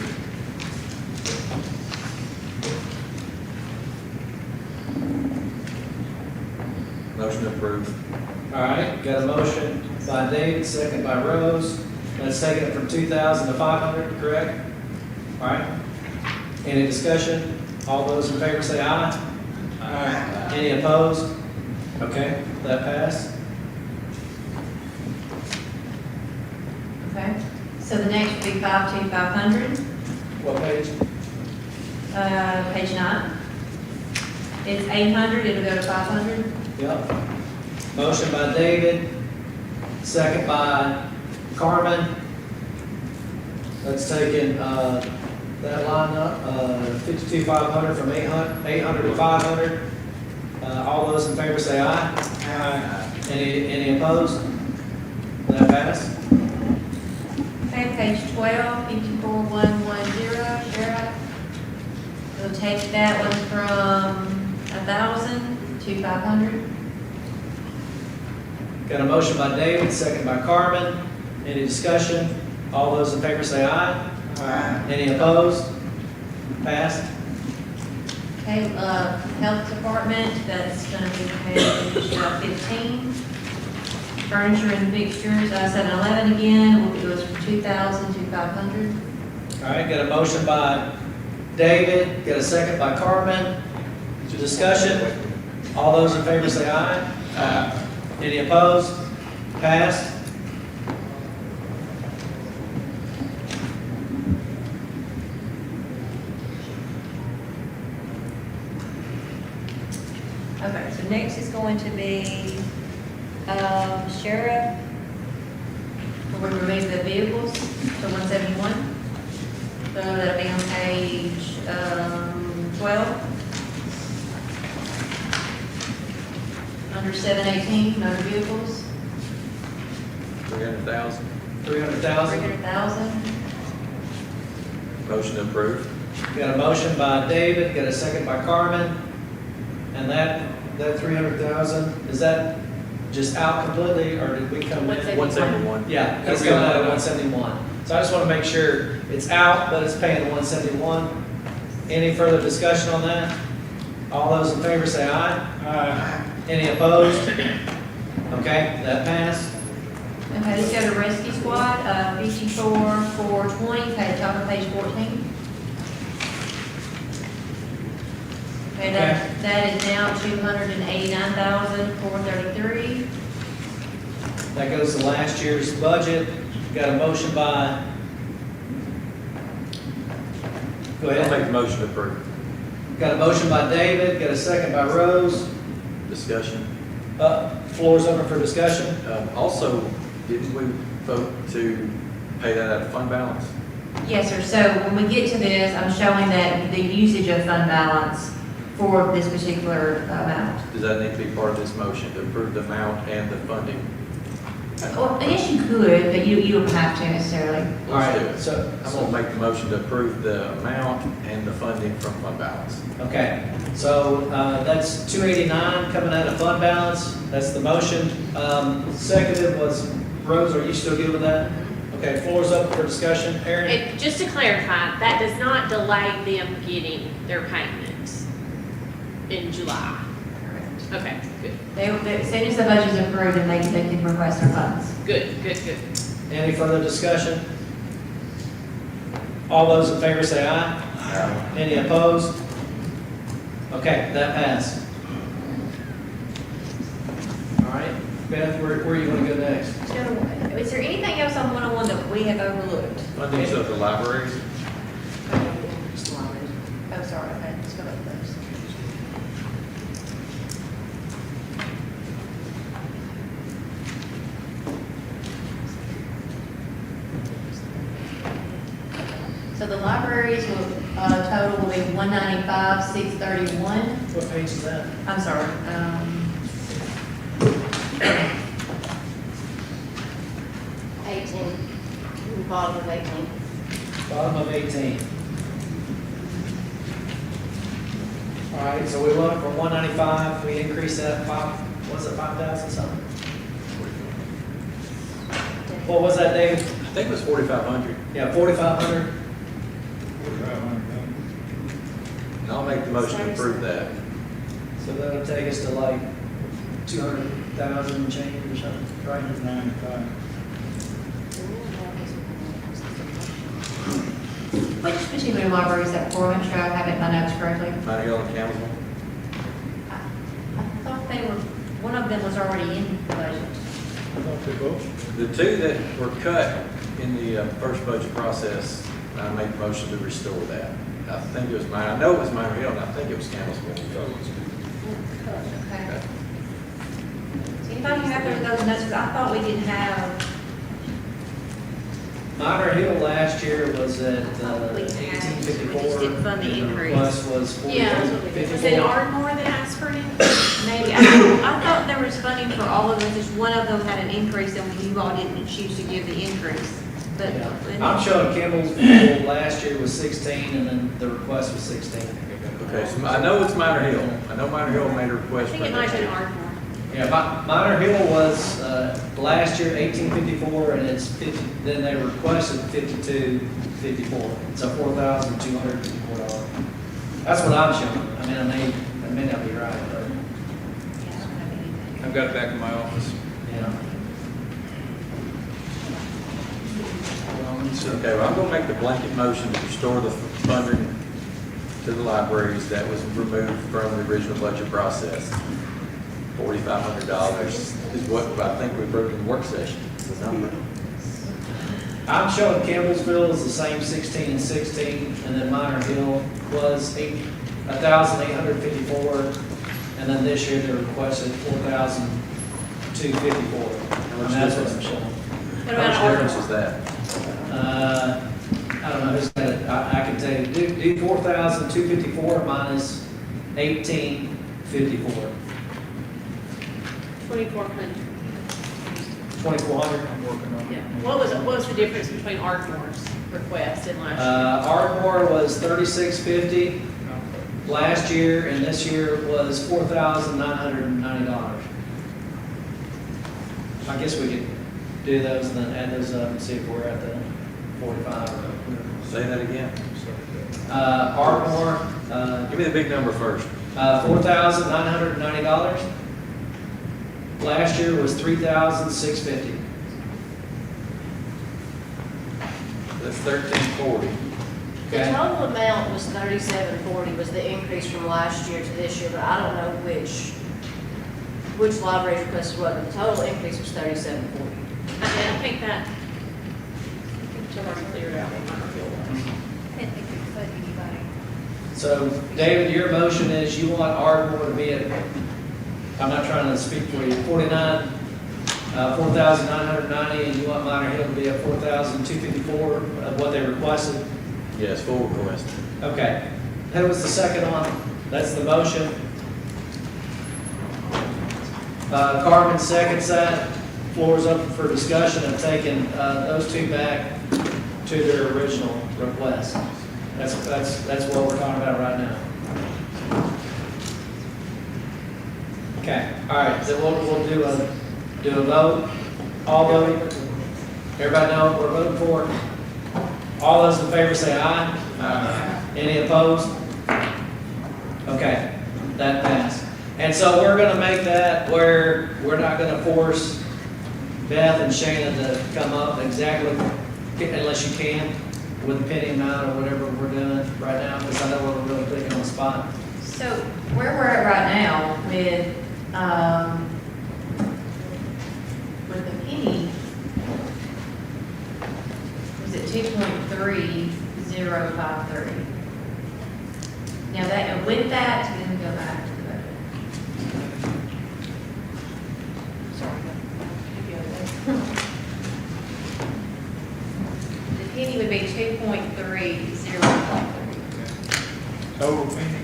Motion approved. All right, got a motion by David, second by Rose. That's taking it from 2,000 to 500, correct? All right. Any discussion? All those in favor say aye. Aye. Any opposed? Okay, that passed. Okay, so the next would be 52500, What page? page 9. It's 800, it'll go to 500. Yep. Motion by David, second by Carmen. That's taking, that line up, 52,500 from 800 to 500. All those in favor say aye. Aye. Any opposed? That pass? Okay, page 12, 54110, Sheriff. We'll take that one from 1,000 to 500. Got a motion by David, second by Carmen. Any discussion? All those in favor say aye. Aye. Any opposed? Passed. Okay, Health Department, that's gonna be page 15. Furniture and fixtures, 711 again, it goes from 2,000 to 500. All right, got a motion by David, got a second by Carmen. Discussion? All those in favor say aye. Aye. Any opposed? Passed. Okay, so next is going to be, Sheriff. We're going to remove the vehicles to 171. So that'll be on page, 12. Under 718, motor vehicles, 300,000. 300,000. 300,000. Motion approved. Got a motion by David, got a second by Carmen. And that 300,000, is that just out completely, or did we come in? 171. Yeah, that's coming out of 171. So I just want to make sure it's out, but it's paying the 171. Any further discussion on that? All those in favor say aye. Aye. Any opposed? Okay, that passed. Okay, let's go to Rescue Squad, 54,420, page, top of page 14. Okay, that is now 289,433. That goes to last year's budget. Got a motion by, go ahead. I'll make the motion approved. Got a motion by David, got a second by Rose. Discussion. Floor's open for discussion. Also, didn't we vote to pay that out of fund balance? Yes, sir, so when we get to this, I'm showing that the usage of fund balance for this particular amount. Does that need to be part of this motion, to approve the amount and the funding? Well, I guess you could, but you don't have to necessarily. All right, Let's do it. so I'm gonna make the motion to approve the amount and the funding from fund balance. okay, so that's 289 coming out of fund balance. That's the motion. Seconded was Rose. Are you still good with that? Okay, floor's open for discussion. Aaron? Just to clarify, that does not delay them getting their payments in July. Okay, good. As soon as the budget's approved, then they can request their funds. Good. Any further discussion? All those in favor say aye. Aye. Any opposed? Okay, that passed. All right, Beth, where are you going to go next? Is there anything else on 101 that we have overlooked? Funding's of the libraries. Oh, sorry, okay, let's go back to those. So the libraries will, total will be 195,631. What page is that? I'm sorry, 18, bottom of 18. Bottom of 18. All right, so we went from 195, we increased that 5,000 something? What was that, David? I think it was 4,500. Yeah, 4,500. And I'll make the motion to approve that. So that'll take us to like 200,000 and change or something, right? 95. Which particular library is that for? Make sure I have it in my notes correctly. Minor Hill and Campbellsville. I thought they were, one of them was already in the budget. The two that were cut in the first budget process, I made the motion to restore that. I think it was I know it was Minor Hill, and I think it was Campbellsville. Okay. Does anybody have those notes? 'Cause I thought we didn't have. Minor Hill last year was at We 1854. just didn't fund the increase. Request was Yeah, was it 4854. Ardmore that asked for it? Maybe, I thought there was funding for all of them, just one of them had an increase and you all didn't choose to give the increase. But I'm showing Campbellsville last year was 16, and then the request was 16. Okay, so I know it's Minor Hill. I know Minor Hill made a I request think for it might have been that. Ardmore. Yeah, Minor Hill was, last year 1854, and it's 50, then they requested 5254. So $4,254. That's what I'm showing. I mean, I may not be right, but, I've got it back in my office. yeah. Okay, well, I'm gonna make the blanket motion to restore the funding to the libraries that was removed from the original budget process. $4,500 is what I think we approved in the work session, the number. I'm showing Campbellsville is the same 16 and 16, and then Minor Hill was 1,854, and then this year they requested 4,254. And that's what I'm showing. What How about much difference Ardmore? is that? I don't know who's got it. I can tell you, do 4,254 minus 1,854. 2,400. 2,400. Yeah. What was the difference between Ardmore's request and last year? Ardmore was 3,650 last year, and this year was $4,990. I guess we could do those and then add those up and see if we're at the 45 or whatever. Say that again. Ardmore, Give me the big number first. $4,990. Last year was $3,650. That's 1,340. The Okay. total amount was $37.40 was the increase from last year to this year, but I don't know which library requested what, but the total increase was $37.40. I think that, until I cleared out what Minor Hill was. I didn't think we cut anybody. So, David, your motion is you want Ardmore to be at, I'm not trying to speak for you, 4,990, and you want Minor Hill to be at 4,254 of what they requested? Yes, full request. Okay. That was the second one. That's the motion. Carmen seconds that. Floor is open for discussion of taking those two back to their original request. That's what we're talking about right now. Okay, all right, so we'll do a vote. All vote. Everybody know what we're voting for? All those in favor say aye. Aye. Any opposed? Okay, that passed. And so we're gonna make that where we're not gonna force Beth and Shana to come up exactly, unless you can, with a penny amount or whatever we're doing right now, because I know we're really picking on the spot. So where we're at right now with the penny, was it 2.3053? Now that, and with that, let me go back to the budget. Sorry. The penny would be 2.3053. Total penny,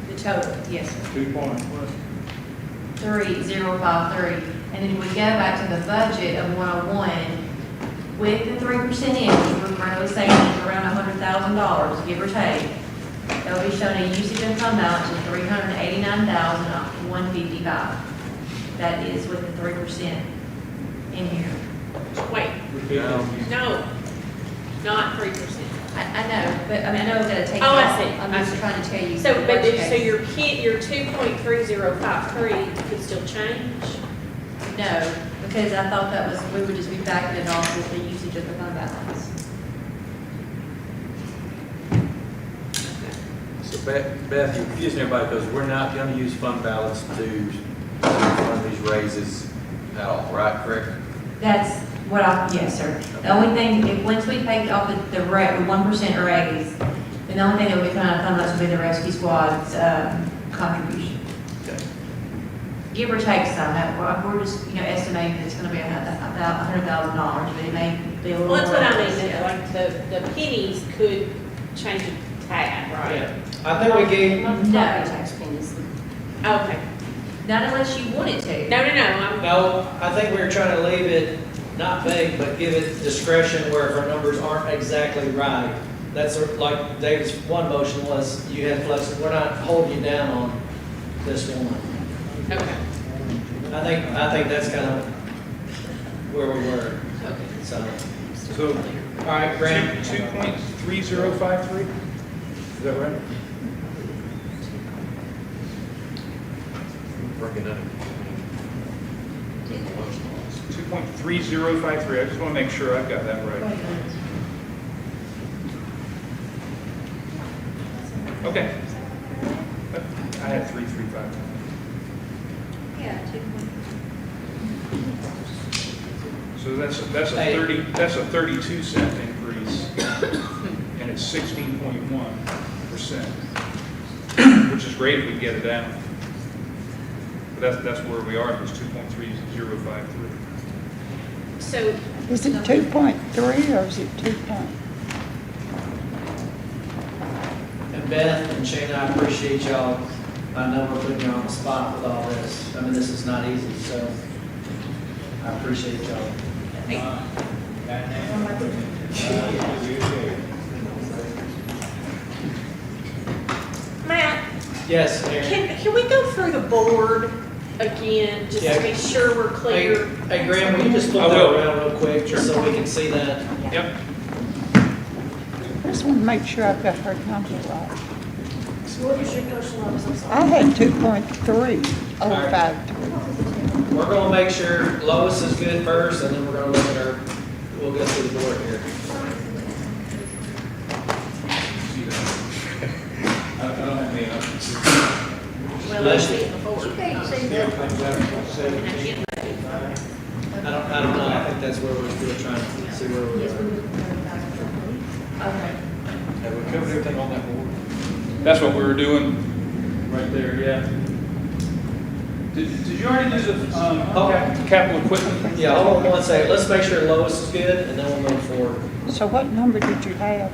The total, yes, sir. 2.3. And then we go back to the budget of 101, with the 3% in, we're currently saving around $100,000, give or take. That'll be showing a usage and fund balance of $389,155. That is with the 3% in here. Wait, no, not 3%. I know, but I mean, I know we're gonna take. Oh, I off. see. I'm I just see. trying to tell you. So, but worst so case. your 2.3053 could still change? No, because I thought that was, we would just be backing it off with the usage of the fund balance. Beth, you're confusing everybody because we're not gonna use fund balance to fund these raises at all, right, correct? That's what yes, sir. The only thing, once we take off the 1% raise, then the only thing that would be coming out of fund balance would be the rescue squad's, contribution. Okay. Give or take some, we're just, estimating that it's gonna be $100,000, but it may be a little Well, more. that's what I mean, that like the pennies could change a tad, right? Yeah. I think we gave, No. Tax pennies. Okay. Not unless you wanted to. No, I'm. no, I think we were trying to leave it not vague, but give it discretion where if our numbers aren't exactly right. That's like David's one motion was, you had flexibility, we're not holding you down on this one. Okay. I think that's kind of where we were, Okay. so. So, All right, Graham. 2.3053, is that right? Working on 2.3053, I just want to make sure I've got that right. Okay. I had 335. Yeah, So that's a 32-cent increase, and it's 16.1%, which is great if we can get it down. But that's where we are, it's 2.3053. So. Is it 2.3 or is it 2 point? And Beth and Shane, I appreciate y'all. I know we're putting you on the spot with all this. I mean, this is not easy, so I appreciate y'all. Matt, Yes, Aaron. can we go through the board again, just to be sure we're clear? Hey, Graham, will you just flip I that will. around real quick, just so we can see that? Yep. I just want to make sure I've got her number right. So what is your question, Lois? I'm sorry. I had 2.3053. We're gonna make sure Lois is good first, and then we're gonna look at her, we'll go through the board here. I don't have any others. Well, Bless let's you. see it before. I don't know, I think that's where we're still trying to see where we are. Okay. Have we covered everything on that board? That's what we were doing right there, yeah. Did you already do the capital equipment? Yeah, hold on one second, let's make sure Lois is good, and then we'll move forward. So what number did you have?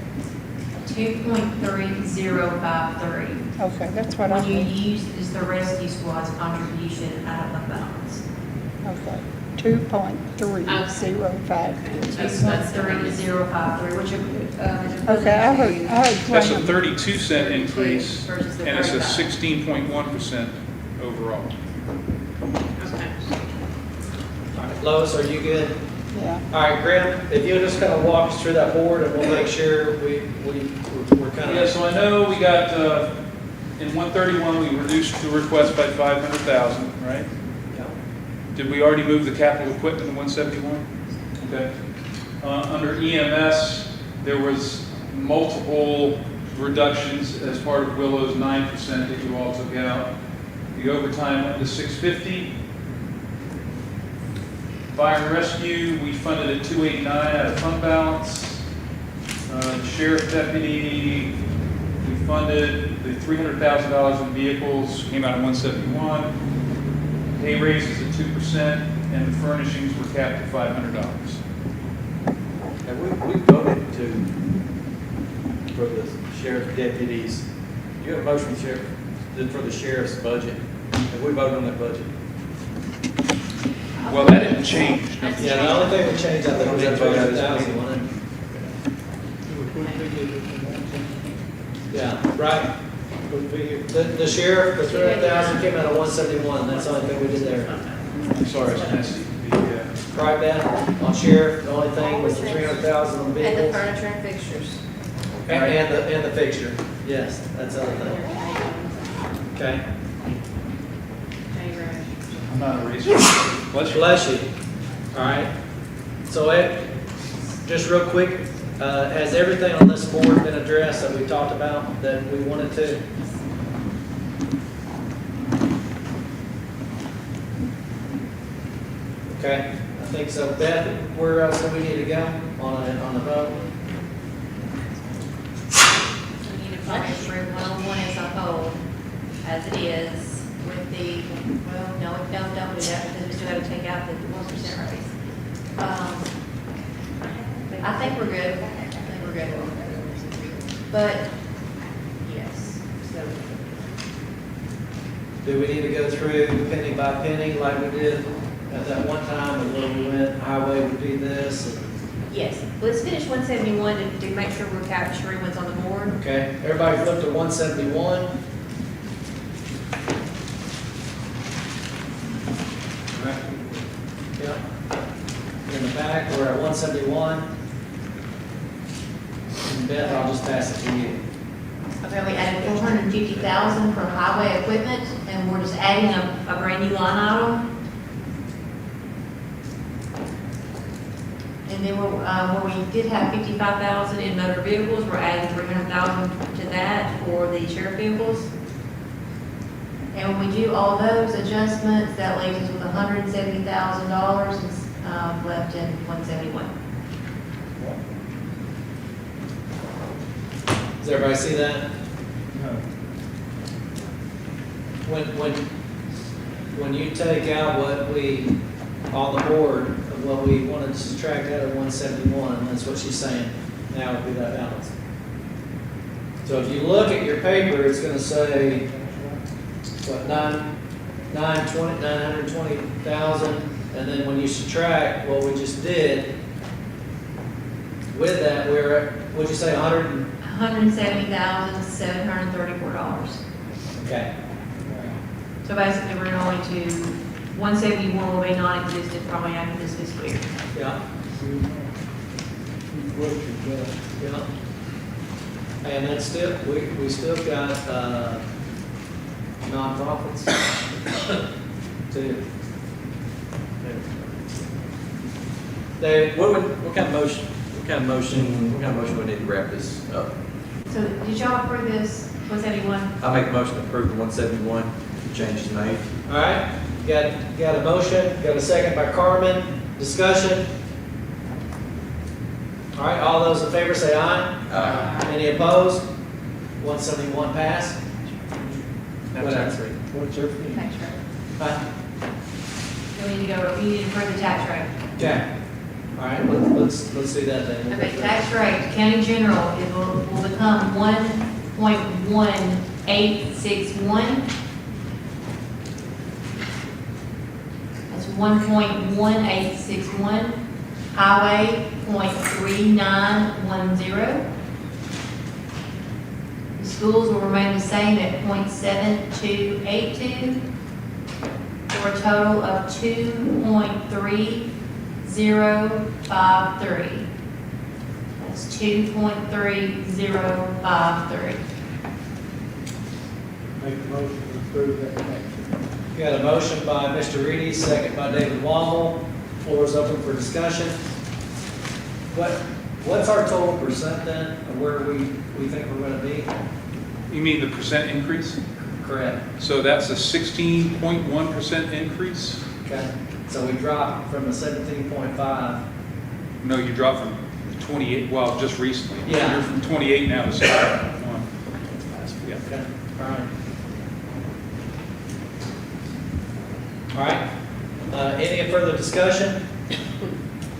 2.3053. Okay, that's what I What you had. use is the rescue squad's contribution out of the balance. Okay, 2.3053. That's 3053, which Okay, I heard That's a Graham. 32-cent increase, versus the and it's a 35. 16.1% overall. Okay. All right, Lois, are you good? Yeah. All right, Graham, if you'll just kind of walk us through that board, and we'll make sure we're kind of. Yeah, so I know we got, in 131, we reduced the request by 500,000, right? Yeah. Did we already move the capital equipment to 171? Okay. Under EMS, there was multiple reductions as part of Willow's 9% that you all took out. The overtime went to 650. Fire and rescue, we funded at 289 out of fund balance. The sheriff deputy, we funded the $300,000 in vehicles, came out of 171. Pay raises at 2%, and the furnishings were capped at $500. Have we voted for the sheriff deputies? You have a motion, Sheriff, for the sheriff's budget. Have we voted on that budget? Well, that didn't change. Yeah, the only thing that changed, I think, was that 300,000, wasn't it? Yeah, right. The sheriff, the 300,000 came out of 171, that's the only thing we did there. Sorry, it's messy. Right, Beth, on sheriff, the only thing was the 300,000 on And the vehicles. furniture and fixtures. And the fixture, yes, that's the other thing. Okay. I'm not a researcher. Bless you. Bless you. All right. So Ed, just real quick, Has everything on this board been addressed that we talked about, that we wanted to? Okay, I think so. Beth, where else do we need to go on the vote? We need to probably approve 101 as a whole, as it is, with the, well, no, don't do that, because we still have to take out the 1% raise. I think we're good. But, yes, so. Do we need to go through penny by penny like we did at that one time, and when we went highway would be this? Yes, let's finish 171 to make sure we're capturing what's on the board. Okay, everybody flip to 171. Yep. In the back, we're at 171. And Beth, I'll just pass it to you. Okay, we added 450,000 for highway equipment, and we're just adding a brand new line item. And then where we did have 55,000 in motor vehicles, we're adding 300,000 to that for the sheriff vehicles. And when we do all those adjustments, that leaves us with $170,000 left in 171. Does everybody see that? No. When you take out what we, on the board, of what we wanted to subtract out of 171, that's what she's saying, now would be that balance. So if you look at your paper, it's gonna say, what, 920,000, and then when you subtract what we just did, with that, we're at, what'd you say, $170,734. Okay. So basically, we're going to 171 will be non-existent probably after this fiscal year. Yeah. Yeah. And that's still, we still got, nonprofits too. Dave, what kind of motion we need to wrap this up? So did y'all approve this 171? I make a motion to approve the 171, changes made. All right, got a motion, got a second by Carmen, discussion. All right, all those in favor say aye. Aye. Any opposed? 171 pass. What's your fee? Tax rate. Huh? So we need to approve the tax rate. Okay. All right, let's do that then. Okay, tax rate, county general, it will become 1.1861. That's 1.1861. Highway, 0.3910. The schools will remain the same at 0.7282, for a total of 2.3053. That's 2.3053. Make a motion to approve that tax. Got a motion by Mr. Reedy, second by David Wamble. Floor is open for discussion. What's our total percent then, of where we think we're gonna be? You mean the percent increase? Correct. So that's a 16.1% increase? Okay, so we dropped from the 17.5. No, you dropped from 28, well, just recently. Yeah. You're from 28 now to 16.1. Yeah. Okay, all right. All right, any further discussion?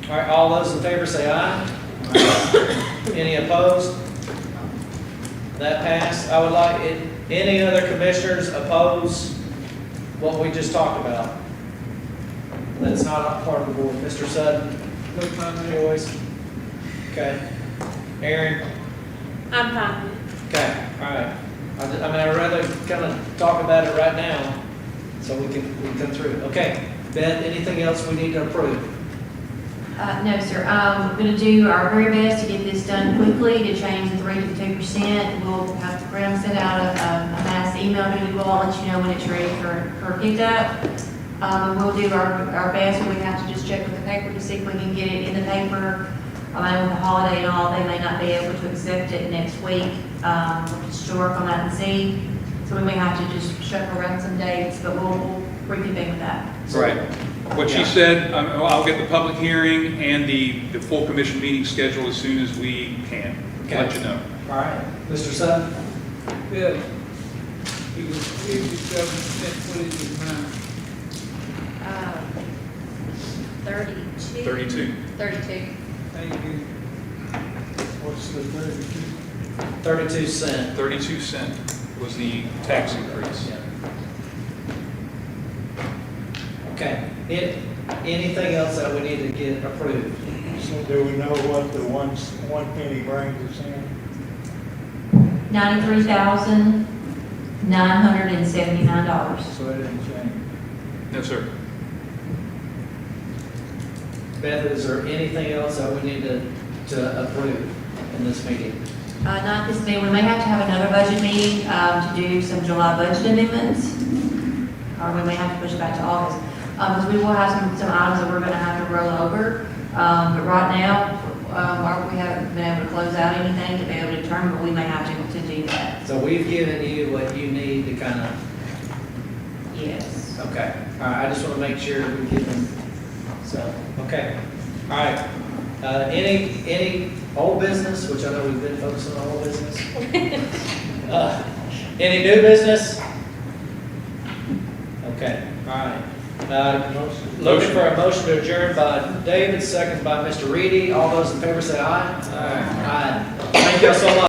All right, all those in favor say aye. Any opposed? That passed. I would like, any other commissioners oppose what we just talked about? That's not part of the board. Mr. Sutton? No comment, Joyce? Okay. Aaron? I'm fine. Okay, all right. I'd rather kind of talk about it right now, so we can come through. Okay, Beth, anything else we need to approve? No, sir. We're going to do our very best to get this done quickly, to change the 3 to 2%. We'll have to send out a mass email to you all, let you know when it's ready for pickup. We'll do our best, and we have to just check with the paper to see if we can get it in the paper I mean, with the holiday and all, they may not be able to accept it next week. Just to work on that and see. So we may have to just shuffle around some dates, but we'll reconvene with that. Right. What she said, I'll get the public hearing and the full commission meeting scheduled as soon as we can. Let you know. All right. Mr. Sutton? Yeah. It was 57 cents, what is it now? 32. 32. 32. Thank you. What's the 32? 32 cent. 32 cent was the tax increase. Okay. Anything else that we need to get approved? So do we know what the one penny brings us in? $93,979. So it didn't change. No, sir. Beth, is there anything else that we need to approve in this meeting? Not this meeting. We may have to have another budget meeting to do some July budget amendments. Or we may have to push it back to August. Because we will have some items that we're going to have to roll over. But right now, we haven't been able to close out anything to be able to determine, but we may have to do that. So we've given you what you need to kind of, Yes. okay. All right, I just want to make sure we give them, so, okay. All right. Any old business, which I know we've been focusing on old business? Any new business? Okay, all right. Looking for a motion to adjourn by David, second by Mr. Reedy. All those in favor say aye. Aye. Thank you all so much.